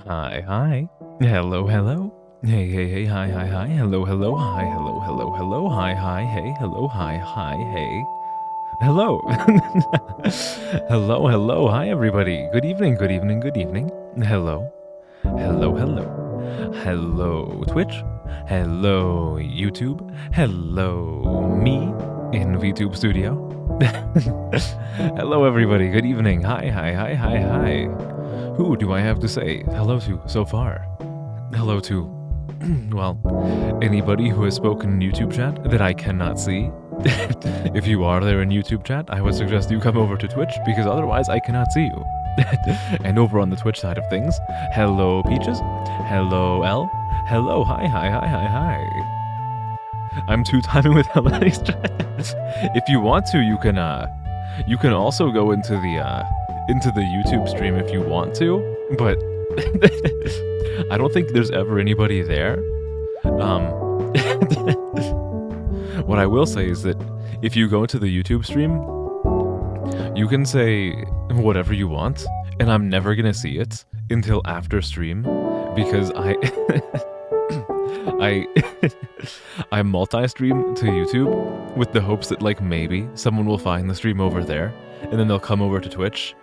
Hi, hi. Hello, hello. Hey, hey, hey, hi, hi, hi. Hello, hello, hi, hello, hello, hello, hi, hi, hey, hello, hi, hi, hey. Hello. Hello, hello, hi, everybody. Good evening, good evening, good evening. Hello. Hello, hello. Hello, Twitch. Hello, YouTube. Hello, me in VTube Studio. Hello, everybody. Good evening. Hi, hi, hi, hi, hi. Who do I have to say hello to so far? Hello to, well, anybody who has spoken in YouTube chat that I cannot see. If you are there in YouTube chat, I would suggest you come over to Twitch because otherwise I cannot see you. And over on the Twitch side of things, hello Peaches, hello L, hello, hi, hi, hi, hi, hi. I'm two-timing with Ellie's chat. If you want to, you can also go into the YouTube stream if you want to, but I don't think there's ever anybody there. What I will say is that if you go to the YouTube stream, you can say whatever you want, and I'm never gonna see it until after stream, because I multi-stream to YouTube with the hopes that like maybe someone will find the stream over there, and then they'll come over to Twitch.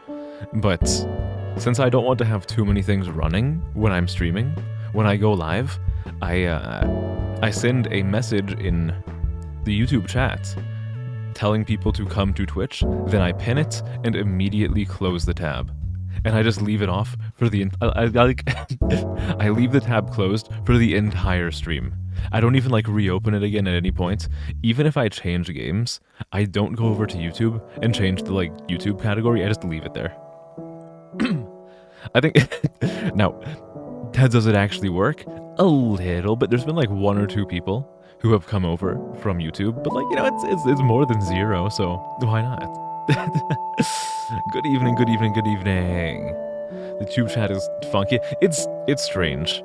But since I don't want to have too many things running when I'm streaming, when I go live, I send a message in the YouTube chat telling people to come to Twitch, then I pin it and immediately close the tab. And I just leave it off for the I leave the tab closed for the entire stream. I don't even like reopen it again at any point. Even if I change games, I don't go over to YouTube and change the like YouTube category. I just leave it there. I think now, does it actually work? A little, but there's been like one or two people who have come over from YouTube, but like, you know, it's more than zero, so why not? Good evening, good evening, good evening. The tube chat is funky. It's strange.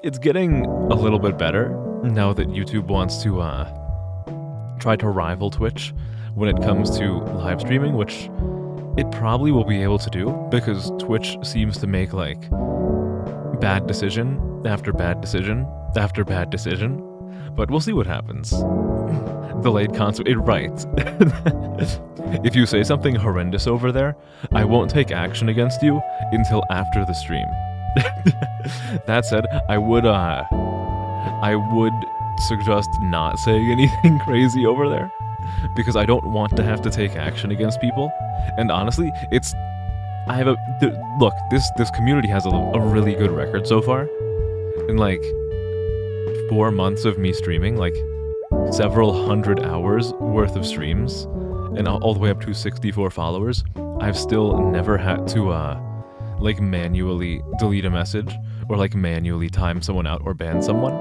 It's getting a little bit better now that YouTube wants to try to rival Twitch when it comes to live streaming, which it probably will be able to do because Twitch seems to make like bad decision after bad decision after bad decision. But we'll see what happens. Delayed consequence, right. If you say something horrendous over there, I won't take action against you until after the stream. That said, I would suggest not saying anything crazy over there, because I don't want to have to take action against people. And honestly, look, this community has a really good record so far. And like 4 months of me streaming, like several hundred hours worth of streams, and all the way up to 64 followers, I've still never had to like manually delete a message or like manually time someone out or ban someone.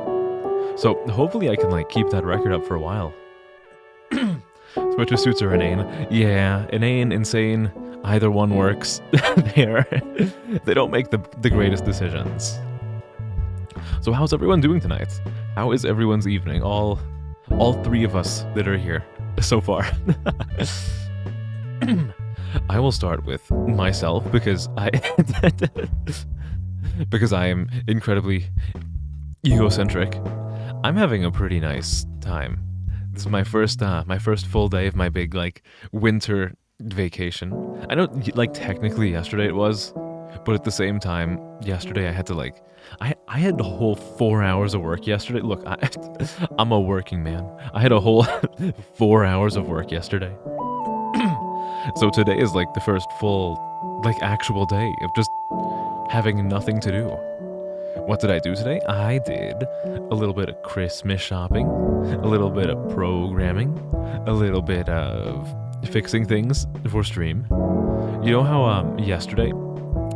So hopefully I can like keep that record up for a while. Switcher suits are inane. Yeah, inane, insane, either one works. They don't make the greatest decisions. So how's everyone doing tonight? How is everyone's evening? All three of us that are here so far. I will start with myself because I am incredibly egocentric. I'm having a pretty nice time. This is my first full day of my big like winter vacation. I know like technically yesterday it was, but at the same time, yesterday I had to like I had the whole 4 hours of work yesterday. Look, I'm a working man. I had a whole 4 hours of work yesterday. So today is like the first full, like actual day of just having nothing to do. What did I do today? I did a little bit of Christmas shopping, a little bit of programming, a little bit of fixing things for stream. You know how yesterday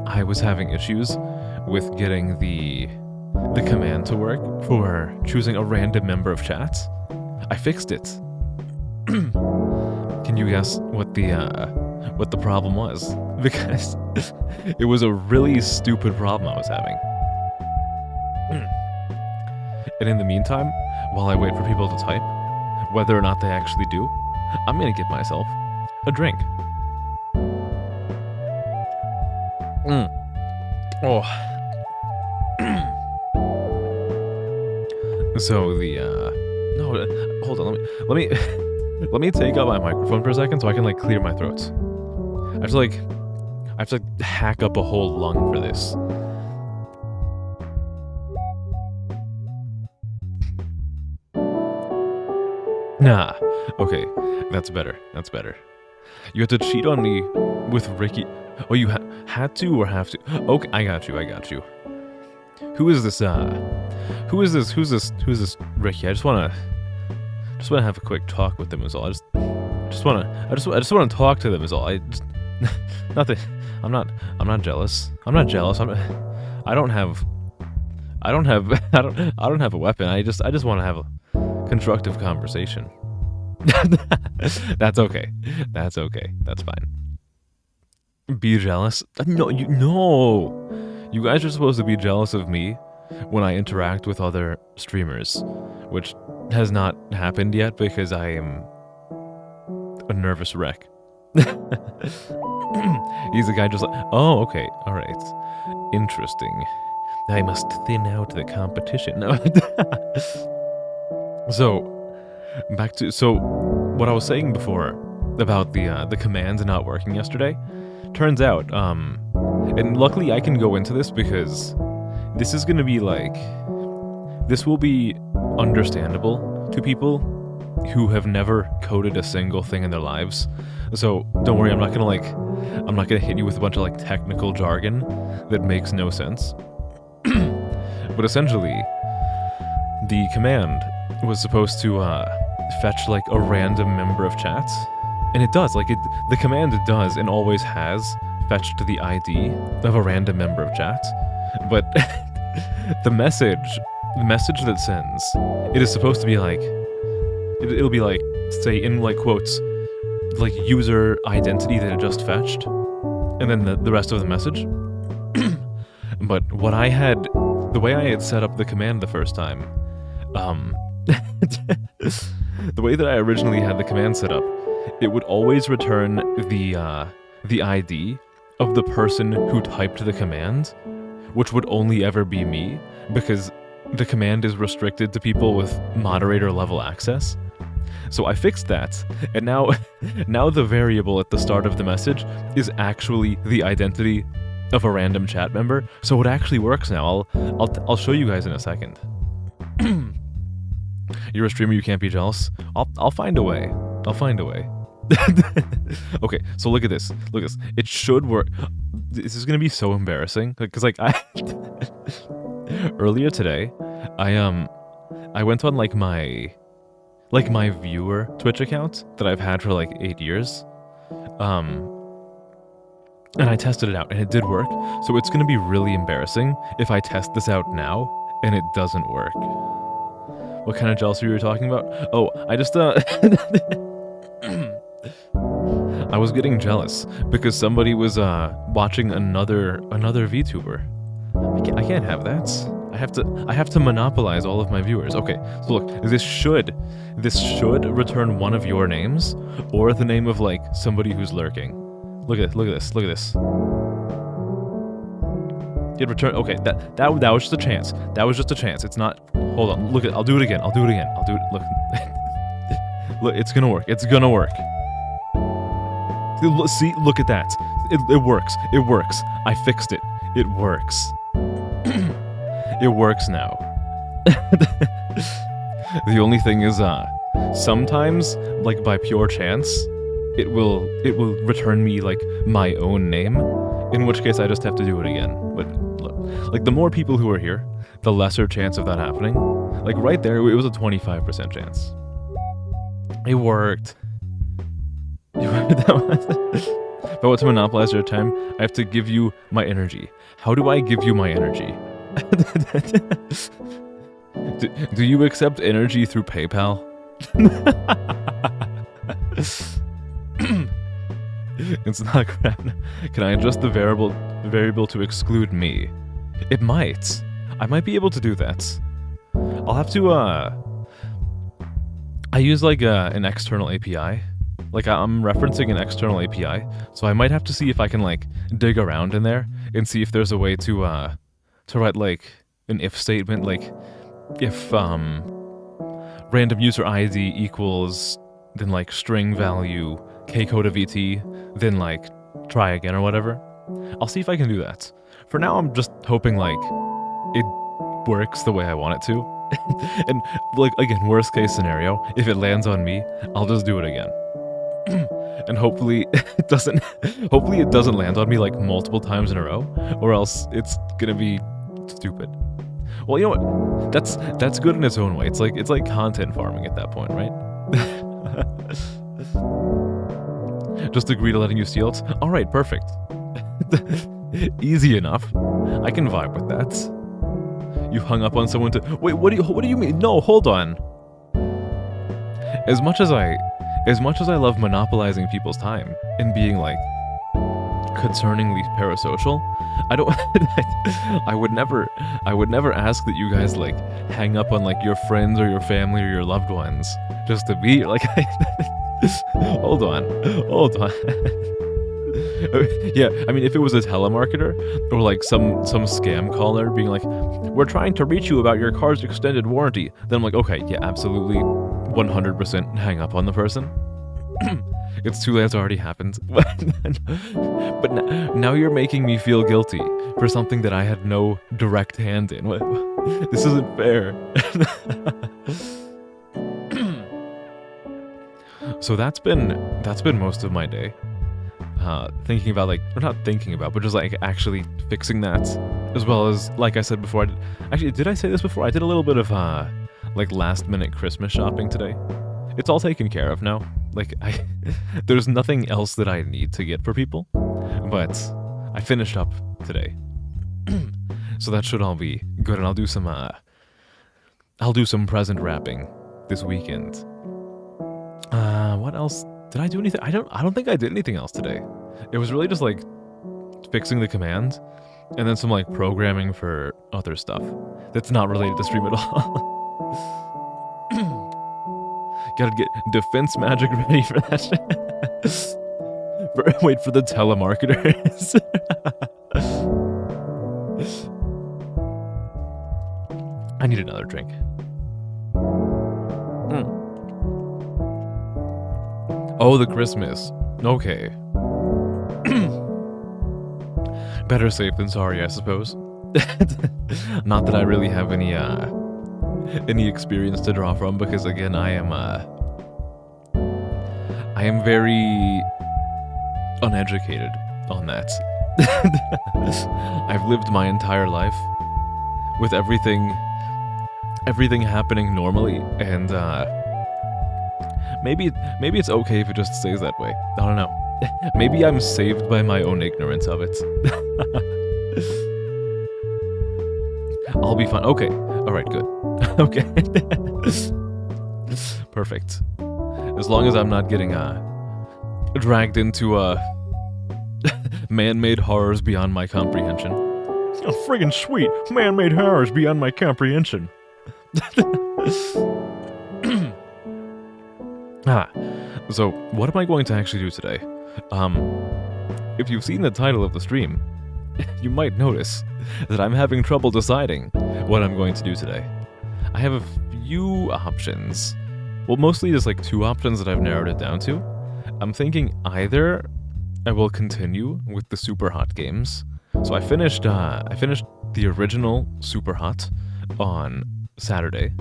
I was having issues with getting the command to work for choosing a random member of chats? I fixed it. Can you guess what the problem was? Because it was a really stupid problem I was having. And in the meantime, while I wait for people to type, whether or not they actually do, I'm gonna get myself a drink. Oh, So the no, hold on. Let me let me take out my microphone for a second so I can like clear my throat. I have to like hack up a whole lung for this. Nah. Okay, that's better. That's better. You had to cheat on me with Ricky. Oh, you had to or have to? Okay, I got you. I got you. Who is this? Who's this Ricky? I just wanna have a quick talk with them is all. I just wanna talk to them is all. Nothing. I'm not jealous. I'm not jealous. I don't have a weapon. I just want to have a constructive conversation. That's okay. That's okay. That's fine. Be jealous? No, you guys are supposed to be jealous of me when I interact with other streamers, which has not happened yet because I am a nervous wreck. He's a guy just like, oh, okay, all right, interesting. I must thin out the competition. No. So what I was saying before about the commands not working yesterday, turns out, and luckily I can go into this because this is gonna be like, this will be understandable to people who have never coded a single thing in their lives. So don't worry, I'm not gonna hit you with a bunch of like technical jargon that makes no sense. But essentially, the command was supposed to fetch like a random member of chat, and it does. Like the command does and always has fetched the ID of a random member of chat, but the message that sends, it is supposed to be like, it'll be like, say in like quotes, like user identity that it just fetched, and then the rest of the message. But the way I had set up the command the first time, the way that I originally had the command set up, it would always return the ID of the person who typed the command, which would only ever be me, because the command is restricted to people with moderator level access. So I fixed that, and now the variable at the start of the message is actually the identity of a random chat member. So it actually works now. I'll show you guys in a second. You're a streamer, you can't be jealous. I'll find a way. I'll find a way. Okay, so look at this. Look at this. It should work. This is gonna be so embarrassing because like earlier today, I went on like my viewer Twitch account that I've had for like 8 years, and I tested it out and it did work. So it's gonna be really embarrassing if I test this out now and it doesn't work. What kind of jealousy were you talking about? Oh, I just I was getting jealous because somebody was watching another VTuber. I can't have that. I have to monopolize all of my viewers. Okay, so look, this should return one of your names or the name of like somebody who's lurking. Look at this. It returned. Okay, that was just a chance. That was just a chance. It's not. Hold on. Look at. I'll do it again. Look. Look. It's gonna work. See. Look at that. It works. I fixed it. It works. It works now. The only thing is, sometimes, like by pure chance, it will return me like my own name, in which case I just have to do it again. But like the more people who are here, the lesser chance of that happening. Like right there, it was a 25% chance. It worked. If I want to monopolize your time, I have to give you my energy. How do I give you my energy? Do you accept energy through PayPal? It's not crap. Can I adjust the variable to exclude me? It might. I might be able to do that. I'll have to I use like an external API. Like I'm referencing an external API, so I might have to see if I can like dig around in there and see if there's a way to write like an if statement, like if random user ID equals then like string value k code of ET, then like try again or whatever. I'll see if I can do that. For now, I'm just hoping like it works the way I want it to. And like again, worst case scenario, if it lands on me, I'll just do it again. And hopefully it doesn't land on me like multiple times in a row, or else it's gonna be stupid. Well, you know what? That's good in its own way. It's like content farming at that point, right? Just agree to letting you steal it? Alright, perfect. Easy enough. I can vibe with that. You hung up on someone to... Wait, what do you mean? No, hold on. As much as I love monopolizing people's time and being like concerningly parasocial, I don't I would never ask that you guys like hang up on like your friends or your family or your loved ones just to be like hold on. Yeah, I mean, if it was a telemarketer or like some scam caller being like, we're trying to reach you about your car's extended warranty, then I'm like, okay, yeah, absolutely 100% hang up on the person. It's too late, it's already happened. But now you're making me feel guilty for something that I had no direct hand in. This isn't fair. So that's been most of my day. Thinking about like, or not thinking about, but just like actually fixing that, as well as, like I said before, did I say this before? I did a little bit of like last minute Christmas shopping today. It's all taken care of now. Like there's nothing else that I need to get for people, but I finished up today. So that should all be good, and I'll do some present wrapping this weekend. What else? Did I do anything? I don't think I did anything else today. It was really just like fixing the command and then some like programming for other stuff that's not related to stream at all. Gotta get defense magic ready for that shit. Wait for the telemarketers. I need another drink. Oh, the Christmas. Okay. Better safe than sorry, I suppose. Not that I really have any experience to draw from, because again, I am very uneducated on that. I've lived my entire life with everything happening normally, and maybe it's okay if it just stays that way. I don't know. Maybe I'm saved by my own ignorance of it. I'll be fine. Okay. Alright, good. Okay. Perfect. As long as I'm not getting dragged into man-made horrors beyond my comprehension. Oh, friggin' sweet. Man-made horrors beyond my comprehension. So what am I going to actually do today? If you've seen the title of the stream, you might notice that I'm having trouble deciding what I'm going to do today. I have a few options. Well, mostly just like two options that I've narrowed it down to. I'm thinking either I will continue with the Super Hot games. So I finished the original Super Hot on Saturday.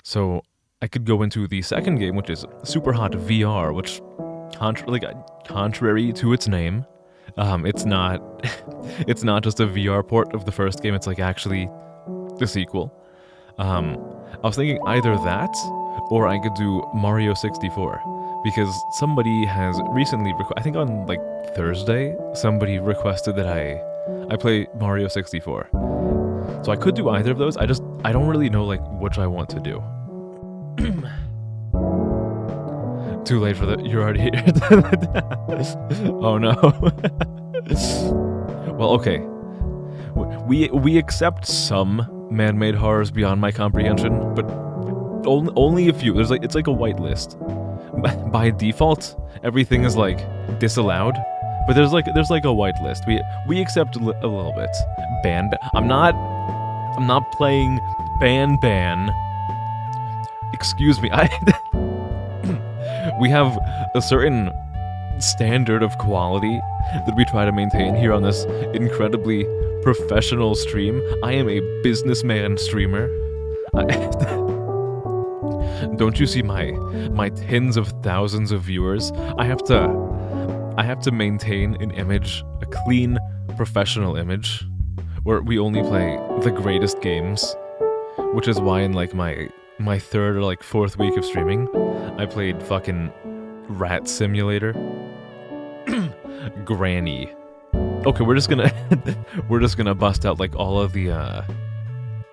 So I could go into the second game, which is Super Hot VR, which contrary to its name, it's not just a VR port of the first game, it's like actually the sequel. I was thinking either that, or I could do Mario 64, because somebody has recently, I think on like Thursday, somebody requested that I play Mario 64. So I could do either of those, I don't really know like which I want to do. Too late for you're already here. Oh no. Well, okay. We accept some man-made horrors beyond my comprehension, but only a few. It's like a whitelist. By default, everything is like disallowed, but there's like a whitelist. We accept a little bit. I'm not playing ban. Excuse me, we have a certain standard of quality that we try to maintain here on this incredibly professional stream. I am a businessman streamer. Don't you see my tens of thousands of viewers? I have to maintain an image, a clean, professional image, where we only play the greatest games, which is why in like my third or like fourth week of streaming, I played fucking Rat Simulator, Granny. Okay, we're just gonna bust out like all of the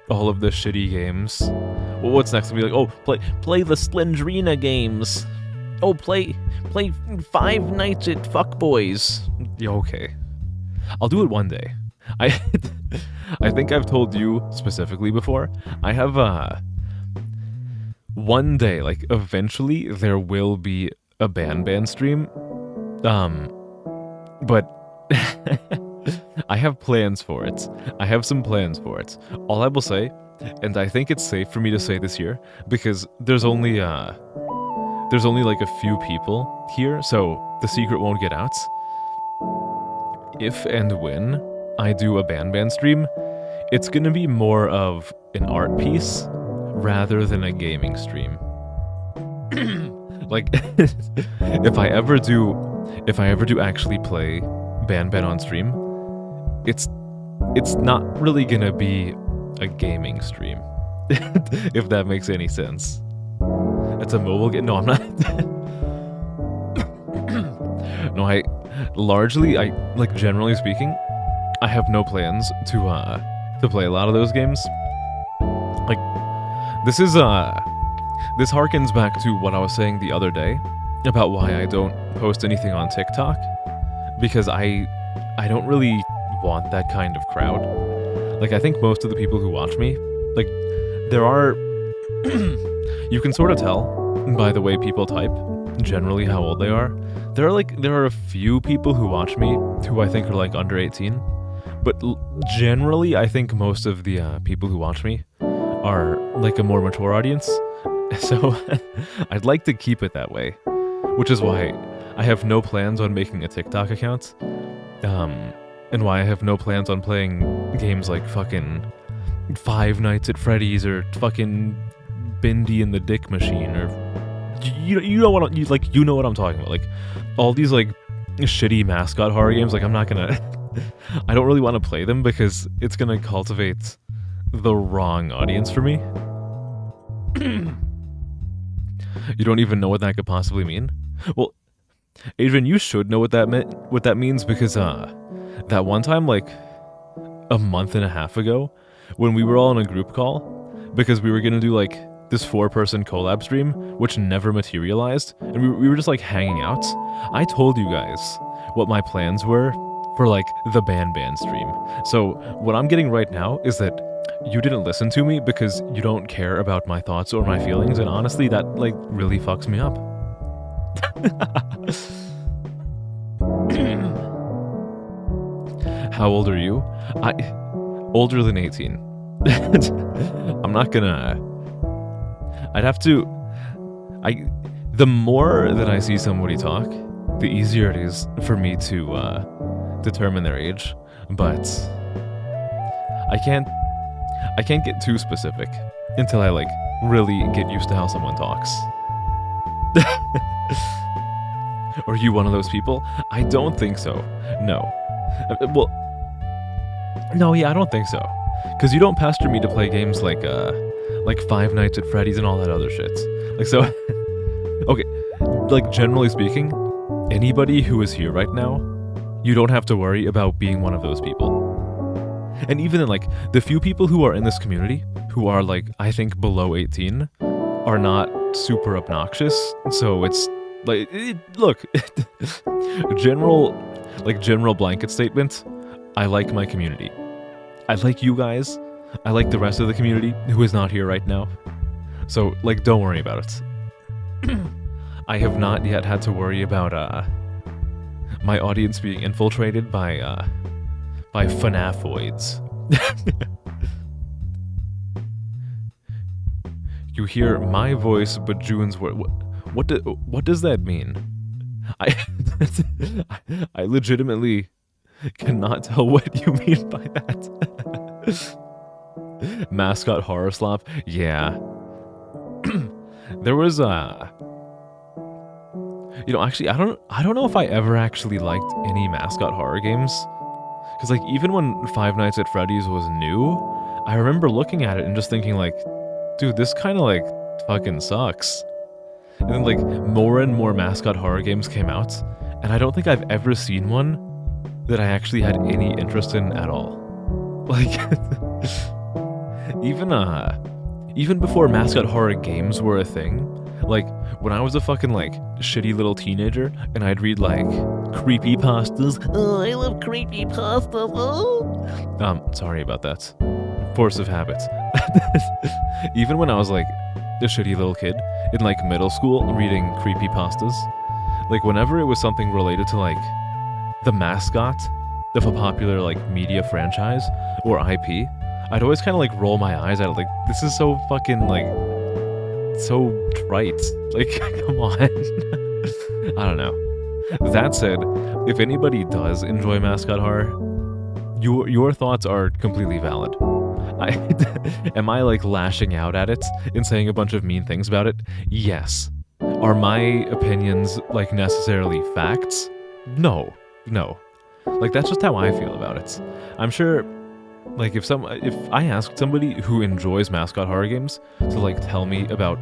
shitty games. Well, what's next? We'll be like, oh, play the Slendrina games. Oh, play Five Nights at Fuckboys. Yeah, okay. I'll do it one day. I think I've told you specifically before. I have one day, like eventually there will be a ban stream. But I have plans for it. I have some plans for it. All I will say, and I think it's safe for me to say this here, because there's only like a few people here, so the secret won't get out. If and when I do a ban stream, it's gonna be more of an art piece rather than a gaming stream. Like, if I ever do actually play ban on stream, it's not really gonna be a gaming stream. If that makes any sense. It's a mobile game. No, I'm not. No, like generally speaking, I have no plans to play a lot of those games. Like, this harkens back to what I was saying the other day about why I don't post anything on TikTok, because I don't really want that kind of crowd. Like, I think most of the people who watch me, like, there are you can sort of tell by the way people type generally how old they are. There are a few people who watch me who I think are like under 18, but generally I think most of the people who watch me are like a more mature audience. So I'd like to keep it that way, which is why I have no plans on making a TikTok account, and why I have no plans on playing games like fucking Five Nights at Freddy's or fucking Bindi and the Dick Machine, or you know what I'm talking about, like all these like shitty mascot horror games. Like, I'm not gonna I don't really want to play them because it's gonna cultivate the wrong audience for me. You don't even know what that could possibly mean? Well, Adrian, you should know what that means, because that one time, like a month and a half ago, when we were all in a group call, because we were gonna do like this 4-person collab stream, which never materialized, and we were just like hanging out. I told you guys what my plans were for like the ban stream. So what I'm getting right now is that you didn't listen to me because you don't care about my thoughts or my feelings, and honestly, that like really fucks me up. How old are you? Older than 18. I'm not gonna... The more that I see somebody talk, the easier it is for me to determine their age, but I can't get too specific until I like really get used to how someone talks. Are you one of those people? I don't think so. No. Well, no, yeah, I don't think so. Because you don't pester me to play games like Five Nights at Freddy's and all that other shit. Like, so... Okay, like, generally speaking, anybody who is here right now, you don't have to worry about being one of those people. And even in, like, the few people who are in this community, who are, like, I think below 18, are not super obnoxious, so it's, like, look, general blanket statement, I like my community. I like you guys, I like the rest of the community who is not here right now, so, like, don't worry about it. I have not yet had to worry about, my audience being infiltrated by FNAFoids. You hear my voice, but June's word. What does that mean? I I legitimately cannot tell what you mean by that. Mascot horror slop? Yeah. There was actually I don't know if I ever actually liked any mascot horror games. Cause like even when Five Nights at Freddy's was new, I remember looking at it and just thinking like, dude, this kinda like fucking sucks. And then like more and more mascot horror games came out, and I don't think I've ever seen one that I actually had any interest in at all. Like even before mascot horror games were a thing, like when I was a fucking like shitty little teenager and I'd read like creepypastas. Oh, I love creepypastas. Oh. Sorry about that. Force of habit. Even when I was like a shitty little kid in like middle school reading creepypastas, like whenever it was something related to like the mascot of a popular like media franchise or IP, I'd always kind of like roll my eyes at it like, this is so fucking like so trite. Like, come on. I don't know. That said, if anybody does enjoy mascot horror, your thoughts are completely valid. Am I like lashing out at it and saying a bunch of mean things about it? Yes. Are my opinions like necessarily facts? No. Like that's just how I feel about it. I'm sure like if I asked somebody who enjoys mascot horror games to like tell me about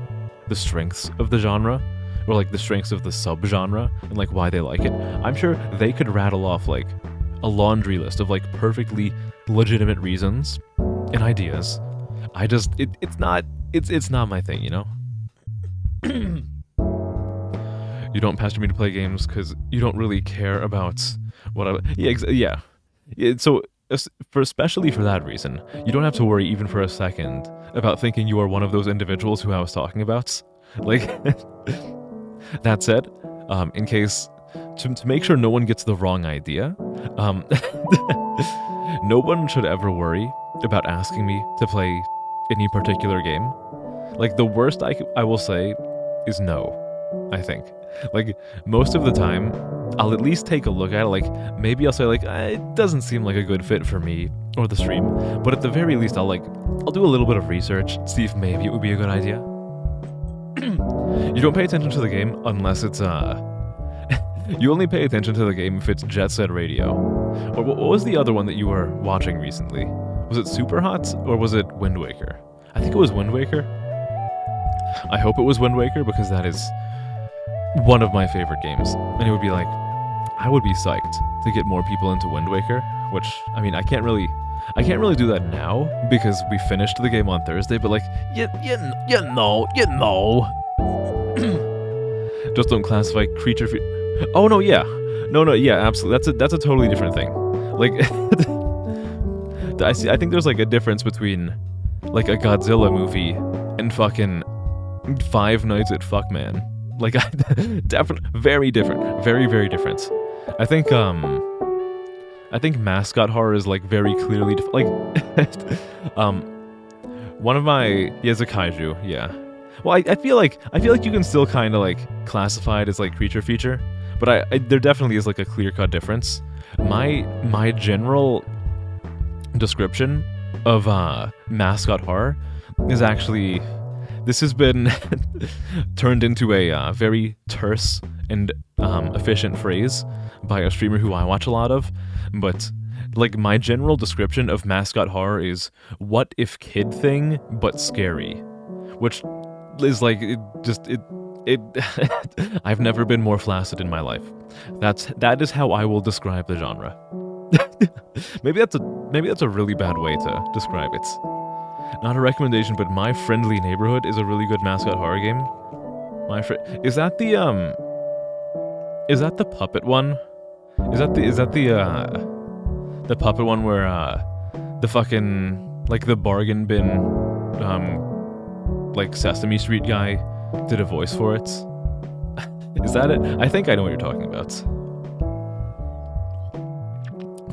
the strengths of the genre or like the strengths of the subgenre and like why they like it, I'm sure they could rattle off like a laundry list of like perfectly legitimate reasons and ideas. It's not my thing, you know? You don't pester me to play games because you don't really care about what I... Yeah. So, especially for that reason, you don't have to worry even for a second about thinking you are one of those individuals who I was talking about. Like, that said, in case... To make sure no one gets the wrong idea, no one should ever worry about asking me to play any particular game. Like, the worst I will say is no, I think. Like, most of the time, I'll at least take a look at it, like, maybe I'll say, like, it doesn't seem like a good fit for me or the stream, but at the very least, I'll do a little bit of research, see if maybe it would be a good idea. You don't pay attention to the game unless it's, you only pay attention to the game if it's Jet Set Radio. Or what was the other one that you were watching recently? Was it Super Hot or was it Wind Waker? I think it was Wind Waker. I hope it was Wind Waker because that is one of my favorite games. And it would be like, I would be psyched to get more people into Wind Waker, which, I mean, I can't really do that now because we finished the game on Thursday, but like, you know. Just don't classify creature... Oh, no, yeah. No, yeah, absolutely. That's a totally different thing. Like, I think there's like a difference between like a Godzilla movie and fucking Five Nights at Fuckman. Like, definitely very different. Very, very different. I think mascot horror is like very clearly one of my is a kaiju, yeah. Well, I feel like you can still kind of like classify it as like creature feature, but there definitely is like a clear-cut difference. My general description of mascot horror is actually, this has been turned into a very terse and efficient phrase by a streamer who I watch a lot of, but like my general description of mascot horror is what if kid thing but scary, which is like I've never been more flaccid in my life. That is how I will describe the genre. maybe that's a really bad way to describe it. Not a recommendation, but My Friendly Neighborhood is a really good mascot horror game. Is that the puppet one? Is that the puppet one where the fucking like the bargain bin like Sesame Street guy did a voice for it? Is that it? I think I know what you're talking about.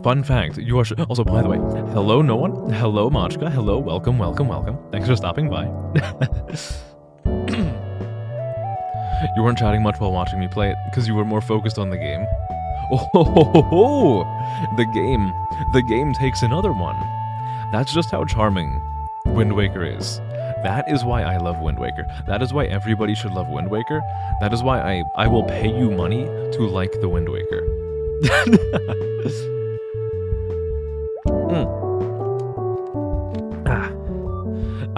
Fun fact, you are also, by the way, hello no one, hello Machka, hello, welcome, welcome, welcome. Thanks for stopping by. You weren't chatting much while watching me play it, because you were more focused on the game. Oh, the game takes another one. That's just how charming Wind Waker is. That is why I love Wind Waker. That is why everybody should love Wind Waker. That is why I will pay you money to like the Wind Waker.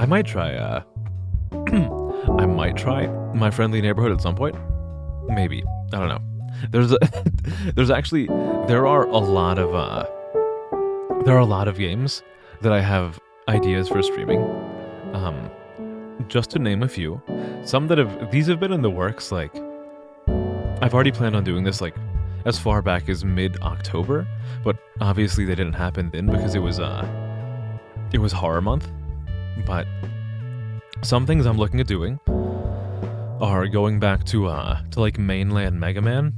I might try, I might try My Friendly Neighborhood at some point. Maybe. I don't know. There are a lot of games that I have ideas for streaming. Just to name a few. These have been in the works, like, I've already planned on doing this, like, as far back as mid-October, but obviously they didn't happen then because it was horror month. But some things I'm looking at doing are going back to like mainline Mega Man.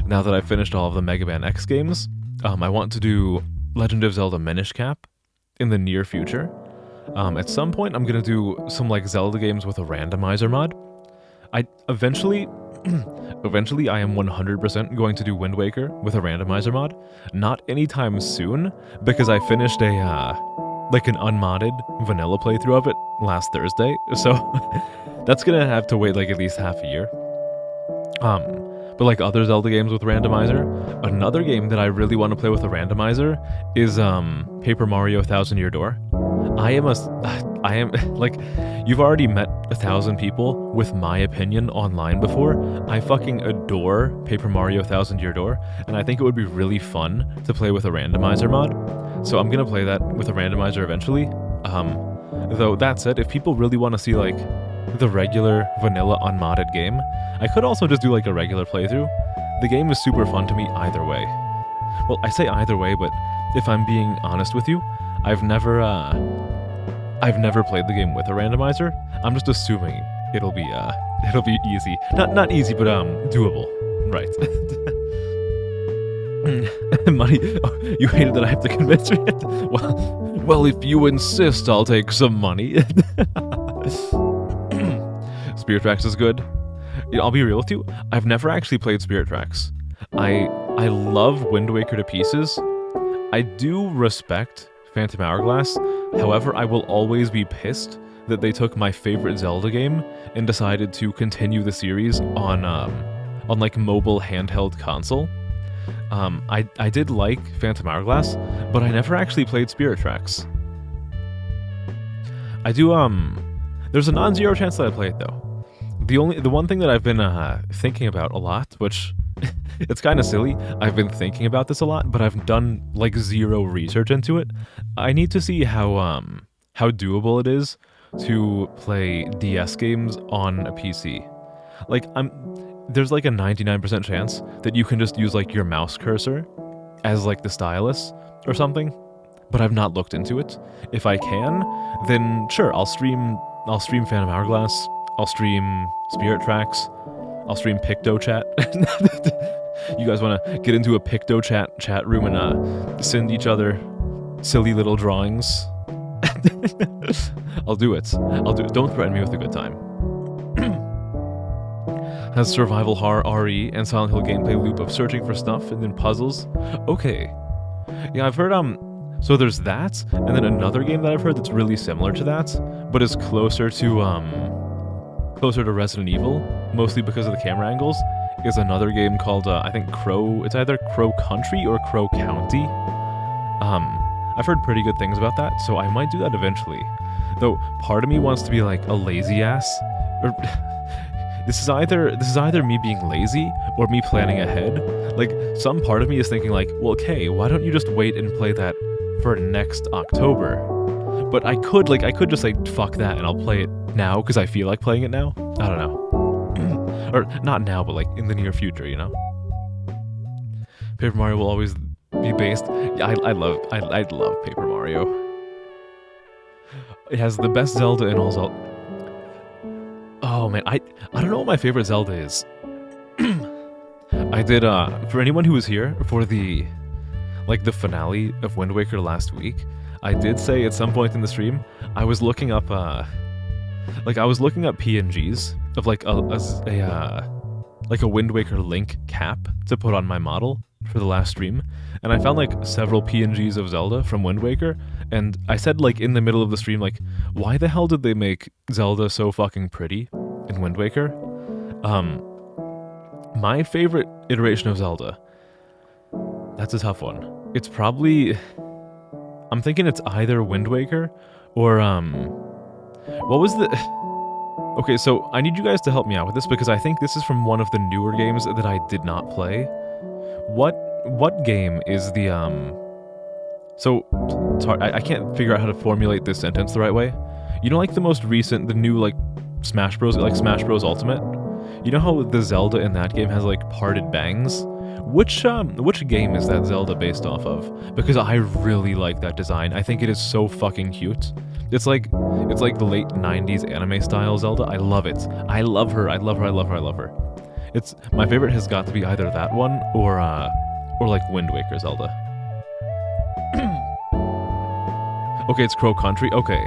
Now that I've finished all of the Mega Man X games, I want to do Legend of Zelda Minish Cap in the near future. At some point, I'm gonna do some like Zelda games with a randomizer mod. Eventually, I am 100% going to do Wind Waker with a randomizer mod. Not anytime soon, because I finished like an unmodded vanilla playthrough of it last Thursday, so that's gonna have to wait like at least half a year. But like other Zelda games with randomizer, another game that I really want to play with a randomizer is Paper Mario 1000 Year Door. I am like, you've already met 1,000 people with my opinion online before. I fucking adore Paper Mario 1000 Year Door, and I think it would be really fun to play with a randomizer mod. So I'm gonna play that with a randomizer eventually. Though that said, if people really want to see like the regular vanilla unmodded game, I could also just do like a regular playthrough. The game is super fun to me either way. Well, I say either way, but if I'm being honest with you, I've never played the game with a randomizer. I'm just assuming it'll be easy. Not easy, but doable. Right. Money. Oh, you hated that I have to convince you. Well, if you insist, I'll take some money. Spirit Tracks is good. I'll be real with you. I've never actually played Spirit Tracks. I love Wind Waker to pieces. I do respect Phantom Hourglass. However, I will always be pissed that they took my favorite Zelda game and decided to continue the series on like mobile handheld console. I did like Phantom Hourglass, but I never actually played Spirit Tracks. I do, there's a non-zero chance that I play it though. The one thing that I've been thinking about a lot, which it's kind of silly, I've been thinking about this a lot, but I've done like zero research into it. I need to see how doable it is to play DS games on a PC. Like there's like a 99% chance that you can just use like your mouse cursor as like the stylus or something, but I've not looked into it. If I can, then sure, I'll stream Phantom Hourglass, I'll stream Spirit Tracks, I'll stream Picto Chat. You guys want to get into a Picto chat room and send each other silly little drawings? I'll do it. Don't threaten me with a good time. Has survival horror RE and Silent Hill gameplay loop of searching for stuff and then puzzles. Okay. Yeah, I've heard so there's that, and then another game that I've heard that's really similar to that, but is closer to Resident Evil, mostly because of the camera angles, is another game called I think it's either Crow Country or Crow County. I've heard pretty good things about that, so I might do that eventually. Though part of me wants to be like a lazy ass, or this is either me being lazy or me planning ahead. Like, some part of me is thinking like, well, okay, why don't you just wait and play that for next October? But I could just say, fuck that, and I'll play it now because I feel like playing it now. I don't know. Or not now, but like in the near future, you know? Paper Mario will always be based. Yeah, I love Paper Mario. It has the best Zelda in all Zelda. Oh man, I don't know what my favorite Zelda is. I did, for anyone who was here for the finale of Wind Waker last week, I did say at some point in the stream, I was looking up, PNGs of a Wind Waker Link cap to put on my model for the last stream, and I found several PNGs of Zelda from Wind Waker, and I said in the middle of the stream why the hell did they make Zelda so fucking pretty in Wind Waker? My favorite iteration of Zelda, that's a tough one. It's probably, I'm thinking it's either Wind Waker or what was the... Okay, so I need you guys to help me out with this because I think this is from one of the newer games that I did not play. What game is the So sorry, I can't figure out how to formulate this sentence the right way. You know, the most recent, the new Smash Bros, Smash Bros Ultimate. You know how the Zelda in that game has parted bangs? Which game is that Zelda based off of? Because I really like that design. I think it is so fucking cute. It's like the late 90s anime style Zelda. I love it. I love her. I love her. I love her. I love her. It's my favorite has got to be either that one or Wind Waker Zelda. Okay, it's Crow Country. Okay.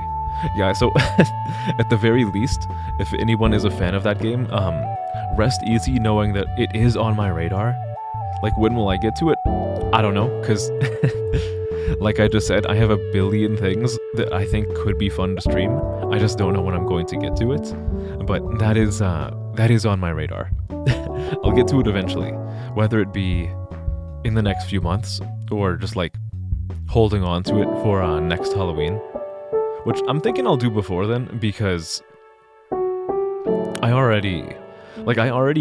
Yeah, so at the very least, if anyone is a fan of that game, rest easy knowing that it is on my radar. When will I get to it? I don't know, because like I just said, I have a billion things that I think could be fun to stream. I just don't know when I'm going to get to it. But that is on my radar. I'll get to it eventually, whether it be in the next few months or just holding on to it for next Halloween, which I'm thinking I'll do before then because I already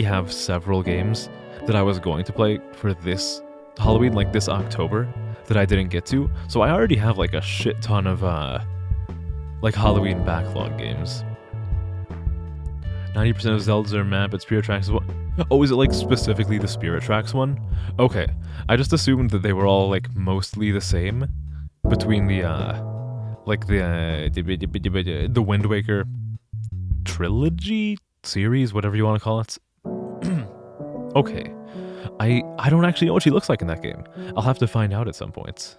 have several games that I was going to play for this Halloween, this October, that I didn't get to. So I already have a shit ton of Halloween backlog games. 90% of Zeldas are mad, but Spirit Tracks is what? Oh, is it specifically the Spirit Tracks one? Okay, I just assumed that they were all mostly the same between the the Wind Waker trilogy series, whatever you want to call it. Okay, I don't actually know what she looks like in that game. I'll have to find out at some point.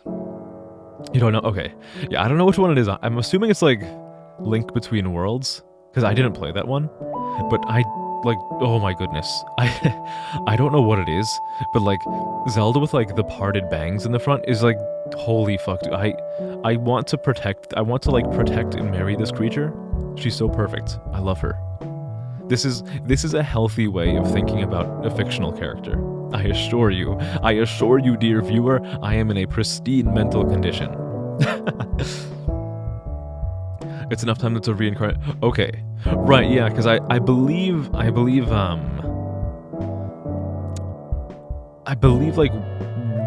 You don't know? Okay, yeah, I don't know which one it is. I'm assuming it's Link Between Worlds because I didn't play that one, but oh my goodness, I don't know what it is, but Zelda with the parted bangs in the front is holy fuck, dude. I want to protect and marry this creature. She's so perfect. I love her. This is a healthy way of thinking about a fictional character. I assure you, dear viewer, I am in a pristine mental condition. It's enough time to reincarnate. Okay, right, yeah, because I believe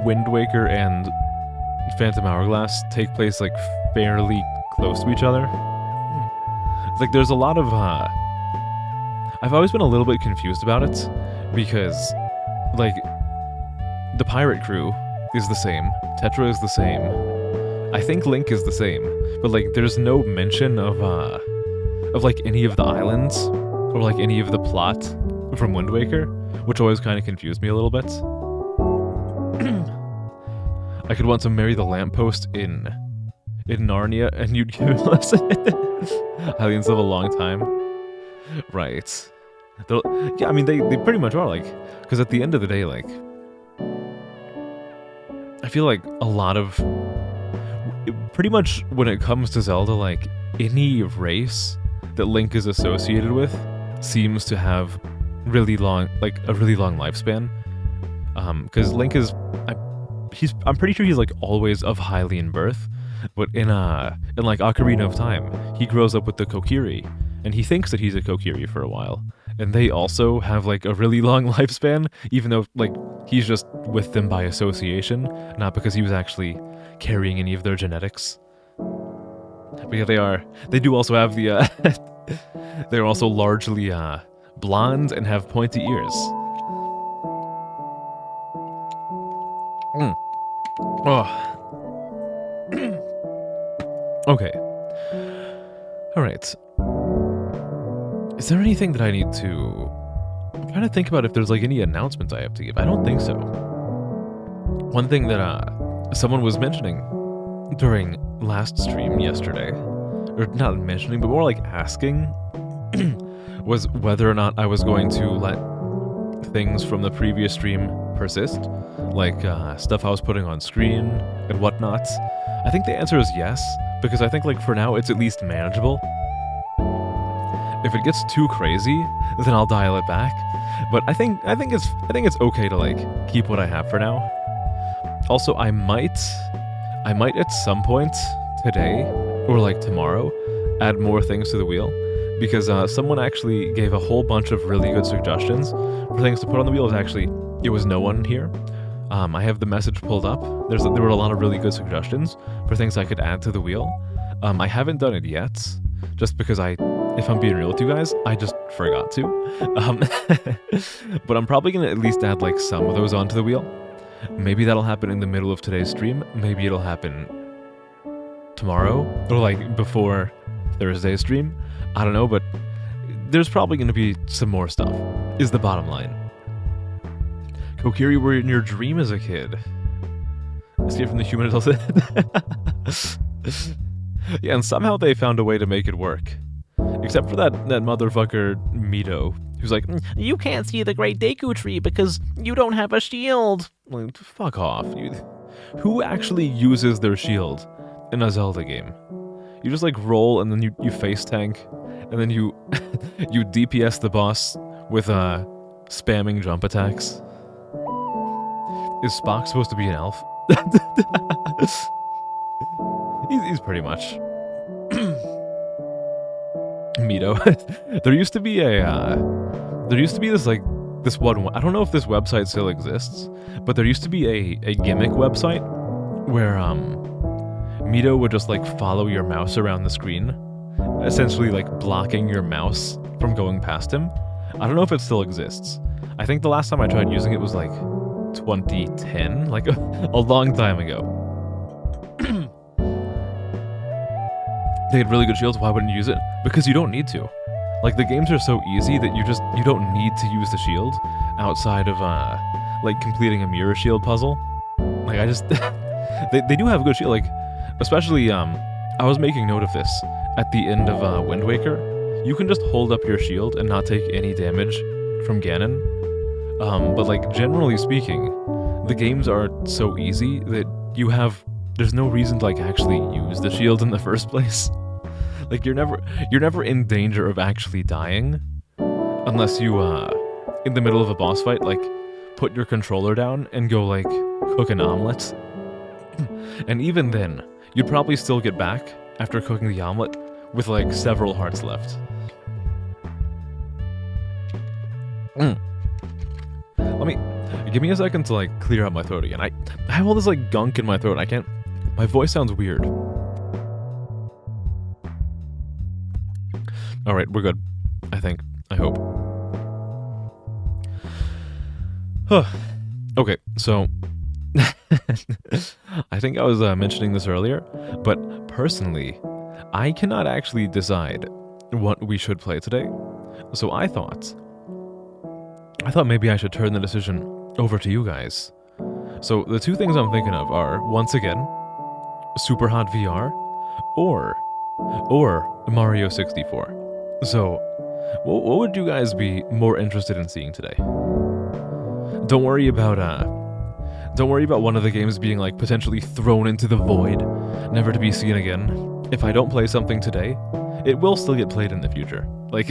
Wind Waker and Phantom Hourglass take place fairly close to each other. There's a lot of I've always been a little bit confused about it because the pirate crew is the same, Tetra is the same, I think Link is the same, but there's no mention of any of the islands or any of the plot from Wind Waker, which always kind of confused me a little bit. I could want to marry the lamppost in Narnia and you'd give it a lesson. Aliens live a long time. Right. Yeah, I mean, they pretty much are, because at the end of the day, I feel a lot of, pretty much when it comes to Zelda, any race that Link is associated with seems to have really long, a really long lifespan. Because Link is, I'm pretty sure he's always of Hylian birth, but in Ocarina of Time, he grows up with the Kokiri, and he thinks that he's a Kokiri for a while, and they also have a really long lifespan, even though he's just with them by association, not because he was actually carrying any of their genetics. But yeah, they do also have the they're also largely blonde and have pointy ears. Oh. Okay. Alright. Is there anything that I need to trying to think about if there's like any announcements I have to give. I don't think so. One thing that someone was mentioning during last stream yesterday, or not mentioning, but more like asking, was whether or not I was going to let things from the previous stream persist, like stuff I was putting on screen and whatnot. I think the answer is yes, because I think like for now it's at least manageable. If it gets too crazy, then I'll dial it back. But I think it's okay to like keep what I have for now. Also, I might at some point today or like tomorrow add more things to the wheel, because someone actually gave a whole bunch of really good suggestions for things to put on the wheel. It was no one here. I have the message pulled up. There were a lot of really good suggestions for things I could add to the wheel. I haven't done it yet, just because if I'm being real with you guys, I just forgot to. But I'm probably gonna at least add like some of those onto the wheel. Maybe that'll happen in the middle of today's stream. Maybe it'll happen tomorrow, or like before Thursday's stream. I don't know, but there's probably gonna be some more stuff, is the bottom line. Kokiri, were in your dream as a kid. Escape from the human adulthood. Yeah, and somehow they found a way to make it work. Except for that motherfucker Mito, who's like, you can't see the Great Deku Tree because you don't have a shield. Like, fuck off. Who actually uses their shield in a Zelda game? You just like roll and then you face tank, and then you you DPS the boss with spamming jump attacks. Is Spock supposed to be an elf? he's pretty much. Mito. There used to be this one. I don't know if this website still exists, but there used to be a gimmick website where Mito would just like follow your mouse around the screen, essentially like blocking your mouse from going past him. I don't know if it still exists. I think the last time I tried using it was like 2010, like a long time ago. They had really good shields. Why wouldn't you use it? Because you don't need to. Like, the games are so easy that you don't need to use the shield outside of like completing a mirror shield puzzle. Like, I just they do have a good shield. Like, especially I was making note of this at the end of Wind Waker. You can just hold up your shield and not take any damage from Ganon. But like, generally speaking, the games are so easy that there's no reason to like actually use the shield in the first place. Like, you're never in danger of actually dying unless you in the middle of a boss fight like put your controller down and go like cook an omelet. And even then, you'd probably still get back after cooking the omelet with like several hearts left. Give me a second to like clear out my throat again. I have all this like gunk in my throat. My voice sounds weird. Alright, we're good. I think. I hope. Okay, so I think I was mentioning this earlier, but personally, I cannot actually decide what we should play today. So I thought maybe I should turn the decision over to you guys. So the two things I'm thinking of are, once again, Super Hot VR or Mario 64. So, what would you guys be more interested in seeing today? Don't worry about one of the games being like potentially thrown into the void, never to be seen again. If I don't play something today, it will still get played in the future. Like,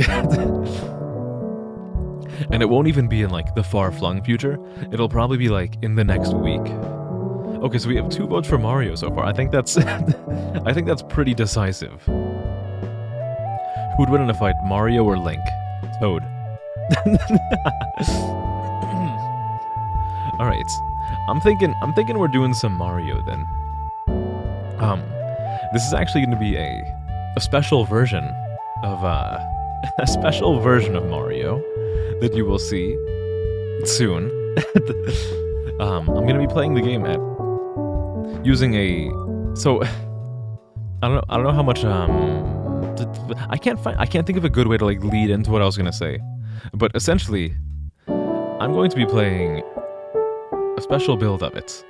and it won't even be in like the far-flung future. It'll probably be like in the next week. Okay, so we have 2 votes for Mario so far. I think that's pretty decisive. Who'd win in a fight, Mario or Link? Toad. All right, I'm thinking we're doing some Mario then. This is actually going to be a special version of Mario that you will see soon. I'm going to be playing the game using so I don't know how much I can't think of a good way to like lead into what I was going to say. But essentially, I'm going to be playing a special build of it.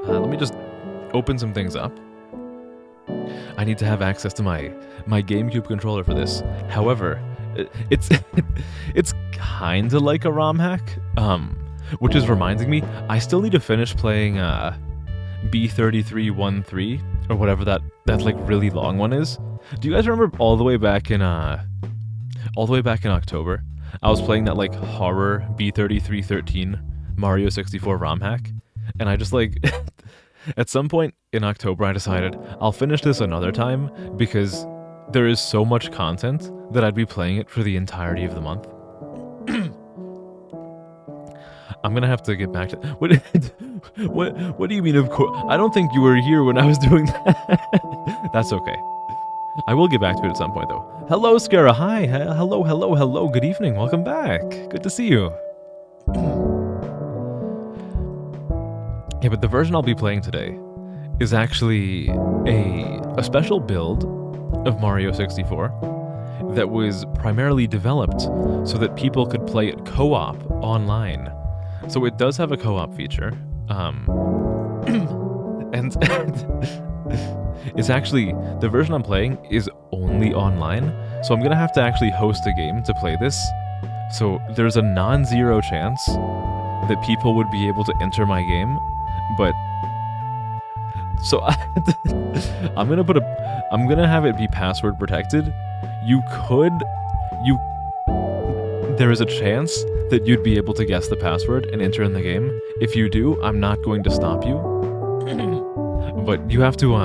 Let me just open some things up. I need to have access to my GameCube controller for this. However, it's it's kind of like a ROM hack, which is reminding me I still need to finish playing B3313 or whatever that like really long one is. Do you guys remember all the way back in October? I was playing that like horror B3313 Mario 64 ROM hack, and I just like at some point in October I decided I'll finish this another time because there is so much content that I'd be playing it for the entirety of the month. I'm gonna have to get back to what do you mean of course? I don't think you were here when I was doing that. That's okay. I will get back to it at some point though. Hello Scara, hi, hello, good evening, welcome back. Good to see you. Yeah, but the version I'll be playing today is actually a special build of Mario 64 that was primarily developed so that people could play it co-op online. So it does have a co-op feature, and it's actually, the version I'm playing is only online, so I'm gonna have to actually host a game to play this. So there's a non-zero chance that people would be able to enter my game, but so I'm gonna have it be password protected. There is a chance that you'd be able to guess the password and enter in the game. If you do, I'm not going to stop you. But you have to,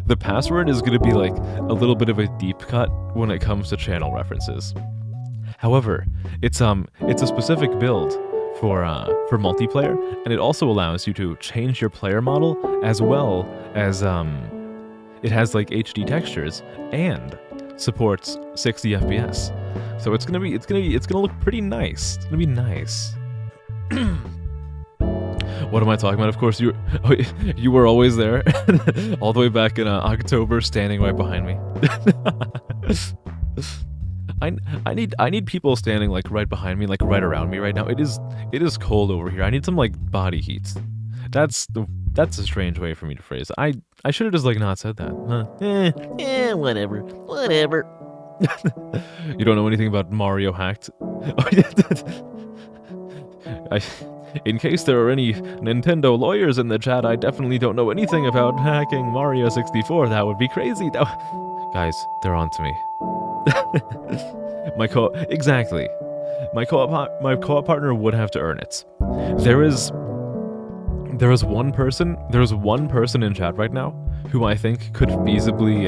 the password is going to be like a little bit of a deep cut when it comes to channel references. However, it's a specific build for multiplayer, and it also allows you to change your player model as well as it has like HD textures and supports 60 FPS. So it's gonna look pretty nice. It's gonna be nice. What am I talking about? Of course, you were always there, all the way back in October, standing right behind me. I need people standing like right behind me, like right around me right now. It is cold over here. I need some like body heat. That's a strange way for me to phrase it. I should have just like not said that. Huh? Whatever. You don't know anything about Mario Hacked? In case there are any Nintendo lawyers in the chat, I definitely don't know anything about hacking Mario 64. That would be crazy. Guys, they're on to me. My co-op partner would have to earn it. There is one person in chat right now who I think could feasibly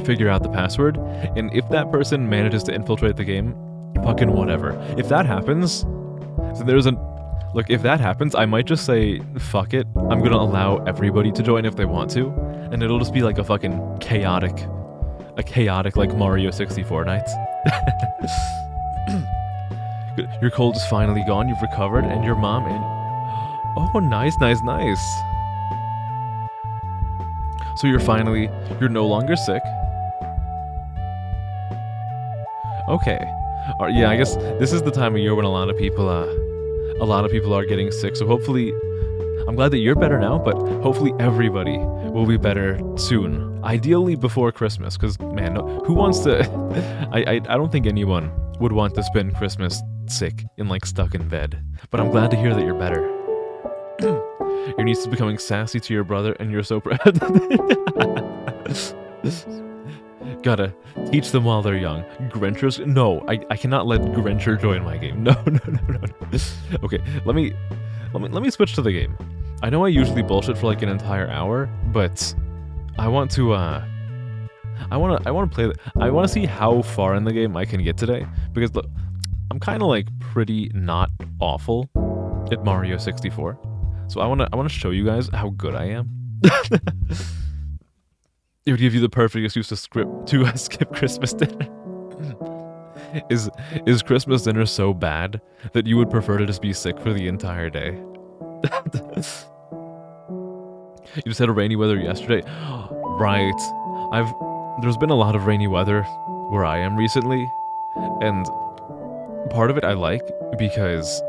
figure out the password, and if that person manages to infiltrate the game, fucking whatever. If that happens, if that happens, I might just say, fuck it, I'm gonna allow everybody to join if they want to, and it'll just be like a fucking chaotic like Mario 64 night. Your cold is finally gone, you've recovered, and your mom and... Oh, nice. So you're no longer sick. Okay. Yeah, I guess this is the time of year when a lot of people are getting sick, so hopefully... I'm glad that you're better now, but hopefully everybody will be better soon. Ideally before Christmas, because, man, who wants to... I don't think anyone would want to spend Christmas sick and, like, stuck in bed. But I'm glad to hear that you're better. Your niece is becoming sassy to your brother, and you're so proud. Gotta teach them while they're young. Grinchers? No, I cannot let Grincher join my game. No. Okay, let me switch to the game. I know I usually bullshit for like an entire hour, but I want to play. I want to see how far in the game I can get today, because look, I'm kind of like pretty not awful at Mario 64. So I want to show you guys how good I am. It would give you the perfect excuse to skip Christmas dinner. Is Christmas dinner so bad that you would prefer to just be sick for the entire day? You just had a rainy weather yesterday? Right. There's been a lot of rainy weather where I am recently, And part of it I like because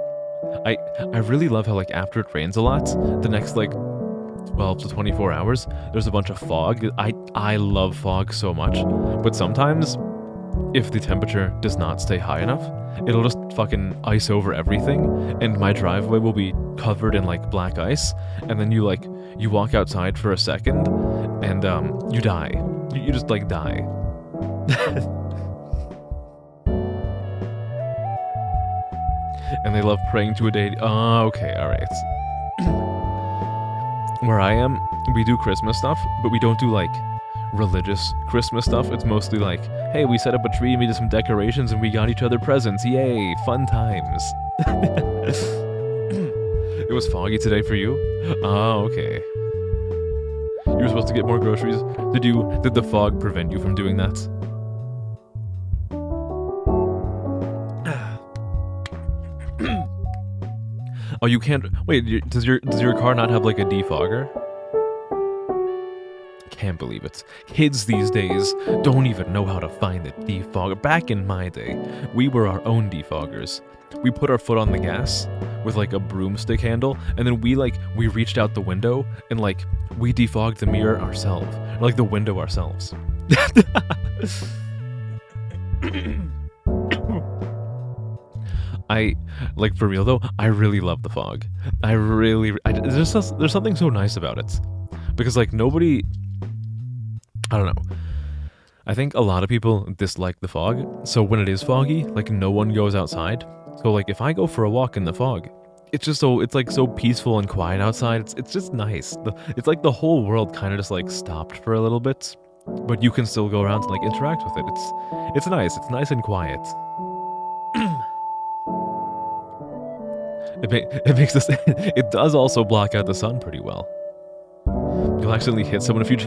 I I really love how like after it rains a lot, the next like 12 to 24 hours, there's a bunch of fog. I love fog so much, but sometimes if the temperature does not stay high enough, it'll just fucking ice over everything, and my driveway will be covered in like black ice, and then you walk outside for a second, and you die. You just like die. And they love praying to a deity. Oh, okay, all right. Where I am, we do Christmas stuff, but we don't do like religious Christmas stuff. It's mostly like, hey, we set up a tree and we did some decorations and we got each other presents. Yay, fun times. It was foggy today for you? Oh, okay. You were supposed to get more groceries. Did the fog prevent you from doing that? Oh, you can't. Wait, does your car not have like a defogger? Can't believe it. Kids these days don't even know how to find the defogger. Back in my day, we were our own defoggers. We put our foot on the gas with like a broomstick handle, and then we reached out the window and like we defogged the mirror ourselves, or like the window ourselves. I like, for real though, I really love the fog. There's something so nice about it, because like nobody, I don't know. I think a lot of people dislike the fog, so when it is foggy, like no one goes outside. So like if I go for a walk in the fog, it's like so peaceful and quiet outside. It's just nice. It's like the whole world kind of just like stopped for a little bit, but you can still go around and like interact with it. It's nice. It's nice and quiet. It makes this. It does also block out the sun pretty well. You'll accidentally hit someone if you.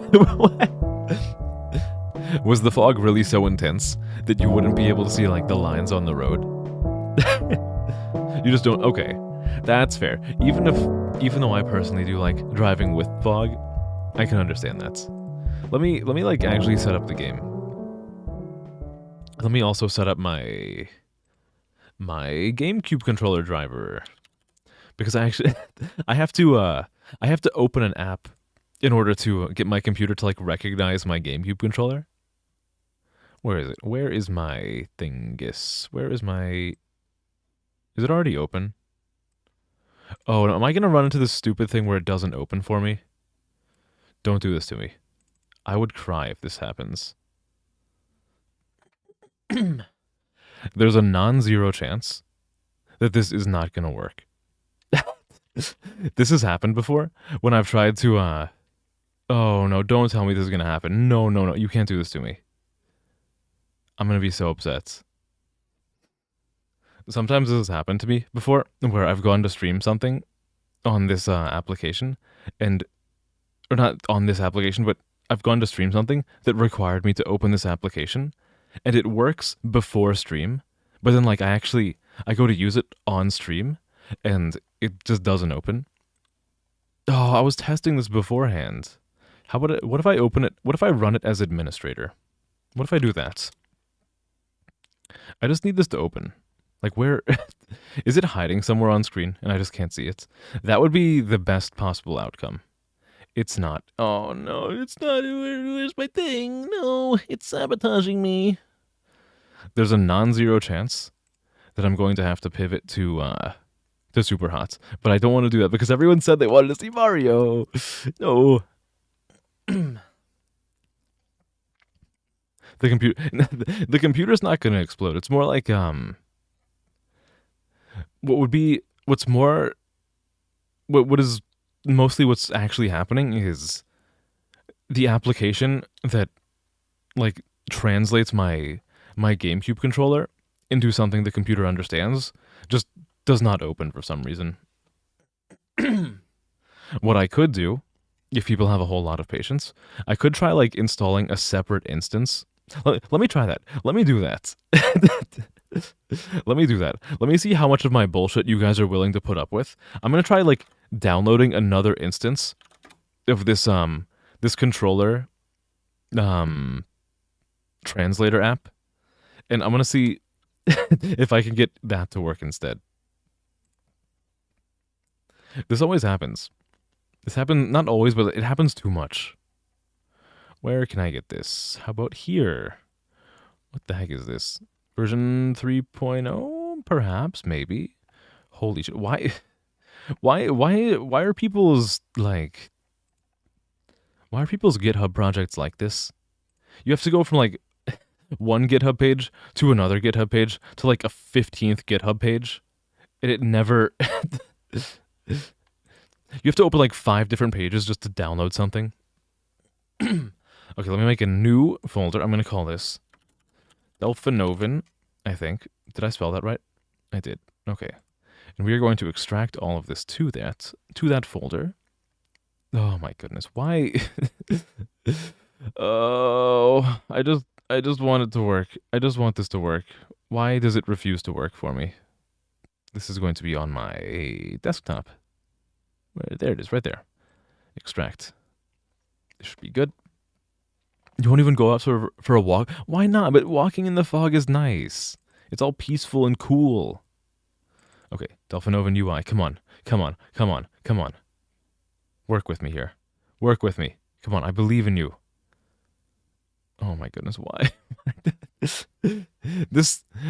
Was the fog really so intense that you wouldn't be able to see like the lines on the road? You just don't. Okay, that's fair. Even though I personally do like driving with fog, I can understand that. Let me like actually set up the game. Let me also set up my GameCube controller driver, because I actually I have to open an app in order to get my computer to like recognize my GameCube controller. Where is it? Where is my thingus? Is it already open? Oh no, am I gonna run into this stupid thing where it doesn't open for me? Don't do this to me. I would cry if this happens. There's a non-zero chance that this is not gonna work. This has happened before when I've tried to, oh no, don't tell me this is gonna happen. No, you can't do this to me. I'm gonna be so upset. Sometimes this has happened to me before, where I've gone to stream something on this application, or not on this application, but I've gone to stream something that required me to open this application, and it works before stream, but then like I go to use it on stream, and it just doesn't open. Oh, I was testing this beforehand. What if I open it? What if I run it as administrator? What if I do that? I just need this to open. Like, where is it hiding somewhere on screen and I just can't see it? That would be the best possible outcome. It's not. Oh no, it's not. Where's my thing? No, it's sabotaging me. There's a non-zero chance that I'm going to have to pivot to Super Hot, but I don't want to do that because everyone said they wanted to see Mario. No. The computer's not going to explode. It's more like what is mostly what's actually happening is the application that like translates my GameCube controller into something the computer understands just does not open for some reason. What I could do, if people have a whole lot of patience, I could try like installing a separate instance. Let me try that. Let me do that. Let me do that. Let me see how much of my bullshit you guys are willing to put up with. I'm gonna try like downloading another instance of this this controller translator app, and I'm gonna see if I can get that to work instead. This always happens. This happens, not always, but it happens too much. Where can I get this? How about here? What the heck is this? Version 3.0? Perhaps, maybe. Holy shit. Why are people's, like... Why are people's GitHub projects like this? You have to go from, like, one GitHub page to another GitHub page to, like, a 15th GitHub page. And it never... You have to open, like, 5 different pages just to download something. Okay, let me make a new folder. I'm going to call this Delphinoven, I think. Did I spell that right? I did. Okay. And we are going to extract all of this to that folder. Oh my goodness. Why? Oh, I just want it to work. I just want this to work. Why does it refuse to work for me? This is going to be on my desktop. There it is, right there. Extract. This should be good. You won't even go out for a walk? Why not? But walking in the fog is nice. It's all peaceful and cool. Okay, Delphinoven UI. Come on. Come on. Come on. Come on. Work with me here. Work with me. Come on, I believe in you. Oh my goodness, why?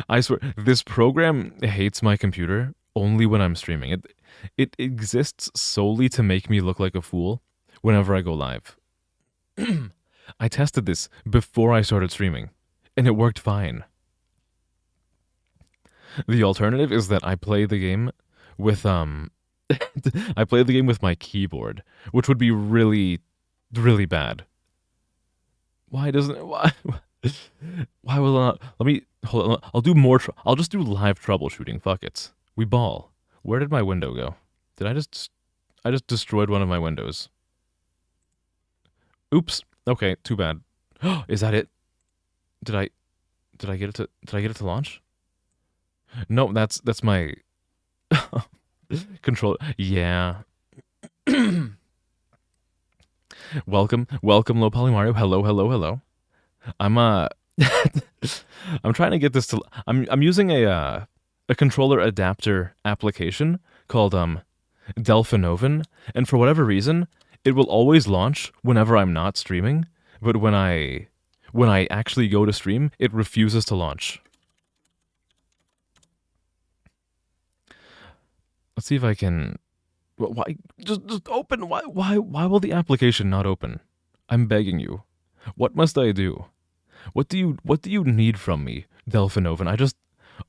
I swear, this program hates my computer only when I'm streaming. It exists solely to make me look like a fool whenever I go live. I tested this before I started streaming, and it worked fine. The alternative is that I play the game with I play the game with my keyboard, which would be really, really bad. Why doesn't it? Why will it not? Let me hold on. I'll do more. I'll just do live troubleshooting. Fuck it. We ball. Where did my window go? Did I just destroyed one of my windows. Oops. Okay, too bad. Is that it? Did I get it to launch? No, that's my control. Yeah. Welcome, low poly Mario. Hello. I'm I'm trying to get this to. I'm using a controller adapter application called Delphinoven, and for whatever reason, it will always launch whenever I'm not streaming. But when I actually go to stream, it refuses to launch. Let's see if I can. Why? Just open. Why will the application not open? I'm begging you. What must I do? What do you need from me, Delphinoven?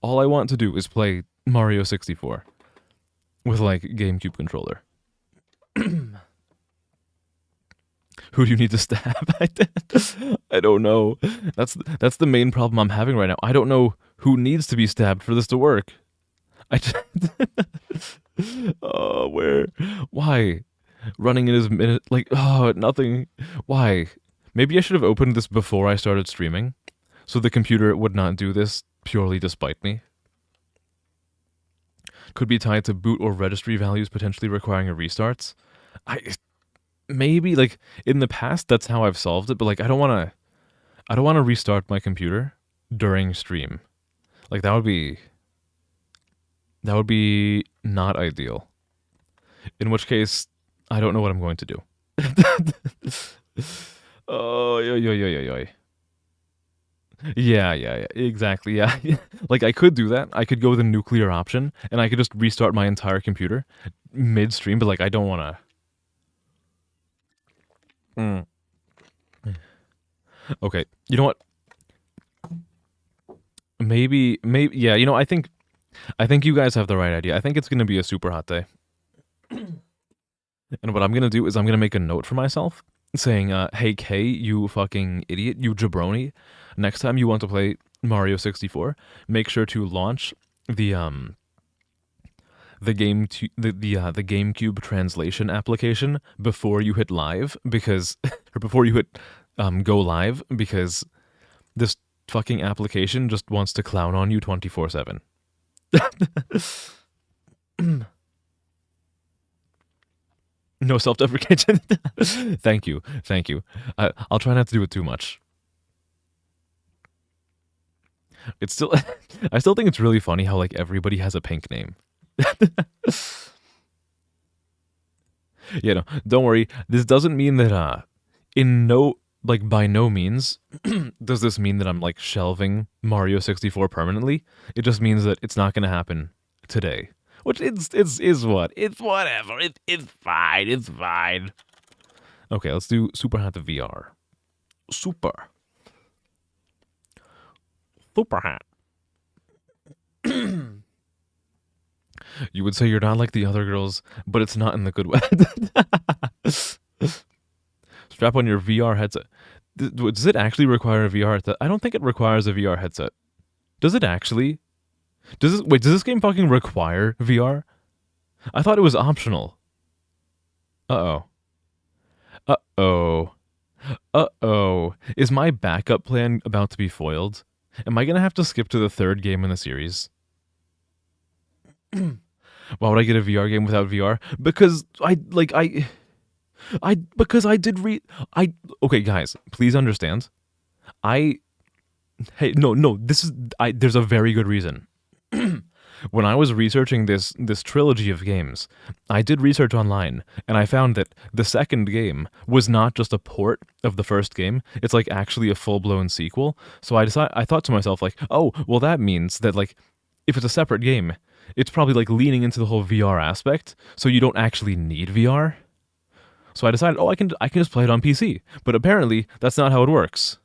All I want to do is play Mario 64 with like GameCube controller. Who do you need to stab? I don't know. That's the main problem I'm having right now. I don't know who needs to be stabbed for this to work. Oh, where? Why? Running in his minute, like, oh, nothing. Why? Maybe I should have opened this before I started streaming, so the computer would not do this purely despite me. Could be tied to boot or registry values potentially requiring a restart. Maybe, like, in the past, that's how I've solved it, but, like, I don't want to restart my computer during stream. Like, that would be not ideal. In which case, I don't know what I'm going to do. Oh, yo. Yeah, exactly, yeah. Like, I could do that. I could go with a nuclear option, and I could just restart my entire computer mid-stream, but, like, I don't want to... Okay, you know what? Maybe, yeah, you know, I think you guys have the right idea. I think it's going to be a super hot day. And what I'm going to do is I'm going to make a note for myself saying, hey, Kay, you fucking idiot, you jabroni. Next time you want to play Mario 64, make sure to launch the GameCube translation application before you hit live, because or before you hit go live, because this fucking application just wants to clown on you 24/7. No self-deprecation. Thank you. I'll try not to do it too much. It's still I still think it's really funny how like everybody has a pink name. No, don't worry. This doesn't mean that in no like by no means does this mean that I'm like shelving Mario 64 permanently. It just means that it's not going to happen today. Which it's is what? It's whatever. It's fine. It's fine. Okay, let's do Super Hat the VR. Super. Super Hat. You would say you're not like the other girls, but it's not in the good way. Strap on your VR headset. Does it actually require a VR headset? I don't think it requires a VR headset. Does it actually? Does this game fucking require VR? I thought it was optional. Uh-oh. Uh-oh. Uh-oh. Is my backup plan about to be foiled? Am I gonna have to skip to the third game in the series? Why would I get a VR game without VR? Because okay, guys, please understand. There's a very good reason. When I was researching this trilogy of games, I did research online, and I found that the second game was not just a port of the first game, it's like actually a full-blown sequel. So I thought to myself like, oh, well that means that like, if it's a separate game, it's probably like leaning into the whole VR aspect, so you don't actually need VR. So I decided, oh, I can just play it on PC. But apparently, that's not how it works.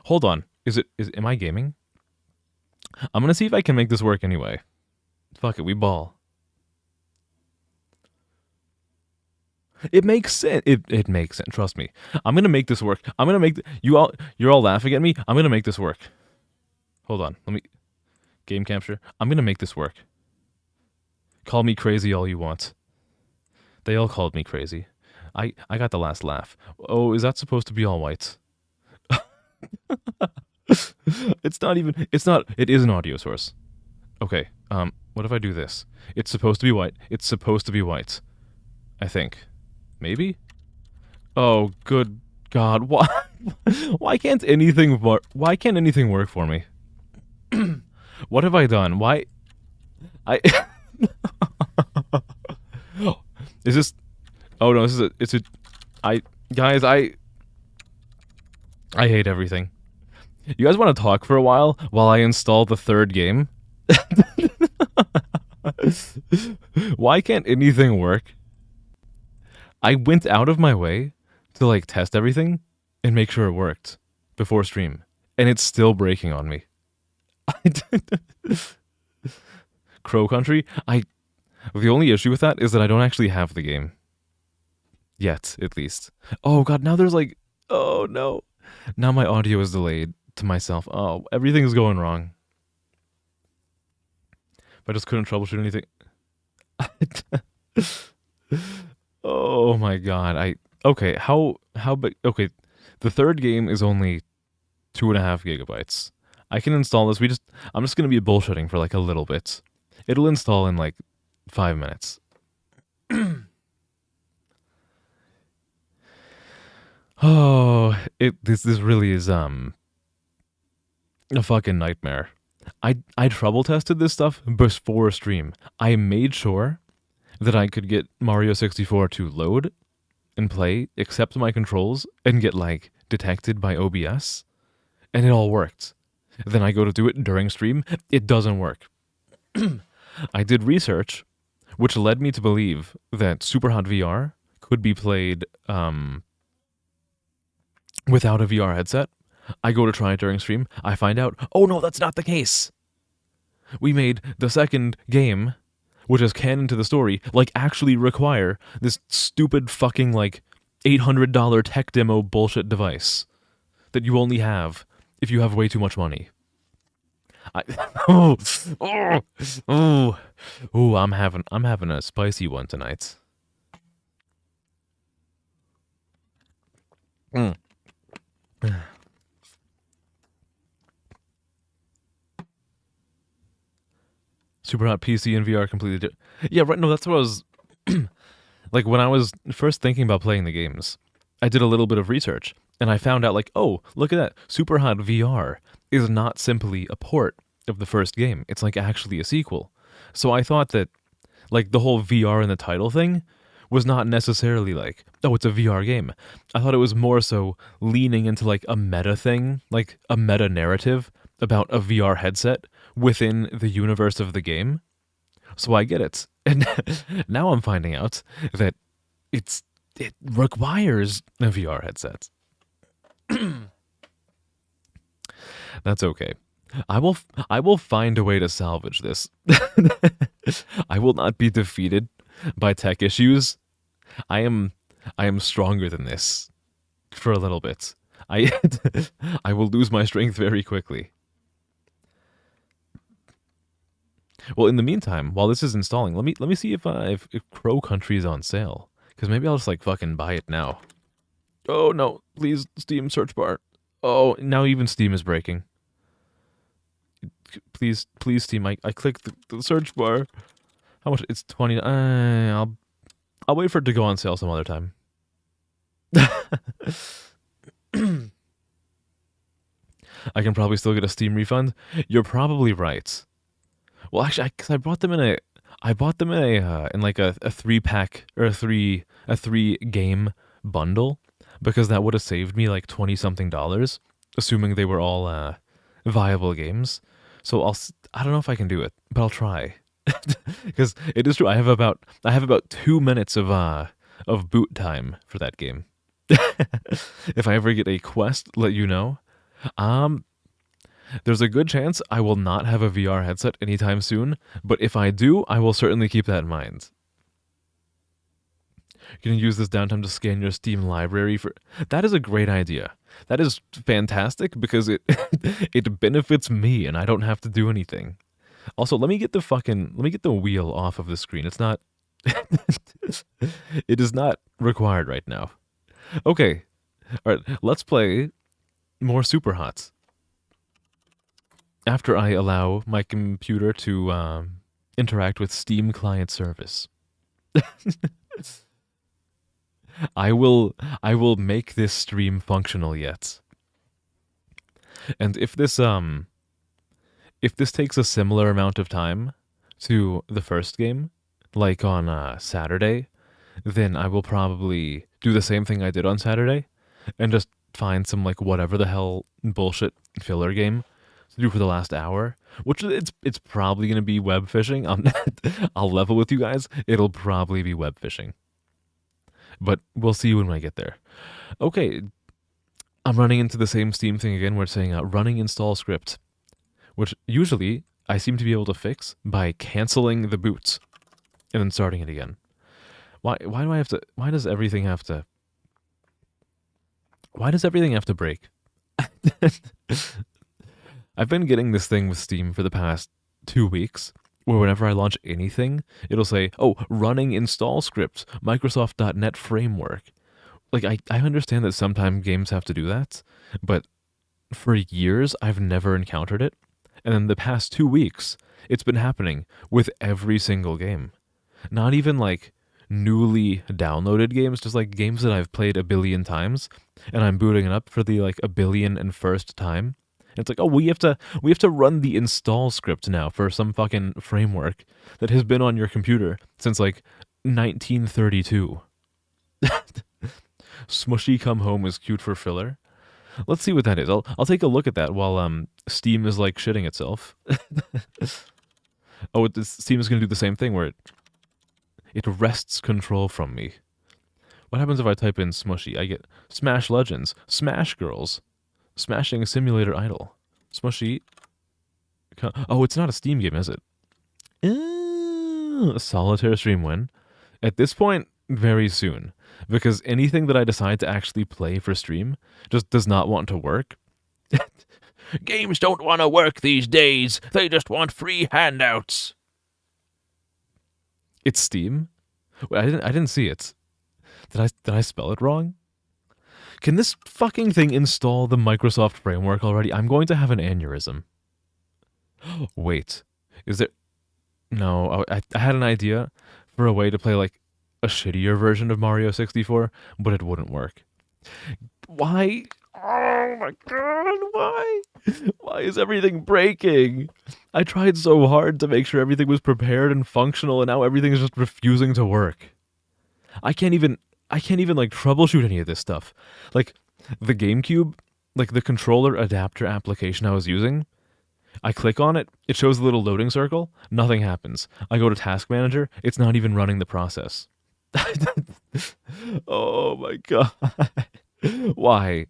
Hold on. Am I gaming? I'm gonna see if I can make this work anyway. Fuck it, we ball. It makes sense. It makes sense. Trust me. I'm gonna make this work. I'm gonna make you're all laughing at me. I'm gonna make this work. Hold on. Let me game capture. I'm gonna make this work. Call me crazy all you want. They all called me crazy. I got the last laugh. Oh, is that supposed to be all white? It's not. It is an audio source. Okay. What if I do this? It's supposed to be white. It's supposed to be white. I think. Maybe? Oh, good God. Why? Why can't anything work? Why can't anything work for me? What have I done? Why? Is this? Oh no, guys, I hate everything. You guys want to talk for a while I install the third game? Why can't anything work? I went out of my way to like test everything and make sure it worked before stream, and it's still breaking on me. Crow Country, the only issue with that is that I don't actually have the game. Yet, at least. Oh god, now there's like, oh no. Now my audio is delayed to myself. Oh, everything's going wrong. I just couldn't troubleshoot anything. Oh my god, okay, how big, okay, the third game is only 2.5 gigabytes. I can install this, I'm just gonna be bullshitting for like a little bit. It'll install in like 5 minutes. Oh, this really is a fucking nightmare. I trouble tested this stuff before stream. I made sure that I could get Mario 64 to load and play, accept my controls, and get like detected by OBS, and it all worked. Then I go to do it during stream, it doesn't work. I did research, which led me to believe that Super Hot VR could be played without a VR headset. I go to try it during stream. I find out, oh no, that's not the case. We made the second game, which is canon to the story, like actually require this stupid fucking like $800 tech demo bullshit device that you only have if you have way too much money. I'm having a spicy one tonight. Super Hot PC and VR completely yeah, right, no, that's what I was like when I was first thinking about playing the games. I did a little bit of research and I found out like, oh, look at that. Super Hot VR is not simply a port of the first game. It's like actually a sequel. So I thought that like the whole VR in the title thing was not necessarily like, oh, it's a VR game. I thought it was more so leaning into like a meta thing, like a meta narrative about a VR headset within the universe of the game. So I get it. And now I'm finding out that it requires a VR headset. That's okay. I will find a way to salvage this. I will not be defeated by tech issues. I am stronger than this for a little bit. I I will lose my strength very quickly. Well, in the meantime, while this is installing, let me see if Crow Country is on sale, because maybe I'll just like fucking buy it now. Oh no, please Steam search bar. Oh, now even Steam is breaking. Please Steam, I clicked the search bar. How much? It's 20. I'll wait for it to go on sale some other time. I can probably still get a Steam refund. You're probably right. Well, actually, because I bought them in a in like a 3-pack or a three game bundle, because that would have saved me like $20-something, assuming they were all viable games. So I don't know if I can do it, but I'll try. Because it is true. I have about 2 minutes of boot time for that game. If I ever get a quest, let you know. There's a good chance I will not have a VR headset anytime soon, but if I do, I will certainly keep that in mind. You can use this downtime to scan your Steam library for... That is a great idea. That is fantastic because it it benefits me and I don't have to do anything. Also, let me get the wheel off of the screen. It's not it is not required right now. Okay. All right, let's play more Super Hot. After I allow my computer to interact with Steam client service. I will make this stream functional yet. And if this takes a similar amount of time to the first game, like on Saturday, then I will probably do the same thing I did on Saturday and just find some like whatever the hell bullshit filler game to do for the last hour, which it's probably going to be web fishing. I'll level with you guys. It'll probably be web fishing. But we'll see when I get there. Okay, I'm running into the same Steam thing again. We're saying running install script, which usually I seem to be able to fix by canceling the boot and then starting it again. Why do I have to? Why does everything have to? Why does everything have to break? I've been getting this thing with Steam for the past 2 weeks, where whenever I launch anything, it'll say, oh, running install script, Microsoft.NET framework. Like, I understand that sometimes games have to do that, but for years, I've never encountered it. And in the past 2 weeks, it's been happening with every single game. Not even, like, newly downloaded games, just, like, games that I've played a billion times, and I'm booting it up for the, like, a billion and first time. It's like, oh, we have to run the install script now for some fucking framework that has been on your computer since like 1932. Smushy Come Home is cute for filler. Let's see what that is. I'll take a look at that while Steam is like shitting itself. Oh, Steam is gonna do the same thing where it wrests control from me. What happens if I type in Smushy? I get Smash Legends, Smash Girls. Smashing Simulator Idol. Smushy. Oh, it's not a Steam game, is it? A solitaire stream win. At this point, very soon. Because anything that I decide to actually play for stream just does not want to work. Games don't want to work these days. They just want free handouts. It's Steam? Wait, I didn't see it. Did I spell it wrong? Can this fucking thing install the Microsoft framework already? I'm going to have an aneurysm. Wait, is there... No, I had an idea for a way to play like a shittier version of Mario 64, but it wouldn't work. Why Oh my god, why? Why is everything breaking? I tried so hard to make sure everything was prepared and functional, and now everything is just refusing to work. I can't even like troubleshoot any of this stuff. Like the GameCube, like the controller adapter application I was using, I click on it, it shows a little loading circle, nothing happens. I go to Task Manager, it's not even running the process. Oh my god. Why?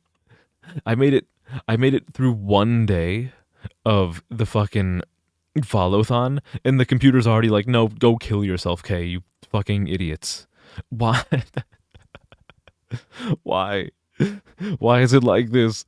I made it through one day of the fucking followthon, and the computer's already like, no, go kill yourself, Kay, you fucking idiots. Why? Why? Why is it like this?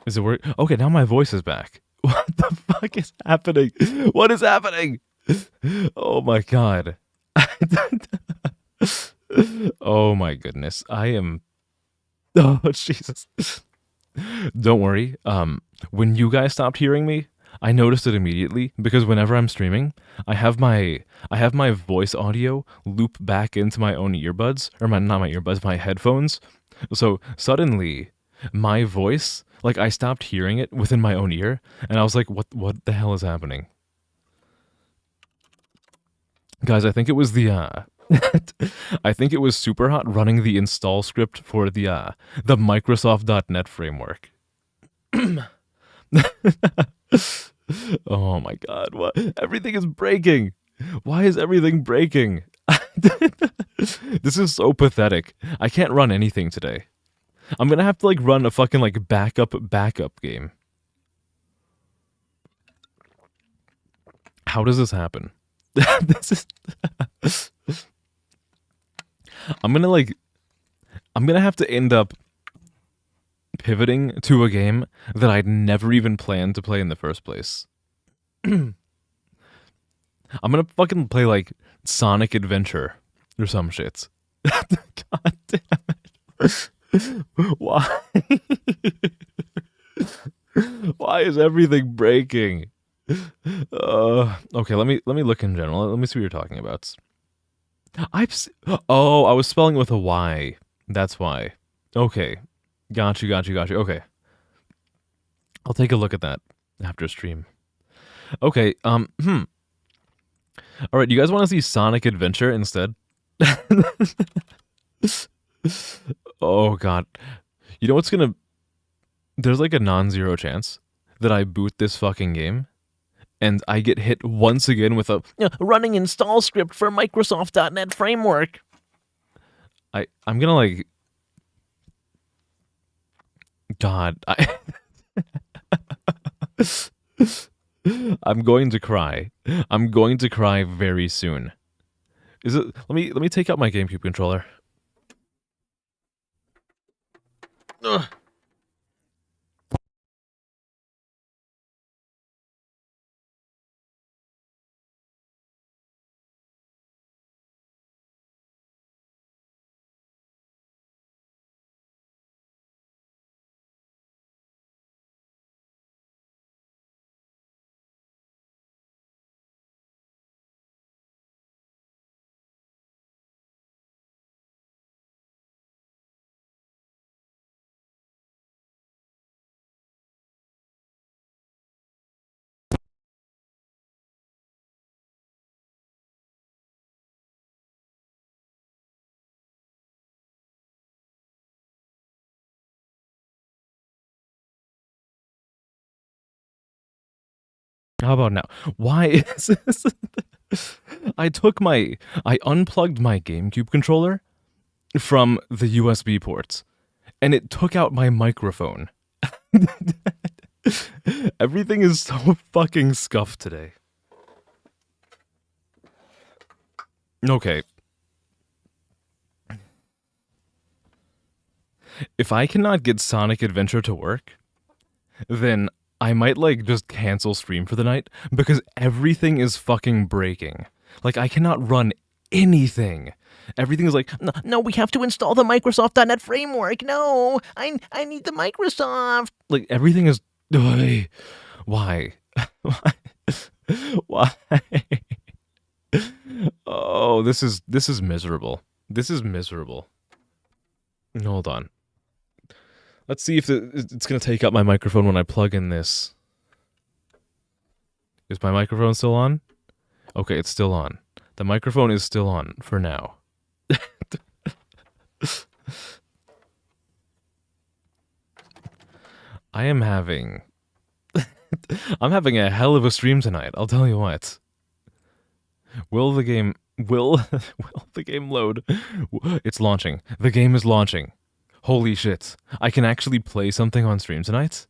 Is it work? Okay, now my voice is back. What the fuck is happening? What is happening? Oh my god. Oh my goodness. I am. Oh Jesus. Don't worry. When you guys stopped hearing me, I noticed it immediately because whenever I'm streaming, I have my voice audio loop back into my own earbuds, or not my earbuds, my headphones. So suddenly, my voice, like I stopped hearing it within my own ear, and I was like, what the hell is happening? Guys, I think it was the I think it was Superhot running the install script for the Microsoft.NET framework. Oh my god, what? Everything is breaking. Why is everything breaking? This is so pathetic. I can't run anything today. I'm gonna have to like run a fucking like backup game. How does this happen? This is I'm gonna like I'm gonna have to end up pivoting to a game that I'd never even planned to play in the first place. I'm gonna fucking play like Sonic Adventure or some shit. God damn it. Why? Why is everything breaking? Okay, let me look in general. Let me see what you're talking about. Oh, I was spelling it with a Y. That's why. Okay. Got you. Okay. I'll take a look at that after stream. Okay, All right, you guys want to see Sonic Adventure instead? Oh god. You know what's gonna There's like a non-zero chance that I boot this fucking game and I get hit once again with a running install script for Microsoft.NET framework. I'm gonna like God, I'm going to cry. I'm going to cry very soon. Is it let me take out my GameCube controller. Ugh. How about now? Why is this? I unplugged my GameCube controller from the USB ports, and it took out my microphone. Everything is so fucking scuffed today. Okay. If I cannot get Sonic Adventure to work, then I might like just cancel stream for the night because everything is fucking breaking. Like I cannot run anything. Everything is like, no, no, we have to install the Microsoft.NET framework. No, I need the Microsoft. Like everything is, ugh, why? Why? Why? Oh, this is miserable. This is miserable. Hold on. Let's see if it's going to take up my microphone when I plug in this. Is my microphone still on? Okay, it's still on. The microphone is still on for now. I am having... I'm having a hell of a stream tonight, I'll tell you what. Will the game... Will the game load? It's launching. The game is launching. Holy shit. I can actually play something on stream tonight?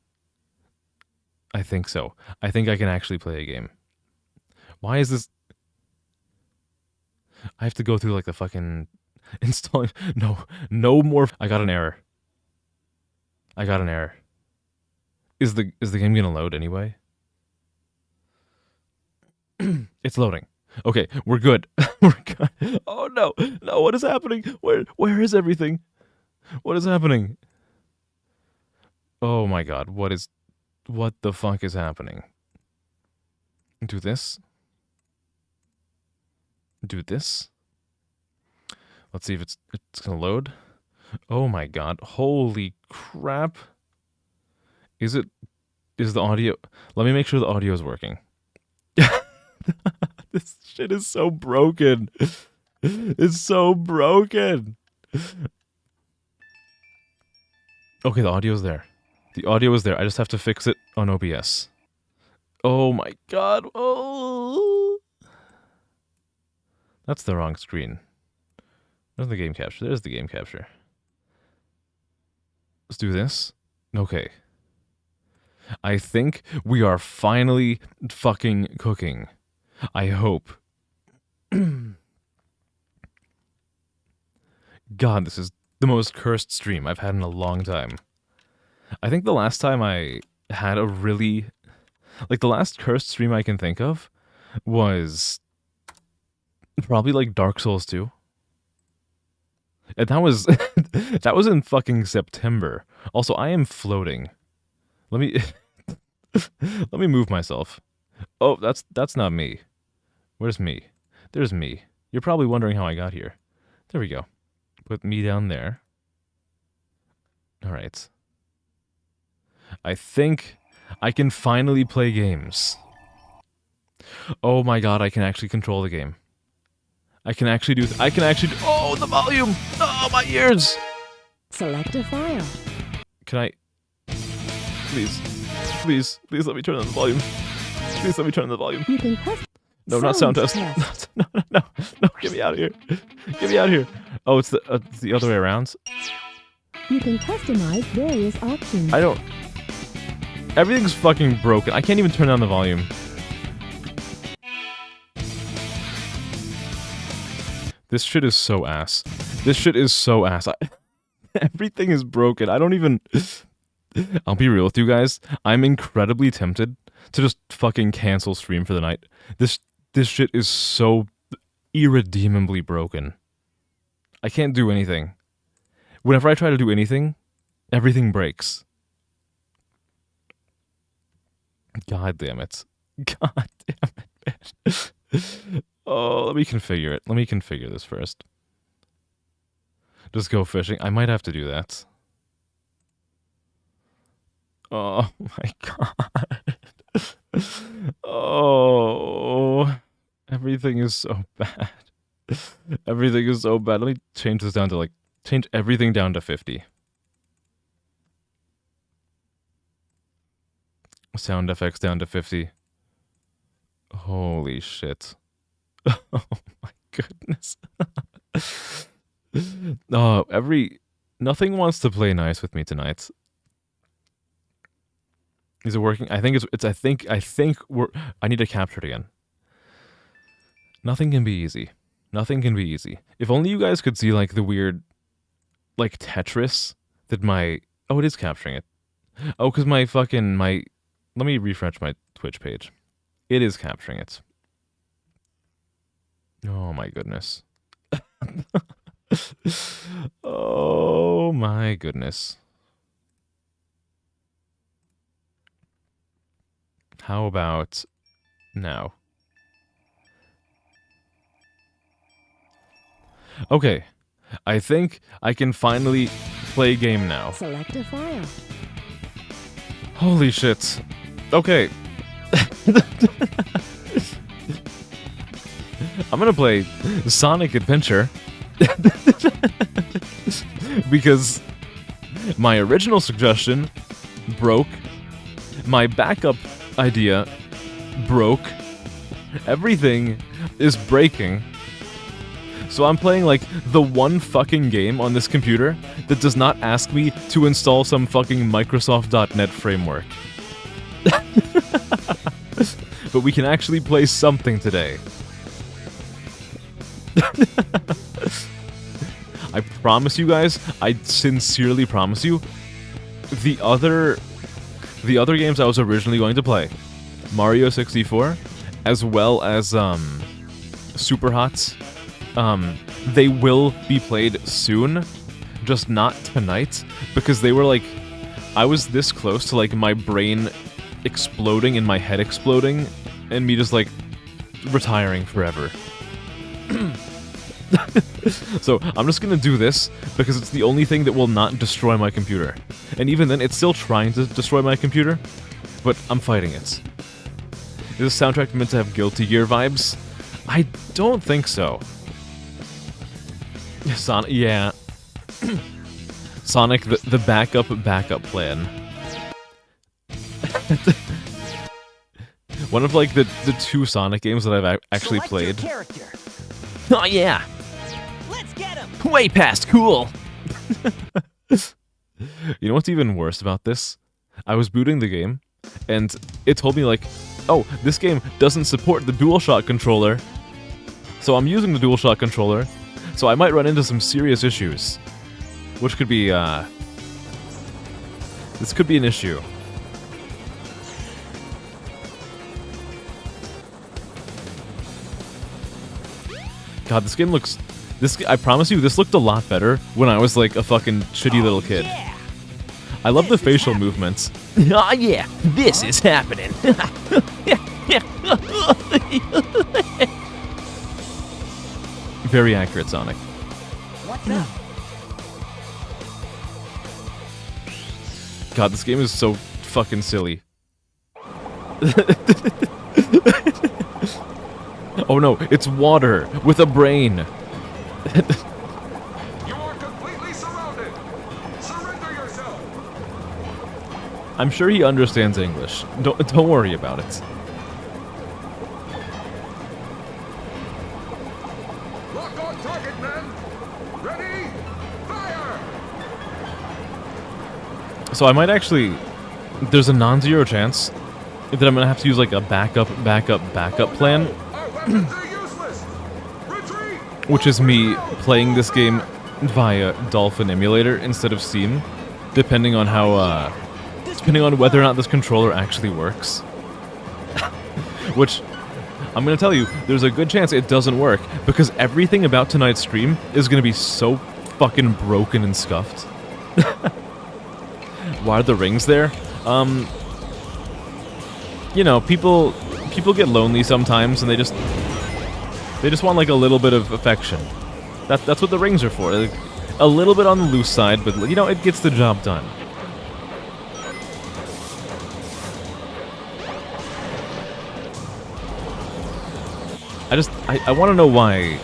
I think so. I think I can actually play a game. Why is this... I have to go through like the fucking... installing... No more... I got an error. I got an error. Is the game gonna load anyway? It's loading. Okay, we're good. We're good. Oh no. No, what is happening? Where is everything? What is happening? Oh my god, what the fuck is happening? Do this. Do this. Let's see if it's gonna load. Oh my god, holy crap. Is the audio... Let me make sure the audio is working. This shit is so broken. It's so broken. Okay, the audio's there. The audio is there. I just have to fix it on OBS. Oh my god. Oh. That's the wrong screen. There's the game capture. There's the game capture. Let's do this. Okay. I think we are finally fucking cooking. I hope. God, this is the most cursed stream I've had in a long time. I think the last time I had a really... Like, the last cursed stream I can think of was probably, like, Dark Souls 2. And that was... that was in fucking September. Also, I am floating. Let me... let me move myself. Oh, that's not me. Where's me? There's me. You're probably wondering how I got here. There we go. Put me down there. Alright. I think I can finally play games. Oh my god, I can actually control the game. I can actually do... Oh, the volume! Oh, my ears! Select a file. Can I... Please. Please let me turn on the volume. Please let me turn on the volume. You can test. No, not sound test. No, get me out of here. Get me out of here. Oh, it's the other way around. You can customize various options. I don't... Everything's fucking broken. I can't even turn down the volume. This shit is so ass. This shit is so ass. Everything is broken. I don't even... I'll be real with you guys. I'm incredibly tempted to just fucking cancel stream for the night. This shit is so irredeemably broken. I can't do anything. Whenever I try to do anything, everything breaks. God damn it. God damn it, man. Oh, let me configure it. Let me configure this first. Just go fishing. I might have to do that. Oh my god. Oh. Everything is so bad. Everything is so bad. Let me change this down to like... Change everything down to 50. Sound effects down to 50. Holy shit. Oh my goodness. Oh, nothing wants to play nice with me tonight. Is it working? I think I think I need to capture it again. Nothing can be easy. Nothing can be easy. If only you guys could see, like, the weird, like, Tetris that my... Oh, it is capturing it. Oh, because my fucking... Let me refresh my Twitch page. It is capturing it. Oh, my goodness. Oh, my goodness. How about now? Okay, I think I can finally play game now. Select a file. Holy shit. Okay. I'm gonna play Sonic Adventure. Because my original suggestion broke. My backup idea broke. Everything is breaking. So I'm playing, like, the one fucking game on this computer that does not ask me to install some fucking Microsoft.NET framework. But we can actually play something today. I promise you guys, I sincerely promise you, the other games I was originally going to play, Mario 64, as well as Super Hot, they will be played soon, just not tonight, because they were like, I was this close to, like, my brain exploding and my head exploding, and me just, like, retiring forever. So, I'm just gonna do this, because it's the only thing that will not destroy my computer. And even then, it's still trying to destroy my computer, but I'm fighting it. Is this soundtrack meant to have Guilty Gear vibes? I don't think so. Sonic, yeah. Sonic, the backup plan. One of, like, the two Sonic games that I've actually played. Oh yeah! Let's get him! Way past cool! You know what's even worse about this? I was booting the game, and it told me, like, oh, this game doesn't support the DualShock controller. So I'm using the DualShock controller, so I might run into some serious issues. Which could be, this could be an issue. God, this game looks... I promise you, this looked a lot better when I was, like, a fucking shitty little kid. Yeah. I love the facial movements. Oh yeah, this is happening. Very accurate, Sonic. What's up? God, this game is so fucking silly. Oh no, it's water with a brain. You are completely surrounded. Surrender yourself. I'm sure he understands English. Don't worry about it. Lock on target, men. Ready? Fire! So I might actually... There's a non-zero chance that I'm gonna have to use, like, a backup plan, Our weapons are useless. Retreat! which is me playing this game via Dolphin Emulator instead of Steam, depending on how, depending on whether or not this controller actually works. Which, I'm gonna tell you, there's a good chance it doesn't work, because everything about tonight's stream is gonna be so fucking broken and scuffed. Why are the rings there? You know, people get lonely sometimes, and they just want, like, a little bit of affection. That's what the rings are for. Like, a little bit on the loose side, but, you know, it gets the job done. I want to know why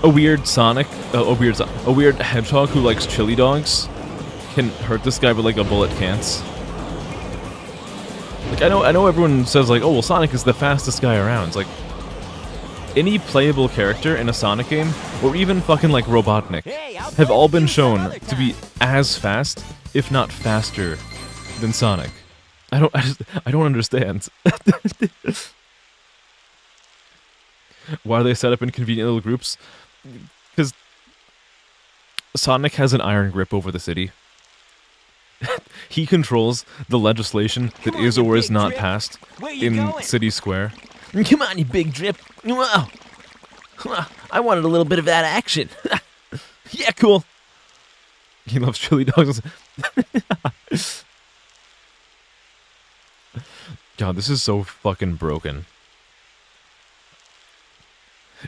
a weird hedgehog who likes chili dogs can hurt this guy, but, like, a bullet can't. Like, I know everyone says, like, oh, well, Sonic is the fastest guy around. It's like, any playable character in a Sonic game, or even fucking, like, Robotnik, have all been shown to be as fast, if not faster, than Sonic. I don't understand. Why are they set up in convenient little groups? Because Sonic has an iron grip over the city. He controls the legislation that is or is not passed in City Square. Come on, you big drip. Whoa. I wanted a little bit of that action. Yeah, cool. He loves chili dogs. God, this is so fucking broken.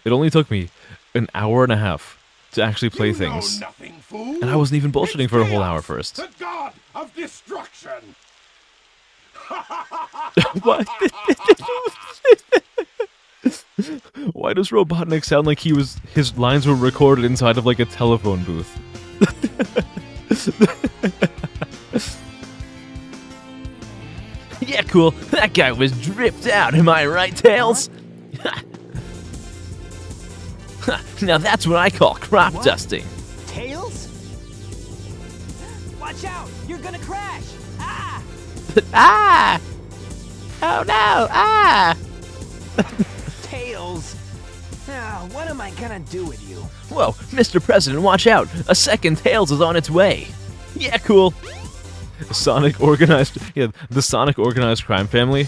It only took me an hour and a half to actually play things. Nothing, fool. And I wasn't even bullshitting for a whole hour first. The god of destruction. What? Why does Robotnik sound like his lines were recorded inside of like a telephone booth? Yeah, cool. That guy was dripped out, am I right, Tails? Now that's what I call crop dusting. Tails? Watch out! You're gonna crash! Ah! Ah! Oh no! Ah! Tails! Ah, what am I gonna do with you? Whoa, Mr. President, watch out! A second Tails is on its way. Yeah, cool. The Sonic organized crime family.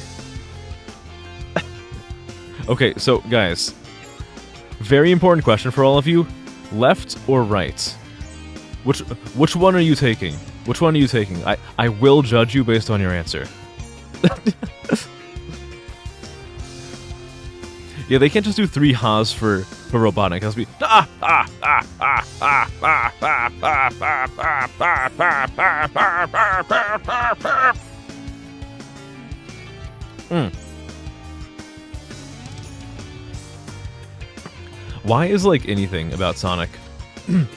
Okay, so guys, very important question for all of you: left or right? Which one are you taking? Which one are you taking? I will judge you based on your answer. Yeah, they can't just do 3 ha's for Robotnik. It has to be Why is like anything about Sonic? The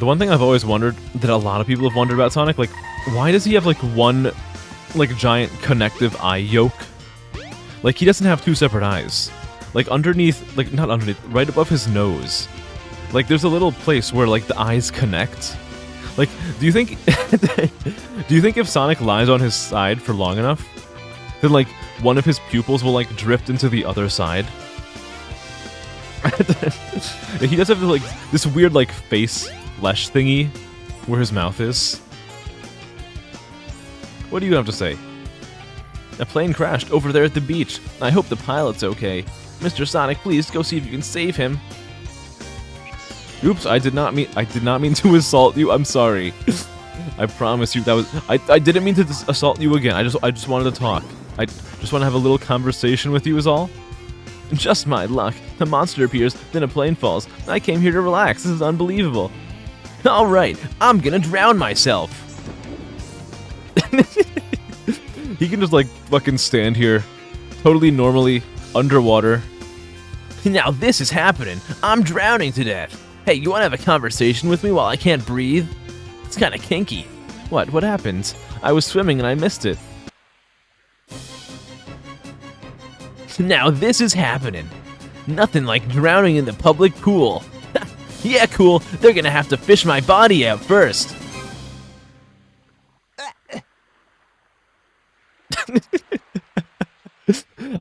one thing I've always wondered, that a lot of people have wondered about Sonic, like, why does he have like one like giant connective eye yolk? Like, he doesn't have 2 separate eyes. Like, underneath, like, not underneath, right above his nose. Like, there's a little place where, like, the eyes connect. Like, do you think... do you think if Sonic lies on his side for long enough, then, like, one of his pupils will, like, drift into the other side? He does have, like, this weird, like, face flesh thingy where his mouth is. What do you have to say? A plane crashed over there at the beach. I hope the pilot's okay. Mr. Sonic, please go see if you can save him. Oops, I did not mean to assault you. I'm sorry. I promise you that was I didn't mean to assault you again. I just wanted to talk. I just want to have a little conversation with you is all. Just my luck. A monster appears, then a plane falls. I came here to relax. This is unbelievable. All right, I'm gonna drown myself. He can just, like, fucking stand here, totally normally, underwater. Now this is happening. I'm drowning to death. Hey, you wanna have a conversation with me while I can't breathe? It's kinda kinky. What happened? I was swimming and I missed it. Now this is happening. Nothing like drowning in the public pool. Yeah, cool. They're gonna have to fish my body out first.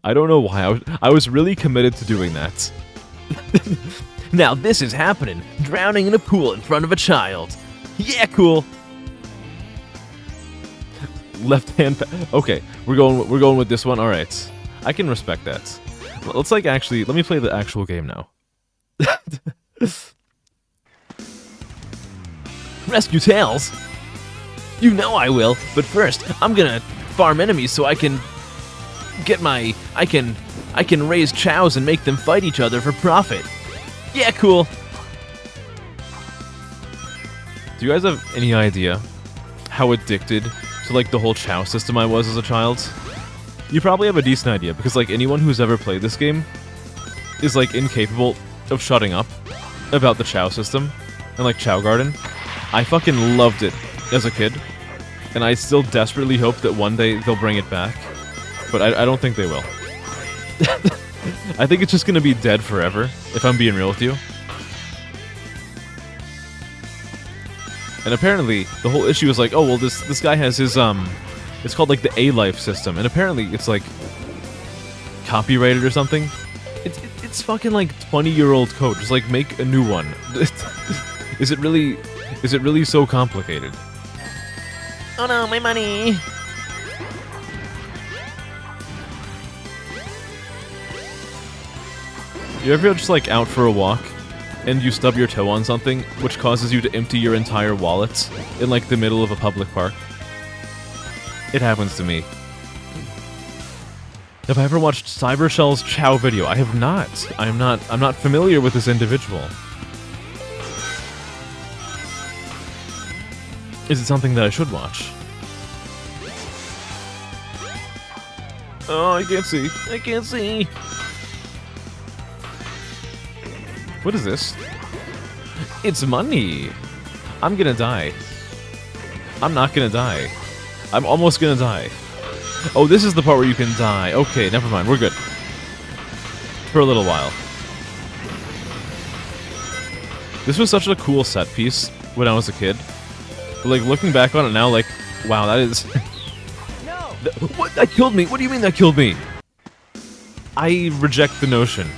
I don't know why. I was really committed to doing that. Now this is happening. Drowning in a pool in front of a child. Yeah, cool. Left hand. Okay, we're going with this one. All right, I can respect that. Let's like actually. Let me play the actual game now. Rescue Tails. You know I will. But first, I'm gonna farm enemies so I can get my I can raise chows and make them fight each other for profit. Yeah, cool. Do you guys have any idea how addicted to like the whole chow system I was as a child? You probably have a decent idea because like anyone who's ever played this game is like incapable of shutting up about the chow system and like Chow Garden. I fucking loved it as a kid, and I still desperately hope that one day they'll bring it back, but I don't think they will. I think it's just gonna be dead forever, if I'm being real with you. And apparently, the whole issue is like, oh, well, this guy has his, it's called, like, the A-Life system, and apparently it's, like, copyrighted or something. It's It's fucking like 20-year-old code. Just like make a new one. Is it really so complicated? Oh no, my money! You ever just like out for a walk and you stub your toe on something which causes you to empty your entire wallet in like the middle of a public park? It happens to me. Have I ever watched Cybershell's Chow video? I have not. I'm not familiar with this individual. Is it something that I should watch? Oh, I can't see. I can't see. What is this? It's money. I'm gonna die. I'm not gonna die. I'm almost gonna die. Oh, this is the part where you can die. Okay, never mind. We're good. For a little while. This was such a cool set piece when I was a kid. But, like, looking back on it now, like, wow, that is... No! What? That killed me? What do you mean that killed me? I reject the notion.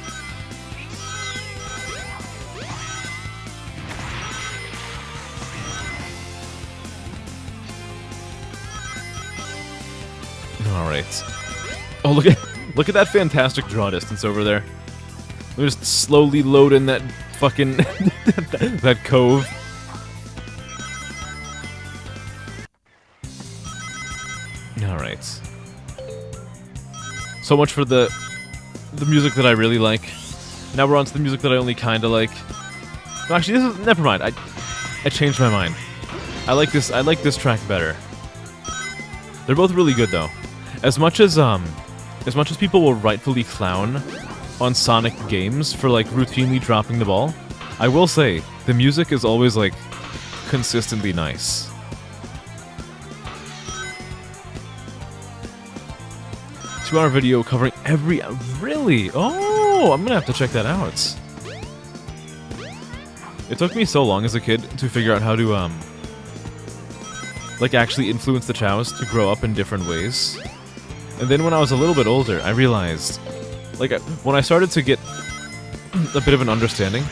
Alright. Oh, look at that fantastic draw distance over there. Let me just slowly load in that fucking... that cove. Alright. So much for the music that I really like. Now we're on to the music that I only kinda like. No, actually, this is... Never mind. I changed my mind. I like this track better. They're both really good, though. As much as people will rightfully clown on Sonic games for, like, routinely dropping the ball, I will say, the music is always, like, consistently nice. Two-hour video covering every... Really? Oh, I'm gonna have to check that out. It took me so long as a kid to figure out how to, like, actually influence the chows to grow up in different ways. And then when I was a little bit older, I realized, like, when I started to get a bit of an understanding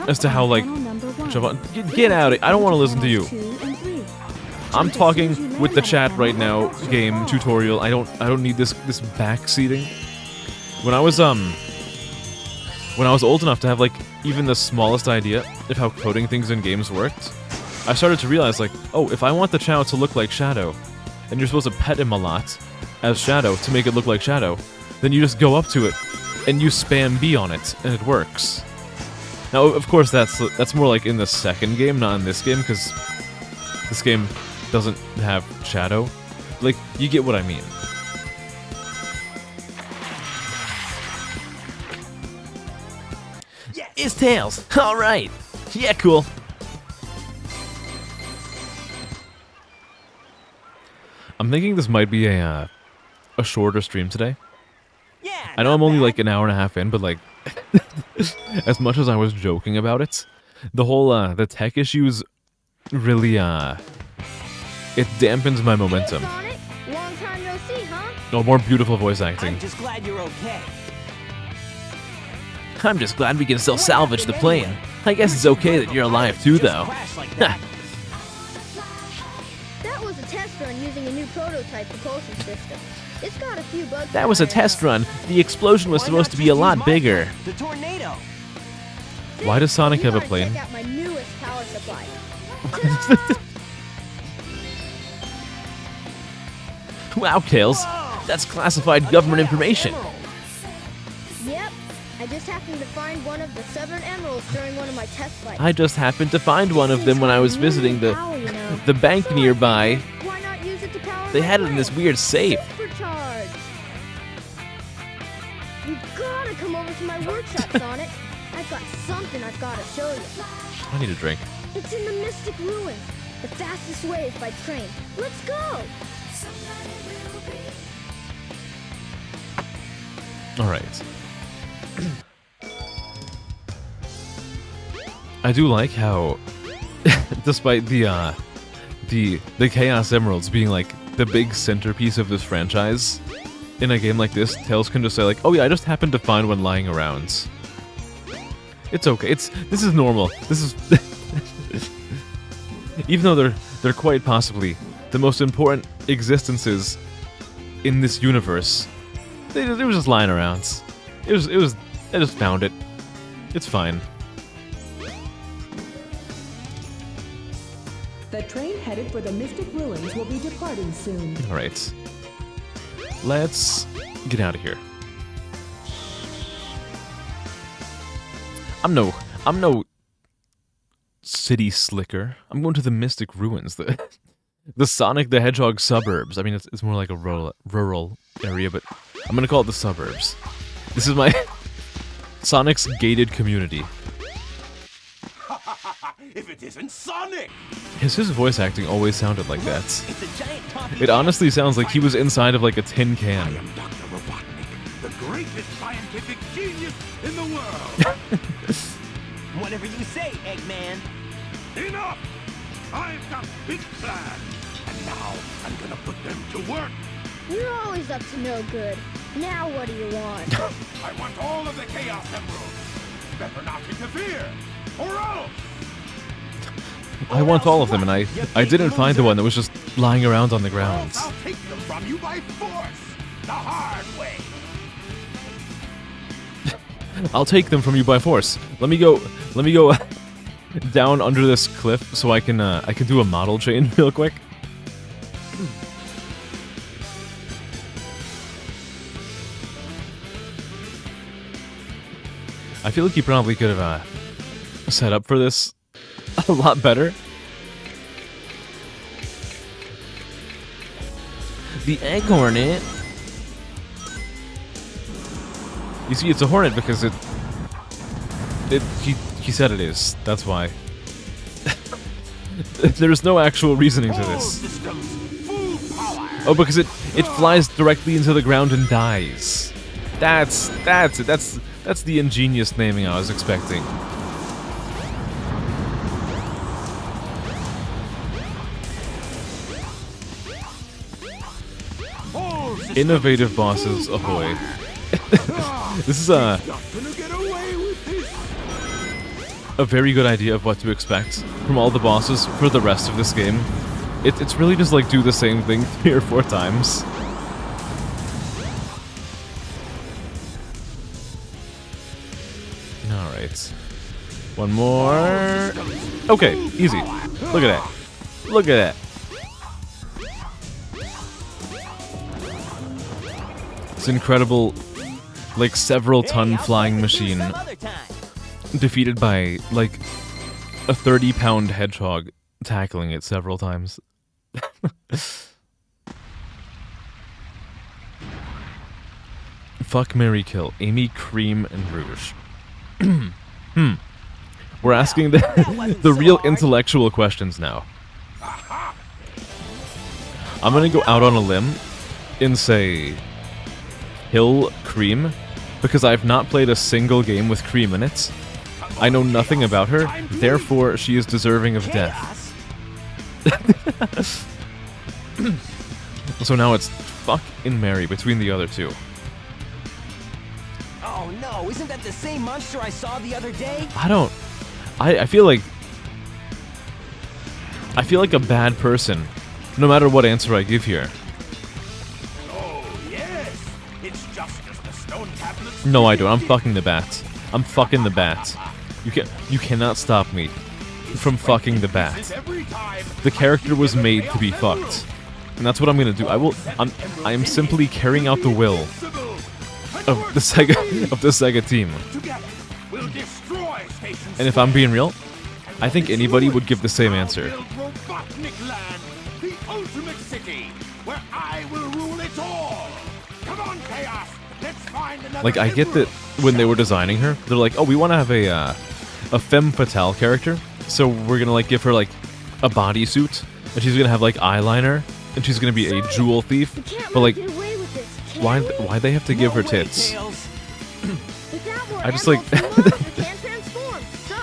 as to how, like, get out of... I don't want to listen to you. I'm talking with the chat right now, game, tutorial. I don't need this backseating. When I was old enough to have, like, even the smallest idea of how coding things in games worked, I started to realize, like, oh, if I want the Chow to look like Shadow, and you're supposed to pet him a lot as Shadow to make it look like Shadow, then you just go up to it and you spam B on it, and it works. Now, of course, that's more like in the second game, not in this game, because this game doesn't have Shadow. Like, you get what I mean. Yeah, it's Tails! Alright! Yeah, cool! I'm thinking this might be a shorter stream today. Yeah, I know I'm only like an hour and a half in, but like, as much as I was joking about it, the whole, the tech issues really, it dampens my momentum. Sonic, long time no see, huh? Oh, more beautiful voice acting. I'm just glad you're okay. I'm just glad we can still salvage the plane. I guess it's okay that you're alive too, though. That was a test run using a new prototype propulsion system. It's got a few bugs. That was a test run. The explosion was Why supposed not to be a just lot use bigger. mine? The tornado. Why does Sonic You have a gotta plane? Check out my newest power supply. Wow, Tails. That's classified government information. Yep. I just happened to find one of the 7 emeralds during one of my test flights. I just happened to find one of them when I was visiting the bank nearby. Why not use it to power They my had it in this plane? weird safe. Supercharge. You gotta come over to my workshop, Sonic. I've got something I've gotta show you. I need a drink. It's in the Mystic Ruins. The fastest way is by train. Let's go! Alright. I do like how, despite the Chaos Emeralds being like the big centerpiece of this franchise, in a game like this, Tails can just say like, oh yeah, I just happened to find one lying around. It's okay. This is normal. This is even though they're quite possibly the most important existences in this universe. They were just lying around. It was. I just found it. It's fine. The train headed for the Mystic Ruins will be departing soon. All right. Let's get out of here. I'm no city slicker. I'm going to the Mystic Ruins, the Sonic the Hedgehog suburbs. I mean, it's more like a rural area, but I'm gonna call it the suburbs. This is my Sonic's gated community. If it isn't Sonic! His voice acting always sounded like that. It's a giant talking It honestly sounds like he was inside of like a tin I can. am Dr. Robotnik, the greatest scientific genius in the world! Whatever you say, Eggman. Enough! I've got big plans, and now I'm gonna put them to work. You're always up to no good. Now what do you want? I want all of the Chaos Emeralds. Better not interfere, or else! I want all of them, and I didn't find the one that was just lying around on the Or ground. else I'll take them from you by force, the hard way. I'll take them from you by force. Let me go down under this cliff so I can do a model chain real quick. I feel like you probably could have set up for this a lot better. The egg hornet. You see, it's a hornet because he said it is. That's why. There's no actual reasoning to All this. systems, full power. Oh, because it flies directly into the ground and dies. That's it. That's the ingenious naming I was expecting. All systems Innovative bosses ahoy. This is not gonna get away with this. a very good idea of what to expect from all the bosses for the rest of this game. It's really just like do the same thing 3 or 4 times. Alright. One more. Okay, easy. Look at that. Look at that. This incredible, like, several ton flying machine Some other time. defeated by, like, a 30-pound hedgehog tackling it several times. Fuck, marry, kill. Amy, Cream, and Rouge. We're asking the real intellectual questions now. I'm gonna go out on a limb and say Hill Cream, because I've not played a single game with Cream in it. I know nothing about her, therefore she is deserving of death. Chaos? So now it's fuck and marry between the other two. Oh no, isn't that the same monster I saw the other day? I feel like a bad person, no matter what answer I give here. Oh yes, it's just as the stone tablets. No, I don't. I'm fucking the bat. I'm fucking the bat. You cannot stop me from fucking the bat. Every time. The character was made to be fucked, and that's what I'm gonna do. I am simply carrying out the will of the Sega team. Together, we'll destroy Station And if I'm being real, I think anybody would give the same answer. Build Robotnik Land, the ultimate city, where I will rule it all. Come on, Chaos. Let's find another. Like, I get that when they were designing her, they're like, oh, we want to have a femme fatale character, so we're gonna like give her like a bodysuit, and she's gonna have like eyeliner, and she's gonna be a jewel thief. We can't But like, get away with this, can why they have to give her No way, tits? Tails. Without more I just, like- emeralds, the monster can't transform. So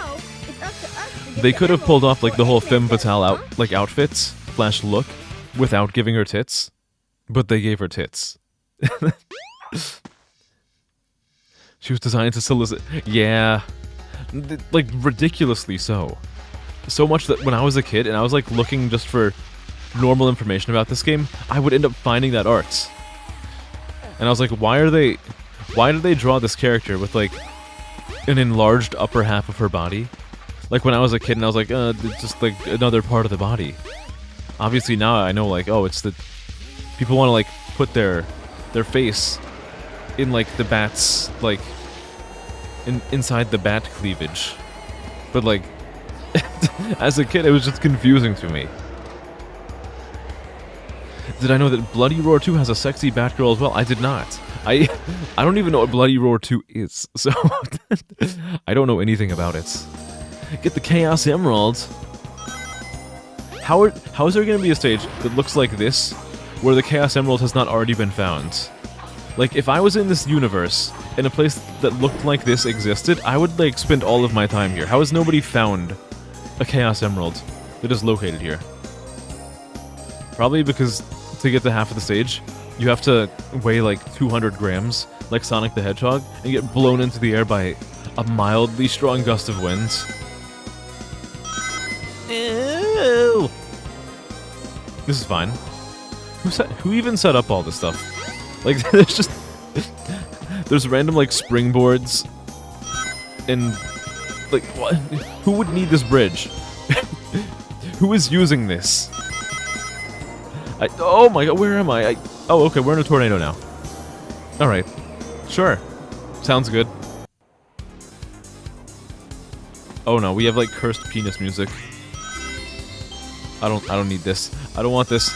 it's up to us to get They the could have pulled off like the whole femme emeralds. fatale Huh? outfits / look without giving her tits, but they gave her tits. She was designed to solicit. Yeah, Like, ridiculously so. So much that when I was a kid and I was, like, looking just for normal information about this game, I would end up finding that art. And I was like, why did they draw this character with, like, an enlarged upper half of her body? Like, when I was a kid and I was like, it's just, like, another part of the body. Obviously now I know, like, oh, it's the... People want to, like, put their face in, like, the bat's, like... inside the bat cleavage. But, like... as a kid, it was just confusing to me. Did I know that Bloody Roar 2 has a sexy Batgirl as well? I did not. I don't even know what Bloody Roar 2 is, so... I don't know anything about it. Get the Chaos Emerald! How is there going to be a stage that looks like this, where the Chaos Emerald has not already been found? Like, if I was in this universe, in a place that looked like this existed, I would, like, spend all of my time here. How has nobody found a Chaos Emerald that is located here? Probably because to get to half of the stage, you have to weigh, like, 200 grams, like Sonic the Hedgehog, and get blown into the air by a mildly strong gust of wind. Ew. This is fine. Who even set up all this stuff? Like, there's just... there's random, like, springboards. And... like, what? Who would need this bridge? Who is using this? Oh my god, where am I? Oh, okay, we're in a tornado now. Alright. Sure. Sounds good. Oh no, we have, like, cursed penis music. I don't need this. I don't want this.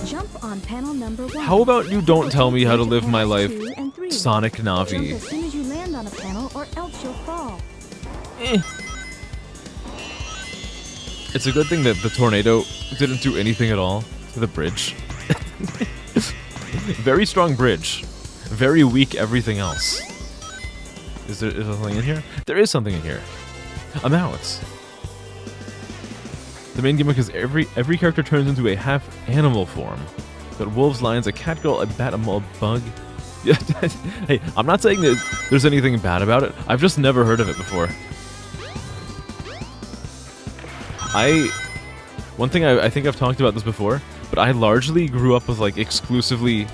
Jump on panel number 1. How about you don't tell me how to live my life, 2 and 3. Sonic Jump Navi? as soon as you land on a panel, or else you'll fall. It's a good thing that the tornado didn't do anything at all to the bridge. Very strong bridge. Very weak everything else. Is there something in here? There is something in here. A mouse. The main gimmick is every character turns into a half-animal form. Got wolves, lions, a cat girl, a bat, a bug. Hey, I'm not saying that there's anything bad about it. I've just never heard of it before. One thing I think I've talked about this before, but I largely grew up with, like, exclusively...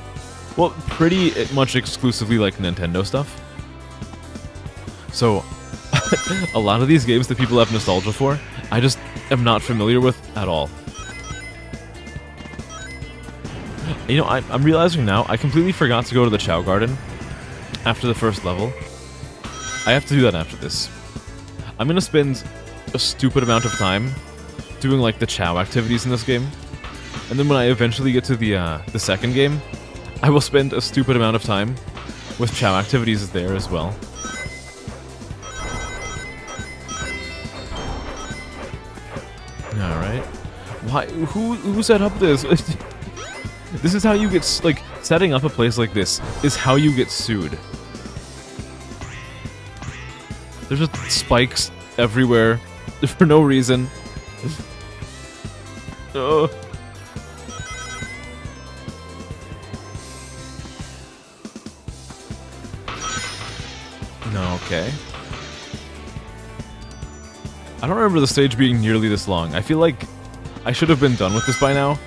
well, pretty much exclusively, like, Nintendo stuff. So, a lot of these games that people have nostalgia for, I just am not familiar with at all. You know, I'm realizing now, I completely forgot to go to the Chow Garden after the first level. I have to do that after this. I'm gonna spend a stupid amount of time doing, like, the Chow activities in this game. And then when I eventually get to the second game, I will spend a stupid amount of time with Chow activities there as well. Alright. Why? Who set up this? This is how you get, like, setting up a place like this is how you get sued. There's just spikes everywhere for no reason. Oh. No, okay. I don't remember the stage being nearly this long. I feel like I should have been done with this by now,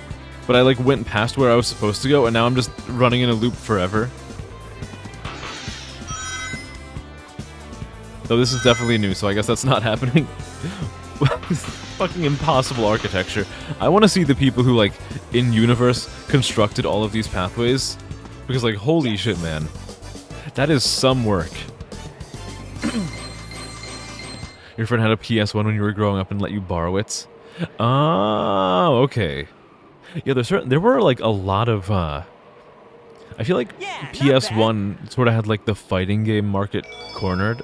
but I, like, went past where I was supposed to go, and now I'm just running in a loop forever. Though this is definitely new, so I guess that's not happening. Fucking impossible architecture. I want to see the people who, like, in-universe constructed all of these pathways, because, like, holy shit, man. That is some work. Your friend had a PS1 when you were growing up and let you borrow it? Oh, okay. Yeah, there were, like, a lot of, I feel like PS1 sort of had, like, the fighting game market cornered.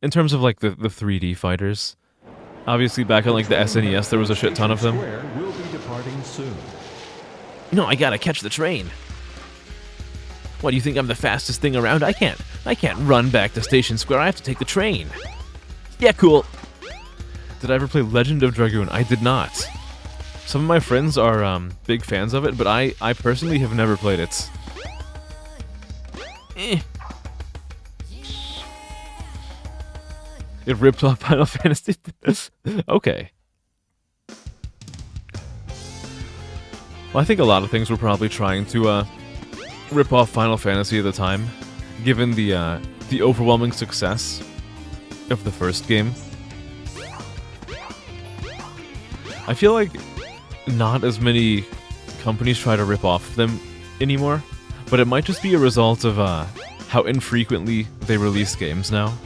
In terms of, like, the 3D fighters. Obviously, back on, like, the SNES, there was a shit ton of them. Will be departing soon. No, I gotta catch the train. What, do you think I'm the fastest thing around? I can't run back to Station Square. I have to take the train. Yeah, cool. Did I ever play Legend of Dragoon? I did not. Some of my friends are big fans of it, but I personally have never played it. It ripped off Final Fantasy. Okay. Well, I think a lot of things were probably trying to rip off Final Fantasy at the time, given the overwhelming success of the first game. I feel like not as many companies try to rip off them anymore, but it might just be a result of how infrequently they release games now.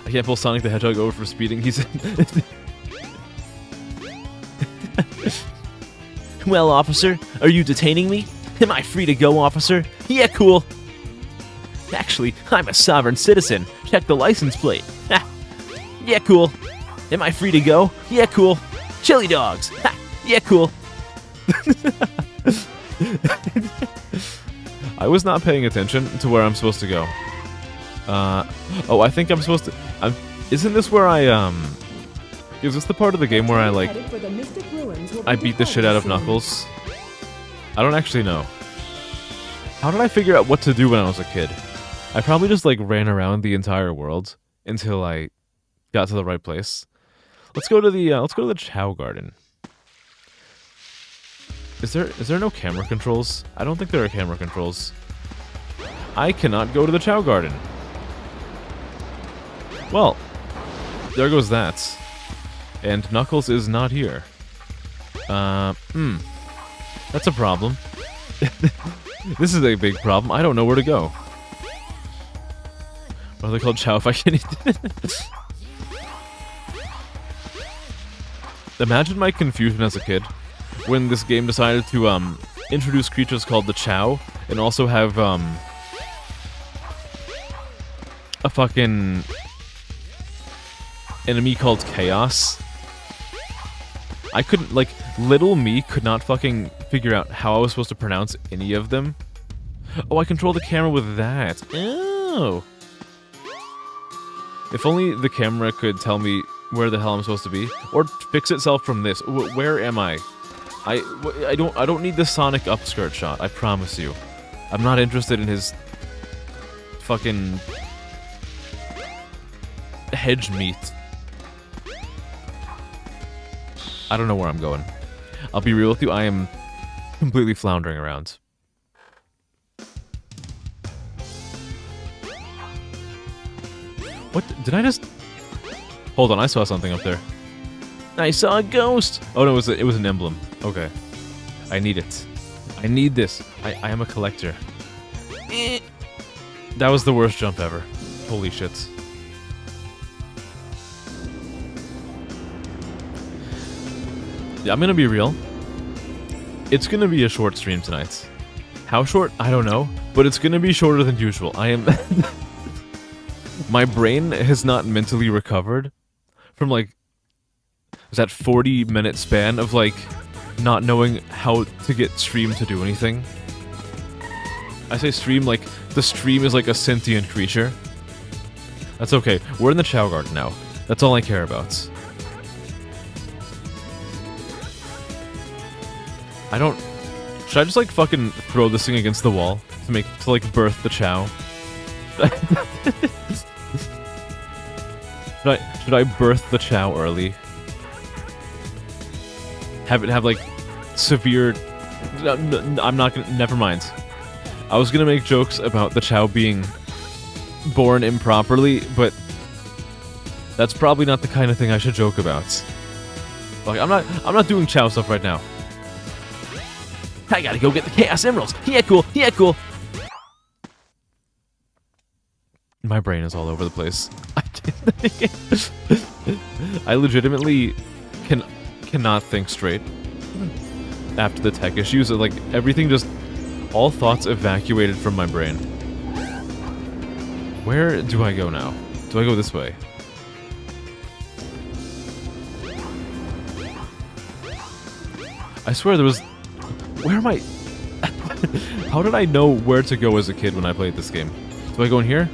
I can't pull Sonic the Hedgehog over for speeding, he said. Well, officer, are you detaining me? Am I free to go, officer? Yeah, cool. Actually, I'm a sovereign citizen. Check the license plate. Ha. Yeah, cool. Am I free to go? Yeah, cool. Chili dogs. Ha. Yeah, cool. I was not paying attention to where I'm supposed to go. Oh, I think I'm supposed to... isn't this where I, is this the part of the game where I, like... Headed for the Mystic Ruins will be I beat the shit out of departing Knuckles? I don't actually know. How did I figure out what to do when I was a kid? I probably just, like, ran around the entire world until I got to the right place. Let's go to the Chow Garden. Is there no camera controls? I don't think there are camera controls. I cannot go to the Chow Garden. Well, there goes that. And Knuckles is not here. That's a problem. This is a big problem. I don't know where to go. What are they called? Chow if I can eat it. Imagine my confusion as a kid when this game decided to introduce creatures called the Chow and also have a fucking enemy called Chaos. I couldn't, like, little me could not fucking figure out how I was supposed to pronounce any of them. Oh, I control the camera with that. Oh. If only the camera could tell me where the hell I'm supposed to be, or fix itself from this. Where am I? I don't need the Sonic upskirt shot. I promise you. I'm not interested in his fucking hedge meat. I don't know where I'm going. I'll be real with you, I am completely floundering around. What? Did I just... Hold on, I saw something up there. I saw a ghost. Oh no, it was an emblem. Okay. I need it. I need this. I am a collector. That was the worst jump ever. Holy shit. Yeah, I'm gonna be real. It's gonna be a short stream tonight. How short? I don't know. But it's gonna be shorter than usual. I am... My brain has not mentally recovered from, like, that 40-minute span of, like, not knowing how to get stream to do anything. I say stream like the stream is like a sentient creature. That's okay. We're in the Chow Garden now. That's all I care about. I don't... Should I just, like, fucking throw this thing against the wall to like, birth the Chow? Should I birth the Chow early? Have it have, like, severe... I'm not gonna... Never mind. I was gonna make jokes about the Chow being born improperly, but that's probably not the kind of thing I should joke about. Like, I'm not doing Chow stuff right now. I gotta go get the Chaos Emeralds. Yeah, cool. Yeah, cool. My brain is all over the place. I legitimately cannot think straight after the tech issues. Like, everything just... All thoughts evacuated from my brain. Where do I go now? Do I go this way? I swear there was... Where am I? How did I know where to go as a kid when I played this game? Do I go in here?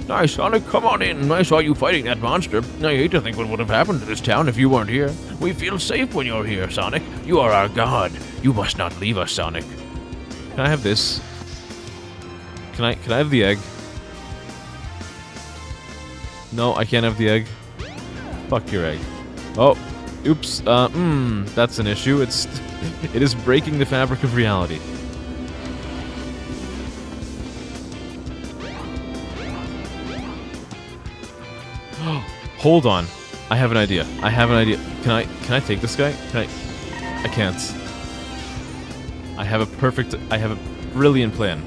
Nice, Sonic, come on in. I saw you fighting that monster. I hate to think what would have happened to this town if you weren't here. We feel safe when you're here, Sonic. You are our god. You must not leave us, Sonic. Can I have this? Can I have the egg? No, I can't have the egg. Fuck your egg. Oh, oops. That's an issue. It is breaking the fabric of reality. Hold on. I have an idea. Can I take this guy? I can't. I have a brilliant plan.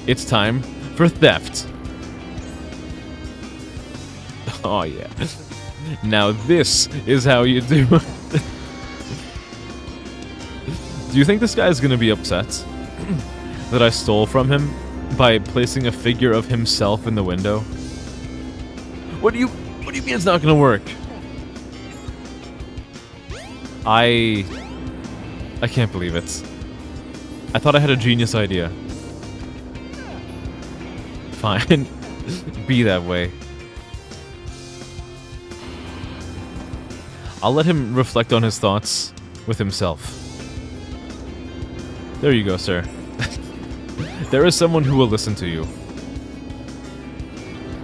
It's time for theft. Oh yeah. Now this is how you do it. Do you think this guy's gonna be upset that I stole from him by placing a figure of himself in the window? What do you mean it's not gonna work? I can't believe it. I thought I had a genius idea. Fine. Be that way. I'll let him reflect on his thoughts with himself. There you go, sir. There is someone who will listen to you.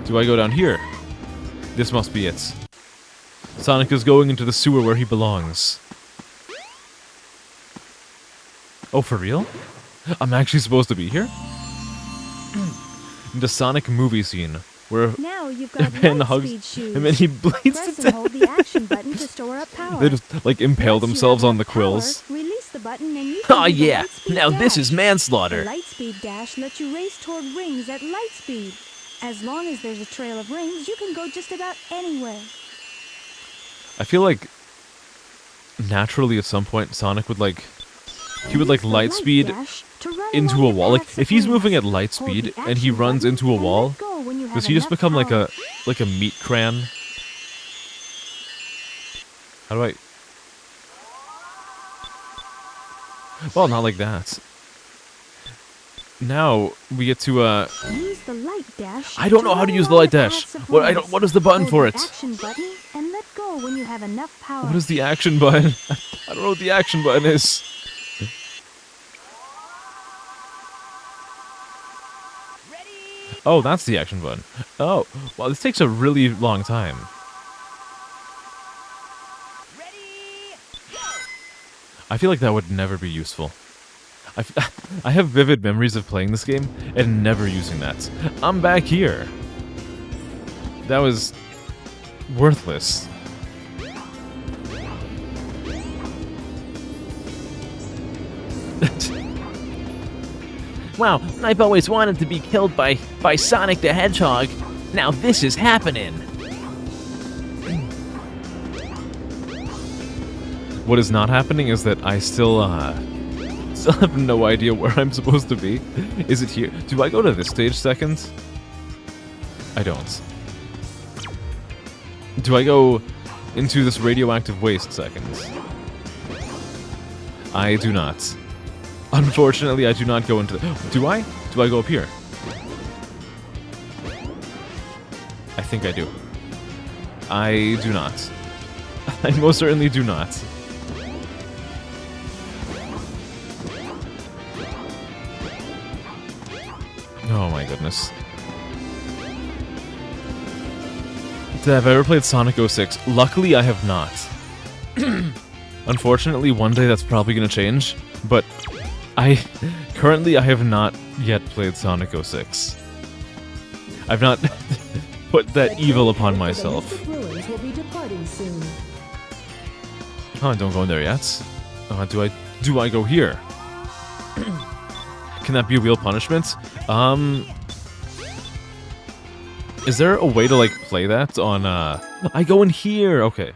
Do I go down here? This must be it. Sonic is going into the sewer where he belongs. Oh, for real? I'm actually supposed to be here? The Sonic movie scene, where Now you've got man light hugs speed shoes. him and he bleeds Press to and hold death. the action button to store up power. They just, like, impale Once you themselves have on the enough power, quills. Release the button and you can Oh do the yeah, light speed now this dash. is The manslaughter. light speed dash lets you race toward rings at light speed. As long as there's a trail of rings, you can go just about anywhere. I feel like naturally at some point Sonic would like Use the light speed dash to run into along a the wall. Like paths if of he's rings. moving at light Hold speed the and he action runs button into a and wall, let go when you have does he just enough become like power. a meat cran? How do I? Well, not like that. Now we get to Use the light dash. I don't know how to run use the along light dash. paths of What rings. what is the button Hold for the it? Action button and let go when you have enough power. What is the action button? I don't know what the action button is. Oh, that's the action button. Oh, well, this takes a really long time. I feel like that would never be useful. I have vivid memories of playing this game and never using that. I'm back here. That was worthless. Wow, I've always wanted to be killed by Sonic the Hedgehog. Now this is happening. What is not happening is that I still have no idea where I'm supposed to be. Is it here? Do I go to this stage second? I don't. Do I go into this radioactive waste second? I do not. Unfortunately, I do not go into the... Do I? Do I go up here? I think I do. I do not. I most certainly do not. Oh my goodness. Have I ever played Sonic 06? Luckily, I have not. Unfortunately, one day that's probably gonna change, but currently I have not yet played Sonic 06. I've not put that evil upon myself. The Mystic Ruins will be departing soon. Oh, don't go in there yet. Do I go here? Can that be a real punishment? Is there a way to like play that on I go in here. Okay.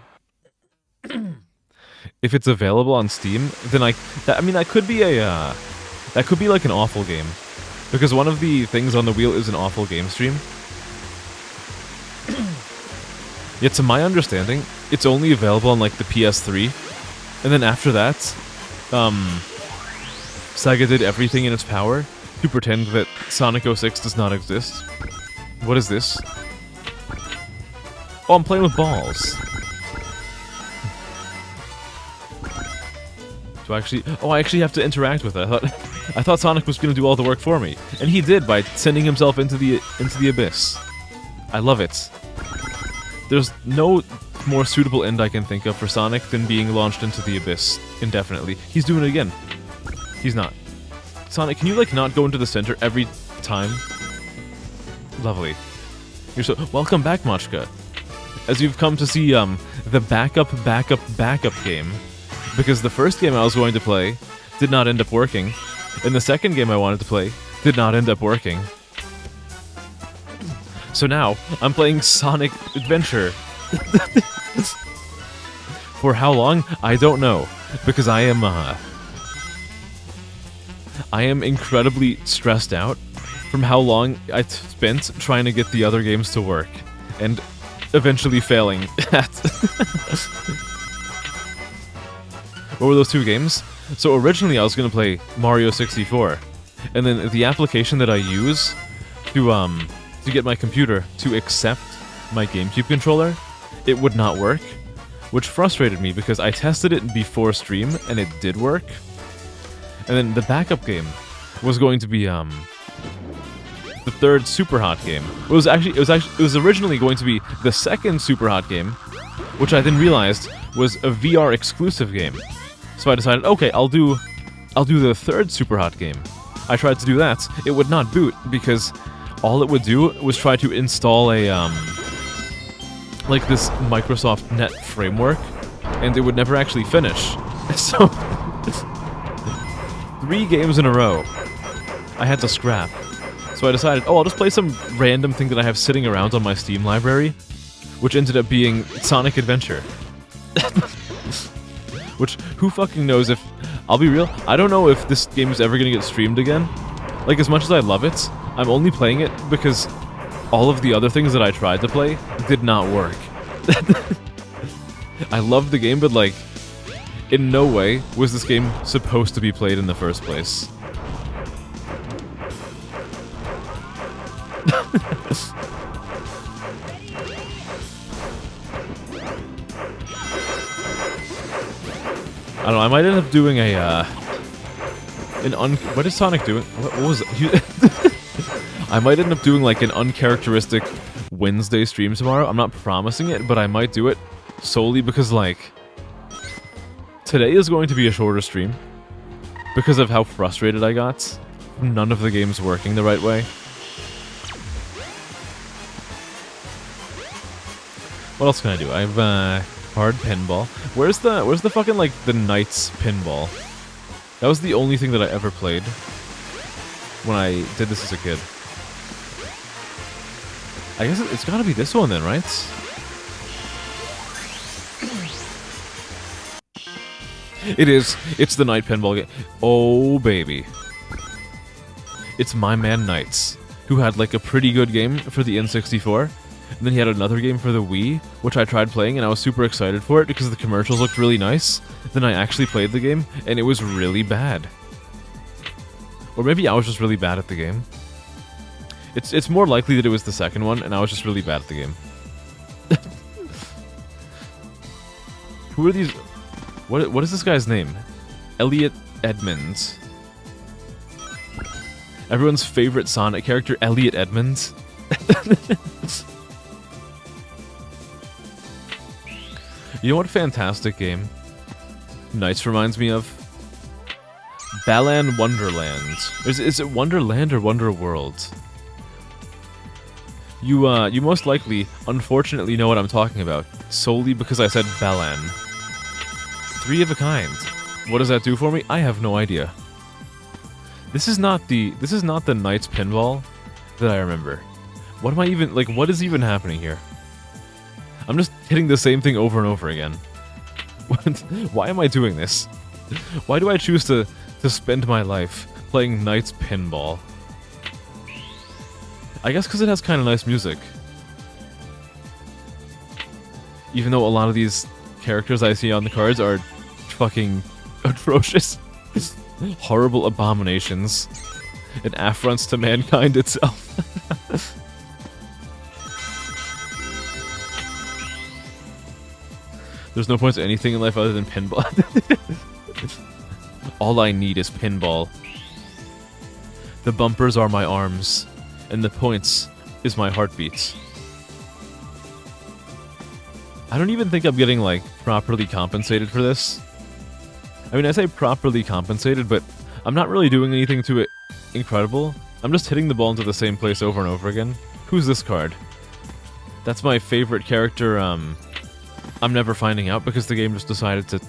If it's available on Steam, then that could be a that could be like an awful game. Because one of the things on the wheel is an awful game stream. Yet to my understanding, it's only available on like the PS3. And then after that, Sega did everything in its power to pretend that Sonic 06 does not exist. What is this? Oh, I'm playing with balls. Do I actually... Oh, I actually have to interact with it. I thought... I thought Sonic was going to do all the work for me, and he did by sending himself into the abyss. I love it. There's no more suitable end I can think of for Sonic than being launched into the abyss indefinitely. He's doing it again. He's not. Sonic, can you, like, not go into the center every time? Lovely. You're so... Welcome back, Machka. As you've come to see, the backup game. Because the first game I was going to play did not end up working, and the second game I wanted to play did not end up working. So now, I'm playing Sonic Adventure. For how long? I don't know. Because I am incredibly stressed out from how long I spent trying to get the other games to work, and eventually failing at... What were those two games? So originally I was going to play Mario 64, and then the application that I use to get my computer to accept my GameCube controller, it would not work, which frustrated me because I tested it before stream and it did work. And then the backup game was going to be the third Super Hot game. It was originally going to be the second Super Hot game, which I then realized was a VR exclusive game. So I decided, okay, I'll do the third Super Hot game. I tried to do that. It would not boot because all it would do was try to install a like this Microsoft Net framework, and it would never actually finish. So 3 games in a row I had to scrap. So I decided, oh, I'll just play some random thing that I have sitting around on my Steam library, which ended up being Sonic Adventure. Which, who fucking knows if... I'll be real, I don't know if this game is ever gonna get streamed again. Like, as much as I love it, I'm only playing it because all of the other things that I tried to play did not work. I love the game, but, like, in no way was this game supposed to be played in the first place. I don't know, I might end up doing a, what is Sonic doing? What was it? I might end up doing, like, an uncharacteristic Wednesday stream tomorrow. I'm not promising it, but I might do it solely because, like, today is going to be a shorter stream because of how frustrated I got from none of the games working the right way. What else can I do? I have, hard pinball. Where's the fucking, like, the Knights pinball? That was the only thing that I ever played when I did this as a kid. I guess it's gotta be this one then, right? It is. It's the Knight pinball game. Oh, baby. It's my man Knights, who had, like, a pretty good game for the N64. And then he had another game for the Wii, which I tried playing, and I was super excited for it because the commercials looked really nice. Then I actually played the game, and it was really bad. Or maybe I was just really bad at the game. It's more likely that it was the second one, and I was just really bad at the game. Who are these... What is this guy's name? Elliot Edmonds. Everyone's favorite Sonic character, Elliot Edmonds. You know what fantastic game Knights reminds me of? Balan Wonderland. Is it Wonderland or Wonderworld? You most likely, unfortunately, know what I'm talking about, solely because I said Balan. 3 of a kind. What does that do for me? I have no idea. This is not the Knights pinball that I remember. What am I even, like, what is even happening here? I'm just hitting the same thing over and over again. Why am I doing this? Why do I choose to spend my life playing Knights pinball? I guess because it has kind of nice music. Even though a lot of these characters I see on the cards are fucking atrocious. Horrible abominations. And affronts to mankind itself. There's no point to anything in life other than pinball. All I need is pinball. The bumpers are my arms, and the points is my heartbeats. I don't even think I'm getting, like, properly compensated for this. I mean, I say properly compensated, but I'm not really doing anything to it incredible. I'm just hitting the ball into the same place over and over again. Who's this card? That's my favorite character, I'm never finding out because the game just decided to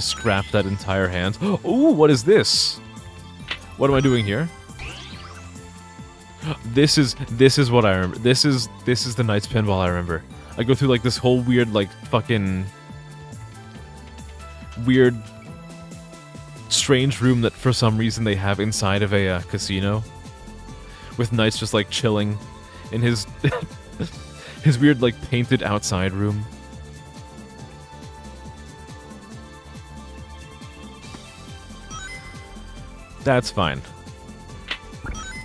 scrap that entire hand. Ooh, what is this? What am I doing here? This is what I remember. This is the Knights Pinball I remember. I go through like this whole weird like fucking weird strange room that for some reason they have inside of a casino with Knights just like chilling in his his weird like painted outside room. That's fine.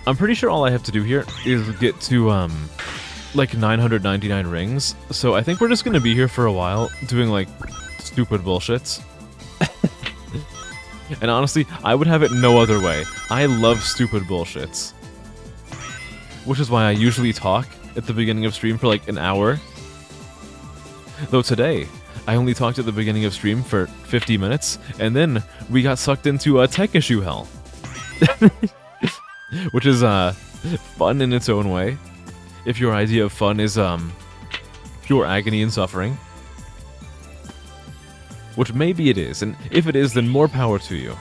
I'm pretty sure all I have to do here is get to, like 999 rings. So I think we're just gonna be here for a while, doing, like, stupid bullshits. And honestly, I would have it no other way. I love stupid bullshits. Which is why I usually talk at the beginning of stream for, like, an hour. Though today, I only talked at the beginning of stream for 50 minutes, and then we got sucked into a tech issue hell. Which is, fun in its own way. If your idea of fun is, pure agony and suffering. Which maybe it is, and if it is, then more power to you.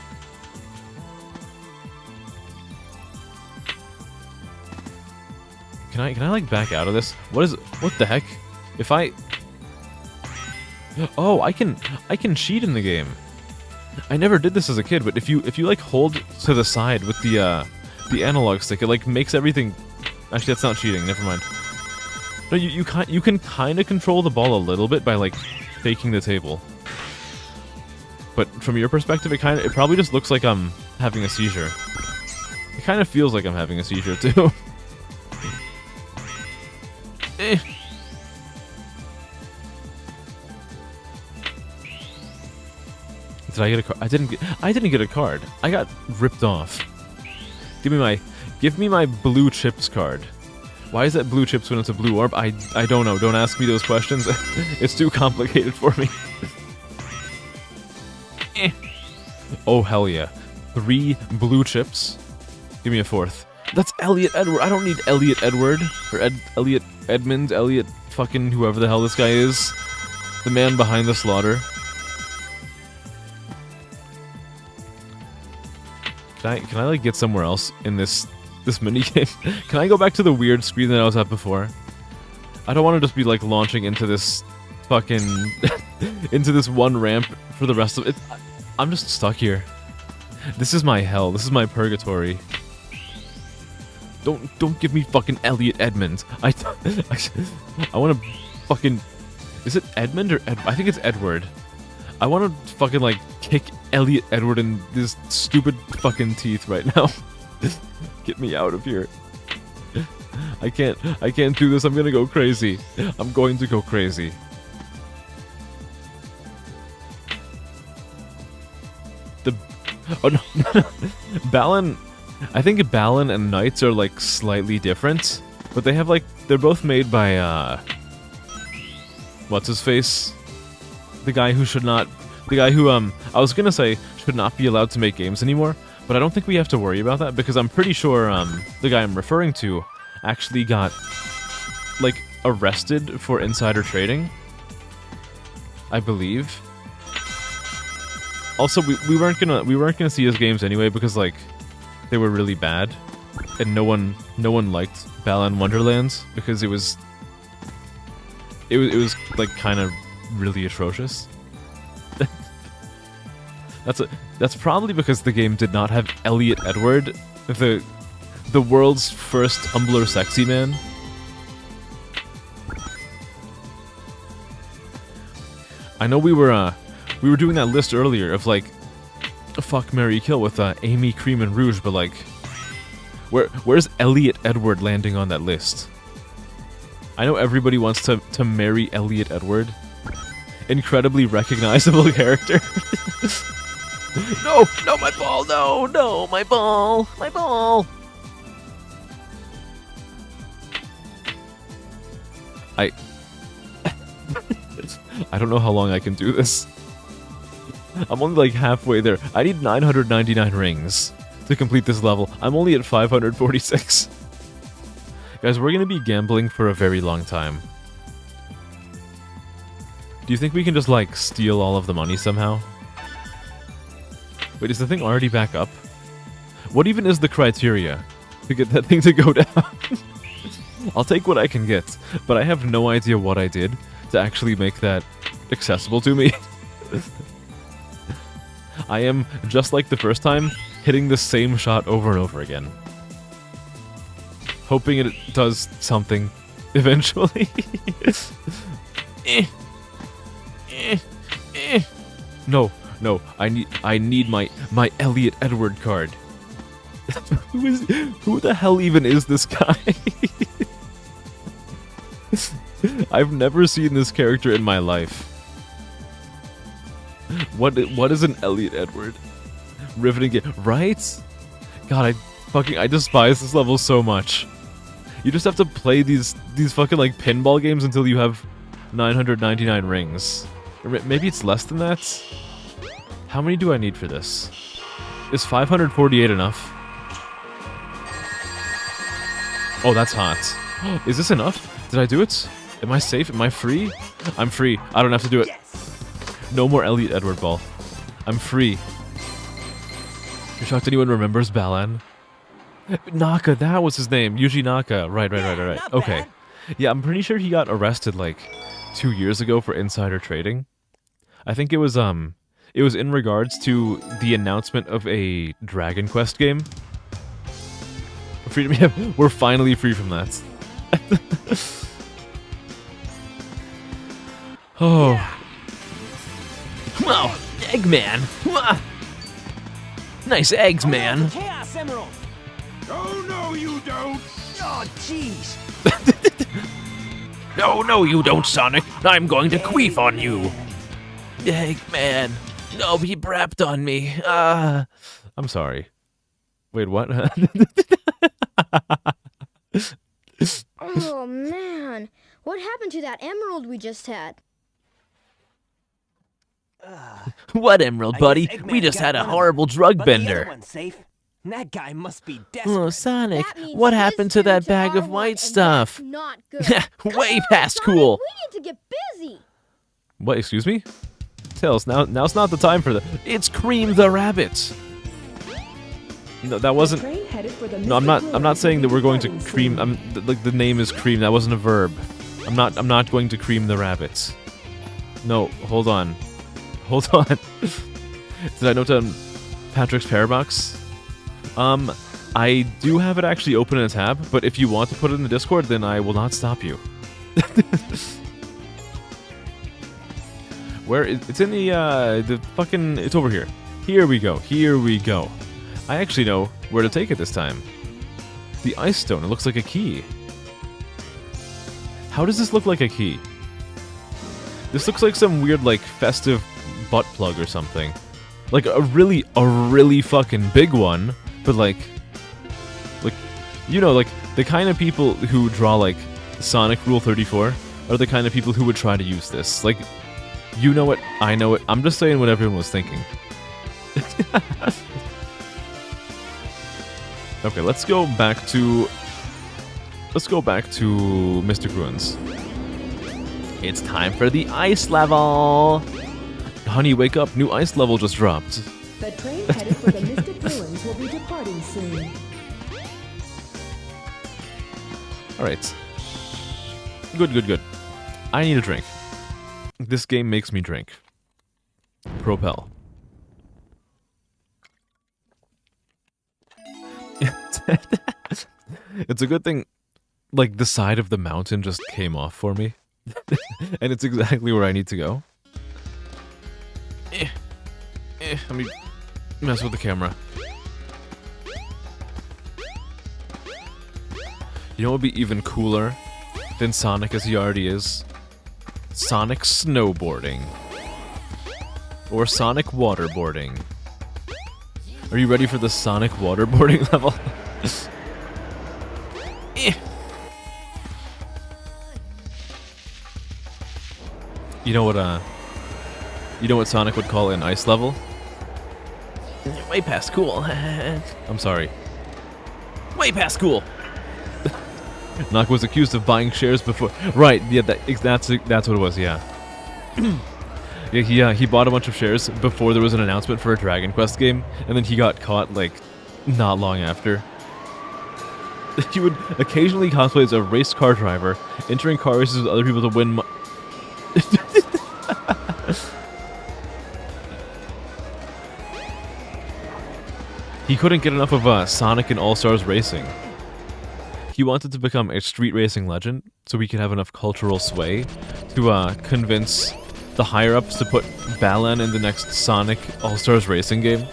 Can I like, back out of this? What the heck? If I... Oh, I can cheat in the game. I never did this as a kid, but if you like, hold to the side with the analog stick, it like makes everything. Actually, that's not cheating. Never mind. No, you can kind of control the ball a little bit by like faking the table. But from your perspective, it probably just looks like I'm having a seizure. It kind of feels like I'm having a seizure too. Eh. Did I get a card? I didn't get a card. I got ripped off. Give me my blue chips card. Why is that blue chips when it's a blue orb? I don't know. Don't ask me those questions. It's too complicated for me. Eh. Oh hell yeah. 3 blue chips. Give me a 4th. That's Elliot Edward. I don't need Elliot Edward or Elliot Edmund, Elliot fucking whoever the hell this guy is. The man behind the slaughter. Can I like get somewhere else in this minigame? Can I go back to the weird screen that I was at before? I don't want to just be like launching into this fucking into this one ramp for the rest of it. I'm just stuck here. This is my hell. This is my purgatory. Don't give me fucking Elliot Edmund. I want to fucking... Is it Edmund or I think it's Edward. I want to fucking like kick Elliot Edward in his stupid fucking teeth right now. Get me out of here. I can't do this. I'm gonna go crazy. I'm going to go crazy. Oh no. Balan, I think Balan and Knights are like slightly different, but they have like, they're both made by what's his face? The guy who I was gonna say should not be allowed to make games anymore, but I don't think we have to worry about that because I'm pretty sure the guy I'm referring to actually got like arrested for insider trading, I believe. Also, we weren't gonna see his games anyway because like they were really bad, and no one liked Balan Wonderlands because it was like kind of really atrocious. That's probably because the game did not have Elliot Edward, the world's first Tumblr sexy man. I know we were doing that list earlier of like fuck, marry, kill with Amy, Cream, and Rouge, but like where's Elliot Edward landing on that list? I know everybody wants to marry Elliot Edward. Incredibly recognizable character. No, my ball, no, my ball, my ball. I don't know how long I can do this. I'm only like halfway there. I need 999 rings to complete this level. I'm only at 546. Guys, we're gonna be gambling for a very long time. Do you think we can just, like, steal all of the money somehow? Wait, is the thing already back up? What even is the criteria to get that thing to go down? I'll take what I can get, but I have no idea what I did to actually make that accessible to me. I am, just like the first time, hitting the same shot over and over again. Hoping it does something eventually. No, I need my Elliot Edward card. Who the hell even is this guy? I've never seen this character in my life. What is an Elliot Edward? Riveting game, right? God, I despise this level so much. You just have to play these fucking like pinball games until you have 999 rings. Or maybe it's less than that? How many do I need for this? Is 548 enough? Oh, that's hot. Is this enough? Did I do it? Am I safe? Am I free? I'm free. I don't have to do it. No more Elliot Edward ball. I'm free. You're shocked anyone remembers Balan? Naka, that was his name. Yuji Naka. Right. Okay. Yeah, I'm pretty sure he got arrested like 2 years ago for insider trading. I think it was in regards to the announcement of a Dragon Quest game. Freedom, yeah, we're finally free from that. Oh. Wow, Eggman! Nice eggs, man. Chaos Emerald. Oh, no, you don't. Oh, jeez. No, you don't, Sonic. I'm going to queef on you. Eggman. No, he brapped on me. I'm sorry. Wait, what? Oh man, what happened to that emerald we just had? What emerald, buddy? We just had a horrible drug But the other bender. one's safe. That guy must be desperate. Oh, Sonic, That means what his happened to that dudes bag are of our white one, and stuff? that's not good. Way Come on, past Sonic, cool. We need to get busy. What, excuse me? Tails, now's not the time for that. It's Cream the Rabbit. No, that wasn't... Train headed for the No, I'm Mystic not Ruins saying will that be we're going to departing cream... soon. like, the name is cream, that wasn't a verb. I'm not going to cream the rabbits. No, hold on. Hold on. Did I note down Patrick's Parabox? I do have it actually open in a tab, but if you want to put it in the Discord, then I will not stop you. Where is... It's in the fucking... It's over here. Here we go. I actually know where to take it this time. The ice stone. It looks like a key. How does this look like a key? This looks like some weird, like, festive butt plug or something. Like, a really fucking big one, but, like, you know, like, the kind of people who draw, like, Sonic Rule 34 are the kind of people who would try to use this. Like, you know it, I know it, I'm just saying what everyone was thinking. Okay, let's go back to Mystic Ruins. It's time for the ice level. Honey, wake up, new ice level just dropped. The train headed for the Mystic Ruins will be departing soon. Alright. Good. I need a drink. This game makes me drink. Propel. It's a good thing, like, the side of the mountain just came off for me. And it's exactly where I need to go. Let me mess with the camera. You know what would be even cooler than Sonic as he already is? Sonic snowboarding. Or Sonic waterboarding. Are you ready for the Sonic waterboarding level? You know what Sonic would call an ice level? Way past cool. I'm sorry. Way past cool. Nock was accused of buying shares before. Right, yeah, that's what it was, yeah. Yeah, he bought a bunch of shares before there was an announcement for a Dragon Quest game, and then he got caught, like, not long after. He would occasionally cosplay as a race car driver, entering car races with other people to win He couldn't get enough of Sonic and All-Stars Racing. He wanted to become a street racing legend so he could have enough cultural sway to convince the higher-ups to put Balan in the next Sonic All-Stars Racing game.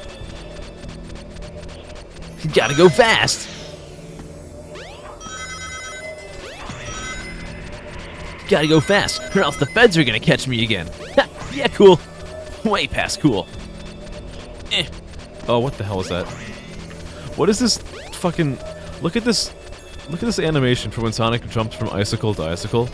You gotta go fast. Gotta go fast, or else the feds are gonna catch me again. Ha, yeah, cool. Way past cool. Oh, what the hell is that? What is this fucking... Look at this animation for when Sonic jumps from icicle to icicle.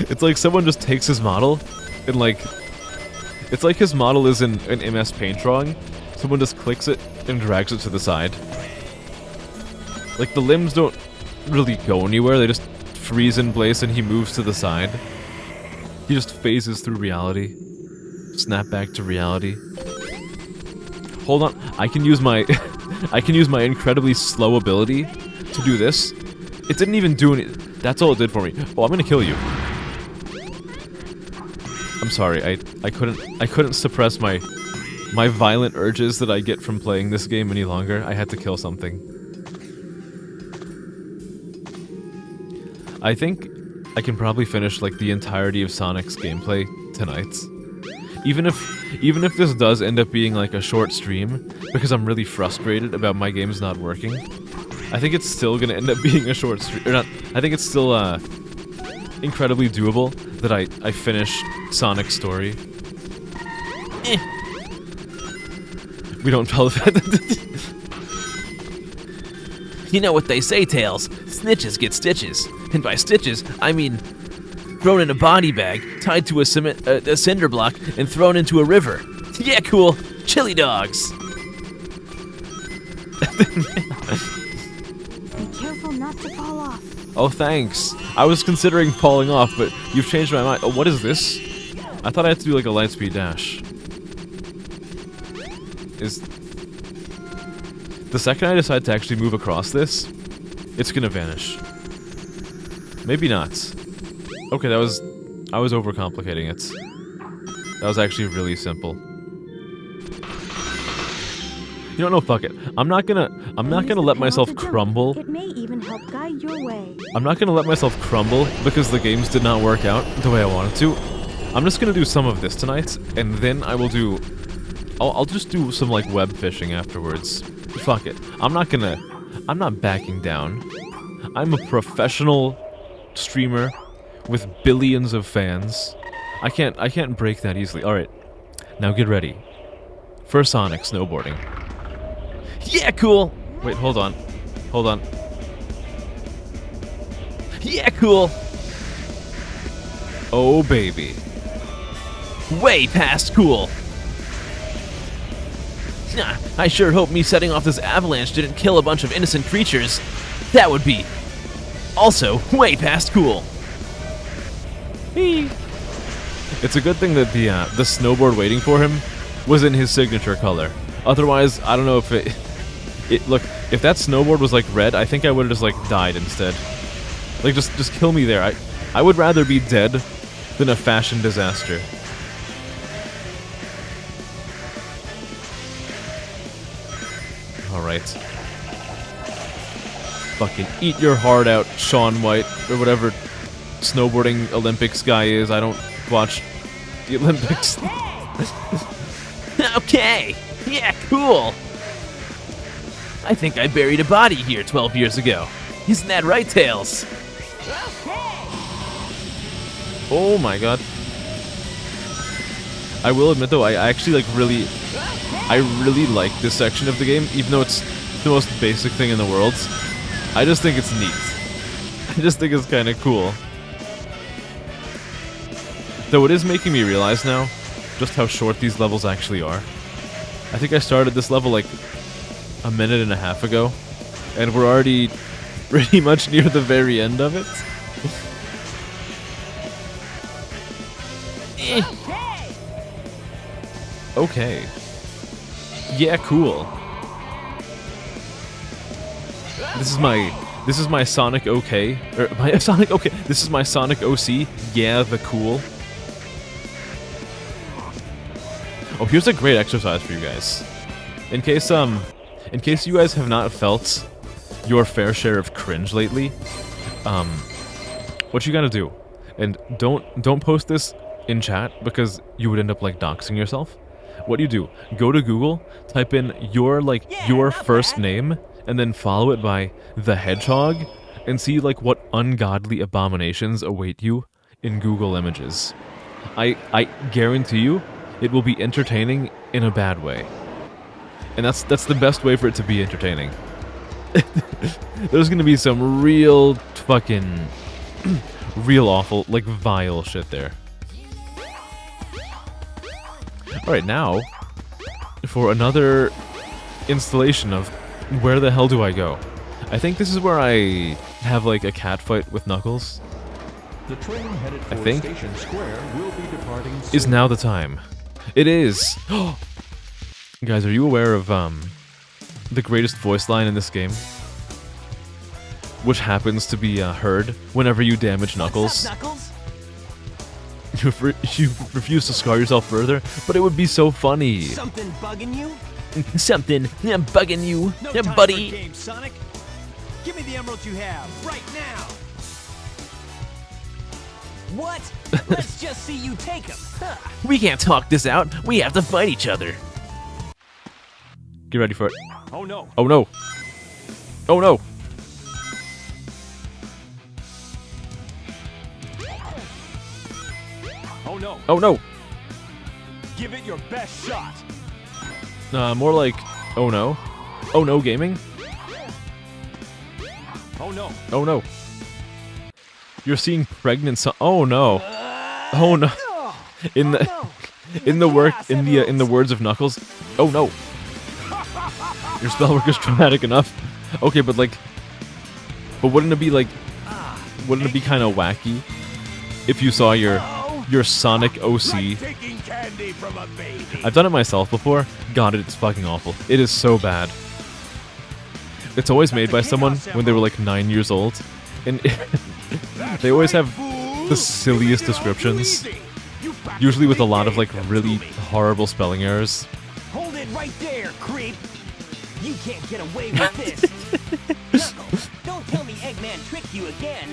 It's like someone just takes his model and like... It's like his model is in an MS Paint drawing. Someone just clicks it and drags it to the side. Like, the limbs don't really go anywhere, they just freeze in place and he moves to the side. He just phases through reality. Snap back to reality. Hold on, I can use my I can use my incredibly slow ability to do this. It didn't even do any. That's all it did for me. Oh, I'm gonna kill you. I'm sorry, I couldn't suppress my violent urges that I get from playing this game any longer. I had to kill something. I think I can probably finish like the entirety of Sonic's gameplay tonight. Even if this does end up being like a short stream, because I'm really frustrated about my games not working, I think it's still gonna end up being a short stream. Or not, I think it's still incredibly doable that I finish Sonic's story. We don't tell that. You know what they say, Tails. Snitches get stitches. And by stitches, I mean thrown in a body bag, tied to a cinder block, and thrown into a river. Yeah, cool. Chili dogs. Be careful not to fall off. Oh, thanks. I was considering falling off, but you've changed my mind. Oh, what is this? I thought I had to do like a lightspeed dash. The second I decide to actually move across this, it's gonna vanish. Maybe not. Okay, I was overcomplicating it. That was actually really simple. You know, no, fuck it. I'm not gonna let myself crumble. It may even help guide your way. I'm not gonna let myself crumble because the games did not work out the way I wanted to. I'm just gonna do some of this tonight, and then I will do... I'll just do some, like, web fishing afterwards. Fuck it. I'm not backing down. I'm a professional streamer with billions of fans. I can't break that easily. Alright. Now get ready. For Sonic snowboarding. Yeah, cool. Wait, hold on. Hold on. Yeah, cool. Oh, baby. Way past cool. Nah, I sure hope me setting off this avalanche didn't kill a bunch of innocent creatures. That would be also way past cool. It's a good thing that the snowboard waiting for him was in his signature color. Otherwise, I don't know if look, if that snowboard was like red, I think I would have just like died instead. Like just kill me there. I would rather be dead than a fashion disaster. Alright. Fucking eat your heart out, Shaun White, or whatever snowboarding Olympics guy is. I don't watch the Olympics. Okay. Yeah, cool. I think I buried a body here 12 years ago. Isn't that right, Tails? Oh my god. I will admit though, I actually really like this section of the game, even though it's the most basic thing in the world. I just think it's neat. just think it's kind of cool. Though it is making me realize now just how short these levels actually are. I think I started this level like a minute and a half ago, and we're already pretty much near the very end of it. Okay. Yeah, cool. This is my Sonic OK, or my Sonic OK. This is my Sonic OC. Yeah, the cool. Oh, here's a great exercise for you guys. In case you guys have not felt your fair share of cringe lately, what you gotta do, and don't post this in chat because you would end up like doxing yourself. What do you do? Go to Google, type in your first name, and then follow it by the Hedgehog, and see like what ungodly abominations await you in Google Images. I guarantee you, it will be entertaining in a bad way. And that's the best way for it to be entertaining. There's gonna be some real fucking real awful, like vile shit there. Alright, now for another installation of where the hell do I go? I think this is where I have like a cat fight with Knuckles. The train headed I for think Station Square will be departing soon. is now the time. It is. Guys, are you aware of the greatest voice line in this game, which happens to be heard whenever you damage Knuckles? What's up, Knuckles? You refuse to scar yourself further, but it would be so funny. Something bugging you? Something bugging you, No time buddy. for games, Sonic. Give me the emerald you have right now. What? Let's just see you take them. We can't talk this out. We have to fight each other. Get ready for it. Oh no. Oh no. Oh no. Oh no. Oh no. Give it your best shot. More like, oh no. Oh no gaming? Oh no. Oh no. You're seeing pregnant oh no. Oh no. In the in the words of Knuckles, oh no. Your spell work is traumatic enough. Okay, but wouldn't it be wouldn't it be kind of wacky if you saw your Sonic OC? Taking candy from a baby. I've done it myself before. God, it's fucking awful. It is so bad. It's always made by someone when they were like 9 years old, and they always have the silliest descriptions, usually with a lot of like really horrible spelling errors. Hold it right there, creep. You can't get away with this. Knuckles, don't tell me Eggman tricked you again.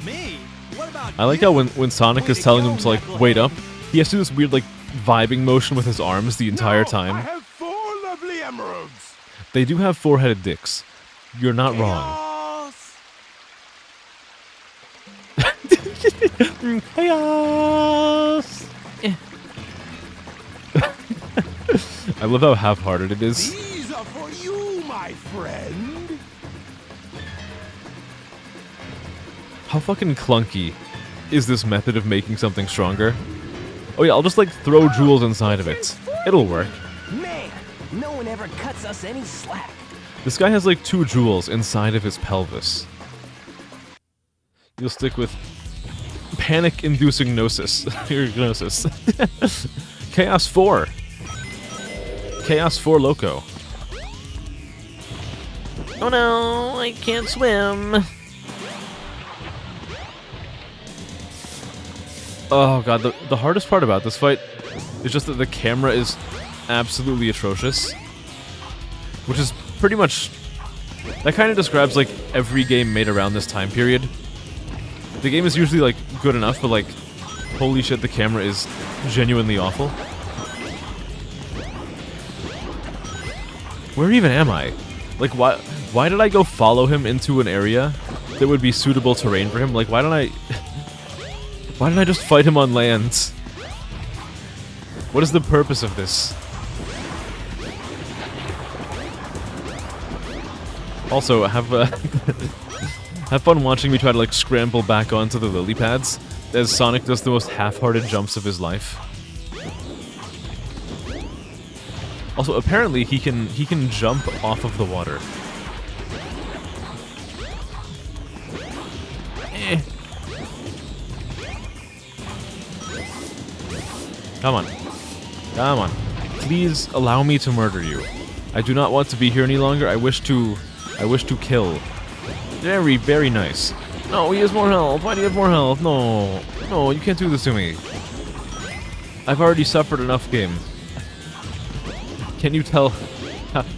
Me? What about I like how when Sonic is telling him to like wait up, he has to do this weird like vibing motion with his arms the entire I time. have 4 lovely emeralds. They do have 4-headed dicks. You're not wrong. Chaos! I love how half-hearted it is. These are for you, my friend. How fucking clunky is this method of making something stronger? Oh yeah, I'll just like throw jewels inside of it. It'll work. Man, no one ever cuts us any slack. This guy has like 2 jewels inside of his pelvis. You'll stick with panic-inducing gnosis. Gnosis. Chaos 4. Chaos 4 Loco. Oh no, I can't swim. Oh god, the hardest part about this fight is just that the camera is absolutely atrocious. Which is pretty much... that kind of describes like every game made around this time period. The game is usually like good enough, but like, holy shit, the camera is genuinely awful. Where even am I? Like, why did I go follow him into an area that would be suitable terrain for him? Like, why didn't I just fight him on land? What is the purpose of this? Also, have Have fun watching me try to like scramble back onto the lily pads as Sonic does the most half-hearted jumps of his life. Also, apparently he can jump off of the water. Eh. Come on. Come on. Please allow me to murder you. I do not want to be here any longer. I wish to kill. Very, very nice. No, he has more health. Why do you have more health? No. No, you can't do this to me. I've already suffered enough, game. Can you tell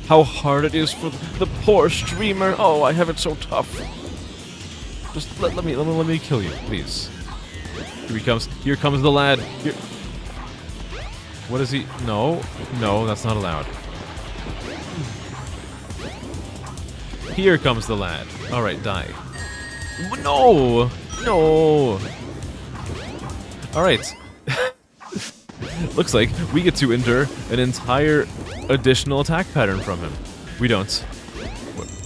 how hard it is for the poor streamer? Oh, I have it so tough. Just let me kill you, please. Here he comes. Here comes the lad. Here. What is he? No, no, that's not allowed. Here comes the lad. All right, die. No, no. All right. Looks like we get to endure an entire additional attack pattern from him. We don't.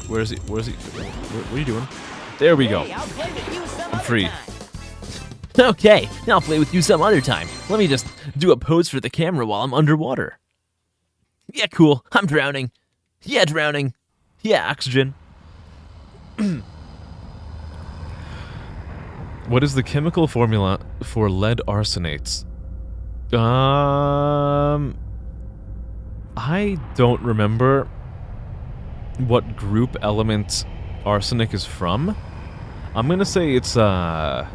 Where is he? Where is he? What are you doing? There we go. I'm free. Okay, I'll play with you some other time. Let me just do a pose for the camera while I'm underwater. Yeah, cool. I'm drowning. Yeah, drowning. Yeah, oxygen. What is the chemical formula for lead arsenates? I don't remember what group element arsenic is from. I'm gonna say it's, I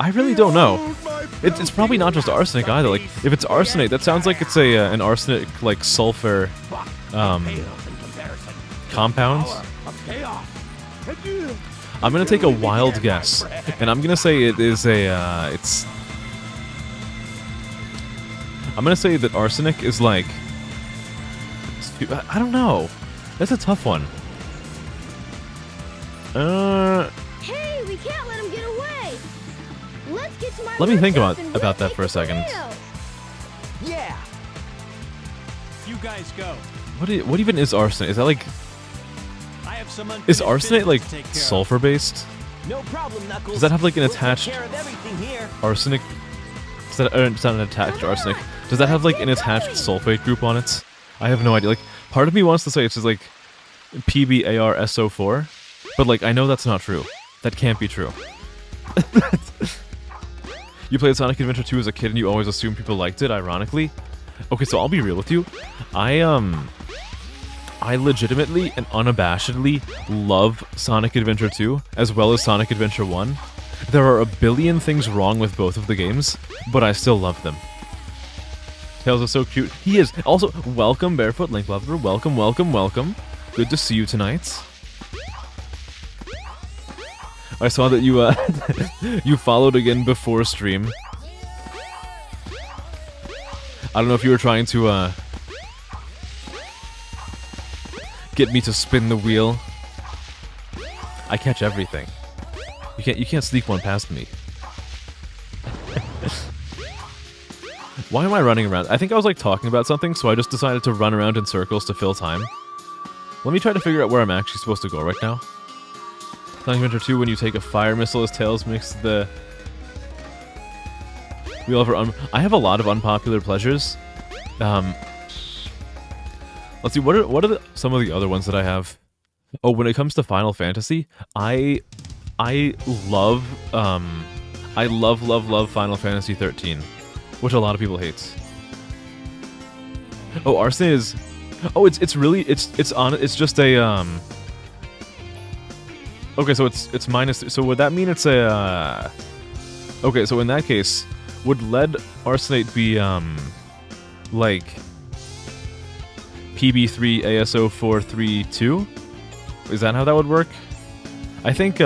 really don't know. It's probably not just arsenic either. Like, if it's arsenate, that sounds like it's an arsenic, like, sulfur, compound. I'm gonna take a wild guess, and I'm gonna say it is it's... I'm gonna say that arsenic is like... I don't know. That's a tough one. Hey, we can't let him get away. Let's get to my Let me think workshop and about that rotate for a the second. rails. Yeah. You guys go. What even is arsenate? Is that like... I have some Is unfinished arsenate like business to take care of. sulfur-based? No problem, Knuckles. Does that have like an We'll take attached care of everything here. arsenic? Is that it's not an attached arsenic? Does that have like an attached sulfate group on it? I have no idea. Like, part of me wants to say it's just like PbArSO4, but like I know that's not true. That can't be true. You played Sonic Adventure 2 as a kid and you always assumed people liked it, ironically. Okay, so I'll be real with you. I legitimately and unabashedly love Sonic Adventure 2, as well as Sonic Adventure 1. There are a billion things wrong with both of the games, but I still love them. Tails is so cute. He is. Also, welcome, Barefoot Link Lover. Welcome, welcome, welcome. Good to see you tonight. I saw that you, you followed again before stream. I don't know if you were trying to, get me to spin the wheel. I catch everything. You can't sneak one past me. Why am I running around? I think I was like talking about something, so I just decided to run around in circles to fill time. Let me try to figure out where I'm actually supposed to go right now. Sonic Adventure 2, when you take a fire missile as Tails makes the... We all have I have a lot of unpopular pleasures. Let's see, what are some of the other ones that I have? Oh, when it comes to Final Fantasy, I love Final Fantasy 13, which a lot of people hate. Oh, arsenate is... Oh, it's just a, Okay, so it's minus... So would that mean it's a, Okay, so in that case, would lead arsenate be, like... PB3 ASO432? Is that how that would work? I think,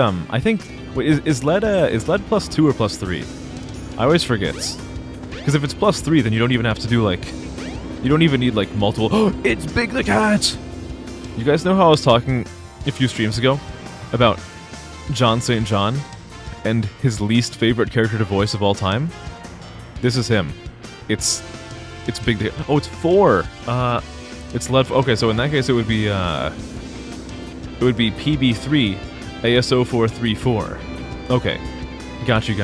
wait, is lead plus 2 or plus 3? I always forget. Because if it's plus 3, then you don't even have to do, like... You don't even need, like, multiple... Oh, it's Big the Cat! You guys know how I was talking a few streams ago about John St. John and his least favorite character to voice of all time? This is him. It's Big the Cat. Oh, it's 4! It's lead... Okay, so in that case it would be, it would be PB3 ASO434. Okay. Got you.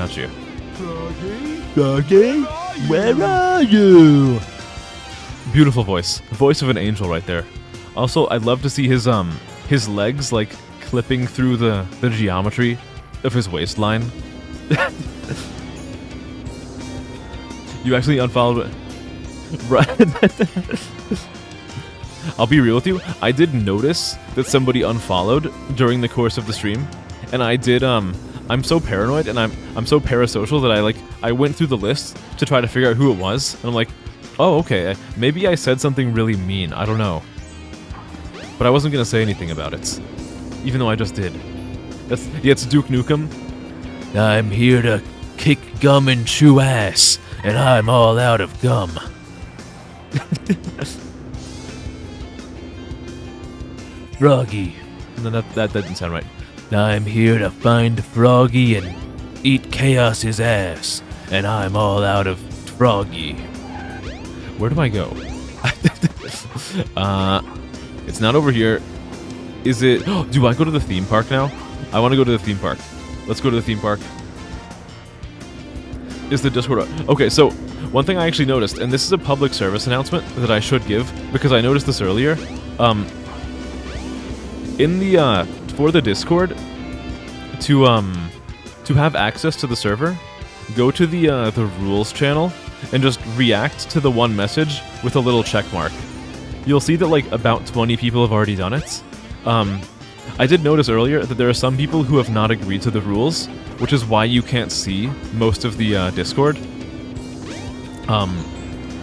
Froggy, where are you? Beautiful voice. Voice of an angel right there. Also, I'd love to see his legs like clipping through the geometry of his waistline. You actually unfollowed it. Right. I'll be real with you. I did notice that somebody unfollowed during the course of the stream, and I did I'm so paranoid and I'm so parasocial that I went through the list to try to figure out who it was, and I'm like, oh, okay, maybe I said something really mean. I don't know. But I wasn't gonna say anything about it, even though I just did. It's Duke Nukem. I'm here to kick gum and chew ass, and I'm all out of gum. Froggy. No, that didn't sound right. I'm here to find Froggy and eat Chaos's ass, and I'm all out of Froggy. Where do I go? It's not over here. Is it? Do I go to the theme park now? I want to go to the theme park. Let's go to the theme park. Is the Discord... Okay, so one thing I actually noticed, and this is a public service announcement that I should give, because I noticed this earlier. In the, for the Discord, to have access to the server, go to the rules channel and just react to the one message with a little check mark. You'll see that like about 20 people have already done it. I did notice earlier that there are some people who have not agreed to the rules, which is why you can't see most of the Discord.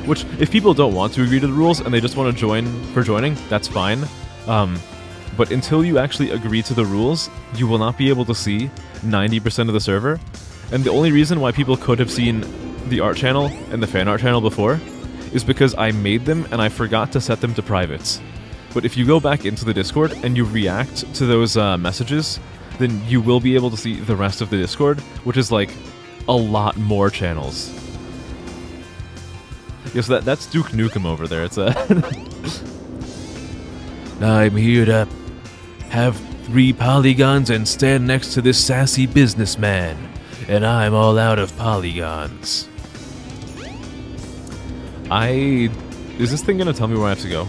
Which, if people don't want to agree to the rules and they just want to join for joining, that's fine. But until you actually agree to the rules, you will not be able to see 90% of the server. And the only reason why people could have seen the art channel and the fan art channel before is because I made them and I forgot to set them to privates. But if you go back into the Discord and you react to those messages, then you will be able to see the rest of the Discord, which is like a lot more channels. Yes, that's Duke Nukem over there. It's a... I'm here to have 3 polygons and stand next to this sassy businessman, and I'm all out of polygons. Is this thing gonna tell me where I have to go?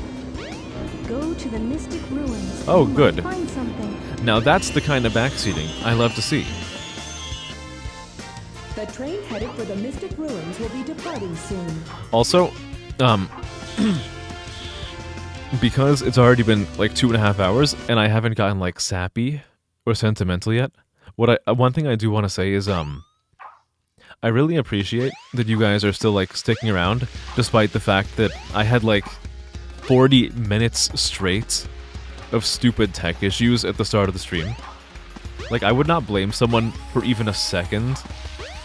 Go to the Mystic Ruins. Oh, You might good. Find something. Now that's the kind of backseating I love to see. The train headed for the Mystic Ruins will be departing soon. Also, because it's already been like 2.5 hours and I haven't gotten like sappy or sentimental yet, one thing I do want to say is I really appreciate that you guys are still like sticking around despite the fact that I had like 40 minutes straight of stupid tech issues at the start of the stream. Like, I would not blame someone for even a second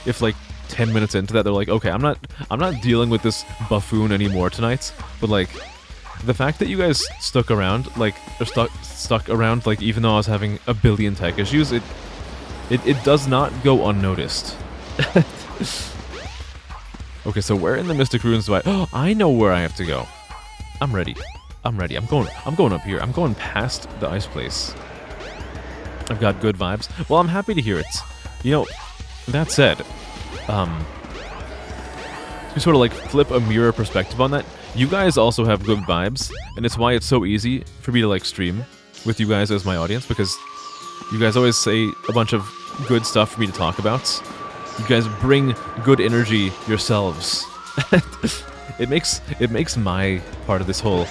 if like 10 minutes into that they're like, okay, I'm not dealing with this buffoon anymore tonight. But like, the fact that you guys stuck around, like, or stuck around, like, even though I was having a billion tech issues, it does not go unnoticed. Okay, so where in the Mystic Ruins do I... Oh, I know where I have to go. I'm ready. I'm going up here. I'm going past the ice place. I've got good vibes. Well, I'm happy to hear it. You know, that said, to sort of like flip a mirror perspective on that, you guys also have good vibes, and it's why it's so easy for me to like stream with you guys as my audience, because you guys always say a bunch of good stuff for me to talk about. You guys bring good energy yourselves. It makes my part of this whole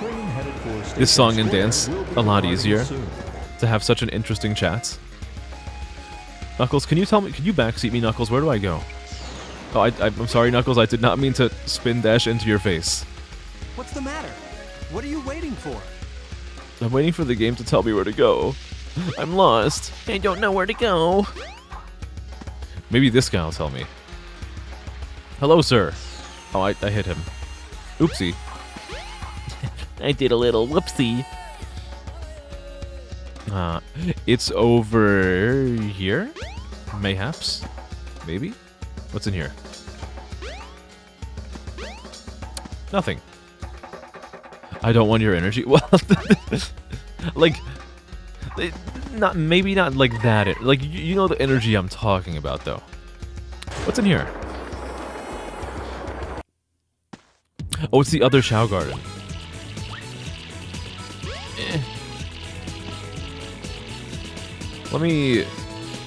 song and dance a lot easier to have such an interesting chat. Knuckles, can you backseat me, Knuckles? Where do I go? Oh, I'm sorry, Knuckles. I did not mean to spin dash into your face. What's the matter? What are you waiting for? I'm waiting for the game to tell me where to go. I'm lost. I don't know where to go. Maybe this guy will tell me. Hello, sir. Oh, I hit him. Oopsie. I did a little whoopsie. It's over here? Mayhaps? Maybe? What's in here? Nothing. I don't want your energy. Well, like, Maybe not like that. Like, you know the energy I'm talking about, though. What's in here? Oh, it's the other Chow Garden. Let me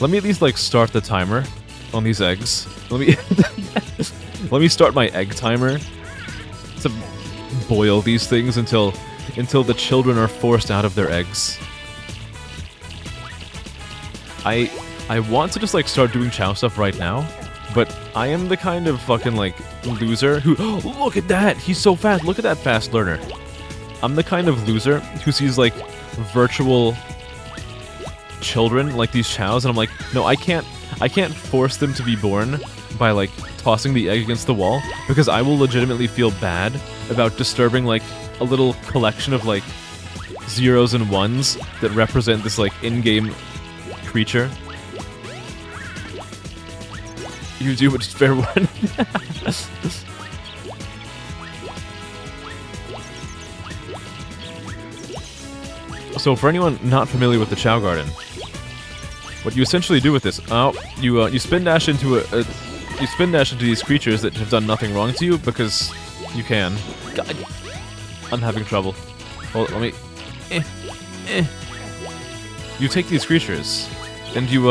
at least like start the timer on these eggs. Let me let me start my egg timer to boil these things until the children are forced out of their eggs. I want to just like start doing Chow stuff right now, but I am the kind of fucking like loser who look at that! He's so fast! Look at that fast learner. I'm the kind of loser who sees like virtual children like these Chows, and I'm like, no, I can't force them to be born by like tossing the egg against the wall, because I will legitimately feel bad about disturbing like a little collection of like zeros and ones that represent this like in-game creature. You do, but just fair one. So for anyone not familiar with the Chow Garden, what you essentially do with this, you spin dash into these creatures that have done nothing wrong to you because you can. God, I'm having trouble. Hold on, let me. You take these creatures, and you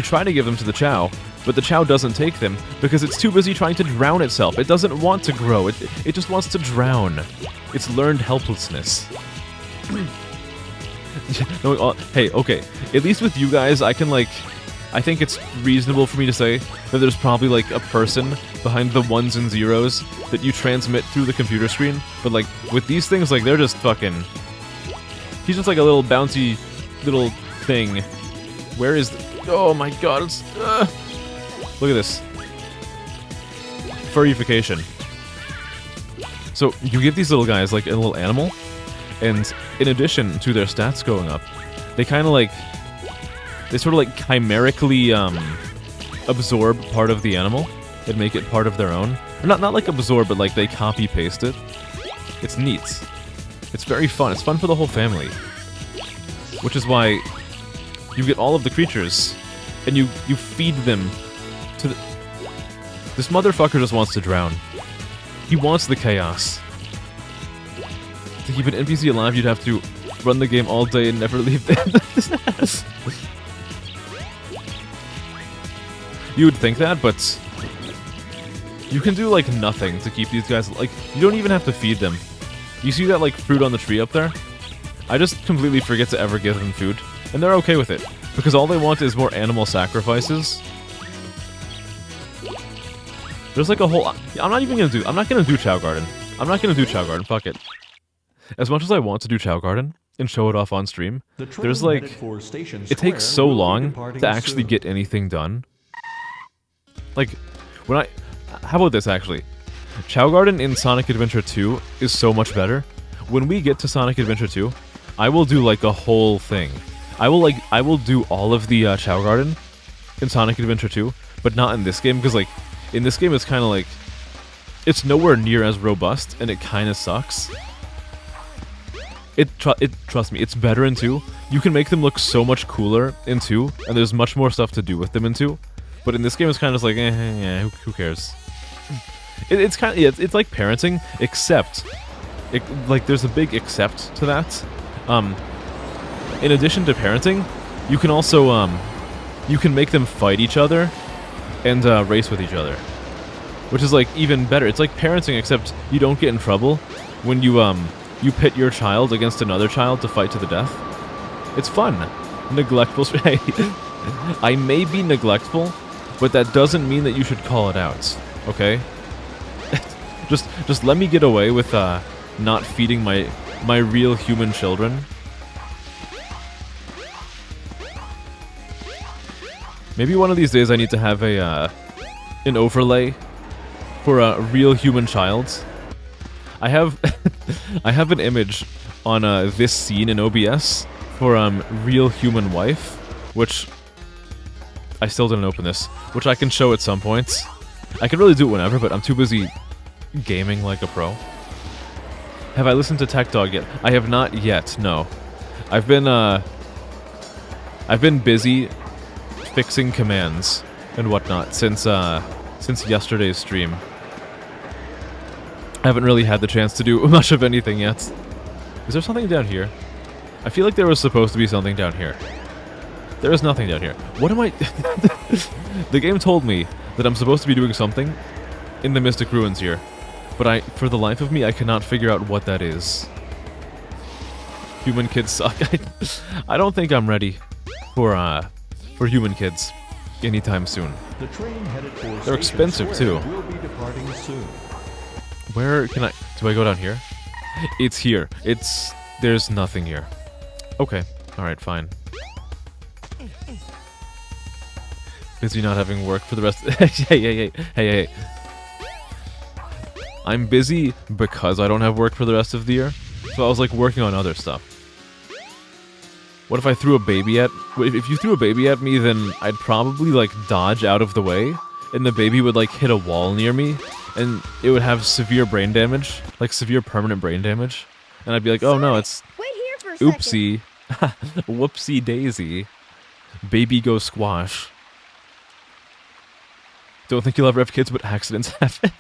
try to give them to the Chow, but the Chow doesn't take them because it's too busy trying to drown itself. It doesn't want to grow. It just wants to drown. It's learned helplessness. Hey, okay. At least with you guys, I think it's reasonable for me to say that there's probably like a person behind the ones and zeros that you transmit through the computer screen. But like with these things, like they're just fucking. He's just like a little bouncy little thing. Where is? Oh my god! It's, look at this. Furrification. So you give these little guys like a little animal, and in addition to their stats going up, they kind of like, they sort of like chimerically absorb part of the animal and make it part of their own. Or not like absorb, but like they copy paste it. It's neat. It's very fun. It's fun for the whole family. Which is why you get all of the creatures, and you feed them to the... This motherfucker just wants to drown. He wants the chaos. To keep an NPC alive, you'd have to run the game all day and never leave them. You would think that, but you can do like nothing to keep these guys, like, you don't even have to feed them. You see that like fruit on the tree up there? I just completely forget to ever give them food, and they're okay with it, because all they want is more animal sacrifices. There's like a whole... I'm not gonna do Chow Garden. I'm not gonna do Chow Garden, fuck it. As much as I want to do Chow Garden and show it off on stream, there's like... It takes so long to actually get anything done. Like, when I... How about this, actually? Chow Garden in Sonic Adventure 2 is so much better. When we get to Sonic Adventure 2, I will do like a whole thing. I will do all of the Chow Garden in Sonic Adventure 2, but not in this game, because like, in this game it's kind of like, it's nowhere near as robust, and it kind of sucks. Trust me, it's better in 2. You can make them look so much cooler in 2, and there's much more stuff to do with them in 2. But in this game it's kind of just like, who cares? It's kind of, it's like parenting, except, like there's a big except to that. In addition to parenting, you can also, you can make them fight each other and race with each other, which is like even better. It's like parenting, except you don't get in trouble when you pit your child against another child to fight to the death. It's fun. Neglectful. Hey, I may be neglectful, but that doesn't mean that you should call it out. Okay? just let me get away with not feeding my real human children. Maybe one of these days I need to have an overlay for a real human child. I have I have an image on this scene in OBS for real human wife, which I still didn't open this, which I can show at some point. I can really do it whenever, but I'm too busy gaming like a pro. Have I listened to Tech Dog yet? I have not yet, no. I've been busy fixing commands and whatnot since yesterday's stream. I haven't really had the chance to do much of anything yet. Is there something down here? I feel like there was supposed to be something down here. There is nothing down here. What am I... The game told me that I'm supposed to be doing something in the Mystic Ruins here. But for the life of me, I cannot figure out what that is. Human kids suck. I don't think I'm ready for human kids anytime soon. The train headed for They're Station expensive, Square too. will be departing soon. Where can I... Do I go down here? It's here. There's nothing here. Okay. Alright, fine. Busy not having work for the rest... Hey. I'm busy because I don't have work for the rest of the year. So I was, like, working on other stuff. What if I threw a baby at... If you threw a baby at me, then I'd probably, like, dodge out of the way. And the baby would, like, hit a wall near me. And it would have severe brain damage. Like, severe permanent brain damage. And I'd be like, oh no, it's... Wait here for a second. Oopsie. Whoopsie daisy. Baby go squash. Don't think you'll ever have kids, but accidents happen.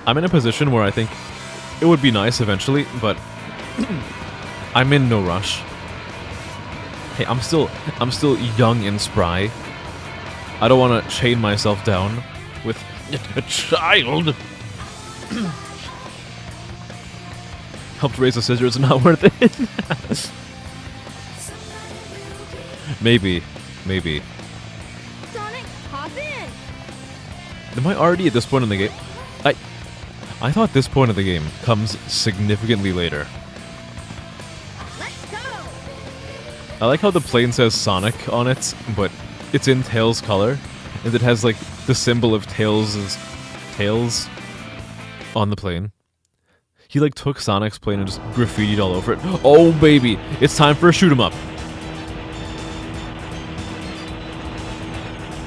I'm in a position where I think it would be nice eventually, but I'm in no rush. Hey, I'm still young and spry. I don't want to chain myself down with a child. Helped raise a scissor, it's not worth it. Maybe. Sonic, hop in. Am I already at this point in the game? I thought this point of the game comes significantly later. Let's go. I like how the plane says Sonic on it, but it's in Tails' color, and it has like the symbol of Tails' on the plane. He like took Sonic's plane and just graffitied all over it. Oh baby, it's time for a shoot 'em up.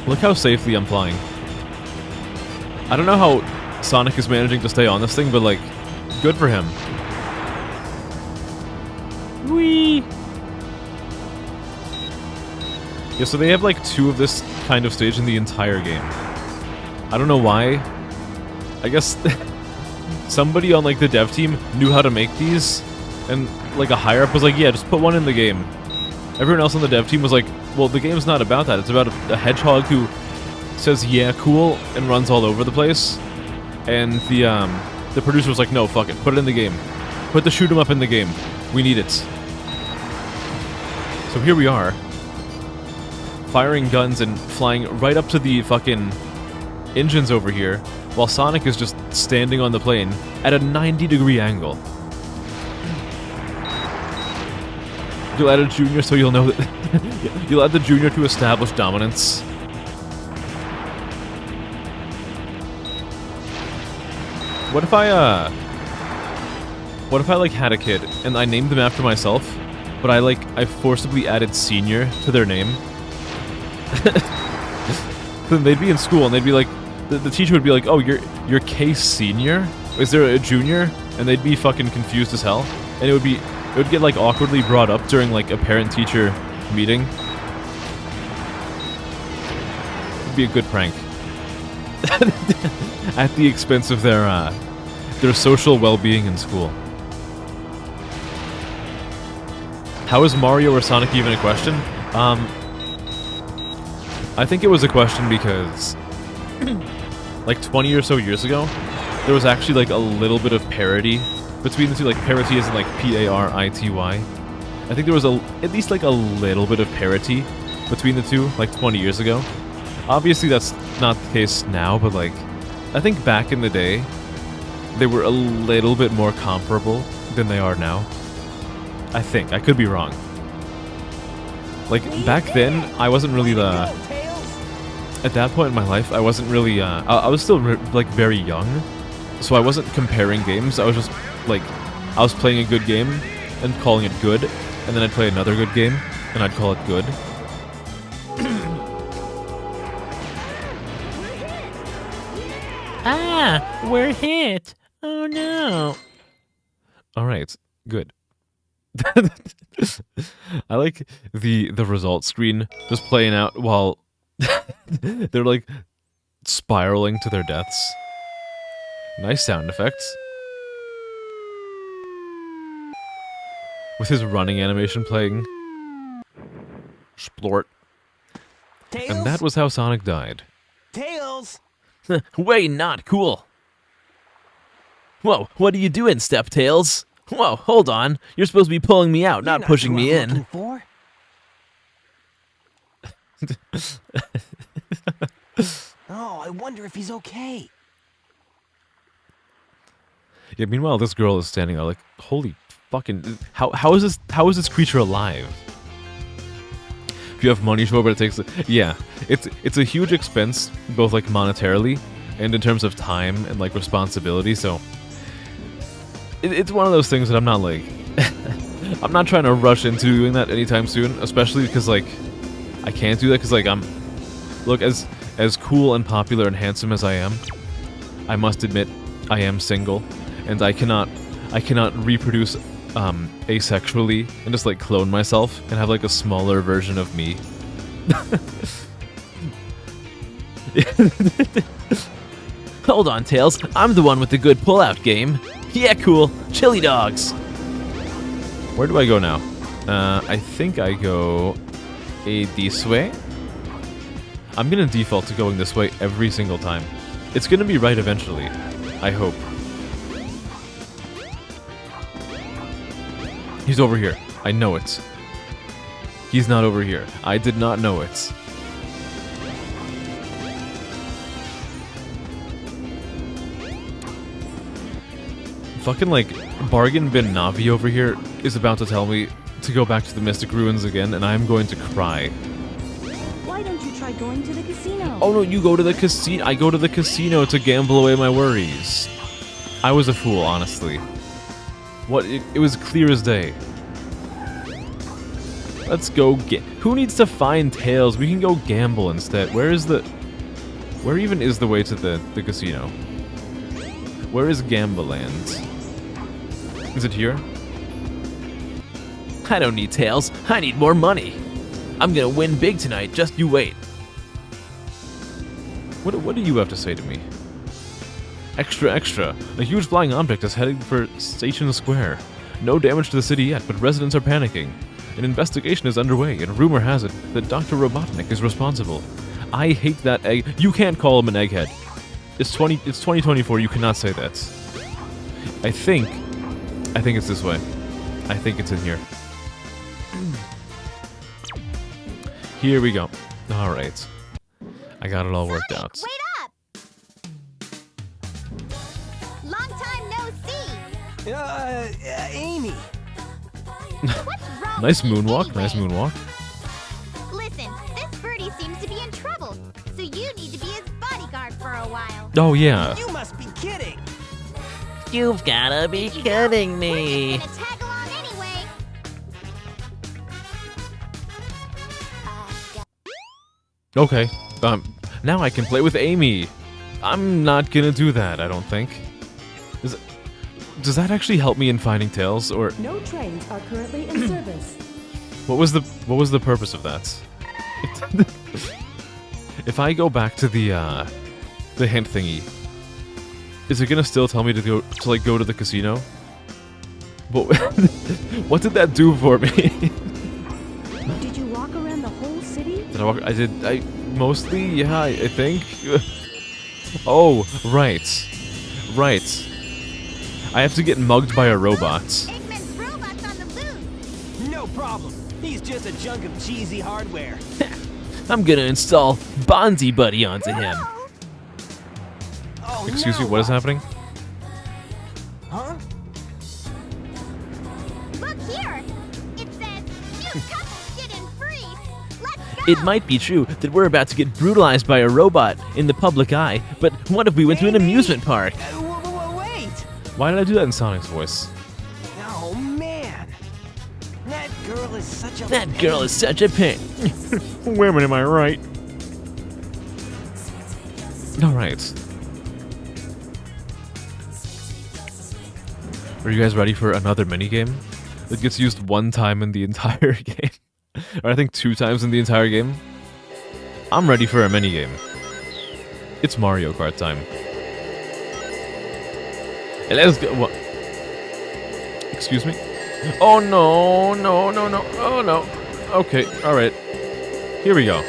Look how safely I'm flying. I don't know how Sonic is managing to stay on this thing, but like, good for him. Whee! Yeah, so they have like 2 of this kind of stage in the entire game. I don't know why. I guess somebody on like the dev team knew how to make these, and like a higher up was like, yeah, just put one in the game. Everyone else on the dev team was like, well, the game's not about that. It's about a hedgehog who says, yeah, cool, and runs all over the place. And the producer was like, no, fuck it, put it in the game. Put the shoot 'em up in the game. We need it. So here we are, firing guns and flying right up to the fucking engines over here, while Sonic is just standing on the plane at a 90-degree angle. You'll add a junior so you'll know that... You'll add the junior to establish dominance. What if I like had a kid and I named them after myself, but I forcibly added senior to their name? Then they'd be in school and they'd be like, the teacher would be like, oh, you're Case Senior? Is there a junior? And they'd be fucking confused as hell. And it would get like awkwardly brought up during like a parent-teacher meeting. It'd be a good prank. At the expense of their social well-being in school. How is Mario or Sonic even a question? I think it was a question because like 20 or so years ago, there was actually like a little bit of parody between the two, like parity as in like Parity. I think there was at least like a little bit of parity between the two, like 20 years ago. Obviously that's not the case now, but like, I think back in the day, they were a little bit more comparable than they are now. I think. I could be wrong. Like, back then, I wasn't really at that point in my life, I wasn't really, I was still, like, very young. So I wasn't comparing games. I was just, like, I was playing a good game and calling it good. And then I'd play another good game and I'd call it good. Ah, we're hit. Oh no. All right, good. I like the results screen just playing out while they're like spiraling to their deaths. Nice sound effects. With his running animation playing. Splort. Tails? And that was how Sonic died. Tails! Way not cool. Whoa, what are you doing, Step Tails? Whoa, hold on. You're supposed to be pulling me out, not pushing me in. Looking for? Oh, I wonder if he's okay. Yeah, meanwhile this girl is standing there like, holy fucking, how is this creature alive? If you have money, show but it takes yeah, it's a huge expense, both like monetarily and in terms of time and like responsibility, so it's one of those things that I'm not like I'm not trying to rush into doing that anytime soon, especially because like I can't do that because like look, as cool and popular and handsome as I am, I must admit I am single, and I cannot reproduce asexually and just like clone myself and have like a smaller version of me. Hold on, Tails. I'm the one with the good pullout game. Yeah, cool. Chili dogs. Where do I go now? I think I go this way. I'm gonna default to going this way every single time. It's gonna be right eventually. I hope. He's over here. I know it. He's not over here. I did not know it. Fucking like Bargain Bin Navi over here is about to tell me to go back to the Mystic Ruins again, and I'm going to cry. Why don't you try going to the casino? Oh no, you go to the casino. I go to the casino to gamble away my worries. I was a fool, honestly. What? It was clear as day. Let's go get. Who needs to find Tails? We can go gamble instead. Where even is the way to the casino? Where is Gambaland? Is it here? I don't need Tails. I need more money. I'm gonna win big tonight. Just you wait. What do you have to say to me? Extra, extra. A huge flying object is heading for Station Square. No damage to the city yet, but residents are panicking. An investigation is underway, and rumor has it that Dr. Robotnik is responsible. I hate that egg. You can't call him an egghead. It's 2024. You cannot say that. I think it's this way. I think it's in here. Here we go. All right. I got it all worked out. Wait up! Long time no see. Amy. What's wrong? Nice with you moonwalk. anyway? Nice moonwalk. Listen, this birdie seems to be in trouble, so you need to be his bodyguard for a while. Oh yeah. You must be kidding. You've gotta be kidding me. We're just gonna tag along anyway. Okay. Now I can play with Amy. I'm not gonna do that. I don't think. Does that actually help me in finding Tails, or No trains are currently in service. what was the purpose of that? If I go back to the hint thingy, is it gonna still tell me to go to the casino? But what did that do for me? Did you walk around the whole city? Did I walk? I mostly, yeah, I think. Oh, right. I have to get mugged by a robot. Eggman's robot's on the loose. No problem. He's just a chunk of cheesy hardware. I'm gonna install Bonzi Buddy onto him. Oh, Excuse no. me, what is happening? Huh? Look here. It says new couples get in free. Let's go. It might be true that we're about to get brutalized by a robot in the public eye, but what if we went to an amusement park? Wait. Why did I do that in Sonic's voice? Oh, man. That girl is such a... That girl is such a pain. Women, am I right? All right. Are you guys ready for another minigame that gets used one time in the entire game? Or I think 2 times in the entire game? I'm ready for a minigame. It's Mario Kart time. And let's go. What? Excuse me? Oh no, no, no, no. Oh no. Okay, alright. Here we go.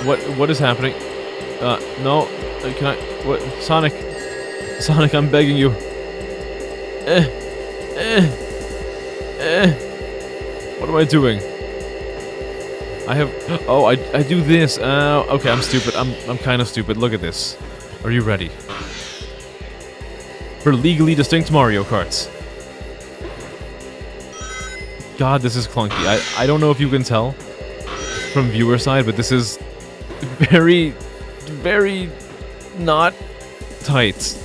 What is happening? No. Can I... What? Sonic. Sonic, I'm begging you. What am I doing? I have... Oh, I do this. Okay, I'm stupid. I'm kind of stupid. Look at this. Are you ready? For legally distinct Mario Karts. God, this is clunky. I don't know if you can tell from viewer side, but this is very, very not tight.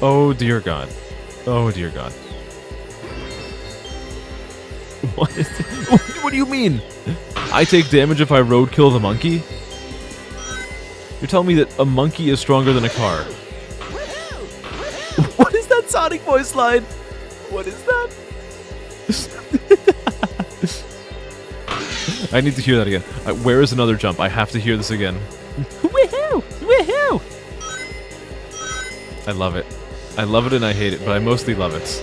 Oh dear God. Oh dear God. What is this? What do you mean? I take damage if I roadkill the monkey? You're telling me that a monkey is stronger than a car? What is that Sonic voice line? What is that? I need to hear that again. Where is another jump? I have to hear this again. Woohoo! Woohoo! I love it. I love it and I hate it, but I mostly love it.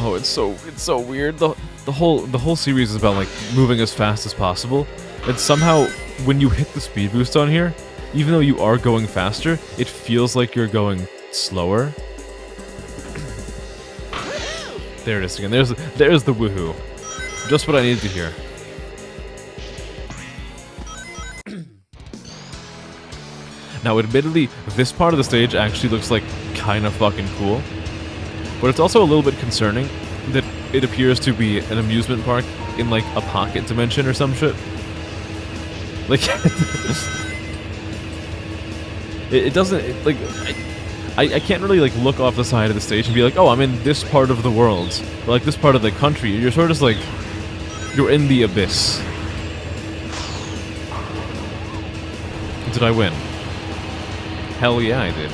Oh, it's so weird. The whole series is about like moving as fast as possible, and somehow when you hit the speed boost on here, even though you are going faster, it feels like you're going slower. There it is again. There's the woohoo. Just what I needed to hear. Now, admittedly, this part of the stage actually looks like kind of fucking cool, but it's also a little bit concerning that it appears to be an amusement park in like a pocket dimension or some shit. Like, it doesn't like. I can't really like look off the side of the stage and be like, oh, I'm in this part of the world, or like this part of the country. You're sort of just like, you're in the abyss. Did I win? Hell yeah, I did.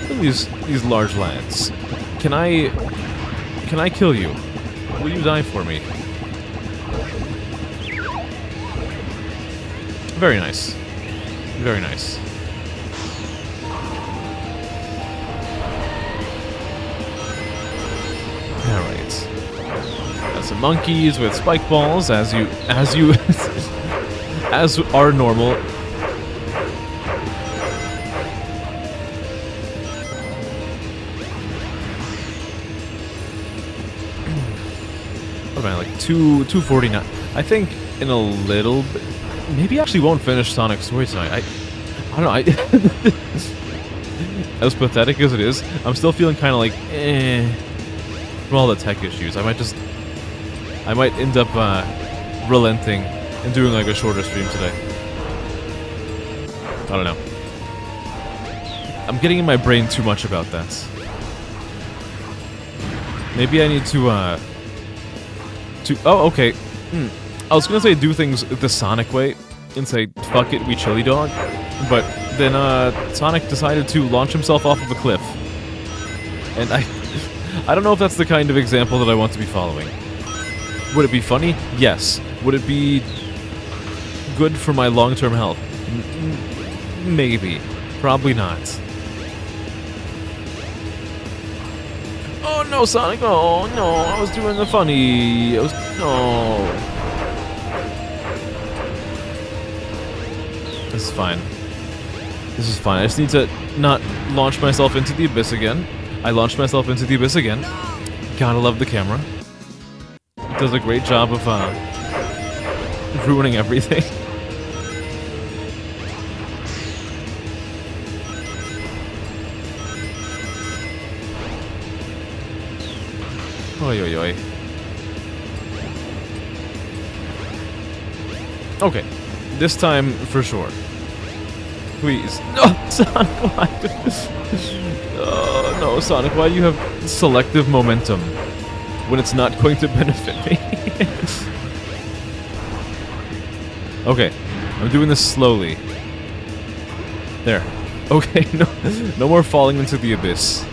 Look at these large lads. Can I kill you? Will you die for me? Very nice. Very nice. Alright. Got some monkeys with spike balls, as are normal. What am I, like 249? I think in a little bit, maybe I actually won't finish Sonic's story tonight. I don't know. As pathetic as it is, I'm still feeling kind of like from all the tech issues. I might end up relenting and doing like a shorter stream today. I don't know. I'm getting in my brain too much about that. Maybe I need to oh, okay. I was gonna say do things the Sonic way and say, fuck it, we chili dog. But then Sonic decided to launch himself off of a cliff. And I don't know if that's the kind of example that I want to be following. Would it be funny? Yes. Would it be good for my long-term health? Maybe. Probably not. Oh no, Sonic! Oh no, I was doing the funny. No. This is fine. This is fine. I just need to not launch myself into the abyss again. I launched myself into the abyss again. Gotta love the camera. It does a great job of ruining everything. Oi, oi, oi. Okay. This time, for sure. Please. No, Sonic, why? No, Sonic, why do you have selective momentum when it's not going to benefit me? Okay, I'm doing this slowly. There. Okay, no more falling into the abyss.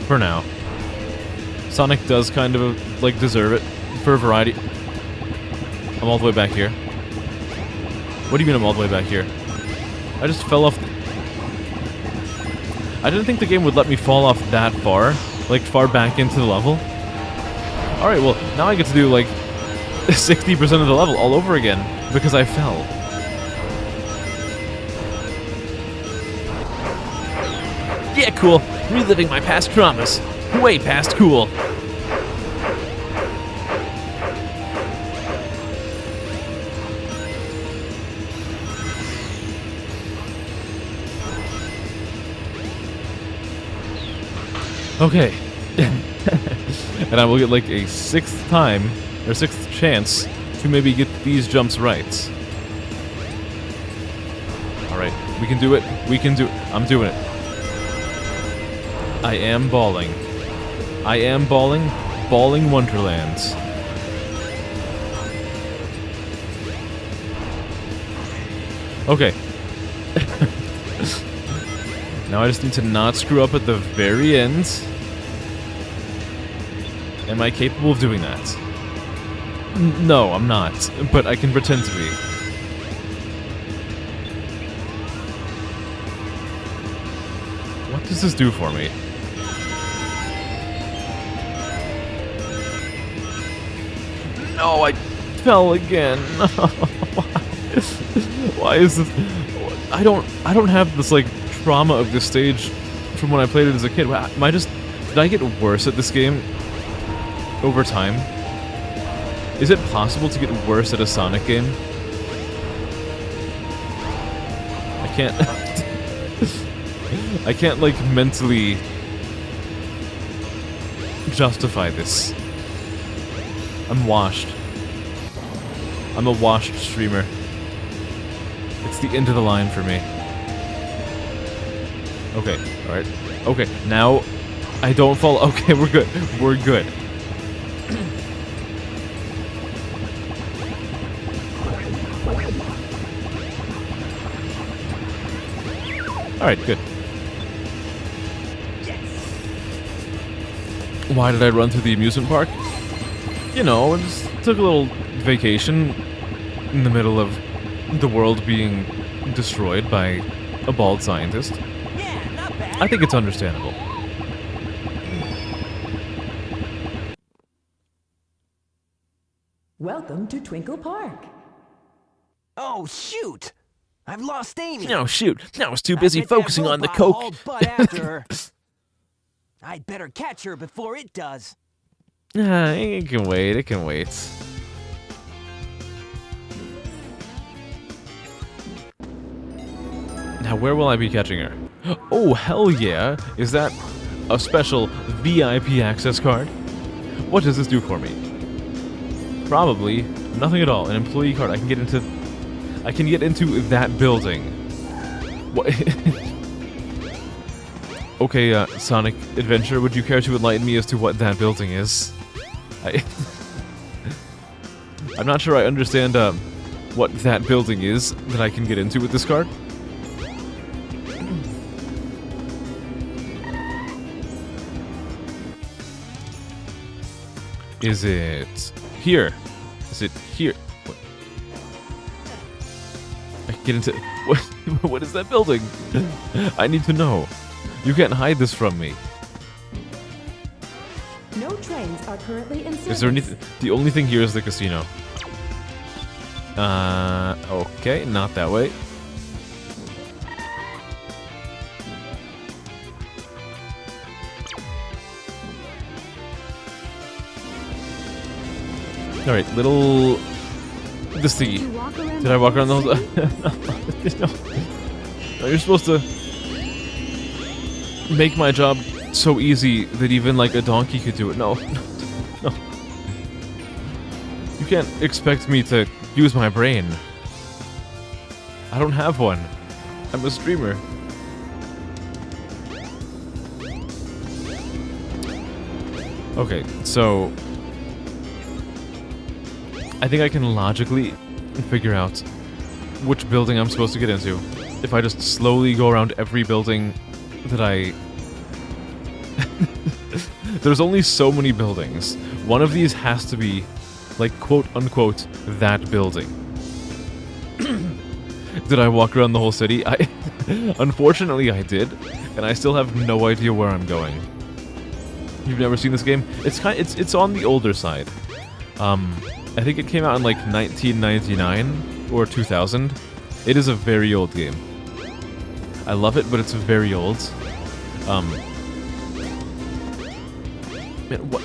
For now. Sonic does kind of, like, deserve it for a variety. I'm all the way back here. What do you mean I'm all the way back here? I just fell off. I didn't think the game would let me fall off that far. Like, far back into the level. Alright, well, now I get to do, like, 60% of the level all over again. Because I fell. Yeah, cool. Reliving my past traumas. Way past cool. Okay. And I will get like a sixth time, or sixth chance, to maybe get these jumps right. Alright, we can do it. We can do it. I'm doing it. I am balling. I am balling. Balling Wonderlands. Okay. Now I just need to not screw up at the very end. Am I capable of doing that? No, I'm not, but I can pretend to be. What does this do for me? No, I fell again. Why is this? I don't have this like trauma of this stage from when I played it as a kid. Am I just? Did I get worse at this game over time? Is it possible to get worse at a Sonic game? I can't. I can't like mentally justify this. I'm washed. I'm a washed streamer. It's the end of the line for me. Okay, alright. Okay, now I don't fall. Okay, we're good. We're good. Alright, good. Why did I run through the amusement park? You know, I just took a little vacation in the middle of the world being destroyed by a bald scientist. Yeah, not bad. I think it's understandable. Welcome to Twinkle Park. Oh, shoot! I've lost Amy. No, shoot. I was too busy focusing on the coke. Hauled butt after her. I'd better catch her before it does. It can wait, it can wait. Now, where will I be catching her? Oh, hell yeah! Is that a special VIP access card? What does this do for me? Probably nothing at all. An employee card. I can get into that building. What? Okay, Sonic Adventure, would you care to enlighten me as to what that building is? I'm not sure I understand what that building is that I can get into with this card. Is it here? Is it here? What? I can get into what? What is that building? I need to know. You can't hide this from me. No trains are currently in service. Is there anything? The only thing here is the casino. Okay, not that way. Alright, little... This thingy. Did I walk around the whole... No, you're supposed to... make my job so easy that even, like, a donkey could do it. No. No. You can't expect me to use my brain. I don't have one. I'm a streamer. Okay, so I think I can logically figure out which building I'm supposed to get into if I just slowly go around every building that I... There's only so many buildings. One of these has to be, like, quote-unquote, that building. Did I walk around the whole city? Unfortunately, I did, and I still have no idea where I'm going. You've never seen this game? It's on the older side. I think it came out in like 1999 or 2000. It is a very old game. I love it, but it's very old. Man, what?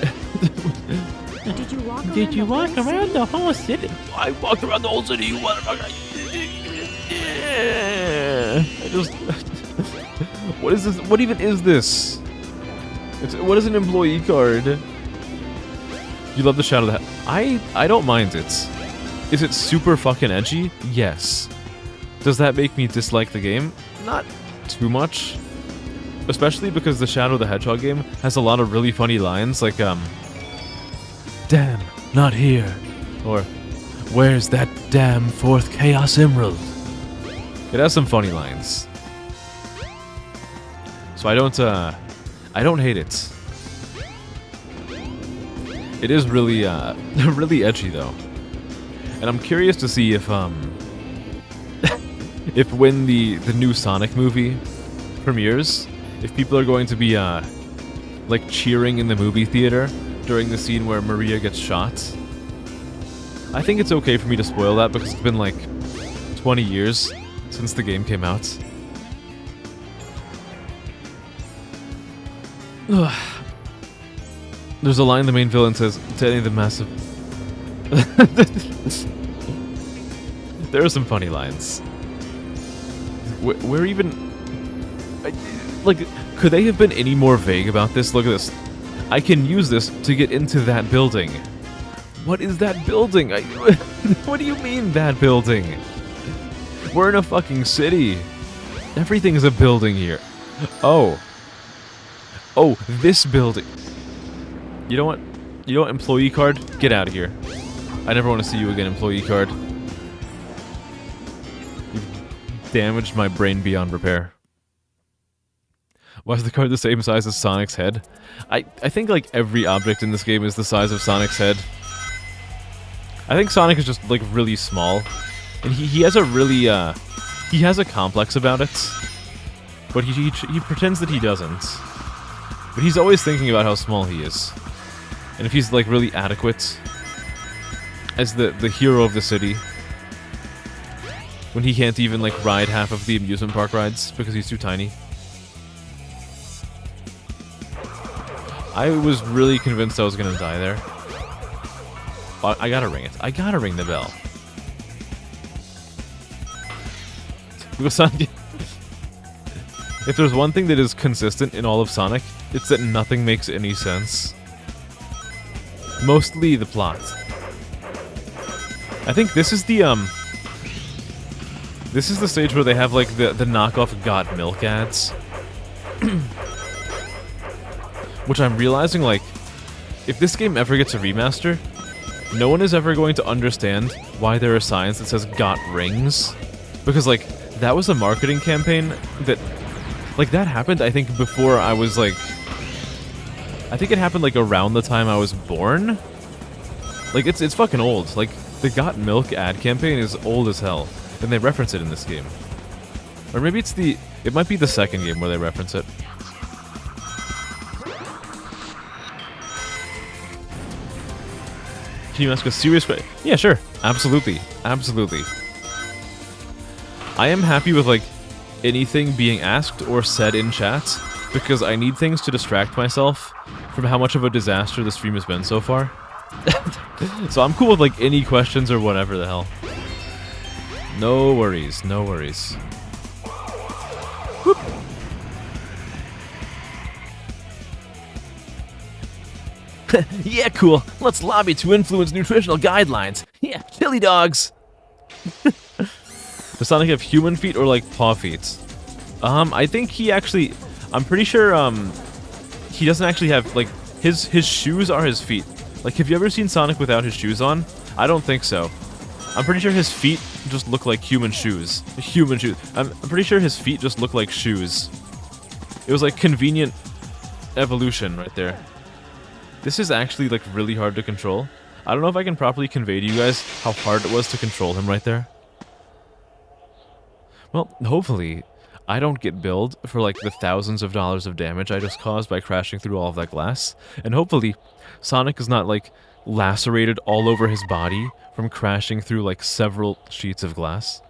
Did you walk around Did you the walk whole around city? the whole city? I walked around the whole city, you motherfucker! I just... What is this? What even is this? What is an employee card? You love the Shadow of the I don't mind it. Is it super fucking edgy? Yes. Does that make me dislike the game? Not too much. Especially because the Shadow the Hedgehog game has a lot of really funny lines, like, damn, not here. Or, where's that damn fourth Chaos Emerald? It has some funny lines. So I don't hate it. It is really, really edgy, though. And I'm curious to see if, if when the new Sonic movie premieres, if people are going to be, like, cheering in the movie theater during the scene where Maria gets shot. I think it's okay for me to spoil that because it's been, like, 20 years since the game came out. There's a line the main villain says to any of the massive... There are some funny lines. Where even... Like, could they have been any more vague about this? Look at this. I can use this to get into that building. What is that building? What do you mean, that building? We're in a fucking city. Everything's a building here. Oh. Oh, this building. You know what? You know what, employee card? Get out of here. I never want to see you again, employee card. You've damaged my brain beyond repair. Why is the card the same size as Sonic's head? I think, like, every object in this game is the size of Sonic's head. I think Sonic is just, like, really small. And he has a really, he has a complex about it. But he pretends that he doesn't. But he's always thinking about how small he is. And if he's, like, really adequate as the hero of the city, when he can't even, like, ride half of the amusement park rides because he's too tiny. I was really convinced I was gonna die there. But I gotta ring it. I gotta ring the bell. Because Sonic... If there's one thing that is consistent in all of Sonic, it's that nothing makes any sense. Mostly the plot. I think this is the, this is the stage where they have, like, the knockoff Got Milk ads. Which I'm realizing, like, if this game ever gets a remaster, no one is ever going to understand why there are signs that says Got Rings. Because, like, that was a marketing campaign that... Like, that happened, I think, before I was, like... I think it happened, like, around the time I was born? Like, it's fucking old. Like, the Got Milk ad campaign is old as hell. And they reference it in this game. Or maybe it's the... It might be the second game where they reference it. Can you ask a serious question? Yeah, sure. Absolutely. Absolutely. I am happy with, like, anything being asked or said in chat, because I need things to distract myself from how much of a disaster the stream has been so far. So I'm cool with, like, any questions or whatever the hell. No worries, no worries. Whoop. Yeah, cool. Let's lobby to influence nutritional guidelines. Yeah, chili dogs. Does Sonic have human feet or, like, paw feet? I think he actually... I'm pretty sure, he doesn't actually have, like, His shoes are his feet. Like, have you ever seen Sonic without his shoes on? I don't think so. I'm pretty sure his feet just look like human shoes. Human shoes. I'm pretty sure his feet just look like shoes. It was like convenient evolution right there. This is actually like really hard to control. I don't know if I can properly convey to you guys how hard it was to control him right there. Well, hopefully I don't get billed for like the thousands of dollars of damage I just caused by crashing through all of that glass. And hopefully Sonic is not like lacerated all over his body from crashing through like several sheets of glass.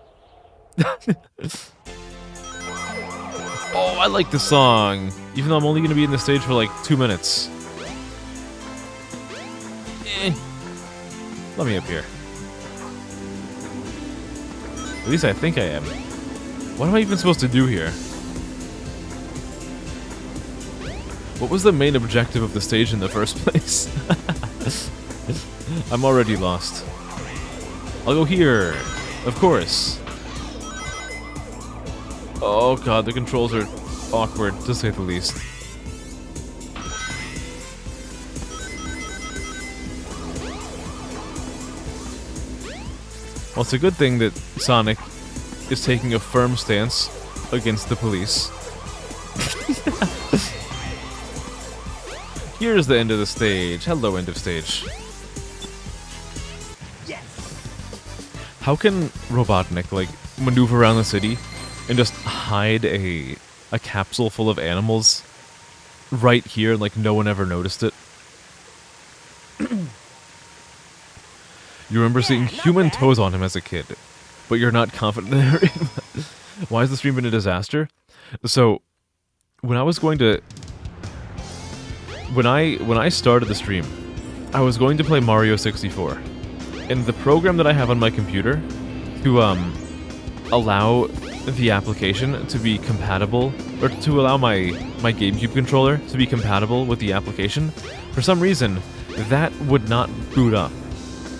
Oh, I like this song, even though I'm only going to be in the stage for like 2 minutes. Let me up here. At least I think I am. What am I even supposed to do here? What was the main objective of the stage in the first place? I'm already lost. I'll go here. Of course. Oh god, the controls are awkward, to say the least. Well, it's a good thing that Sonic is taking a firm stance against the police. Here's the end of the stage. Hello, end of stage. Yes. How can Robotnik, like, maneuver around the city and just hide a capsule full of animals right here, like no one ever noticed it? You remember seeing human toes on him as a kid, but you're not confident in it. Why has the stream been a disaster? So, when I was going to... When I started the stream, I was going to play Mario 64. And the program that I have on my computer to allow the application to be compatible, or to allow my GameCube controller to be compatible with the application, for some reason, that would not boot up.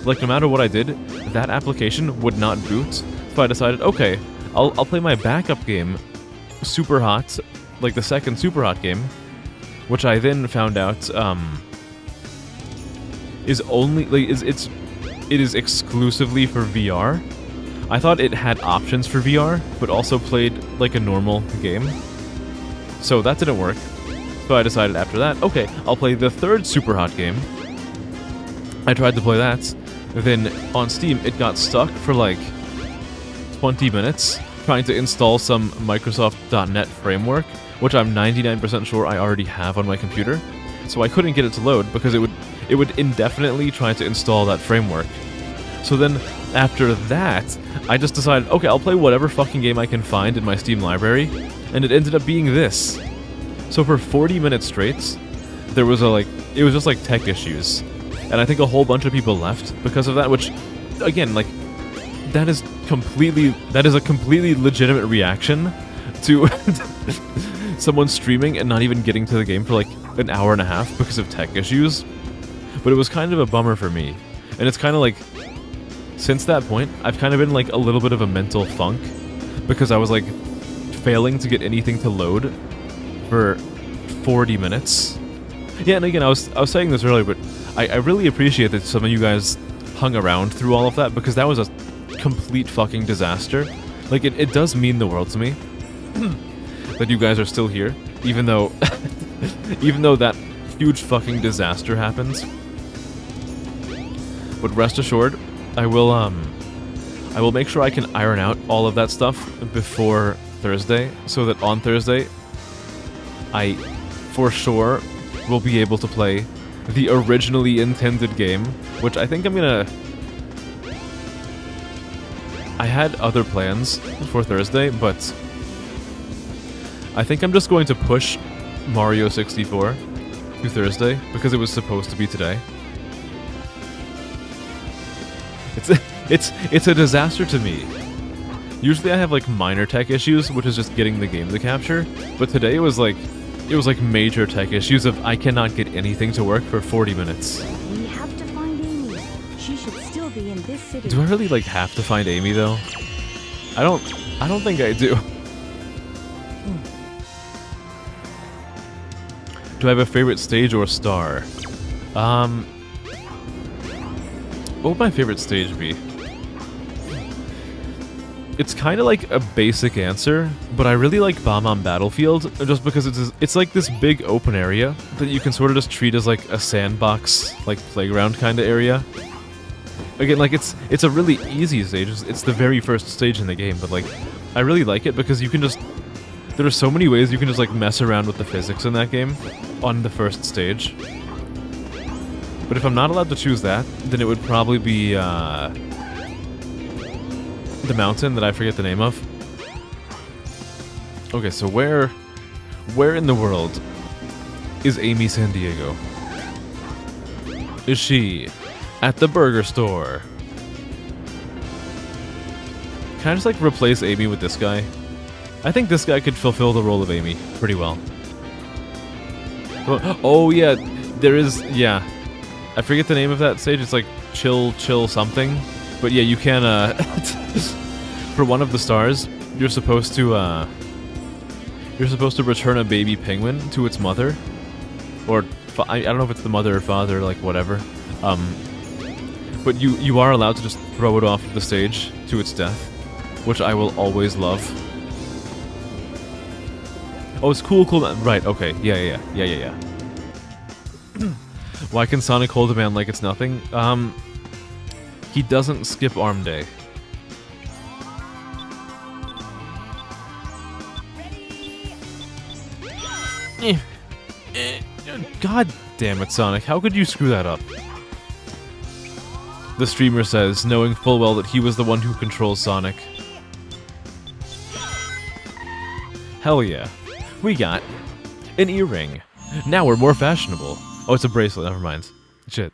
Like, no matter what I did, that application would not boot. So I decided, okay, I'll play my backup game, Super Hot, like the second Super Hot game, which I then found out is only like it is exclusively for VR. I thought it had options for VR, but also played like a normal game. So that didn't work. So I decided after that, okay, I'll play the third Super Hot game. I tried to play that. Then on Steam, it got stuck for like 20 minutes trying to install some Microsoft.NET framework, which I'm 99% sure I already have on my computer. So I couldn't get it to load because it would indefinitely try to install that framework. So then after that, I just decided, okay, I'll play whatever fucking game I can find in my Steam library, and it ended up being this. So for 40 minutes straight, there was it was just like tech issues. And I think a whole bunch of people left because of that, which, again, like, that is a completely legitimate reaction to someone streaming and not even getting to the game for like an hour and a half because of tech issues. But it was kind of a bummer for me. And it's kind of like, since that point, I've kind of been like a little bit of a mental funk because I was like failing to get anything to load for 40 minutes. Yeah, and again, I was saying this earlier, but I really appreciate that some of you guys hung around through all of that, because that was a complete fucking disaster. Like, it does mean the world to me that you guys are still here, even though even though that huge fucking disaster happens. But rest assured, I will make sure I can iron out all of that stuff before Thursday, so that on Thursday I for sure will be able to play the originally intended game, which I think I'm gonna... I had other plans for Thursday, but I think I'm just going to push Mario 64 to Thursday, because it was supposed to be today. It's a disaster to me. Usually I have like minor tech issues, which is just getting the game to capture, but today it was like major tech issues of I cannot get anything to work for 40 minutes. We have to find Amy. She should still be in this city. Do I really like have to find Amy though? I don't think I do. Do I have a favorite stage or star? What would my favorite stage be? It's kind of like a basic answer, but I really like Bomb on Battlefield, just because it's like this big open area that you can sort of just treat as like a sandbox, like playground kind of area. Again, like it's a really easy stage. It's the very first stage in the game, but like I really like it because you can just there are so many ways you can just like mess around with the physics in that game on the first stage. But if I'm not allowed to choose that, then it would probably be the mountain that I forget the name of. Okay, so where in the world is Amy San Diego? Is she at the burger store? Can I just like replace Amy with this guy? I think this guy could fulfill the role of Amy pretty well. Oh yeah, there is, yeah. I forget the name of that stage, it's like chill something. But yeah, you can, for one of the stars, you're supposed to return a baby penguin to its mother. Or, I don't know if it's the mother or father, like whatever. But you are allowed to just throw it off the stage to its death, which I will always love. Oh, it's cool, right, okay, yeah. Why can Sonic hold a man like it's nothing? He doesn't skip arm day. God damn it, Sonic. How could you screw that up? The streamer says, knowing full well that he was the one who controls Sonic. Hell yeah. We got an earring. Now we're more fashionable. Oh, it's a bracelet. Never mind. Shit.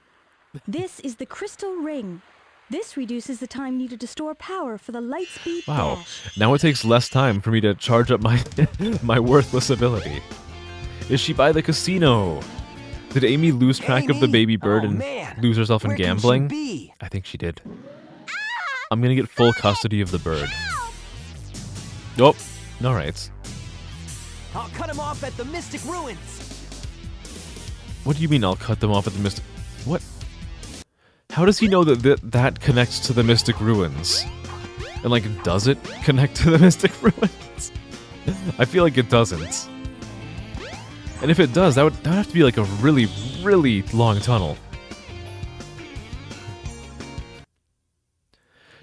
This is the crystal ring. This reduces the time needed to store power for the Lightspeed Wow. dash. Now it takes less time for me to charge up my my worthless ability. Is she by the casino? Did Amy lose track of the baby bird and lose herself in gambling? I think she did. I'm gonna get full custody of the bird. Nope. Alright. I'll cut him off at the Mystic Ruins. What do you mean I'll cut them off at the Mystic... What? How does he know that that connects to the Mystic Ruins? And like, does it connect to the Mystic Ruins? I feel like it doesn't. And if it does, that would have to be like a really, really long tunnel.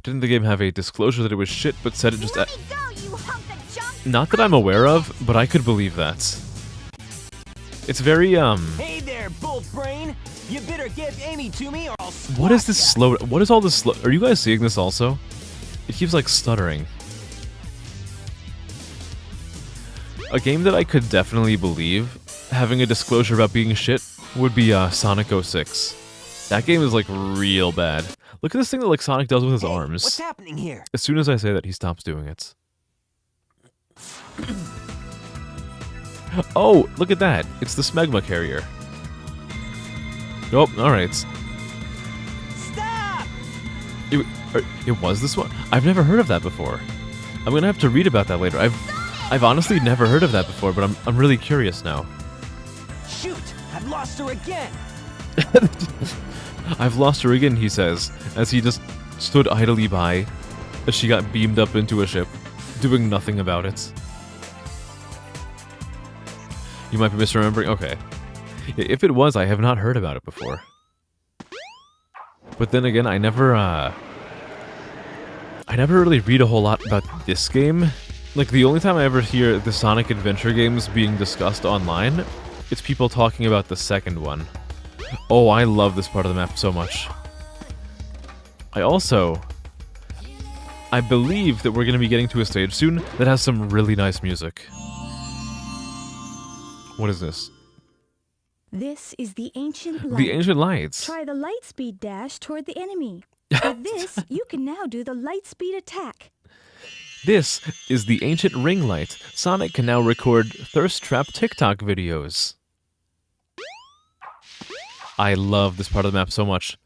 Didn't the game have a disclosure that it was shit, but said it just... Let me go, you hunk of junk! Not that I'm aware of, but I could believe that. It's very, Hey there, Bolt Brain! You better give Amy to me or I'll What is this slow... What is all this slow... Are you guys seeing this also? It keeps, like, stuttering. A game that I could definitely believe, having a disclosure about being shit, would be, Sonic 06. That game is, like, real bad. Look at this thing that, like, Sonic does with his arms. What's happening here? As soon as I say that, he stops doing it. Oh, look at that. It's the Smegma carrier. Oh, alright. Stop! It was this one? I've never heard of that before. I'm gonna have to read about that later. I've honestly never heard of that before, but I'm really curious now. Shoot! I've lost her again! I've lost her again, he says, as he just stood idly by as she got beamed up into a ship, doing nothing about it. You might be misremembering? Okay. If it was, I have not heard about it before. But then again, I never really read a whole lot about this game. Like, the only time I ever hear the Sonic Adventure games being discussed online, it's people talking about the second one. Oh, I love this part of the map so much. I believe that we're going to be getting to a stage soon that has some really nice music. What is this? This is the Ancient Light. The Ancient Lights. Try the Lightspeed dash toward the enemy. With this, you can now do the Lightspeed attack. This is the Ancient Ring Light. Sonic can now record Thirst Trap TikTok videos. I love this part of the map so much.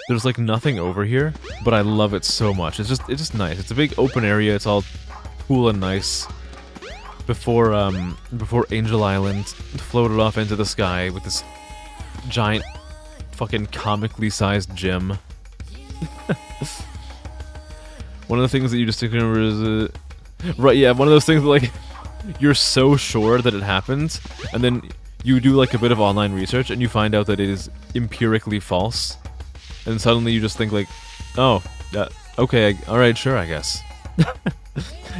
There's like nothing over here, but I love it so much. It's just nice. It's a big open area. It's all cool and nice. before Angel Island floated off into the sky with this giant fucking comically sized gym. One of the things that you just remember is right, yeah, one of those things that, like, you're so sure that it happened, and then you do like a bit of online research and you find out that it is empirically false, and suddenly you just think like, oh, okay, alright, sure, I guess.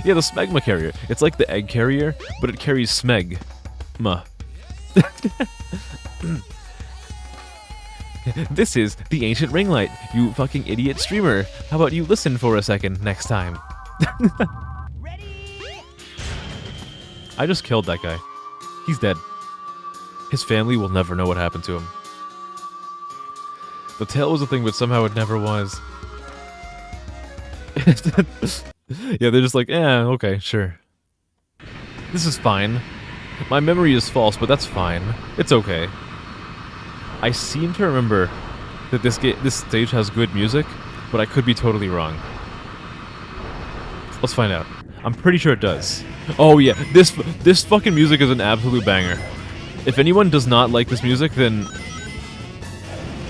Yeah, the smegma carrier. It's like the egg carrier, but it carries smeg. This is the ancient ring light, you fucking idiot streamer. How about you listen for a second next time? I just killed that guy. He's dead. His family will never know what happened to him. The tail was a thing, but somehow it never was. Yeah, they're just like, okay, sure. This is fine. My memory is false, but that's fine. It's okay. I seem to remember that this stage has good music, but I could be totally wrong. Let's find out. I'm pretty sure it does. Oh yeah, this fucking music is an absolute banger. If anyone does not like this music, then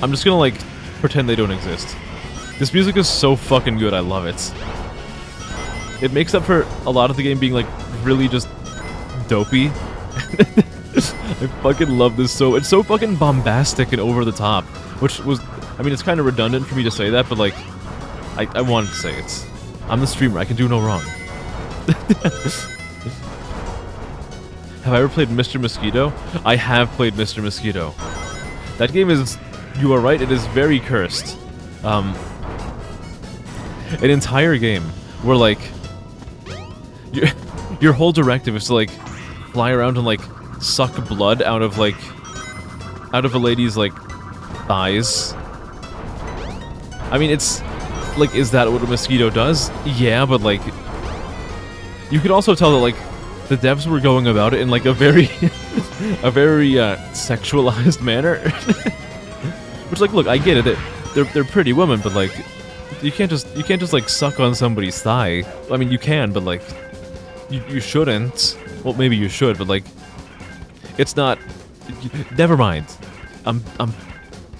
I'm just gonna like pretend they don't exist. This music is so fucking good, I love it. It makes up for a lot of the game being like really just dopey. I fucking love this it's so fucking bombastic and over the top, which was, I mean, it's kind of redundant for me to say that, but like, I wanted to say it. I'm the streamer, I can do no wrong. Have I ever played Mr. Mosquito? I have played Mr. Mosquito. That game is, you are right, it is very cursed. An entire game where like, your whole directive is to like fly around and like suck blood out of a lady's like thighs. I mean, it's like, is that what a mosquito does? Yeah, but like, you could also tell that like the devs were going about it in like a very sexualized manner. Which, like, look, I get it, they're pretty women, but like, you can't just like suck on somebody's thigh. I mean, you can, but like, you shouldn't. Well, maybe you should, but like, it's not. Never mind. I'm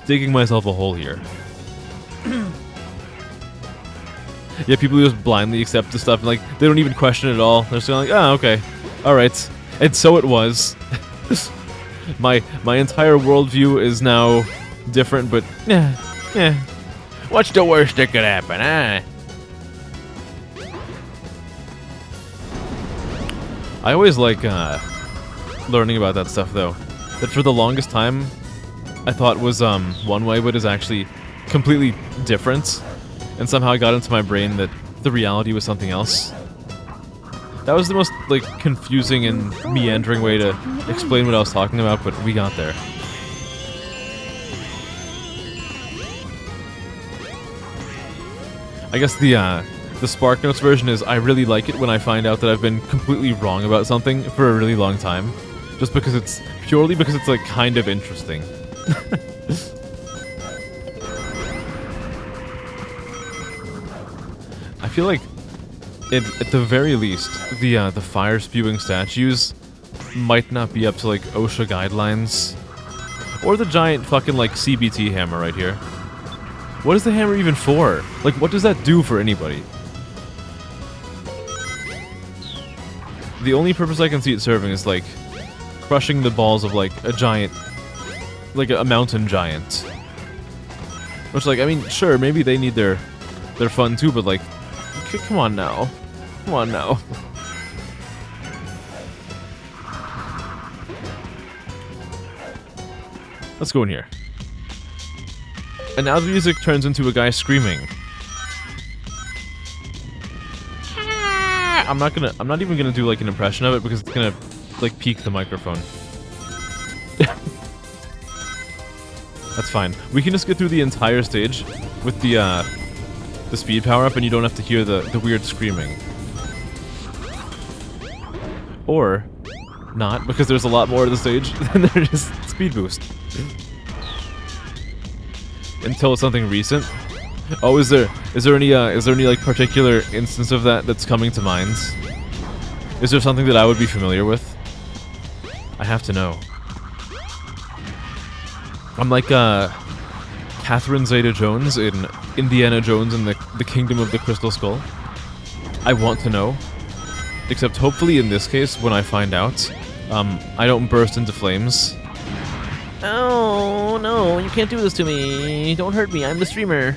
digging myself a hole here. Yeah, people just blindly accept the stuff and like they don't even question it at all. They're just like, oh, okay, all right. And so it was. my entire worldview is now different, but yeah. What's the worst that could happen, huh? I always like learning about that stuff, though. That for the longest time, I thought was one way, but is actually completely different. And somehow I got into my brain that the reality was something else. That was the most like confusing and meandering way to explain what I was talking about, but we got there. I guess the Spark Notes version is I really like it when I find out that I've been completely wrong about something for a really long time. Just because it's purely because it's like kind of interesting. I feel like at the very least the fire spewing statues might not be up to like OSHA guidelines. Or the giant fucking like CBT hammer right here. What is the hammer even for? Like, what does that do for anybody? The only purpose I can see it serving is, like, crushing the balls of, like, a giant... like, a mountain giant. Which, like, I mean, sure, maybe they need their fun too, but, like, come on now. Come on now. Let's go in here. And now the music turns into a guy screaming. I'm not even gonna do like an impression of it because it's gonna like peak the microphone. That's fine. We can just get through the entire stage with the speed power up and you don't have to hear the weird screaming. Or not, because there's a lot more of the stage than there is speed boost. Until it's something recent. Oh, is there any like particular instance of that that's coming to mind? Is there something that I would be familiar with? I have to know. I'm like Catherine Zeta-Jones in Indiana Jones and the Kingdom of the Crystal Skull. I want to know. Except hopefully in this case, when I find out, I don't burst into flames. Oh, no, you can't do this to me. Don't hurt me, I'm the streamer.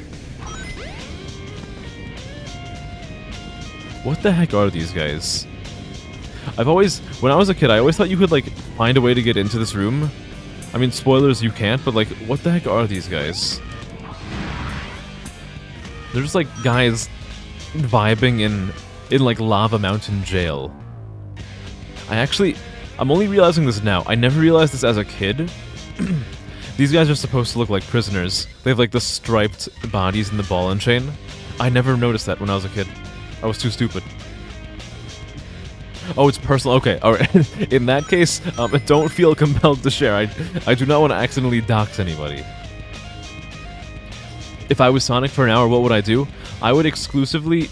What the heck are these guys? When I was a kid, I always thought you could, like, find a way to get into this room. I mean, spoilers, you can't, but, like, what the heck are these guys? They're just, like, guys vibing in like, Lava Mountain Jail. I'm only realizing this now. I never realized this as a kid. These guys are supposed to look like prisoners. They have, like, the striped bodies and the ball and chain. I never noticed that when I was a kid. I was too stupid. Oh, it's personal. Okay, alright. In that case, don't feel compelled to share. I do not want to accidentally dox anybody. If I was Sonic for an hour, what would I do? I would exclusively...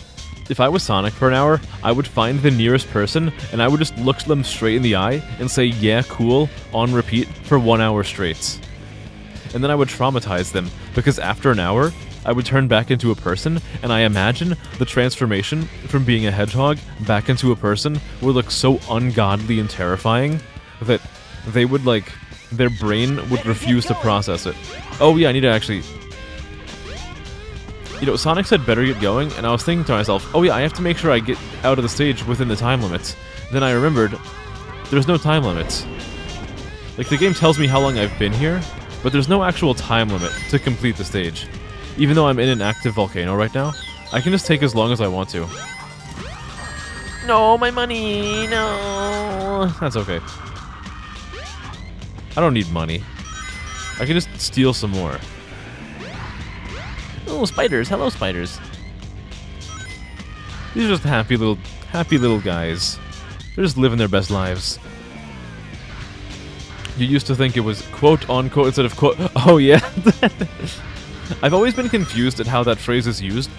If I was Sonic for an hour, I would find the nearest person, and I would just look them straight in the eye and say, yeah, cool, on repeat for 1 hour straight. And then I would traumatize them, because after an hour, I would turn back into a person, and I imagine the transformation from being a hedgehog back into a person would look so ungodly and terrifying that they would, like, their brain would refuse to process it. Oh yeah, I need to actually... You know, Sonic said better get going, and I was thinking to myself, oh yeah, I have to make sure I get out of the stage within the time limits. Then I remembered, there's no time limits. Like, the game tells me how long I've been here, but there's no actual time limit to complete the stage. Even though I'm in an active volcano right now, I can just take as long as I want to. No, my money, no. That's okay. I don't need money. I can just steal some more. Oh, spiders. Hello, spiders. These are just happy little guys. They're just living their best lives. You used to think it was quote-unquote instead of quote... Oh, yeah. I've always been confused at how that phrase is used.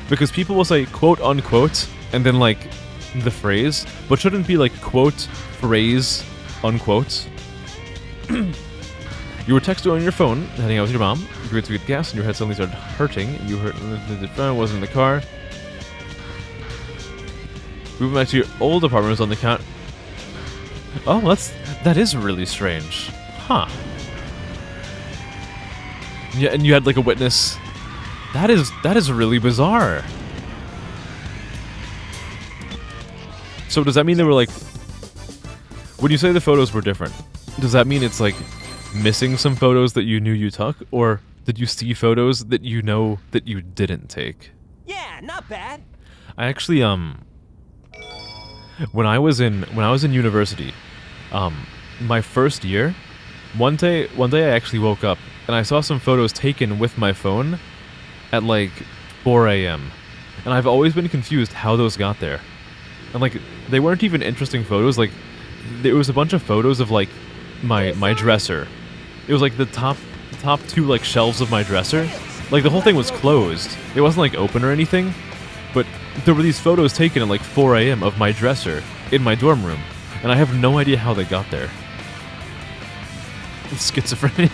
Because people will say quote-unquote and then, like, the phrase, but shouldn't be like quote, phrase, unquote. You were texting on your phone, heading out with your mom. You went to get gas, and your head suddenly started hurting. You hurt the phone wasn't in the car. Moving back to your old apartment was on the count. Oh, that is really strange, huh? Yeah, and you had like a witness. That is really bizarre. So does that mean they were like? When you say the photos were different, does that mean it's like missing some photos that you knew you took, or did you see photos that you know that you didn't take? Yeah, not bad. I actually when I was in university, my first year, one day I actually woke up and I saw some photos taken with my phone at like 4 a.m. and I've always been confused how those got there. And like they weren't even interesting photos. Like there was a bunch of photos of like my dresser. It was like the top two like shelves of my dresser. Like the whole thing was closed. It wasn't like open or anything. But there were these photos taken at like 4 a.m. of my dresser in my dorm room, and I have no idea how they got there. Schizophrenia.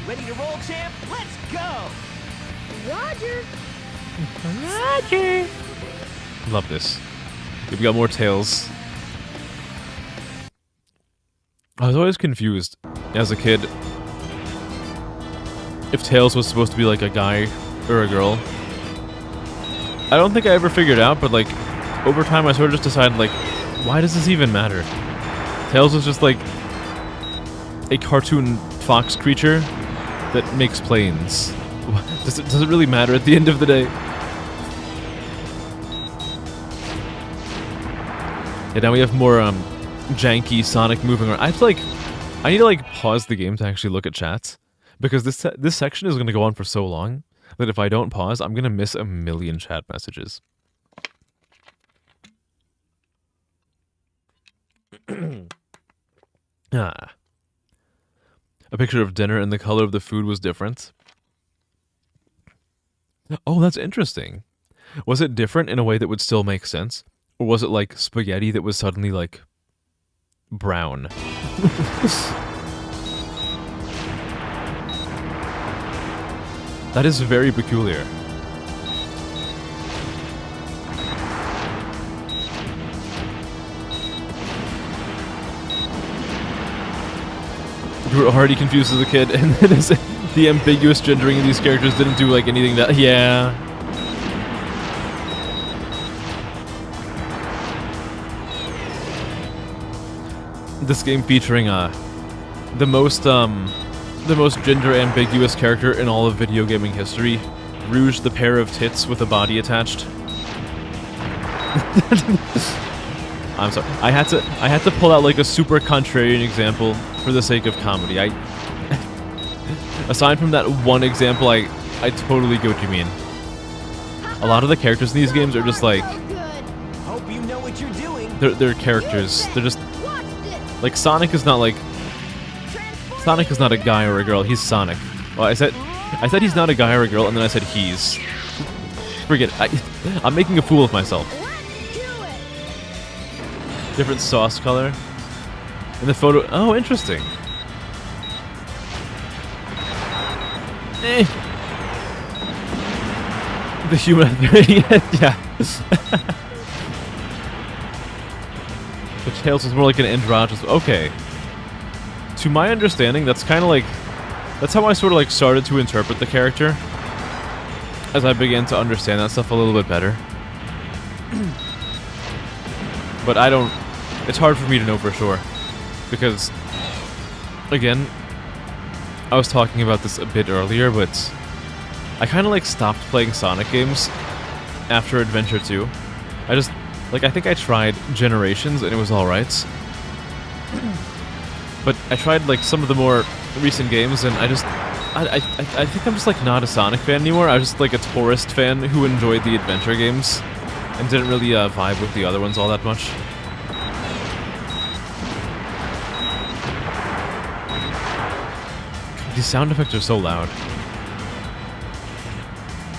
Ready to roll, champ? Let's go! Roger. Roger. Love this. We've got more Tails. I was always confused as a kid if Tails was supposed to be like a guy or a girl. I don't think I ever figured out, but like over time I sort of just decided like, why does this even matter? Tails was just like a cartoon fox creature that makes planes. Does it really matter at the end of the day? Yeah, now we have more janky Sonic moving around. I need to like pause the game to actually look at chats, because this section is going to go on for so long that if I don't pause, I'm going to miss a million chat messages. A picture of dinner and the color of the food was different. Oh, that's interesting. Was it different in a way that would still make sense? Or was it like spaghetti that was suddenly like brown? That is very peculiar. You were already confused as a kid, and then the ambiguous gendering of these characters didn't do like anything that. Yeah. This game featuring the most gender ambiguous character in all of video gaming history, Rouge the pair of tits with a body attached. I'm sorry. I had to pull out like a super contrarian example for the sake of comedy. Aside from that one example, I totally get what you mean. A lot of the characters in these games are just like Hope you know what you're doing. they're characters. They're just like Sonic is not like Sonic is not a guy or a girl. He's Sonic. Well, I said he's not a guy or a girl, and then I said he's. Forget it. I'm making a fool of myself. Different sauce color. In the photo. Oh, interesting. The human. Yeah. But Tails is more like an androgynous. Okay. To my understanding, that's kind of like. That's how I sort of like started to interpret the character. As I began to understand that stuff a little bit better. But I don't. It's hard for me to know for sure. Because. Again. I was talking about this a bit earlier, but. I kind of like stopped playing Sonic games. After Adventure 2. I just. Like, I think I tried Generations and it was alright. But I tried, like, some of the more recent games and I just... I think I'm just, like, not a Sonic fan anymore. I was just, like, a tourist fan who enjoyed the adventure games. And didn't really vibe with the other ones all that much. These sound effects are so loud.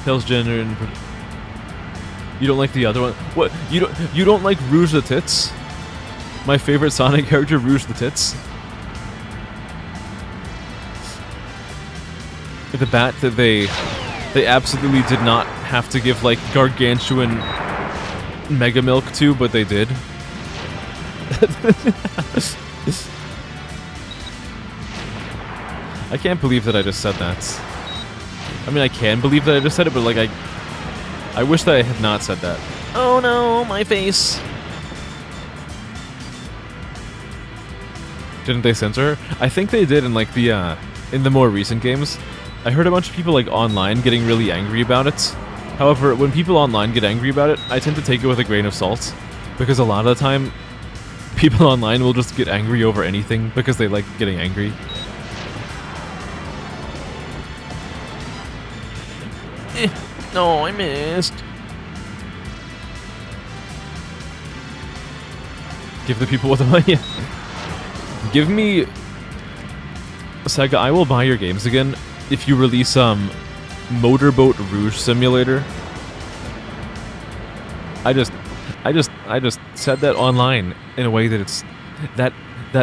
Tails gender and... You don't like the other one? What? You don't like Rouge the Tits? My favorite Sonic character, Rouge the Tits? The bat that they absolutely did not have to give like gargantuan Mega Milk to, but they did. I can't believe that I just said that. I mean, I can believe that I just said it, but like I wish that I had not said that. Oh no, my face. Didn't they censor her? I think they did in like the in the more recent games. I heard a bunch of people like online getting really angry about it. However, when people online get angry about it, I tend to take it with a grain of salt. Because a lot of the time, people online will just get angry over anything because they like getting angry. No, I missed. Give the people what the money. Give me... Sega, I will buy your games again if you release Motorboat Rouge Simulator. I just said that online in a way that it's that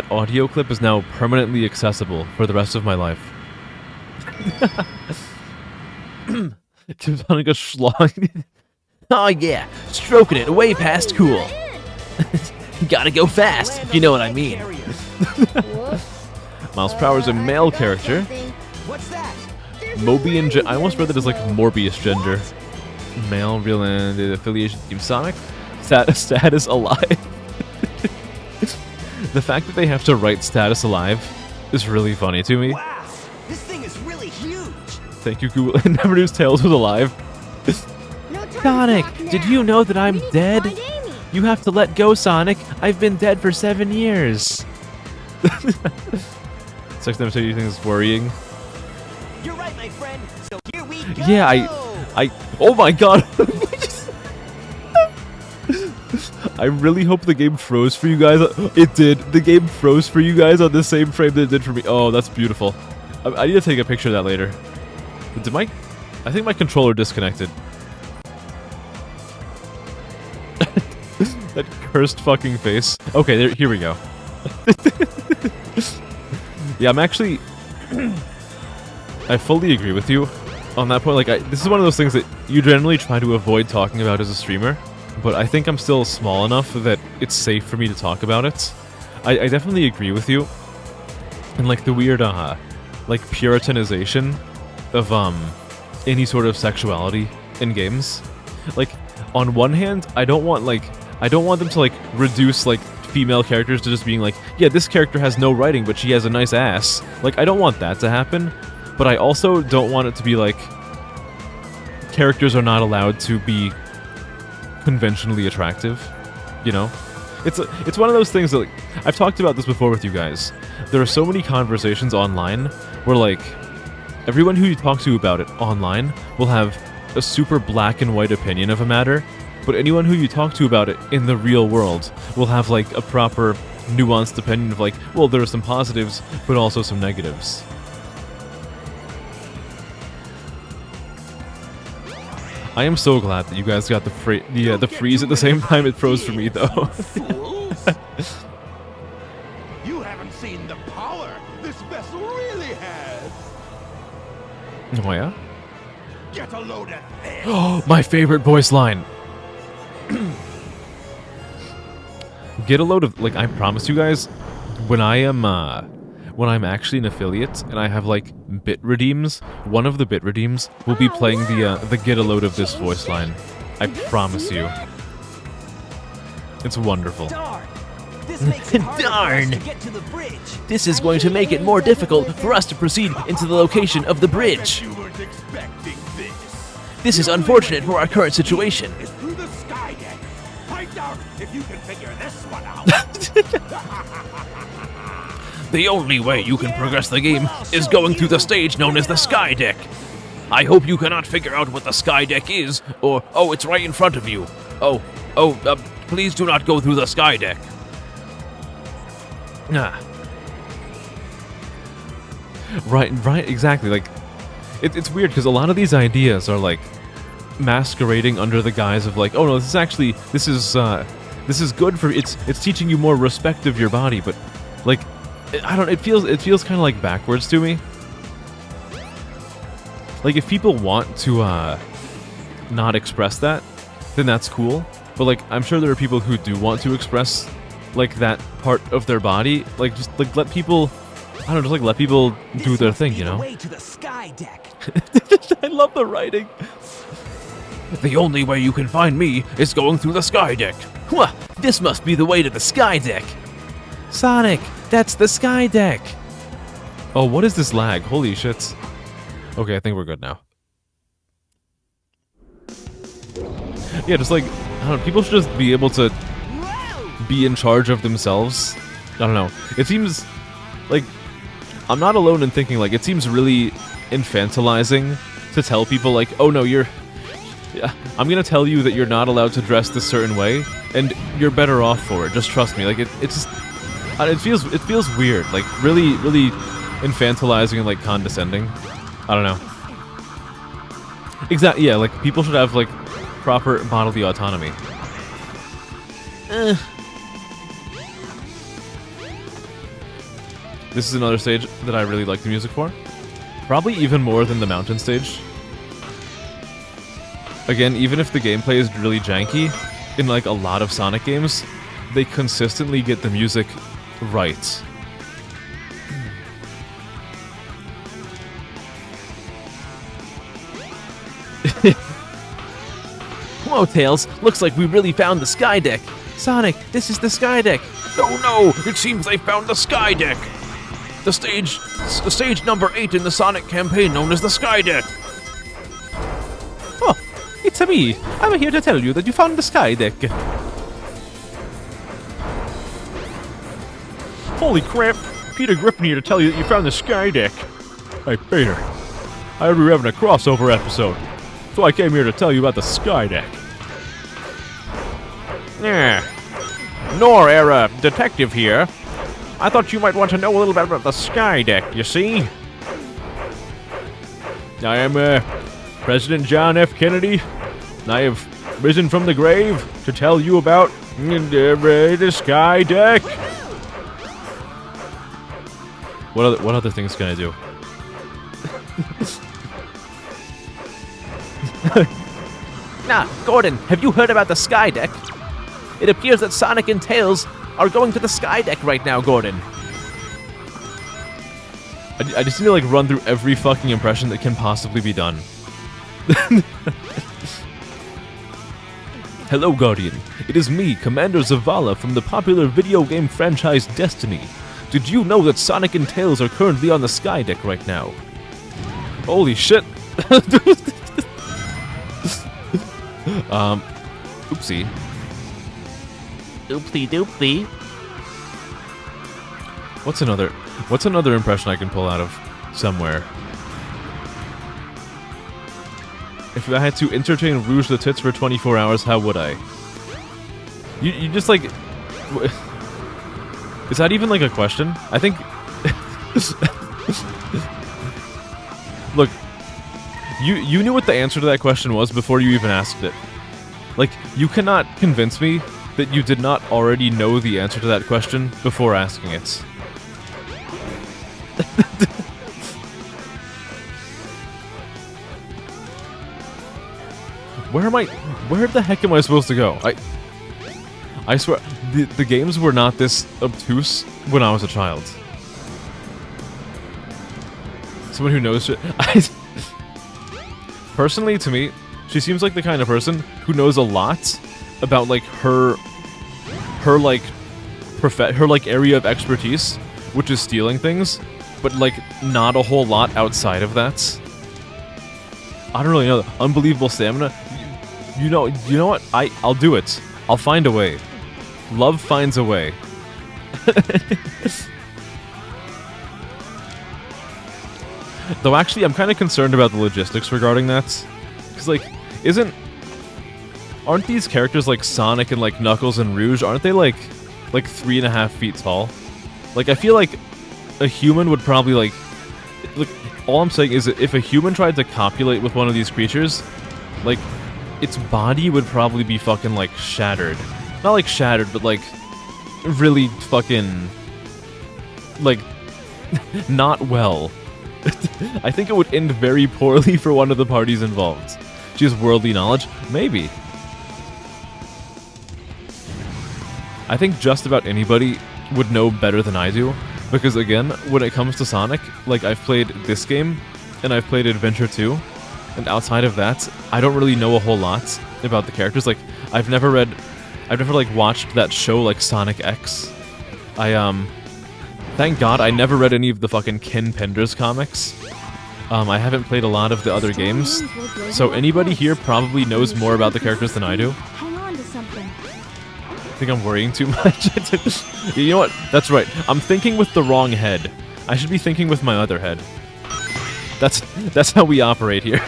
audio clip is now permanently accessible for the rest of my life. Gives Sonic a schlong. Oh yeah, stroking it way past cool. Gotta go fast, if you know what I mean. Miles Prower's a male character. What's that? Mobian I almost read that as like Morbius gender. Male, real and affiliation Team Sonic. Status alive. The fact that they have to write status alive is really funny to me. Wow, this thing is really huge. Thank you, Google. Never knew Tails was alive. Sonic, did you know that I'm dead? You have to let go, Sonic. I've been dead for 7 years. Sex never say anything is worrying. You're right, my friend. So here we go. Yeah, oh my god. I really hope the game froze for you guys. It did. The game froze for you guys on the same frame that it did for me. Oh, that's beautiful. I need to take a picture of that later. Did I think my controller disconnected. That cursed fucking face. Okay, here we go. Yeah, I'm actually... I fully agree with you on that point. Like, this is one of those things that you generally try to avoid talking about as a streamer, but I think I'm still small enough that it's safe for me to talk about it. I definitely agree with you. And, like, the weird, like, puritanization of, any sort of sexuality in games. Like, on one hand, I don't want them to, like, reduce, like, female characters to just being like, yeah, this character has no writing, but she has a nice ass. Like, I don't want that to happen, but I also don't want it to be like, characters are not allowed to be conventionally attractive, you know? It's one of those things that, like, I've talked about this before with you guys. There are so many conversations online where, like, everyone who you talk to about it online will have a super black and white opinion of a matter, but anyone who you talk to about it in the real world will have, like, a proper, nuanced opinion of, like, well, there are some positives, but also some negatives. I am so glad that you guys got the freeze at the same time it froze for me, though. Fools! You haven't seen the power this vessel really has. Oh, yeah? Get a load of this. Oh, my favorite voice line! Get a load of, like, I promise you guys, when I'm actually an affiliate and I have, like, bit redeems, one of the bit redeems will be playing the get a load of this voice line. I promise you. It's wonderful. Darn! This makes it harder for us to get to the bridge. This is going to make it more difficult for us to proceed into the location of the bridge. You weren't expecting this. This is unfortunate for our current situation. It's through the sky deck. Find out if you can figure this one out. The only way you can progress the game is going through the stage known as the Sky Deck. I hope you cannot figure out what the Sky Deck is, or, oh, it's right in front of you. Please do not go through the Sky Deck. Right, exactly. Like, it's weird because a lot of these ideas are, like, masquerading under the guise of, like, oh no, this is good for, it's teaching you more respect of your body, but, like, I don't, it feels kind of like backwards to me. Like, if people want to, not express that, then that's cool. But, like, I'm sure there are people who do want to express, like, that part of their body. Like, just, like, let people, I don't know, just, like, let people do their thing, you know? Way to the sky deck. I love the writing. The only way you can find me is going through the Sky Deck. Huh, this must be the way to the Sky Deck. Sonic, that's the Sky Deck. Oh, what is this lag? Holy shit. Okay, I think we're good now. Yeah, just like, I don't know, people should just be able to be in charge of themselves. I don't know. It seems like, I'm not alone in thinking, like, it seems really infantilizing to tell people, like, oh no, I'm gonna tell you that you're not allowed to dress this certain way, and you're better off for it. Just trust me. Like, it's just, it feels weird. Like, really, really infantilizing and, like, condescending. I don't know. Exactly. Yeah, like, people should have, like, proper bodily autonomy. This is another stage that I really like the music for. Probably even more than the mountain stage. Again, even if the gameplay is really janky, in, like, a lot of Sonic games, they consistently get the music right. Whoa, Tails, looks like we really found the Sky Deck. Sonic, this is the Sky Deck. Oh no, it seems they found the sky deck. The stage number 8 in the Sonic campaign known as the Sky Deck. Oh, it's me. I'm here to tell you that you found the Sky Deck. Holy crap! Peter Griffin here to tell you that you found the Sky Deck. Hey, Peter. I heard we were having a crossover episode, so I came here to tell you about the Sky Deck. Yeah. Nor-era detective here. I thought you might want to know a little bit about the Sky Deck, you see? I am, President John F. Kennedy, and I have risen from the grave to tell you about The sky deck. What other things can I do? Nah, Gordon, have you heard about the Sky Deck? It appears that Sonic and Tails are going to the Sky Deck right now, Gordon. I just need to like run through every fucking impression that can possibly be done. Hello, Guardian. It is me, Commander Zavala from the popular video game franchise Destiny. Did you know that Sonic and Tails are currently on the Sky Deck right now? Holy shit. Oopsie. Oopsie doopsie. What's another impression I can pull out of somewhere? If I had to entertain Rouge the Tits for 24 hours, how would I? You just like... Is that even like a question? I think... Look, you knew what the answer to that question was before you even asked it. Like, you cannot convince me that you did not already know the answer to that question before asking it. Where the heck am I supposed to go? I swear, the games were not this obtuse when I was a child. Someone who knows shit. Personally, to me, she seems like the kind of person who knows a lot about like her area of expertise, which is stealing things, but like not a whole lot outside of that. I don't really know. Unbelievable stamina. You know what? I'll do it. I'll find a way. Love finds a way. Though actually, I'm kind of concerned about the logistics regarding that. Because, like, aren't these characters like Sonic and like Knuckles and Rouge, aren't they like 3.5 feet tall? Like, I feel like a human would probably like... Look, all I'm saying is that if a human tried to copulate with one of these creatures, like, its body would probably be fucking like shattered. Not like shattered, but like really fucking like not well. I think it would end very poorly for one of the parties involved. She has worldly knowledge? Maybe. I think just about anybody would know better than I do, because again, when it comes to Sonic, like I've played this game, and I've played Adventure 2, and outside of that, I don't really know a whole lot about the characters. Like, I've never like watched that show like Sonic X. Thank God I never read any of the fucking Ken Penders comics. I haven't played a lot of the other games, so anybody here probably knows more about the characters than I do. Hang on to something. I think I'm worrying too much. You know what? That's right. I'm thinking with the wrong head. I should be thinking with my other head. That's how we operate here.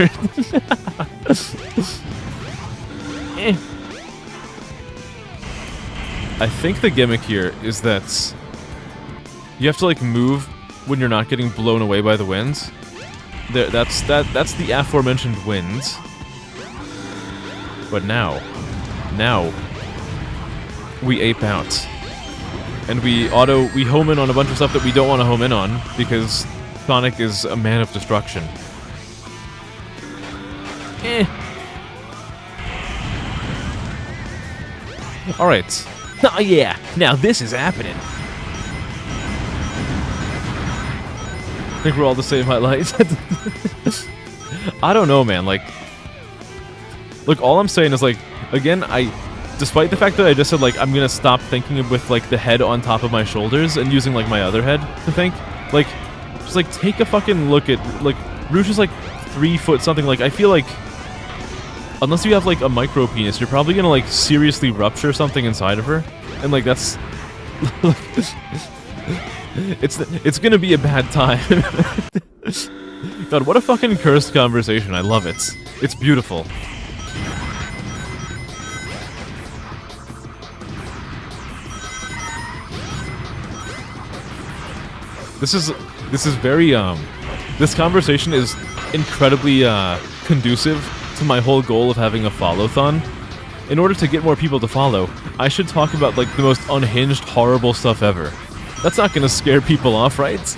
I think the gimmick here is that you have to like move when you're not getting blown away by the wind. That's the aforementioned wind. But now we ape out. And we home in on a bunch of stuff that we don't want to home in on because Sonic is a man of destruction. Alright. Oh yeah, now this is happening. I think we're all the same highlights. I don't know, man. Like, look, all I'm saying is, like, again, despite the fact that I just said, like, I'm gonna stop thinking with, like, the head on top of my shoulders and using, like, my other head to think, like, just, like, take a fucking look at, like, Rouge is, like, 3 foot something. Like, I feel like, unless you have, like, a micro penis, you're probably gonna, like, seriously rupture something inside of her. And, like, that's... It's gonna be a bad time. God, what a fucking cursed conversation. I love it. It's beautiful. This is very, this conversation is incredibly, conducive to my whole goal of having a followthon. in order to get more people to follow, I should talk about, like, the most unhinged, horrible stuff ever. That's not gonna scare people off, right?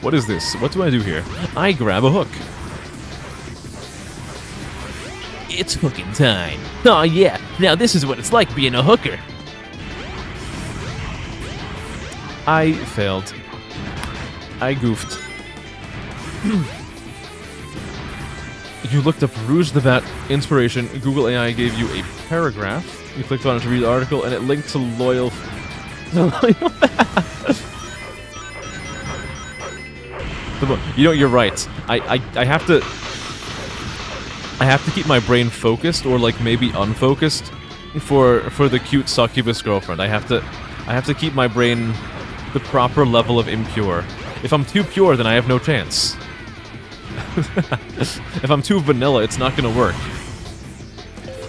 What is this? What do I do here? I grab a hook. It's hooking time. Oh yeah, now this is what it's like being a hooker. I failed. I goofed. You looked up Rouge the Bat inspiration. Google AI gave you a paragraph. You clicked on it to read the article, and it linked to Loyal. You know, you're right. I have to. I have to keep my brain focused, or like maybe unfocused, for the cute succubus girlfriend. I have to keep my brain the proper level of impure. If I'm too pure, then I have no chance. If I'm too vanilla, it's not gonna work.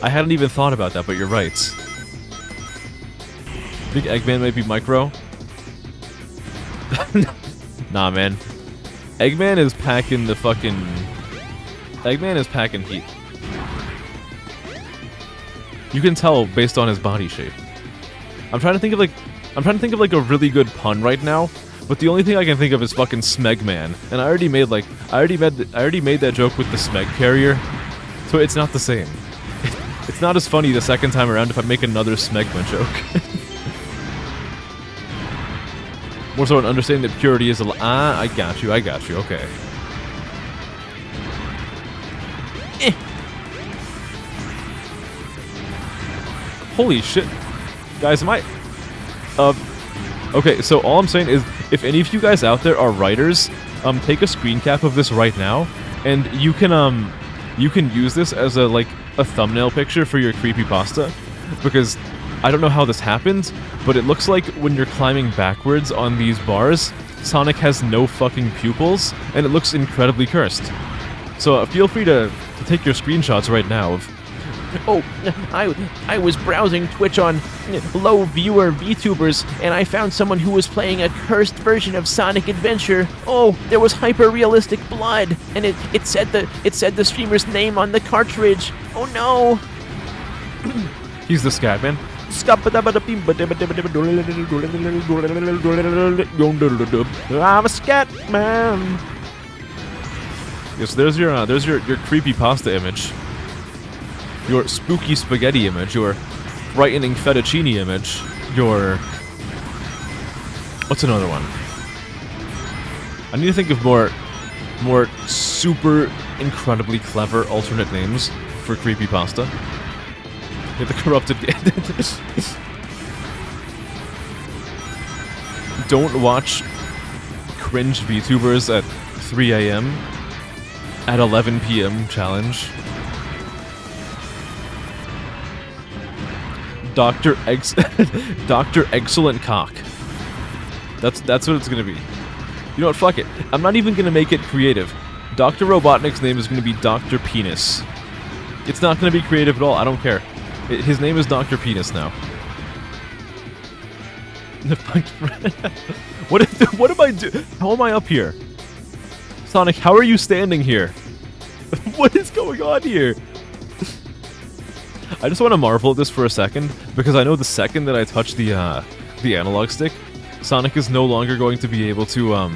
I hadn't even thought about that, but you're right. Think Eggman might be micro? Nah, man. Eggman is packing the fucking... Eggman is packing heat. You can tell based on his body shape. I'm trying to think of like a really good pun right now, but the only thing I can think of is fucking Smegman, and I already made that joke with the Smeg carrier, so it's not the same. It's not as funny the second time around if I make another Smegman joke. More so an understanding that purity is I got you, okay. Holy shit. Guys, am I... Okay, so all I'm saying is, if any of you guys out there are writers, take a screen cap of this right now, and you can use this as a thumbnail picture for your creepypasta, because I don't know how this happened, but it looks like when you're climbing backwards on these bars, Sonic has no fucking pupils, and it looks incredibly cursed. So feel free to take your screenshots right now of... Oh, I was browsing Twitch on low viewer VTubers, and I found someone who was playing a cursed version of Sonic Adventure. Oh, there was hyper-realistic blood, and it said the streamer's name on the cartridge. Oh no! He's the Scatman. I'm a Scatman. Yes, there's your creepypasta image. Your spooky spaghetti image, your frightening fettuccine image, your... What's another one? I need to think of more super incredibly clever alternate names for creepypasta. Yeah, the corrupted... Don't watch cringe VTubers at 3 AM at 11 PM challenge. Dr. Excellent Cock. That's what it's gonna be. You know what? Fuck it. I'm not even gonna make it creative. Dr. Robotnik's name is gonna be Dr. Penis. It's not gonna be creative at all. I don't care. His name is Dr. Penis now. What am I doing? How am I up here? Sonic, how are you standing here? What is going on here? I just want to marvel at this for a second, because I know the second that I touch the analog stick, Sonic is no longer going to be able to,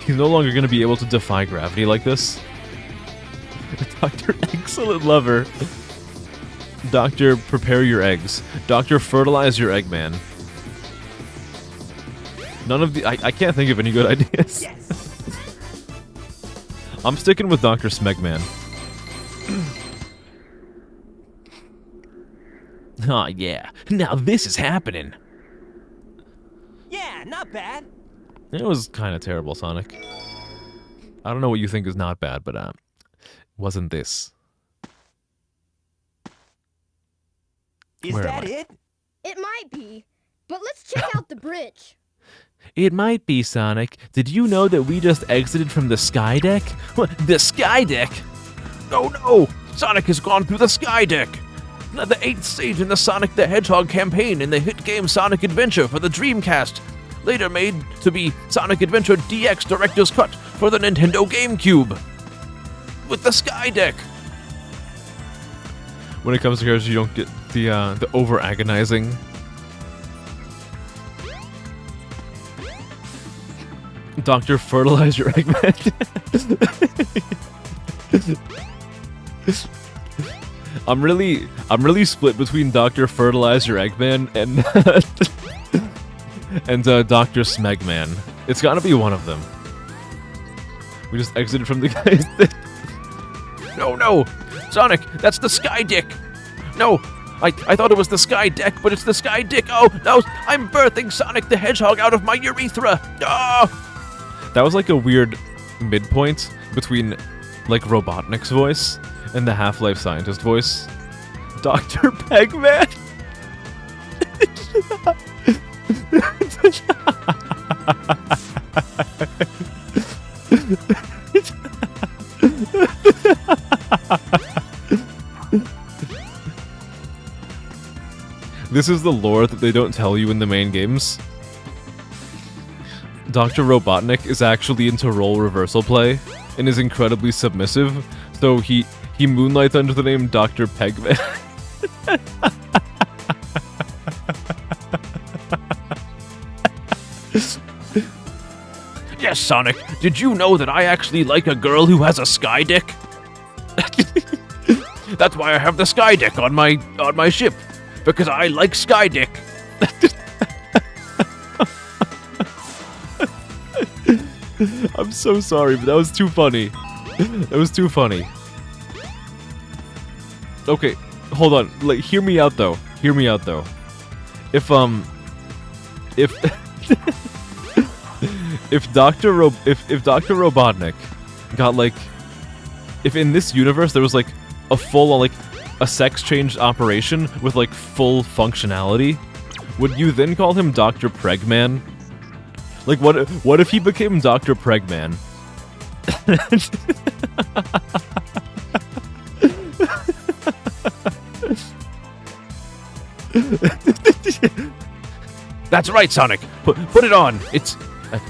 he's no longer going to be able to defy gravity like this. Dr. Excellent Lover. Doctor, prepare your eggs. Doctor, fertilize your Eggman. None of the... I can't think of any good ideas. Yes. I'm sticking with Dr. Smegman. Oh yeah, now this is happening. Yeah, not bad. It was kind of terrible, Sonic. I don't know what you think is not bad, but wasn't this. Is that it? It might be, but let's check out the bridge. It might be, Sonic. Did you know that we just exited from the sky deck? What? The sky deck? Oh no! Sonic has gone through the sky deck! The 8th stage in the Sonic the Hedgehog campaign in the hit game Sonic Adventure for the Dreamcast, later made to be Sonic Adventure DX Director's Cut for the Nintendo GameCube. With the sky deck! when it comes to characters, you don't get the over agonizing. Doctor Fertilize Your Eggman. I'm really split between Dr. Fertilize Your Eggman and and Dr. Smegman. It's gotta be one of them. We just exited from the guy's thing. No! Sonic, that's the Sky Dick! No! I thought it was the Sky Deck, but it's the Sky Dick! Oh, no! I'm birthing Sonic the Hedgehog out of my urethra! Oh! That was like a weird midpoint between like Robotnik's voice and the Half-Life Scientist voice. Dr. Pegman! This is the lore that they don't tell you in the main games. Dr. Robotnik is actually into role reversal play and is incredibly submissive, so he moonlights under the name Dr. Pegman. Yes, Sonic, did you know that I actually like a girl who has a Sky Dick? That's why I have the Sky Dick on my ship, because I like Sky Dick. I'm so sorry, but that was too funny. That was too funny. Okay, hold on. Like, hear me out though. Hear me out though. If if Dr. Robotnik got like, if in this universe there was like a full like a sex change operation with like full functionality, would you then call him Dr. Pregman? Like what if he became Dr. Pregman? That's right, Sonic. Put it on. It's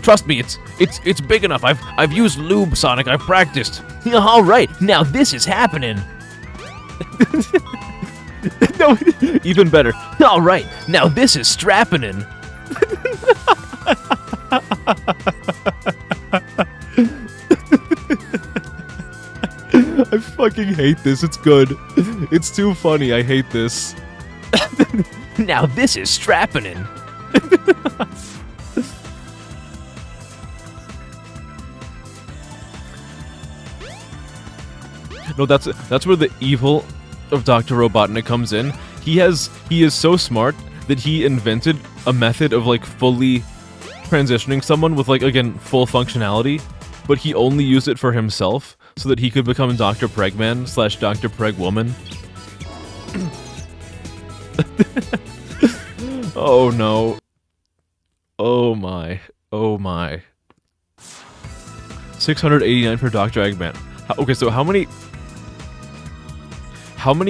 trust me, it's big enough. I've used lube, Sonic. I've practiced. All right, now this is happening. No, even better. All right, now this is strapping in. I fucking hate this. It's good. It's too funny. I hate this. Now this is strapping in. No, that's where the evil of Dr. Robotnik comes in. He is so smart that he invented a method of like fully transitioning someone with like, again, full functionality, but he only used it for himself so that he could become Dr. Pregman / Dr. Pregwoman. Oh no. Oh my. Oh my. 689 for Dr. Eggman. Okay, so how many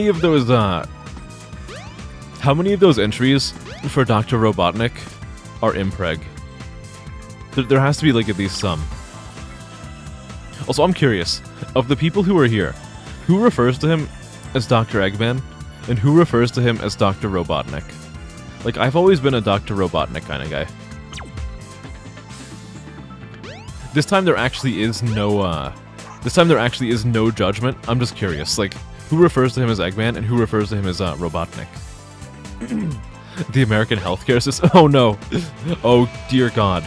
of those entries for Dr. Robotnik are impreg? There has to be like at least some. Also, I'm curious, of the people who are here, who refers to him as Dr. Eggman, and who refers to him as Dr. Robotnik? Like, I've always been a Dr. Robotnik kind of guy. This time there actually is no judgment. I'm just curious, like, who refers to him as Eggman and who refers to him as Robotnik? The American healthcare system? Oh no. Oh dear God.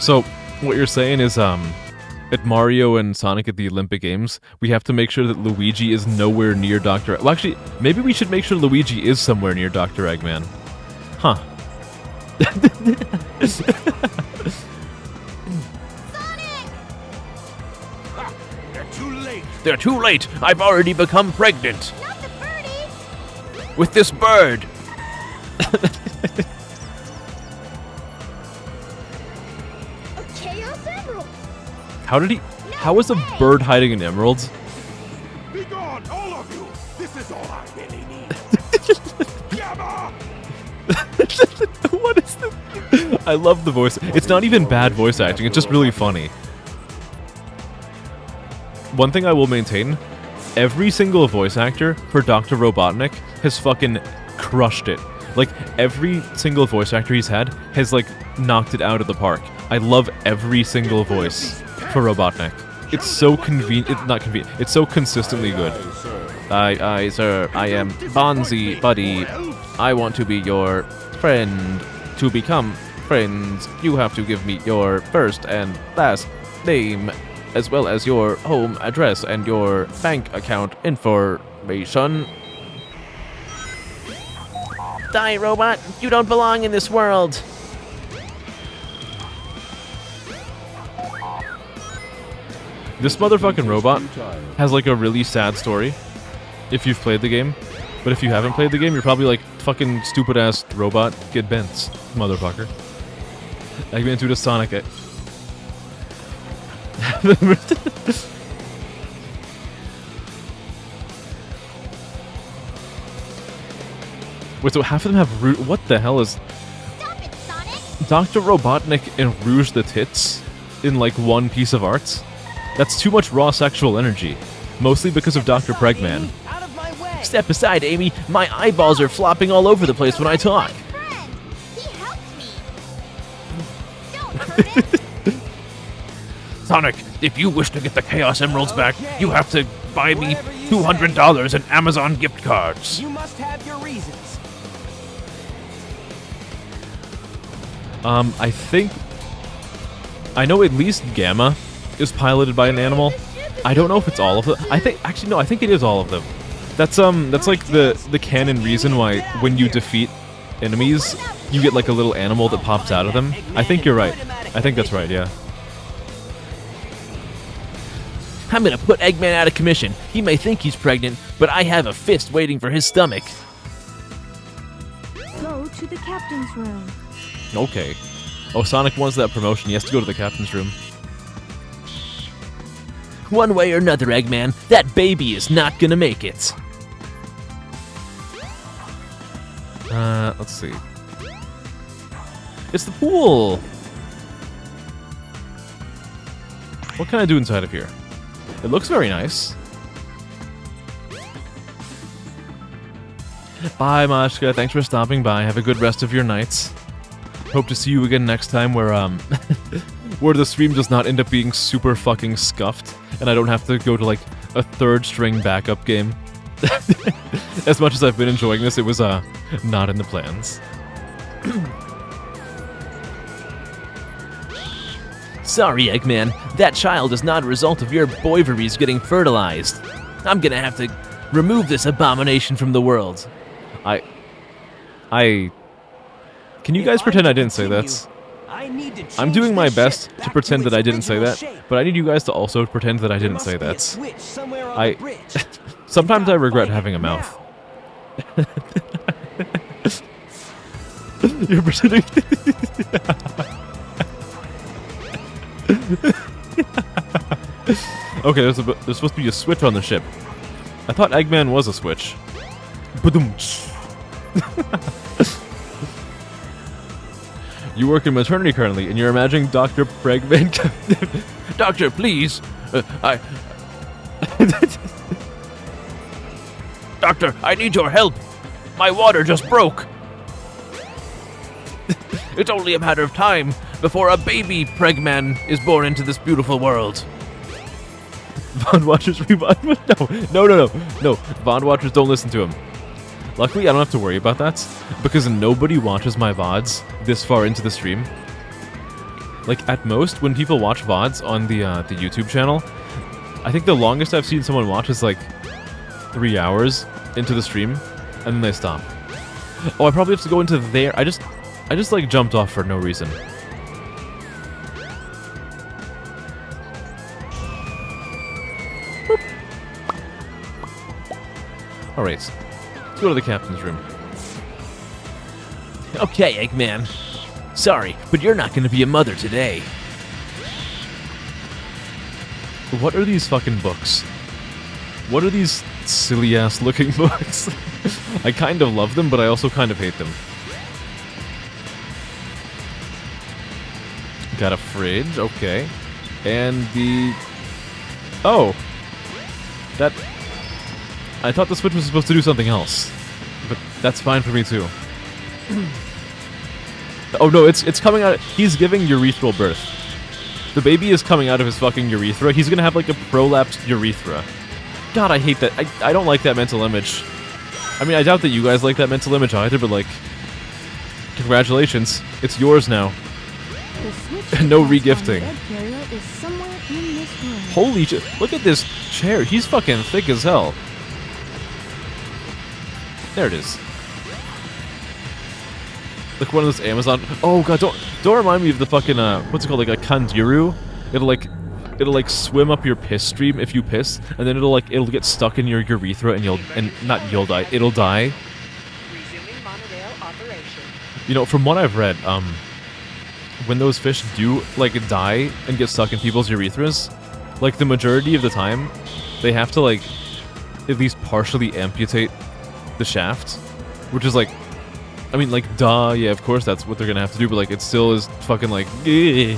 So, what you're saying is, at Mario and Sonic at the Olympic Games, we have to make sure that Luigi is nowhere near Dr. Well, actually, maybe we should make sure Luigi is somewhere near Dr. Eggman. Huh. They're too late. I've already become pregnant. Not the birdie! With this bird. A Chaos Emerald! How is a bird hiding in emeralds? Be gone, all of you! This is all I really need. Yabba! What is this? I love the voice. It's not even bad voice acting, it's just really funny. One thing I will maintain every single voice actor for Dr. Robotnik has fucking crushed it. Like, every single voice actor he's had has, like, knocked it out of the park. I love every single voice for Robotnik. It's so convenient, not convenient, it's so consistently good. Sir, I am Bonzi, buddy. I want to be your friend. To become friends, you have to give me your first and last name, as well as your home address and your bank account information. Die, robot! You don't belong in this world! This motherfucking robot has like a really sad story, if you've played the game. But if you haven't played the game, you're probably like, fucking stupid-ass robot, get bent, motherfucker. Eggman to the Sonic. Wait, so half of them have Rouge. What the hell is Stop it, Sonic! Dr. Robotnik and Rouge the Tits in like one piece of art? That's too much raw sexual energy. Mostly because of Dr. Pregman. Out of my way! Step aside, Amy. My eyeballs are flopping all over the place when I talk. My friend! He helped me! Don't hurt him! Sonic, if you wish to get the Chaos Emeralds back, you have to buy me $200 in Amazon gift cards. You must have your reasons. I think... I know at least Gamma is piloted by an animal. I don't know if it's all of them. I think... Actually, no, I think it is all of them. That's like the canon reason why when you defeat enemies, you get like a little animal that pops out of them. I think you're right. I think that's right, yeah. I'm gonna put Eggman out of commission. He may think he's pregnant, but I have a fist waiting for his stomach. Go to the captain's room. Okay. Oh, Sonic wants that promotion. He has to go to the captain's room. One way or another, Eggman, that baby is not gonna make it. Let's see. It's the pool! What can I do inside of here? It looks very nice. Bye, Mashka. Thanks for stopping by. Have a good rest of your nights. Hope to see you again next time where, where the stream does not end up being super fucking scuffed, and I don't have to go to, like, a third-string backup game. As much as I've been enjoying this, it was, not in the plans. Sorry, Eggman. That child is not a result of your boiveries getting fertilized. I'm gonna have to remove this abomination from the world. Can you guys pretend I didn't say that? I'm doing my best to pretend that I didn't say that, but I need you guys to also pretend that I didn't say that. Sometimes I regret having a mouth. You're pretending. Okay, there's supposed to be a switch on the ship. I thought Eggman was a switch. Ba-dum. You work in maternity currently, and you're imagining Dr. Pregman. Doctor, please. Doctor, I need your help. My water just broke. It's only a matter of time before a baby Pregman is born into this beautiful world. VOD watchers revive. No. VOD watchers don't listen to him. Luckily, I don't have to worry about that, because nobody watches my VODs this far into the stream. Like, at most, when people watch VODs on the YouTube channel, I think the longest I've seen someone watch is, like, 3 hours into the stream, and then they stop. Oh, I probably have to go into there. I just, like, jumped off for no reason. Boop. Alright. Let's go to the captain's room. Okay, Eggman. Sorry, but you're not gonna be a mother today. What are these fucking books? What are these silly-ass looking books? I kind of love them, but I also kind of hate them. Got a fridge, okay. And the... Oh! That I thought the Switch was supposed to do something else. But that's fine for me too. Oh no, it's coming out. He's giving urethral birth. The baby is coming out of his fucking urethra. He's gonna have like a prolapsed urethra. God, I hate that. I don't like that mental image. I mean, I doubt that you guys like that mental image either, but like, congratulations. It's yours now. The Switch No on the regifting. bed carrier is somewhere in this room. Holy shit. Look at this chair. He's fucking thick as hell. There it is. Like one of those Amazon. Oh god, don't remind me of the fucking what's it called, like a kangaroo? It'll like swim up your piss stream if you piss, and then it'll get stuck in your urethra and you'll die. It'll die. Resuming monorail operation. You know, from what I've read, when those fish do like die and get stuck in people's urethras, like the majority of the time, they have to like at least partially amputate the shaft, which is like, I mean, like, duh, yeah, of course that's what they're gonna have to do, but like, it still is fucking like, yeah.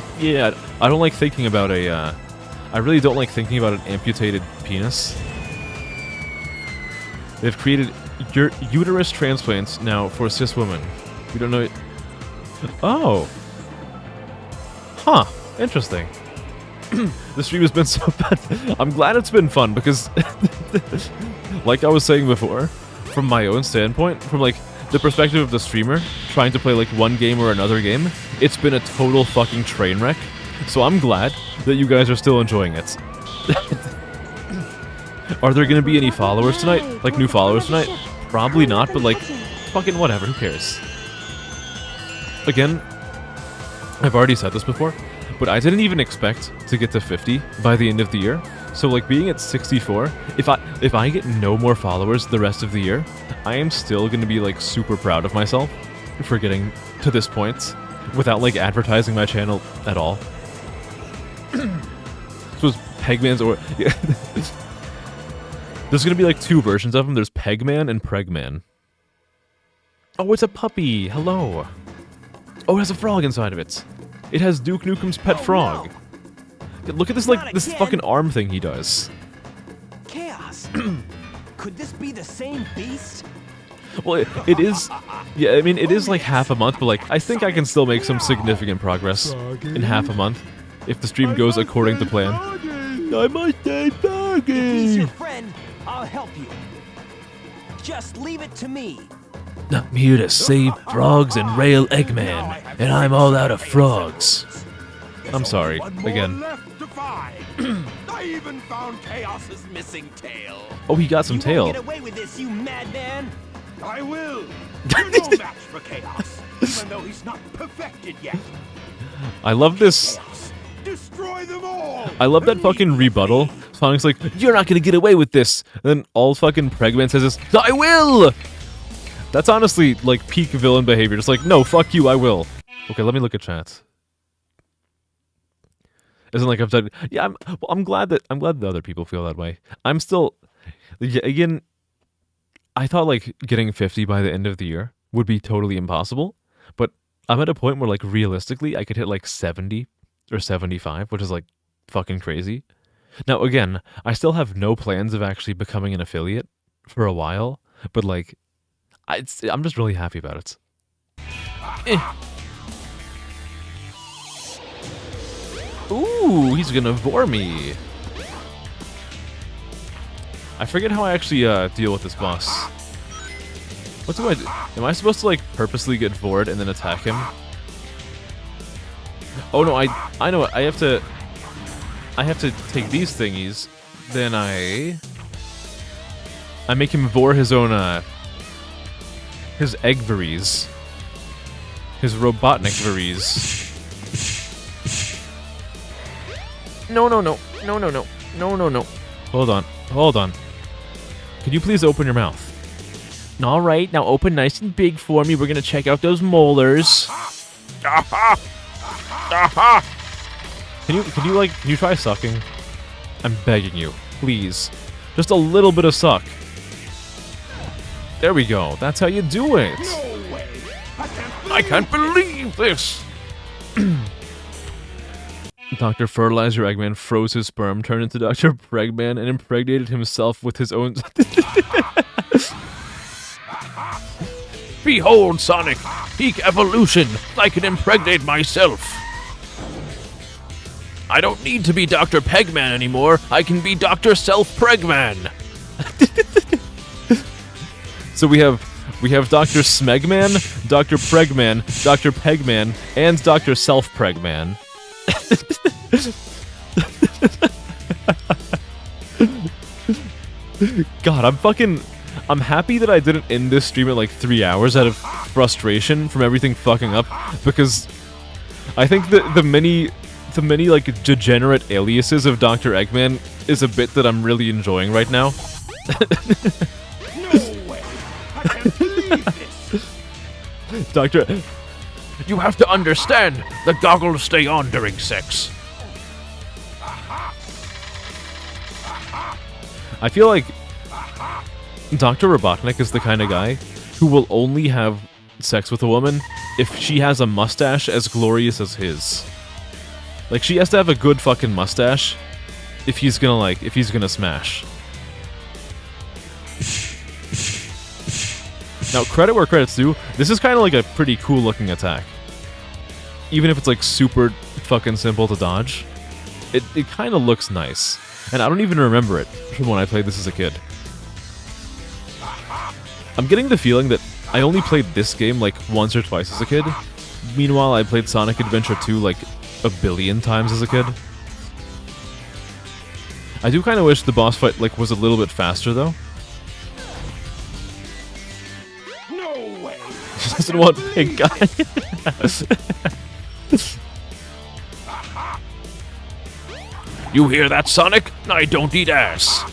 I don't like thinking about I really don't like thinking about an amputated penis. They've created uterus transplants now for cis women. We don't know it. Oh. Huh. Interesting. The stream has been so bad. I'm glad it's been fun because, like I was saying before, from my own standpoint, from like the perspective of the streamer trying to play like one game or another game, it's been a total fucking train wreck. So I'm glad that you guys are still enjoying it. Are there gonna be any followers tonight? Like new followers tonight? Probably not, but like, fucking whatever, who cares? Again, I've already said this before, but I didn't even expect to get to 50 by the end of the year. So like being at 64, if I get no more followers the rest of the year, I am still gonna be like super proud of myself for getting to this point without like advertising my channel at all. This was Pegman's or yeah. There's gonna be like two versions of him. There's Pegman and Pregman. Oh, it's a puppy. Hello. Oh, it has a frog inside of it. It has Duke Nukem's pet frog. Look at this like this fucking arm thing he does. Chaos. Could this be the same beast? Well, it is. Yeah, I mean, it is like half a month, but like I think I can still make some significant progress in half a month if the stream goes according to plan. I must say, If he's your Doggy. friend, I'll help you. Just leave it to me. I'm here to save frogs and rail Eggman, and I'm all out of frogs. I'm sorry One more again. left to find. I even found Chaos's missing tail. Oh, he got some You tail. won't get away with this, you madman. I will. You're no match for Chaos, even though he's not perfected yet. I love this. Chaos, destroy them all. I love that fucking rebuttal. Sonic's like, "You're not gonna get away with this." And then all fucking Pregman says is, "I will." That's honestly like peak villain behavior. Just like, no, fuck you, I will. Okay, let me look at chat. Isn't like I've said. Yeah, I'm glad that the other people feel that way. I'm still, yeah, again. I thought like getting 50 by the end of the year would be totally impossible, but I'm at a point where like realistically I could hit like 70 or 75, which is like fucking crazy. Now again, I still have no plans of actually becoming an affiliate for a while, but like I'm just really happy about it. Ooh, he's gonna vor me. I forget how I actually deal with this boss. What do I do? Am I supposed to like purposely get vored and then attack him? Oh no, I know it. I have to take these thingies, then I make him vor his own his eggveries. His robotnikveries. No. Hold on. Could you please open your mouth? All right, now open nice and big for me. We're gonna check out those molars. Can you try sucking? I'm begging you, please. Just a little bit of suck. There we go. That's how you do it. No way. I can't believe this. Dr. Fertilizer Eggman froze his sperm, turned into Dr. Pregman, and impregnated himself with his own... Behold, Sonic! Peak evolution! I can impregnate myself! I don't need to be Dr. Pegman anymore. I can be Dr. Self-Pregman! So we have Dr. Smegman, Dr. Pregman, Dr. Pegman, and Dr. Self-Pregman. God, I'm happy that I didn't end this stream at like 3 hours out of frustration from everything fucking up, because I think that the many like degenerate aliases of Dr. Eggman is a bit that I'm really enjoying right now. No way! I can't believe this! Dr. You have to understand, the goggles stay on during sex. I feel like Dr. Robotnik is the kind of guy who will only have sex with a woman if she has a mustache as glorious as his. Like, she has to have a good fucking mustache if he's gonna smash. Now, credit where credit's due, this is kind of like a pretty cool looking attack. Even if it's like super fucking simple to dodge, it kind of looks nice. And I don't even remember it from when I played this as a kid. I'm getting the feeling that I only played this game like once or twice as a kid. Meanwhile, I played Sonic Adventure 2 like a billion times as a kid. I do kind of wish the boss fight like was a little bit faster though. No way! He doesn't want pink guy. You hear that, Sonic? I don't eat ass.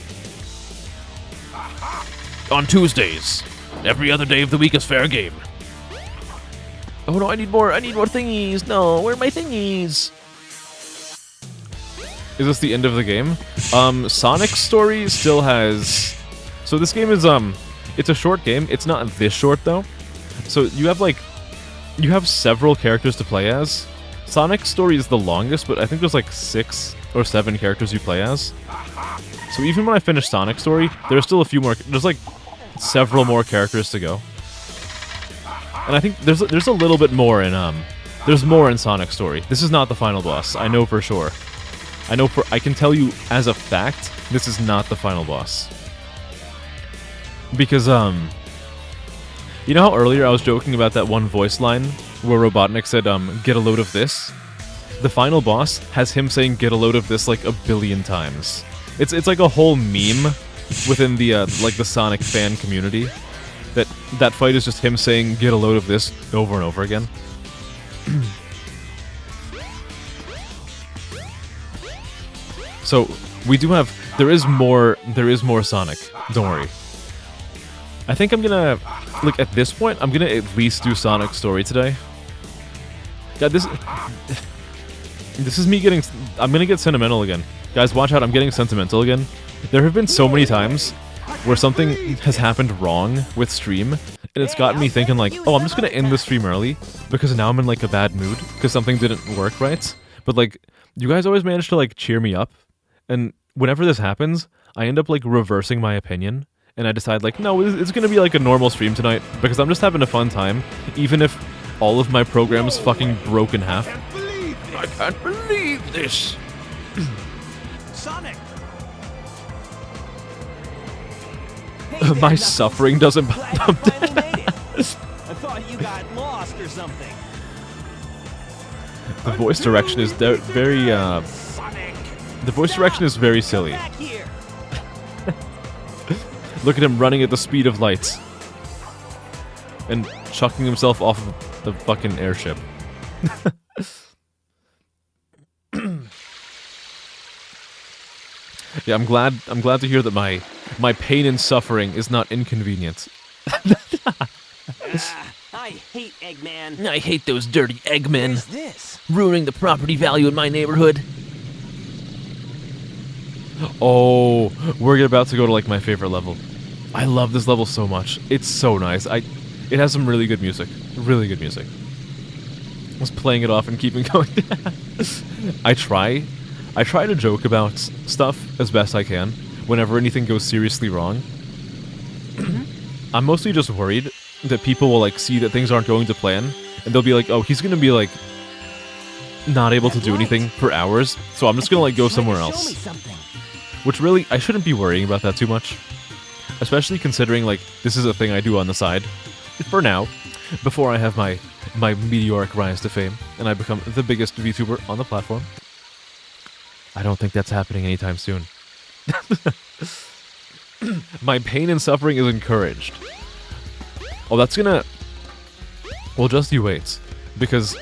On Tuesdays. Every other day of the week is fair game. Oh no, I need more thingies. No, where are my thingies? Is this the end of the game? Sonic's story still has... So this game is, it's a short game. It's not this short, though. So you have several characters to play as. Sonic's story is the longest, but I think there's like 6 or 7 characters you play as. So even when I finish Sonic's story, there's still a few more... There's like several more characters to go. And I think there's a little bit more in, there's more in Sonic's story. This is not the final boss. I know for sure. I can tell you as a fact, this is not the final boss. Because, you know how earlier I was joking about that one voice line where Robotnik said, get a load of this? The final boss has him saying get a load of this like a billion times. It's like a whole meme within the, like the Sonic fan community. That fight is just him saying get a load of this over and over again. So, we do have... There is more Sonic. Don't worry. I think I'm gonna... Like, at this point, I'm gonna at least do Sonic's story today. God, this is me getting... I'm gonna get sentimental again. Guys, watch out, I'm getting sentimental again. There have been so many times where something has happened wrong with stream, and it's gotten me thinking like, oh, I'm just gonna end the stream early, because now I'm in like a bad mood, because something didn't work right. But like, you guys always manage to like cheer me up, and whenever this happens, I end up like reversing my opinion, and I decide like, no, it's gonna be like a normal stream tonight, because I'm just having a fun time, even if all of my programs fucking broke in half. I can't believe this! Sonic! My suffering doesn't... Glad you finally made it. I thought you got lost or something. The voice direction is very, Sonic! The voice direction is very silly. Back here. Look at him running at the speed of light. And chucking himself off of the fucking airship. Yeah, I'm glad to hear that my pain and suffering is not inconvenient. I hate Eggman. I hate those dirty Eggmen. What's this? Ruining the property value in my neighborhood. Oh, we're about to go to like my favorite level. I love this level so much. It's so nice. It has some really good music. Really good music. I was playing it off and keeping going. I try to joke about stuff as best I can whenever anything goes seriously wrong. I'm mostly just worried that people will like see that things aren't going to plan, and they'll be like, oh, he's gonna be like not able to do anything for hours, so I'm just gonna like go somewhere Show me else. something. Which really, I shouldn't be worrying about that too much. Especially considering like this is a thing I do on the side. For now. Before I have my meteoric rise to fame, and I become the biggest VTuber on the platform. I don't think that's happening anytime soon. My pain and suffering is encouraged. Oh, that's gonna... Well, just you wait. Because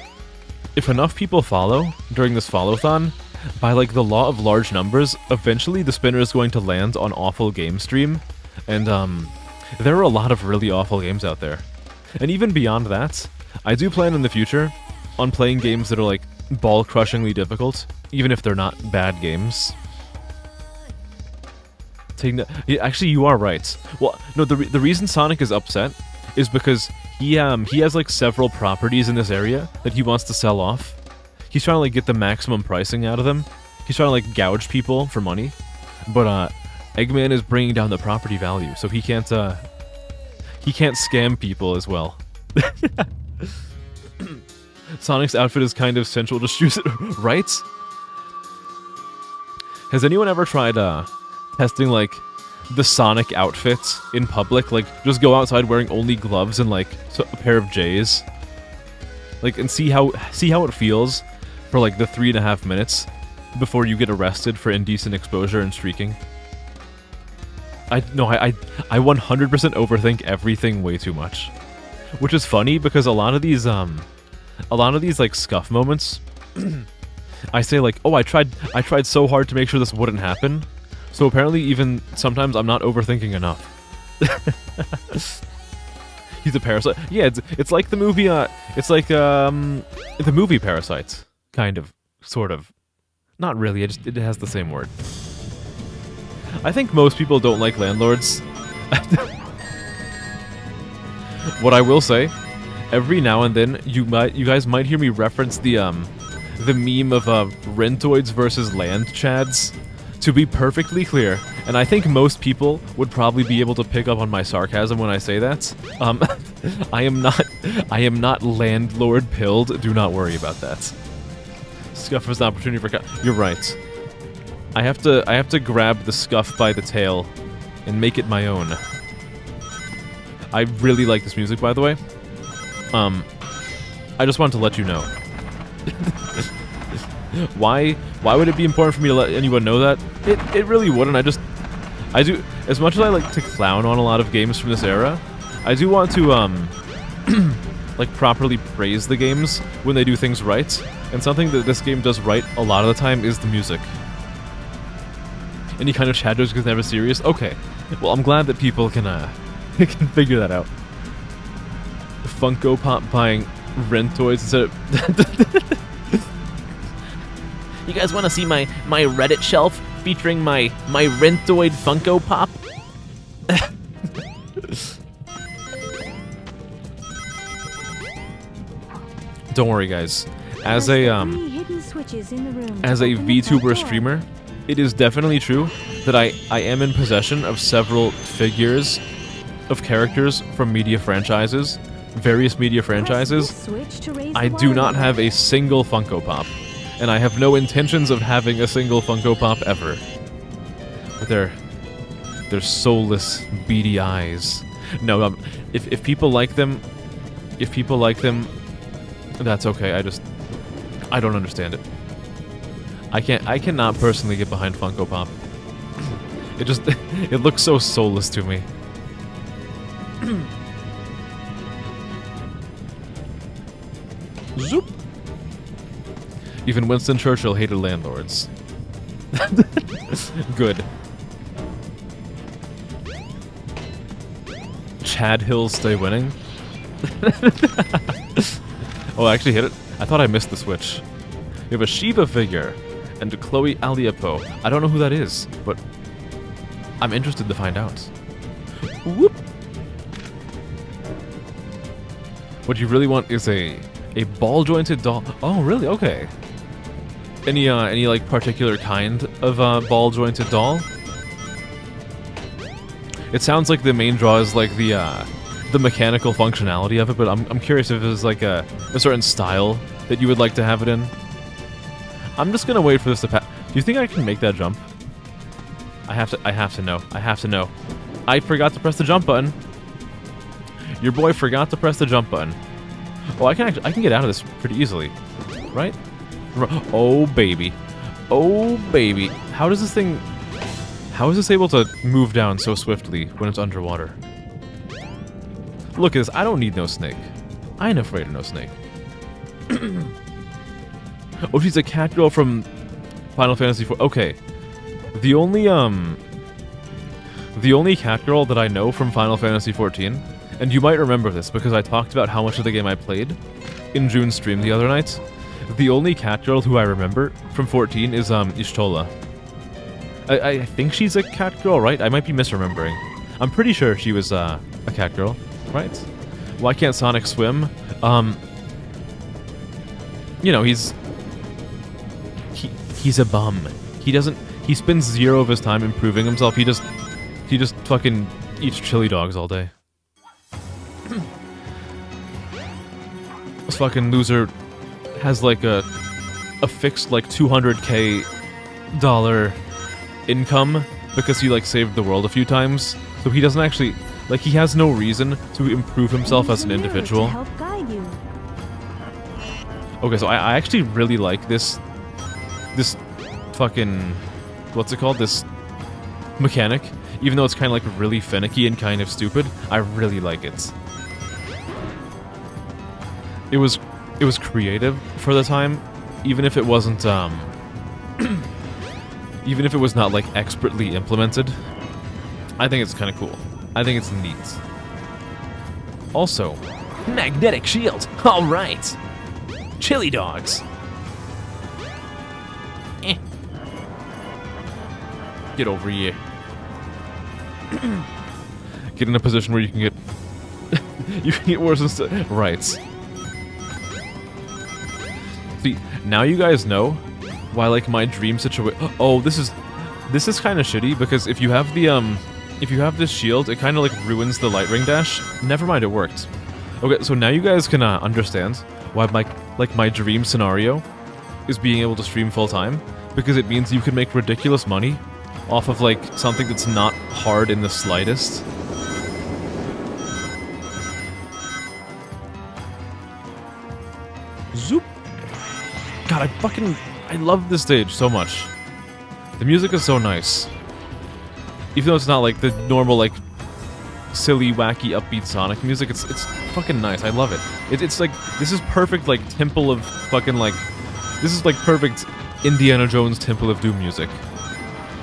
if enough people follow during this follow-thon, by like the law of large numbers, eventually the spinner is going to land on awful game stream. And there are a lot of really awful games out there. And even beyond that, I do plan in the future on playing games that are like ball-crushingly difficult, even if they're not bad games. Actually, you are right. Well, no, the reason Sonic is upset is because he has like several properties in this area that he wants to sell off. He's trying to like get the maximum pricing out of them. He's trying to like gouge people for money, but Eggman is bringing down the property value, so he can't scam people as well. Sonic's outfit is kind of central to shoes, right? Has anyone ever tried testing like the Sonic outfit in public? Like just go outside wearing only gloves and like a pair of J's, like, and see how it feels for like the 3.5 minutes before you get arrested for indecent exposure and streaking. I 100% overthink everything way too much, which is funny because a lot of these like scuff moments, I say like, oh, I tried so hard to make sure this wouldn't happen. So apparently, even sometimes I'm not overthinking enough. He's a parasite. Yeah, it's like the movie. It's like the movie Parasite, kind of, sort of. Not really. It has the same word. I think most people don't like landlords. What I will say, every now and then you guys might hear me reference the meme of rentoids versus land chads. To be perfectly clear, and I think most people would probably be able to pick up on my sarcasm when I say that. I am not landlord pilled. Do not worry about that. Scuff is an opportunity for. You're right. I have to grab the scuff by the tail and make it my own. I really like this music, by the way. I just wanted to let you know. Why would it be important for me to let anyone know that? It really wouldn't. I do, as much as I like to clown on a lot of games from this era, I do want to like properly praise the games when they do things right. And something that this game does right a lot of the time is the music. Any kind of chat jokes is never serious. Okay, well I'm glad that people can can figure that out. Funko Pop buying rentoids instead of. You guys want to see my Reddit shelf featuring my rentoid Funko Pop? Don't worry, guys. As a VTuber streamer, it is definitely true that I am in possession of several figures of characters from media franchises, various media franchises. I do not have a single Funko Pop, and I have no intentions of having a single Funko Pop ever. With their soulless, beady eyes. No, if people like them, that's okay. I don't understand it. I cannot personally get behind Funko Pop. It looks so soulless to me. Zoop. Even Winston Churchill hated landlords. Good. Chad Hills stay winning. Oh, I actually hit it. I thought I missed the switch. We have a Shiba figure and a Chloe Aliapo. I don't know who that is, but I'm interested to find out. Whoop. What you really want is a ball-jointed doll. Oh, really? Okay. Any like particular kind of ball-jointed doll? It sounds like the main draw is like the mechanical functionality of it, but I'm curious if there's like a certain style that you would like to have it in. I'm just gonna wait for this to pass. Do you think I can make that jump? I have to know. I have to know. I forgot to press the jump button. Your boy forgot to press the jump button. Oh, I can get out of this pretty easily, right? Oh baby, oh baby. How is this able to move down so swiftly when it's underwater? Look at this. I don't need no snake. I ain't afraid of no snake. Oh, she's a cat girl from Final Fantasy IV. Okay. The only cat girl that I know from Final Fantasy XIV, and you might remember this because I talked about how much of the game I played in June's stream the other night. The only cat girl who I remember from 14 is Ishtola. I think she's a cat girl, right? I might be misremembering. I'm pretty sure she was a cat girl, right? Why can't Sonic swim? You know, he's a bum. He spends 0 of his time improving himself. He just fucking eats chili dogs all day. This fucking loser has like a fixed like $200K income because he like saved the world a few times. So he doesn't actually like he has no reason to improve himself as an individual. To help guide you. Okay, so I actually really like this fucking, what's it called? This mechanic. Even though it's kind of like really finicky and kind of stupid, I really like it. It was creative for the time, even if it wasn't even if it was not like expertly implemented. I think it's kind of cool. I think it's neat. Also, Magnetic shield. All right. Chili dogs. get over here. Get in a position where you can get you can get worse instead. Right. See, now you guys know why like my dream situation. Oh, this is kind of shitty because if you have this shield, it kind of like ruins the light ring dash. Never mind, it worked. Okay, so now you guys can understand why my dream scenario is being able to stream full time, because it means you can make ridiculous money off of like something that's not hard in the slightest. Zoop. God, I love this stage so much. The music is so nice. Even though it's not like the normal like silly, wacky, upbeat Sonic music, it's fucking nice. I love it. It's like, this is perfect like Temple of fucking like, this is like perfect Indiana Jones Temple of Doom music.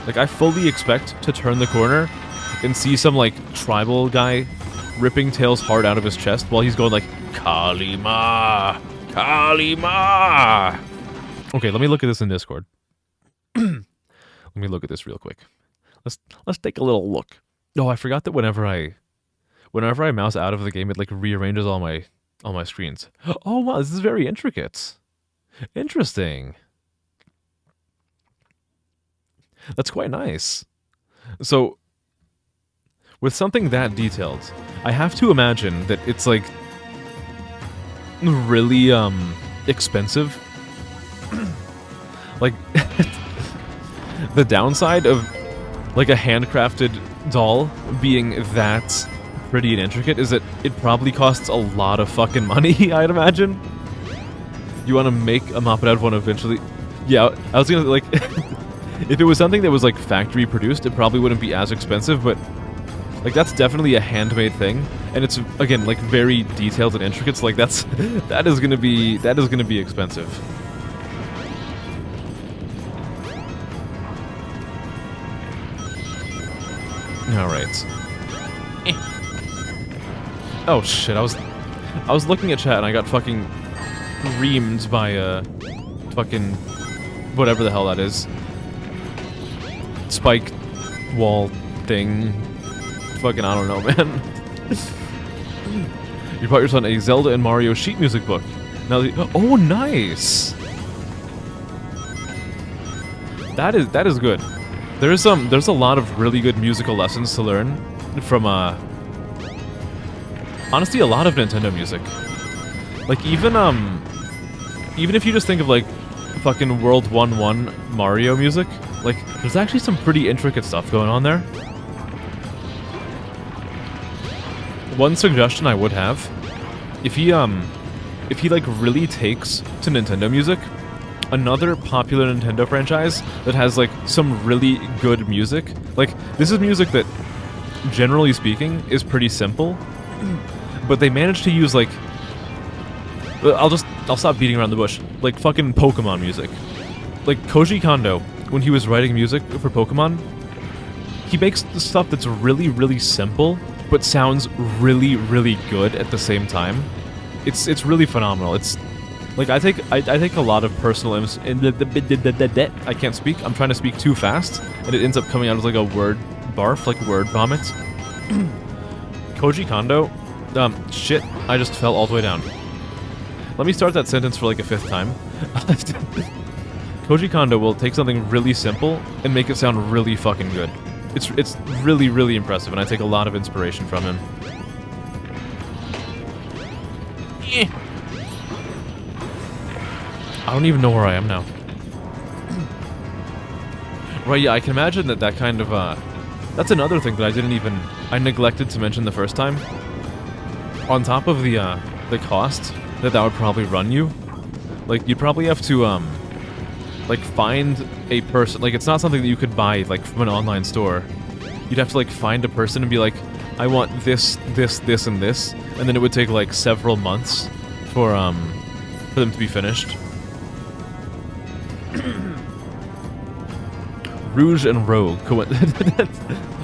Like, I fully expect to turn the corner and see some like tribal guy ripping Tails' heart out of his chest while he's going like, Kalima! Kalima! Okay, let me look at this in Discord. Let me look at this real quick. Let's take a little look. Oh, I forgot that whenever I mouse out of the game, it like rearranges all my screens. Oh wow, this is very intricate. Interesting. That's quite nice. So, with something that detailed, I have to imagine that it's like really expensive. Like the downside of like a handcrafted doll being that pretty and intricate is that it probably costs a lot of fucking money, I'd imagine. You want to make a Mop It Out one eventually? Yeah, I was gonna like if it was something that was like factory produced, it probably wouldn't be as expensive, but like that's definitely a handmade thing, and it's again like very detailed and intricate. So like that is gonna be expensive. All right. Oh shit! I was looking at chat and I got fucking reamed by fucking whatever the hell that is. Spike wall thing. Fucking I don't know, man. You bought your son a Zelda and Mario sheet music book. Now, oh nice. That is good. There's a lot of really good musical lessons to learn from honestly a lot of Nintendo music. Like even if you just think of like fucking World 1-1 Mario music, like there's actually some pretty intricate stuff going on there. One suggestion I would have, if he like really takes to Nintendo music, another popular Nintendo franchise that has like some really good music. Like this is music that generally speaking is pretty simple, but they managed to use like I'll stop beating around the bush. Like fucking Pokemon music. Like Koji Kondo, when he was writing music for Pokemon, he makes the stuff that's really, really simple, but sounds really, really good at the same time. It's really phenomenal. It's like I take a lot of personal I can't speak. I'm trying to speak too fast, and it ends up coming out as like a word barf, like word vomit. Koji Kondo, shit, I just fell all the way down. Let me start that sentence for like a 5th time. Koji Kondo will take something really simple and make it sound really fucking good. It's really, really impressive, and I take a lot of inspiration from him. I don't even know where I am now. Right, yeah, I can imagine that kind of, that's another thing that I neglected to mention the first time. On top of the cost that would probably run you, like, you'd probably have to, like, find a person, like, it's not something that you could buy, like, from an online store. You'd have to, like, find a person and be like, I want this, this, this, and this, and then it would take, like, several months for them to be finished. Rouge and Rogue.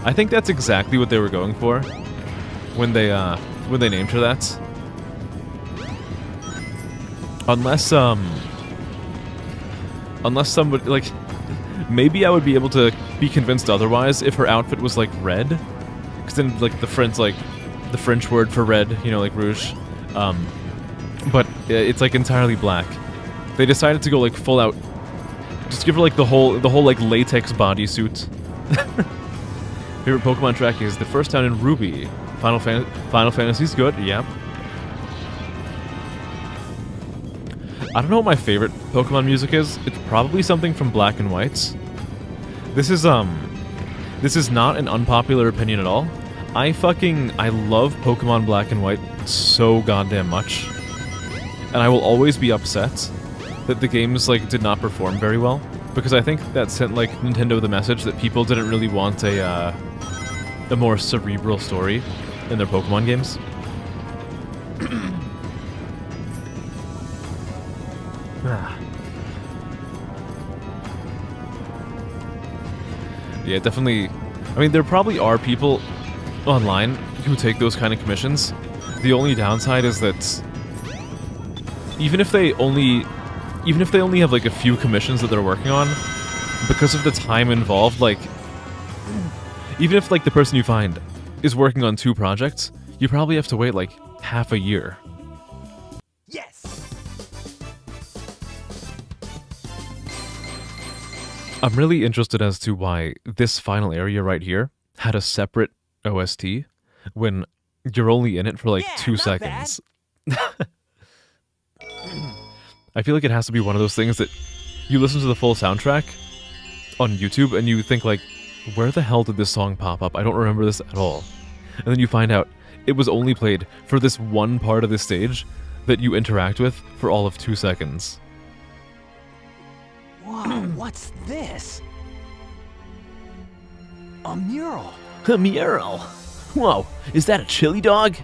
I think that's exactly what they were going for when they named her that. Unless somebody, like, maybe I would be able to be convinced otherwise if her outfit was, like, red. Because then, like, the French word for red, you know, like rouge. But it's, like, entirely black. They decided to go, like, full out. Just give her, like, the whole like, latex bodysuit. Favorite Pokemon track is The First Town in Ruby. Final Fantasy's good, yep. I don't know what my favorite Pokemon music is. It's probably something from Black and White. This is not an unpopular opinion at all. I love Pokemon Black and White so goddamn much. And I will always be upset that the games, like, did not perform very well. Because I think that sent, like, Nintendo the message that people didn't really want a more cerebral story in their Pokemon games. Yeah, definitely. I mean, there probably are people online who take those kind of commissions. The only downside is that even if they only have like a few commissions that they're working on, because of the time involved, like, even if like the person you find is working on 2 projects, you probably have to wait like half a year. Yes. I'm really interested as to why this final area right here had a separate OST when you're only in it for like 2 seconds. I feel like it has to be one of those things that you listen to the full soundtrack on YouTube and you think like, where the hell did this song pop up? I don't remember this at all. And then you find out it was only played for this one part of the stage that you interact with for all of 2 seconds. Whoa, what's this? A mural. A mural? Whoa, is that a chili dog?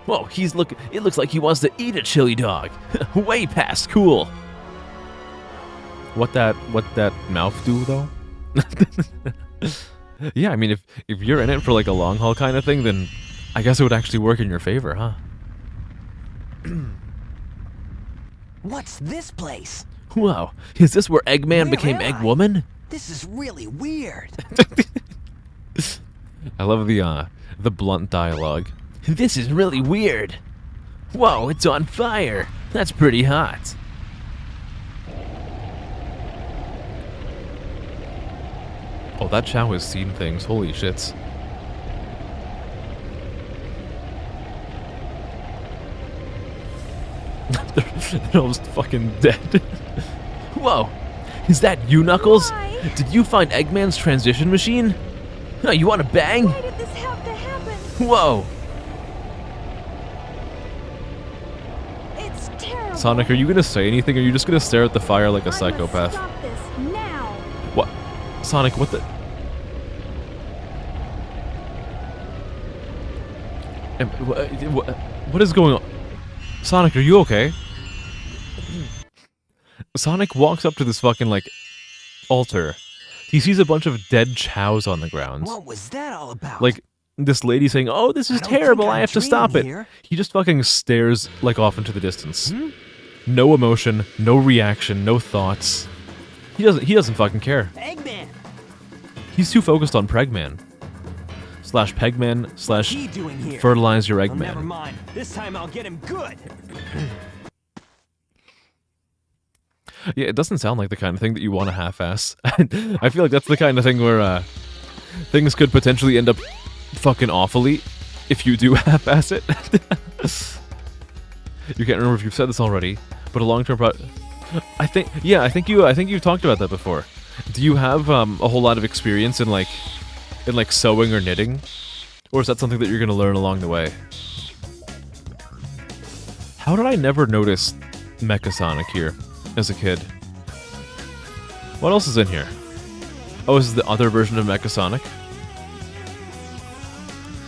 Whoa, it looks like he wants to eat a chili dog. Way past cool. What that mouth do though? Yeah, I mean if you're in it for like a long haul kind of thing, then I guess it would actually work in your favor, huh? What's this place? Whoa, is this where Eggman became Where am I? Eggwoman? This is really weird. I love the blunt dialogue. This is really weird. Whoa, it's on fire. That's pretty hot. Oh, that Chow has seen things. Holy shit. They're almost fucking dead. Whoa! Is that you, Knuckles? Why? Did you find Eggman's transition machine? No, you want to bang? Why did this have to happen? Whoa! It's terrible. Sonic, are you gonna say anything, or are you just gonna stare at the fire like a I must psychopath? stop this now. What? Sonic, what the... What is going on? Sonic, are you okay? Sonic walks up to this fucking, like, altar. He sees a bunch of dead chows on the ground. What was that all about? Like, this lady saying, "Oh, this is I don't think terrible, I I'm have to stop it." dreaming here. He just fucking stares, like, off into the distance. No emotion, no reaction, no thoughts. He doesn't fucking care. Eggman, He's too focused on Pregman. Slash Pegman, what's slash he doing here? fertilize your Oh, never Eggman. mind. This time I'll get him good. Yeah, it doesn't sound like the kind of thing that you want to half-ass. I feel like that's the kind of thing where things could potentially end up fucking awfully if you do half-ass it. You can't remember if you've said this already, but a long-term I think you've talked about that before. Do you have a whole lot of experience in like sewing or knitting, or is that something that you're gonna learn along the way? How did I never notice Mecha Sonic here as a kid? What else is in here? Oh, this is the other version of Mecha Sonic.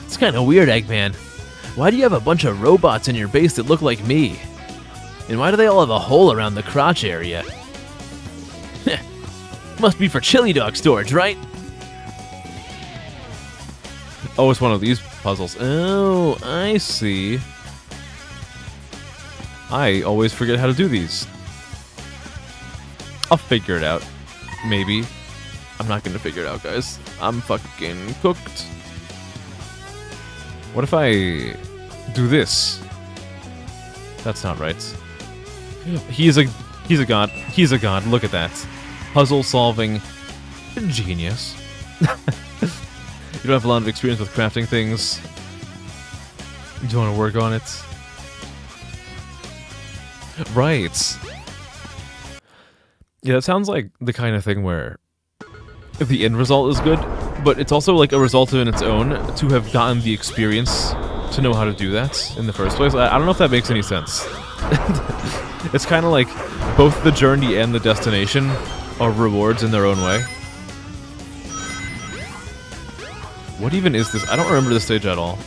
It's kind of weird, Eggman. Why do you have a bunch of robots in your base that look like me? And why do they all have a hole around the crotch area? Must be for chili dog storage, right? Oh, it's one of these puzzles. Oh, I see. I always forget how to do these. I'll figure it out. Maybe. I'm not gonna figure it out, guys. I'm fucking cooked. What if I do this? That's not right. He's a god. He's a god. Look at that. Puzzle solving genius. You don't have a lot of experience with crafting things. You don't want to work on it. Right. Yeah, that sounds like the kind of thing where if the end result is good, but it's also like a result in its own to have gotten the experience to know how to do that in the first place. I don't know if that makes any sense. It's kind of like both the journey and the destination are rewards in their own way. What even is this? I don't remember this stage at all.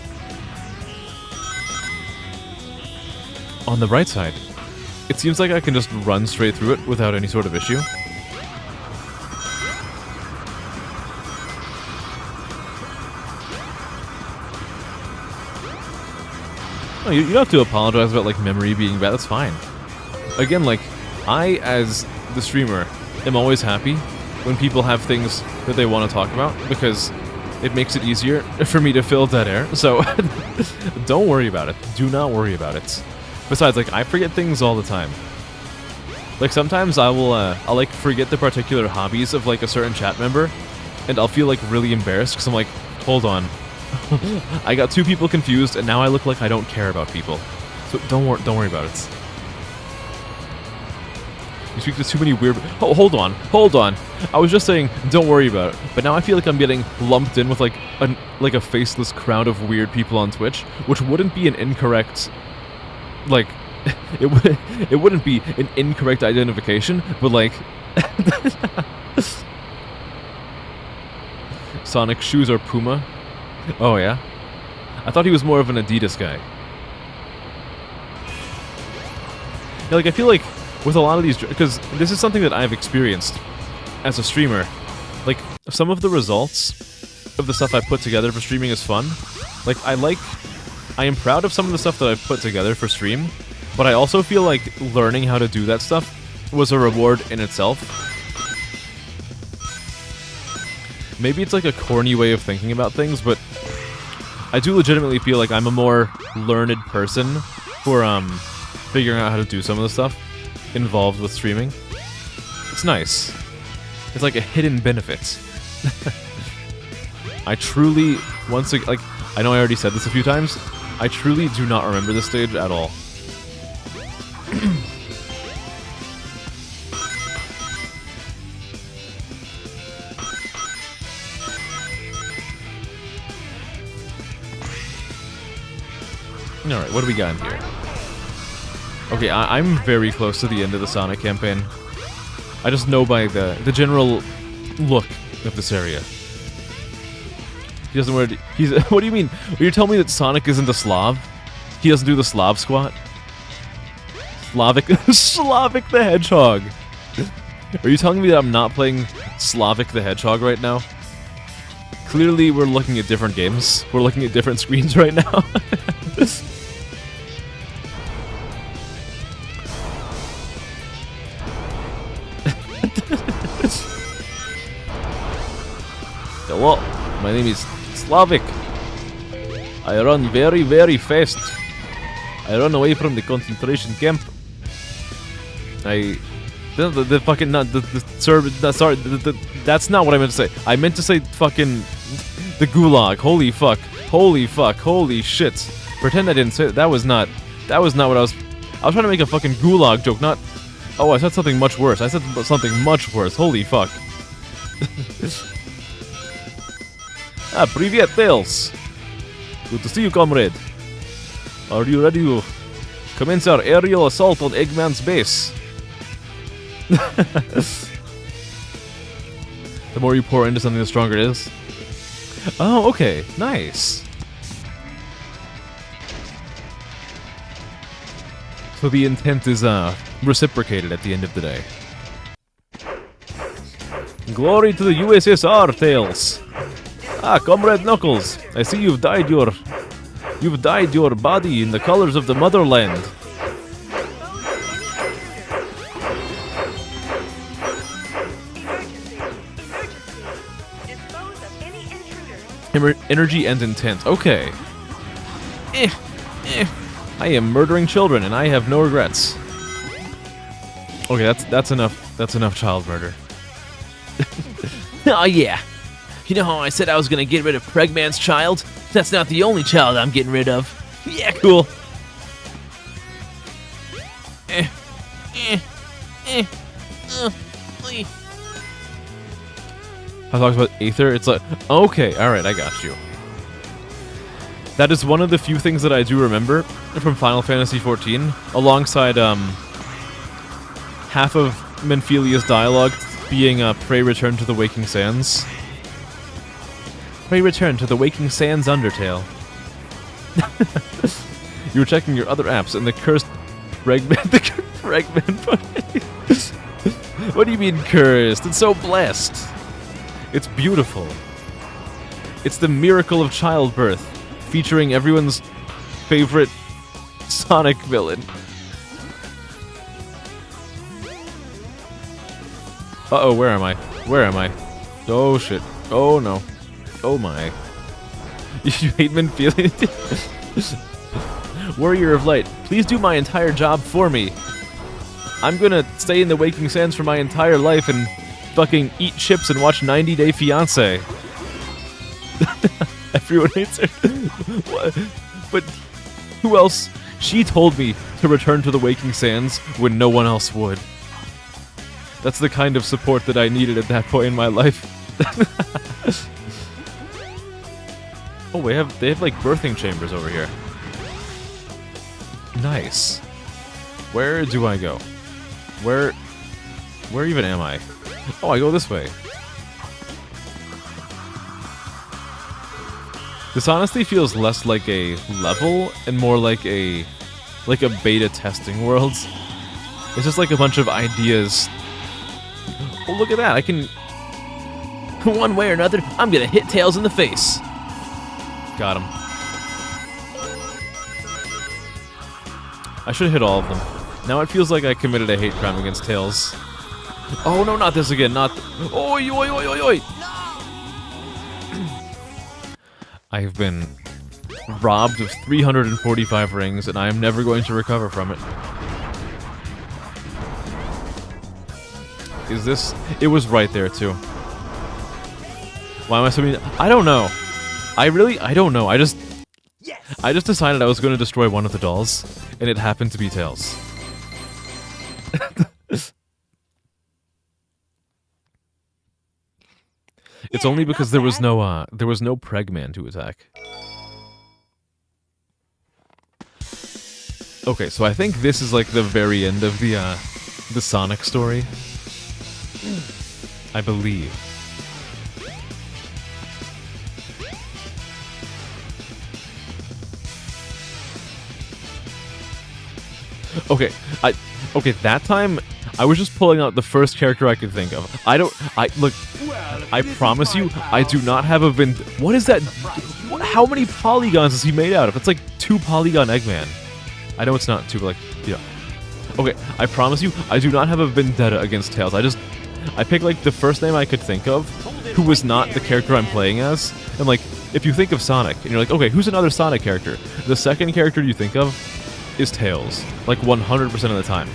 On the right side, it seems like I can just run straight through it without any sort of issue. No, you don't have to apologize about like memory being bad. That's fine. Again, like I, as the streamer, am always happy when people have things that they want to talk about because it makes it easier for me to fill dead air. So don't worry about it. Do not worry about it. Besides, like I forget things all the time. Like sometimes I'll like forget the particular hobbies of like a certain chat member, and I'll feel like really embarrassed because I'm like, hold on, I got two people confused, and now I look like I don't care about people. So don't worry about it. You speak to too many weird. Oh, hold on. I was just saying, don't worry about it. But now I feel like I'm getting lumped in with like a faceless crowd of weird people on Twitch, which wouldn't be an incorrect, like, it wouldn't be an incorrect identification, but like, Sonic shoes are Puma. Oh yeah, I thought he was more of an Adidas guy. Yeah, like I feel like with a lot of these, because this is something that I've experienced as a streamer, like some of the results of the stuff I put together for streaming is fun. Like I am proud of some of the stuff that I've put together for stream, but I also feel like learning how to do that stuff was a reward in itself. Maybe it's like a corny way of thinking about things, but I do legitimately feel like I'm a more learned person for figuring out how to do some of the stuff involved with streaming. It's nice. It's like a hidden benefit. I truly, once again, like, I know I already said this a few times, I truly do not remember this stage at all. Alright, what do we got in here? Okay, I'm very close to the end of the Sonic campaign. I just know by the general look of this area. He doesn't wear... He's... What do you mean? Are you telling me that Sonic isn't a Slav? He doesn't do the Slav squat? Slavic... Slavic the Hedgehog! Are you telling me that I'm not playing Slavic the Hedgehog right now? Clearly, we're looking at different games. We're looking at different screens right now. Hello, my name is Slavic. I run very, very fast. I run away from the concentration camp. The fucking not that's not what I meant to say. I meant to say fucking the gulag. Holy fuck. Holy fuck. Holy shit. Pretend I didn't say that. That was not what I was trying to make a fucking gulag joke, not... Oh, I said something much worse. I said something much worse. Holy fuck. Привет, Tails. Good to see you, comrade. Are you ready to commence our aerial assault on Eggman's base? The more you pour into something, the stronger it is. Oh, okay. Nice. So the intent is, reciprocated at the end of the day. Glory to the USSR, Tails. Ah, Comrade Knuckles, I see you've dyed your body in the colors of the motherland. Energy and intent. Okay. I am murdering children and I have no regrets. Okay, that's enough. That's enough child murder. Oh yeah. You know how I said I was gonna get rid of Pregman's child? That's not the only child I'm getting rid of. Yeah, cool. I talked about Aether. It's like, okay, alright, I got you. That is one of the few things that I do remember from Final Fantasy XIV, alongside half of Menphelia's dialogue being pray return to the Waking Sands. Pray return to the Waking Sands Undertale. You were checking your other apps and the cursed Pregman funny. What do you mean cursed? It's so blessed. It's beautiful. It's the miracle of childbirth, featuring everyone's favorite Sonic villain. Uh-oh, where am I? Where am I? Oh shit. Oh no. Oh my. You hate Menphelia? Warrior of Light, please do my entire job for me. I'm gonna stay in the Waking Sands for my entire life and fucking eat chips and watch 90 Day Fiancé. Everyone hates her. What? But who else? She told me to return to the Waking Sands when no one else would. That's the kind of support that I needed at that point in my life. Oh, they have like birthing chambers over here. Nice. Where do I go? Where even am I? Oh, I go this way. This honestly feels less like a level and more like a beta testing world. It's just like a bunch of ideas. Oh, look at that! I can... One way or another, I'm gonna hit Tails in the face. Got him. I should have hit all of them. Now it feels like I committed a hate crime against Tails. Oh no, not this again, not... Oi, oi, oi, oi, oi! I have been robbed of 345 rings, and I am never going to recover from it. Is this... It was right there, too. Why am I so mean? I don't know. I don't know. I just decided I was going to destroy one of the dolls, and it happened to be Tails. It's only because there was no Pregman to attack. Okay, so I think this is like the very end of the Sonic story. I believe. Okay, that time I was just pulling out the first character I could think of. Look, I promise you, I do not have a what is that? How many polygons is he made out of? It's like 2 polygon Eggman. I know it's not 2, but like, yeah. Okay, I promise you, I do not have a vendetta against Tails. I picked like the first name I could think of, who was not the character I'm playing as. And like, if you think of Sonic, and you're like, okay, who's another Sonic character? The second character you think of is Tails, like 100% of the time.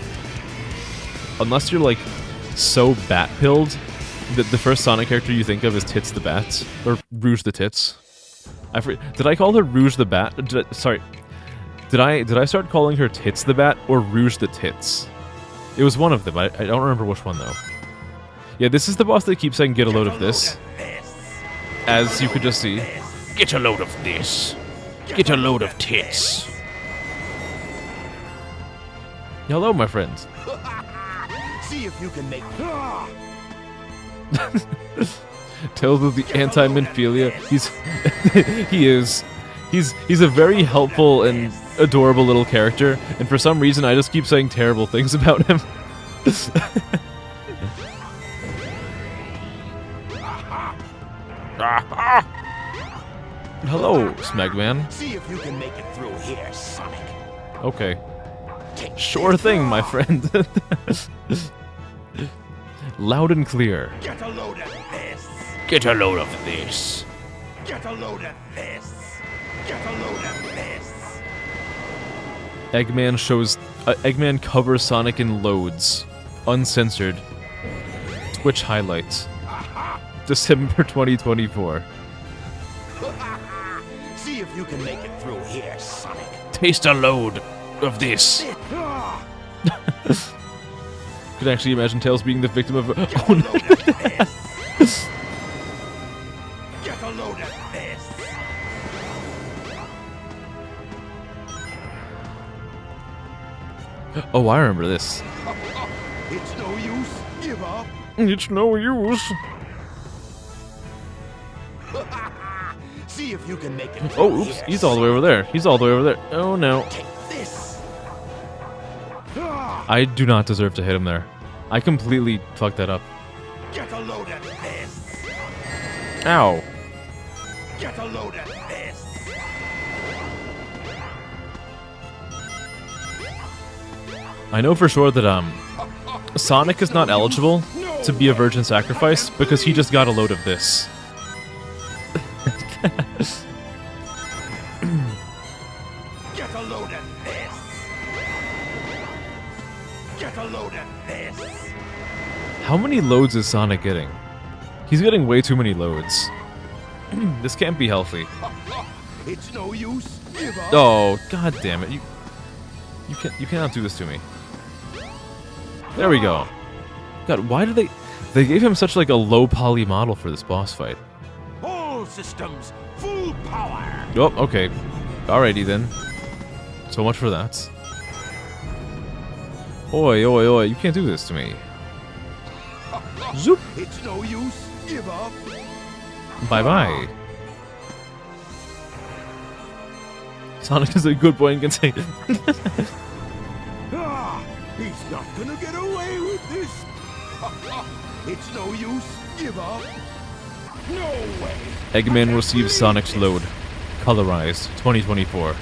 Unless you're like so bat-pilled that the first Sonic character you think of is Tits the Bat, or Rouge the Tits. Did I call her Rouge the Bat? Did I start calling her Tits the Bat or Rouge the Tits? It was one of them. I don't remember which one though. Yeah, this is the boss that keeps saying get a load of this. As you could just see. Get a load of this. Get a load of tits. Hello, my friends. See if you can make. Tails is the anti-Minphilia. He's a very helpful and adorable little character, and for some reason I just keep saying terrible things about him. Hello, Smegman. See if you can make it through here, Sonic. Okay. Sure thing, my friend. Loud and clear. Get a load of this. Get a load of this. Get a load of this. Get a load of this. Eggman covers Sonic in loads, uncensored. Twitch highlights. December 2024. See if you can make it through here, Sonic. Taste a load of this. Could actually imagine Tails being the victim of. Get Oh a no! load of this. Get a load of this. Oh, I remember this. It's no use. Give up. It's no use. See if you can make it through Oh, oops! here, He's all the way over there. He's all the way over there. Oh no! Take this. I do not deserve to hit him there. I completely fucked that up. Get a load of this. Ow! Get a load of this. I know for sure that Sonic is not eligible to be a virgin sacrifice because he just got a load of this. Get a load of this. Get a load of this. How many loads is Sonic getting? He's getting way too many loads. This can't be healthy. It's no use. Give up. Oh, god damn it. You cannot do this to me. There we go. God, why did they gave him such like a low poly model for this boss fight. All systems, full power. Oh, okay. Alrighty then. So much for that. Oi, oi, oi, you can't do this to me. Zoop! It's no use. Give up. Bye-bye. Sonic is a good boy and can say... He's not gonna get away with this. It's no use. Give up. No way. Eggman receives Sonic's load. Colorized, 2024.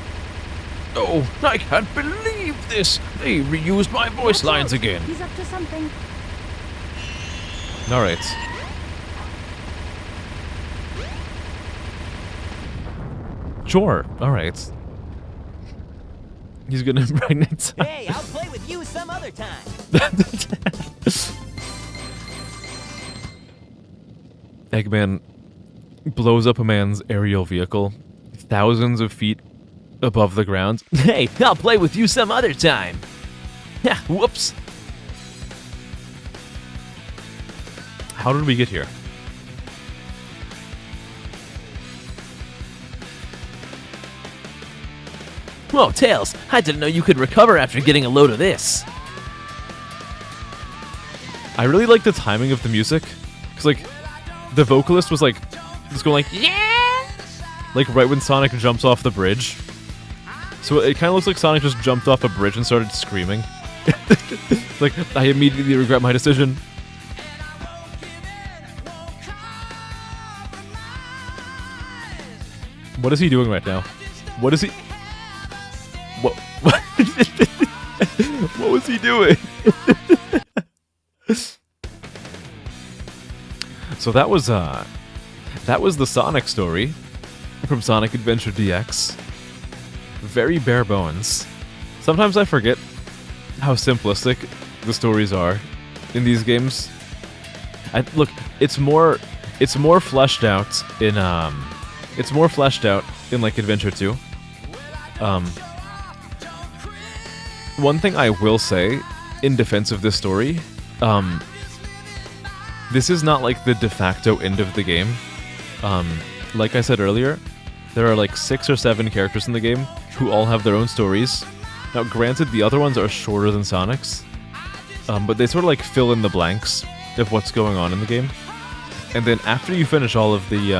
Oh, I can't believe this. They reused my voice lines again. He's up to something. Alright. Sure, alright. He's gonna impregnate. Hey, I'll play with you some other time. Eggman blows up a man's aerial vehicle thousands of feet above the ground. Hey, I'll play with you some other time. Ha, whoops. How did we get here? Whoa, Tails, I didn't know you could recover after getting a load of this. I really like the timing of the music, because like the vocalist was like just going like yeah, like right when Sonic jumps off the bridge. So it kind of looks like Sonic just jumped off a bridge and started screaming. Like, I immediately regret my decision. What is he doing right now? What is he? What? What was he doing? So that was the Sonic story from Sonic Adventure DX. Very bare bones. Sometimes I forget how simplistic the stories are in these games. Look, it's more fleshed out in like Adventure 2. One thing I will say in defense of this story, this is not like the de facto end of the game. Like I said earlier, there are like 6 or 7 characters in the game who all have their own stories. Now, granted, the other ones are shorter than Sonic's, but they sort of like fill in the blanks of what's going on in the game. And then after you finish all of the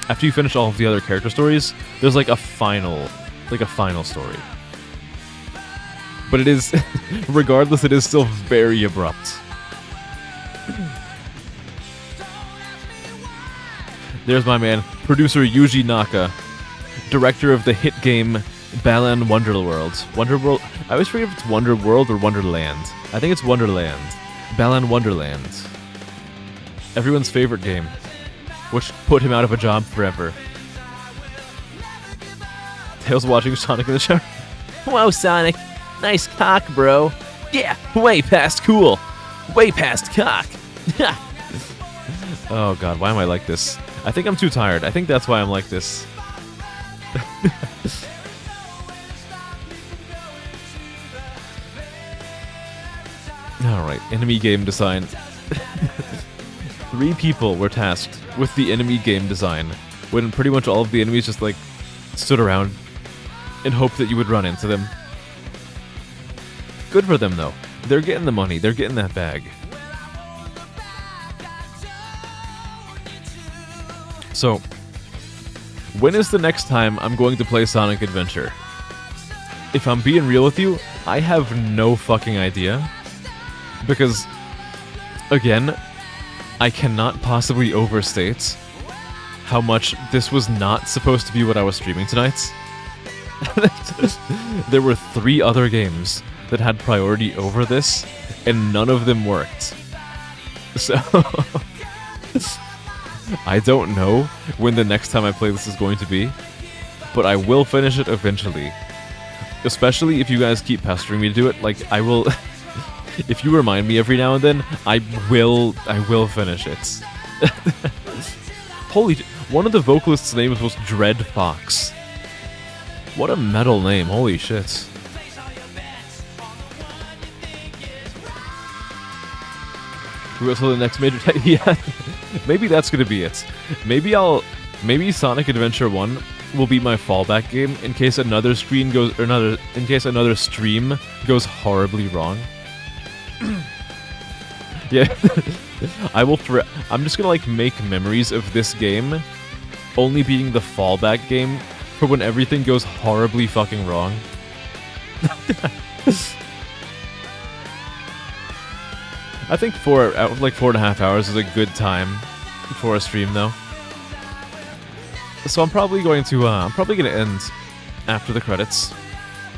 other character stories, there's like a final story. But it is, regardless, it is still very abrupt. There's my man, producer Yuji Naka, director of the hit game Balan Wonderworld. Wonderworld? I always forget if it's Wonderworld or Wonderland. I think it's Wonderland. Balan Wonderland. Everyone's favorite game, which put him out of a job forever. Tails watching Sonic in the shower. Whoa, Sonic. Nice cock, bro. Yeah, way past cool. Way past cock. Oh god, why am I like this? I think I'm too tired. I think that's why I'm like this. Alright, enemy game design. 3 people were tasked with the enemy game design, when pretty much all of the enemies just like stood around and hoped that you would run into them. Good for them though. They're getting the money, they're getting that bag. So, when is the next time I'm going to play Sonic Adventure? If I'm being real with you, I have no fucking idea. Because, again, I cannot possibly overstate how much this was not supposed to be what I was streaming tonight. There were 3 other games that had priority over this, and none of them worked. So, I don't know when the next time I play this is going to be, but I will finish it eventually. Especially if you guys keep pestering me to do it, like, I will... If you remind me every now and then, I will finish it. Holy... One of the vocalists' names was Dread Fox. What a metal name, holy shit. We go to the next major yeah, maybe that's gonna be it. Maybe Sonic Adventure 1 will be my fallback game in case another stream goes horribly wrong. Yeah. I'm just gonna like make memories of this game only being the fallback game for when everything goes horribly fucking wrong. I think 4.5 hours is a good time for a stream, though. So I'm probably going to end after the credits.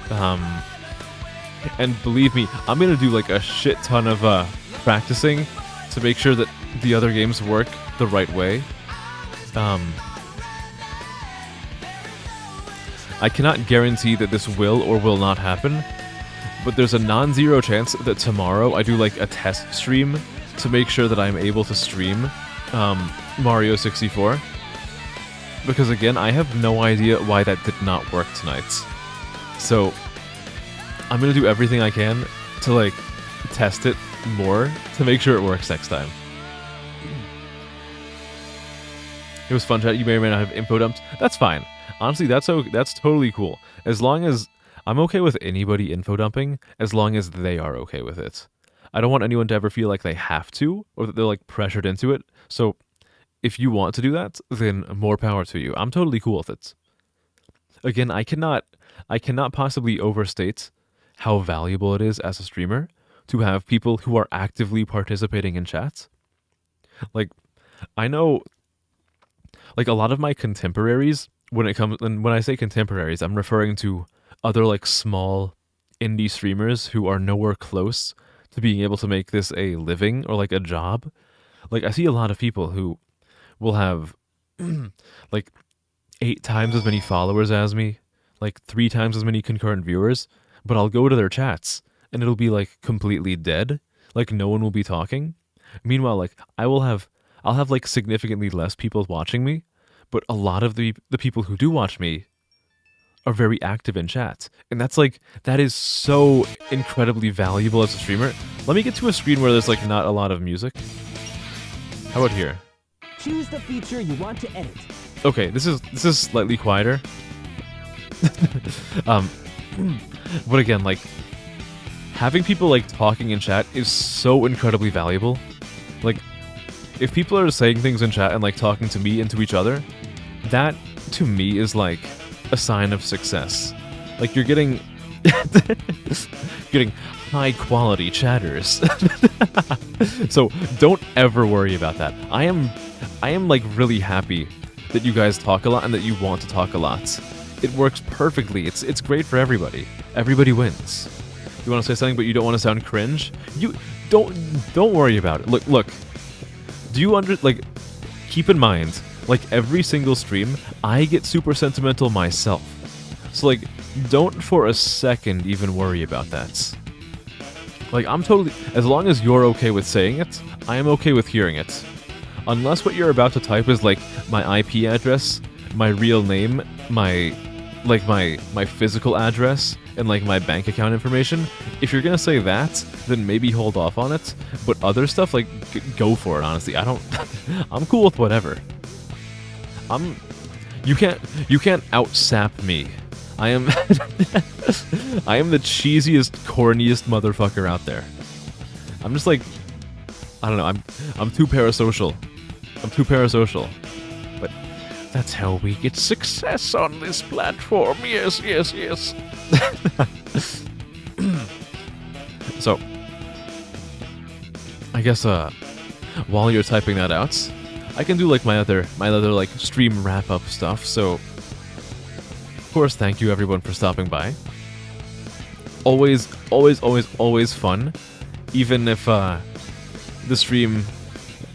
And believe me, I'm gonna do like a shit ton of practicing to make sure that the other games work the right way. I cannot guarantee that this will or will not happen, but there's a non-zero chance that tomorrow I do like a test stream to make sure that I'm able to stream Mario 64. Because again, I have no idea why that did not work tonight. So, I'm gonna do everything I can to like test it more to make sure it works next time. It was fun chat, you may or may not have info dumped. That's fine. Honestly, that's totally cool. As long as I'm okay with anybody info dumping, as long as they are okay with it. I don't want anyone to ever feel like they have to, or that they're like pressured into it. So if you want to do that, then more power to you. I'm totally cool with it. Again, I cannot possibly overstate how valuable it is as a streamer to have people who are actively participating in chats. Like, I know, like, a lot of my contemporaries, and when I say contemporaries, I'm referring to other, like, small indie streamers who are nowhere close to being able to make this a living or, like, a job. Like, I see a lot of people who will have, like, 8 times as many followers as me, like 3 times as many concurrent viewers, but I'll go to their chats and it'll be like completely dead, like no one will be talking. Meanwhile, like I'll have like significantly less people watching me, but a lot of the people who do watch me are very active in chats. And that is so incredibly valuable as a streamer. Let me get to a screen where there's like not a lot of music. How about here? Choose the feature you want to edit. Okay, this is slightly quieter. But again, like having people like talking in chat is so incredibly valuable. Like if people are saying things in chat and like talking to me and to each other, that to me is like a sign of success. Like you're getting getting high quality chatters. So don't ever worry about that. I am like really happy that you guys talk a lot and that you want to talk a lot. It works perfectly. It's great for everybody. Everybody wins. You want to say something but you don't want to sound cringe? You don't worry about it. Look. Do you keep in mind, like every single stream, I get super sentimental myself. So like don't for a second even worry about that. Like I'm totally, as long as you're okay with saying it, I am okay with hearing it. Unless what you're about to type is like my IP address, my real name, my physical address, and like my bank account information. If you're gonna say that, then maybe hold off on it. But other stuff, like go for it. Honestly, I'm cool with whatever. You can't out-sap me. I am I am the cheesiest, corniest motherfucker out there. I'm just like, I don't know, I'm too parasocial. But that's how we get success on this platform. Yes. So, I guess while you're typing that out, I can do like my other like stream wrap up stuff. So, of course, thank you everyone for stopping by. Always fun, even if the stream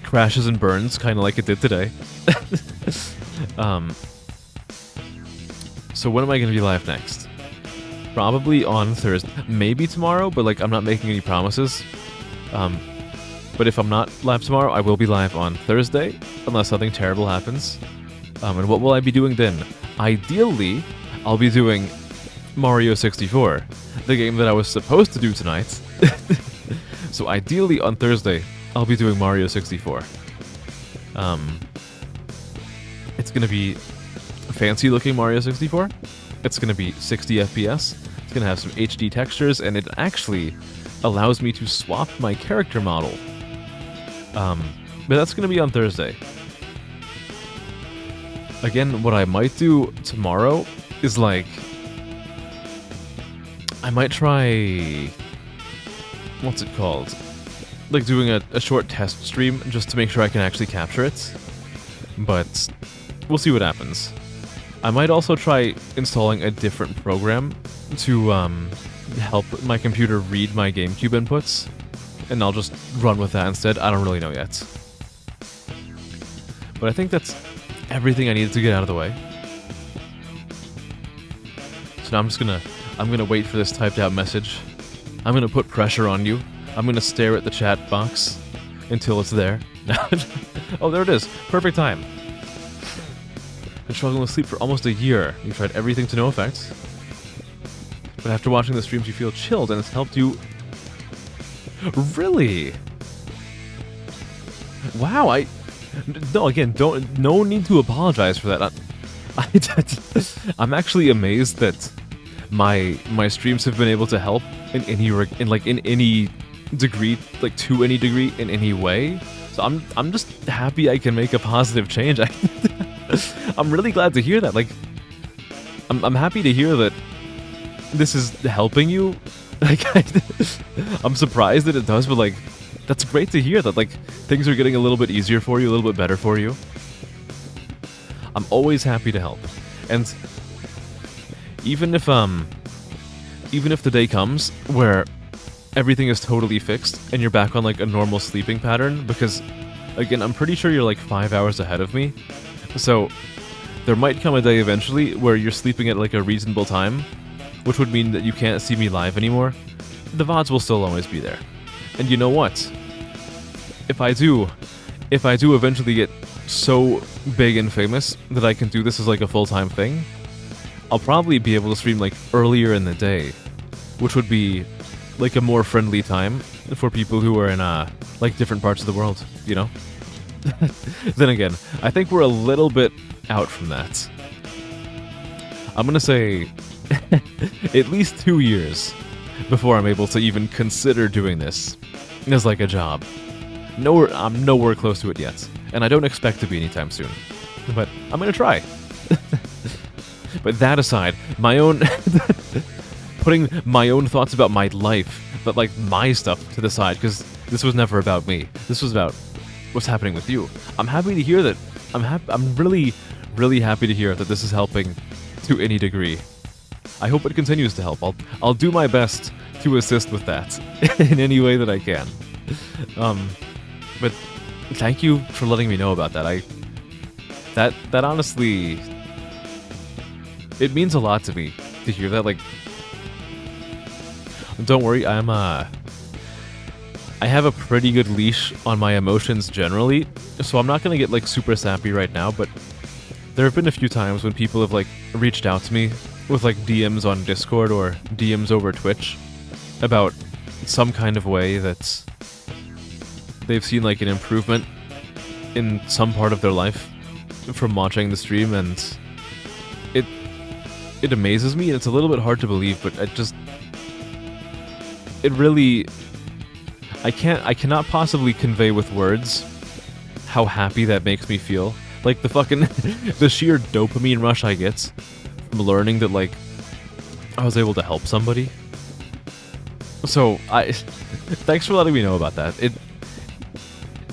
crashes and burns, kind of like it did today. So when am I going to be live next? Probably on Thursday. Maybe tomorrow, but like I'm not making any promises. But if I'm not live tomorrow, I will be live on Thursday, unless something terrible happens. And what will I be doing then? Ideally, I'll be doing Mario 64, the game that I was supposed to do tonight. So ideally on Thursday, I'll be doing Mario 64. It's gonna be a fancy looking Mario 64. It's gonna be 60 FPS. It's gonna have some HD textures, and it actually allows me to swap my character model. But that's gonna be on Thursday. Again, what I might do tomorrow is like, I might try, what's it called? Like doing a short test stream just to make sure I can actually capture it. But we'll see what happens. I might also try installing a different program to help my computer read my GameCube inputs, and I'll just run with that instead. I don't really know yet. But I think that's everything I needed to get out of the way. So now I'm gonna wait for this typed out message. I'm gonna put pressure on you. I'm gonna stare at the chat box until it's there. Oh, there it is. Perfect time. Been struggling with sleep for almost a year. You tried everything to no effect. But after watching the streams, you feel chilled, and it's helped you. Really? Wow, no need to apologize for that. I'm actually amazed that my streams have been able to help in any degree, like to any degree in any way. So I'm just happy I can make a positive change. I'm really glad to hear that. Like, I'm happy to hear that this is helping you. Like, I'm surprised that it does, but like, that's great to hear that like things are getting a little bit easier for you, a little bit better for you. I'm always happy to help, and even if the day comes where everything is totally fixed and you're back on like a normal sleeping pattern, because again, I'm pretty sure you're like 5 hours ahead of me, so there might come a day eventually where you're sleeping at like a reasonable time, which would mean that you can't see me live anymore. The VODs will still always be there. And you know what? If I do eventually get so big and famous that I can do this as like a full-time thing, I'll probably be able to stream like earlier in the day, which would be like a more friendly time for people who are in like different parts of the world, you know? Then again, I think we're a little bit out from that. I'm gonna say at least 2 years before I'm able to even consider doing this as like a job. I'm nowhere close to it yet, and I don't expect to be anytime soon. But I'm gonna try. But that aside, putting my own thoughts about my life, but like my stuff to the side, because this was never about me. This was about what's happening with you. I'm happy to hear that. I'm really, really happy to hear that this is helping to any degree. I hope it continues to help. I'll do my best to assist with that in any way that I can. But thank you for letting me know about that. That honestly, it means a lot to me to hear that. Like, don't worry, I have a pretty good leash on my emotions generally, so I'm not gonna get like super sappy right now, but there have been a few times when people have like reached out to me with like DMs on Discord or DMs over Twitch about some kind of way that they've seen like an improvement in some part of their life from watching the stream, and it amazes me, and it's a little bit hard to believe, but I cannot possibly convey with words how happy that makes me feel. Like the sheer dopamine rush I get from learning that like I was able to help somebody. So thanks for letting me know about that.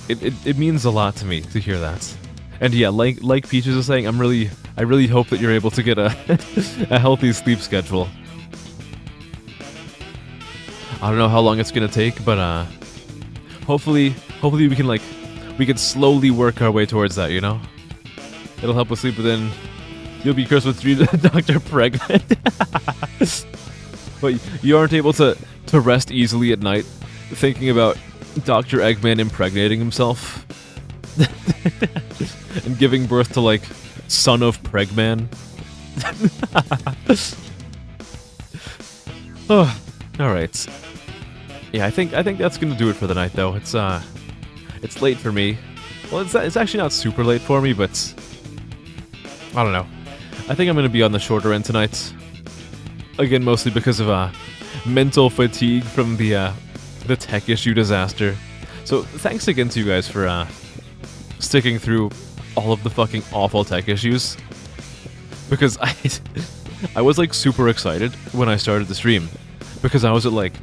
It means a lot to me to hear that. And yeah, like Peaches is saying, I really hope that you're able to get a healthy sleep schedule. I don't know how long it's gonna take, but hopefully we can slowly work our way towards that, you know? It'll help with sleep, but then you'll be cursed with Dr. Pregnant. But you aren't able to rest easily at night thinking about Dr. Eggman impregnating himself and giving birth to like son of Pregman. Oh, all right. Yeah, I think that's gonna do it for the night, though. It's late for me. Well, it's actually not super late for me, but I don't know. I think I'm gonna be on the shorter end tonight. Again, mostly because of mental fatigue from the tech issue disaster. So thanks again to you guys for sticking through all of the fucking awful tech issues. Because I was like super excited when I started the stream, because I was at like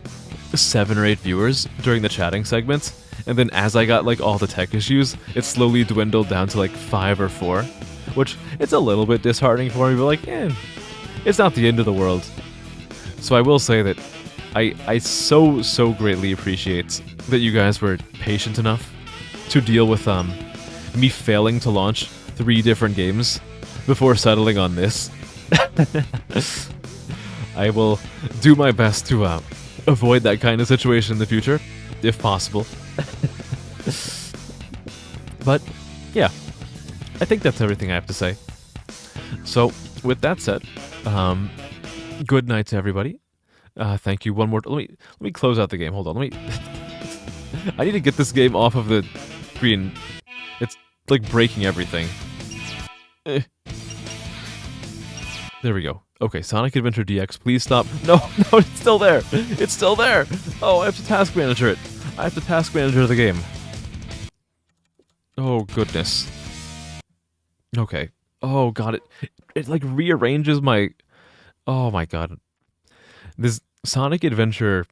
7 or 8 viewers during the chatting segment, and then as I got like all the tech issues, it slowly dwindled down to like 5 or 4, which it's a little bit disheartening for me, but like, it's not the end of the world. So I will say that I so greatly appreciate that you guys were patient enough to deal with me failing to launch 3 different games before settling on this. I will do my best to avoid that kind of situation in the future, if possible. But yeah, I think that's everything I have to say. So with that said, good night to everybody. Thank you one more. Let me close out the game. Hold on. I need to get this game off of the screen. It's like breaking everything. There we go. Okay, Sonic Adventure DX, please stop. No, no, it's still there. It's still there. Oh, I have to task manager it. I have to task manager the game. Oh, goodness. Okay. Oh, God, it like rearranges my... Oh, my God. This Sonic Adventure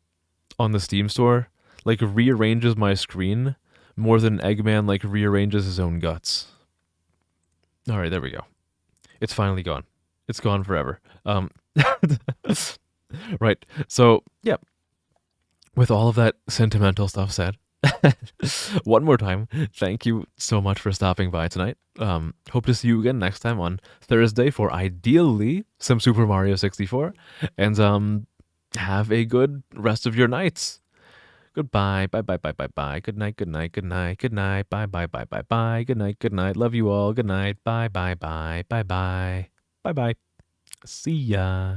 on the Steam store like rearranges my screen more than Eggman like rearranges his own guts. All right, there we go. It's finally gone. It's gone forever. Right. So, yeah. With all of that sentimental stuff said, one more time, thank you so much for stopping by tonight. Hope to see you again next time on Thursday for ideally some Super Mario 64. And have a good rest of your nights. Goodbye. Bye bye bye bye bye. Good night, good night, good night, good night. Bye bye bye bye bye. Good night, good night. Love you all. Good night. Bye bye bye. Bye bye. Bye bye. See ya.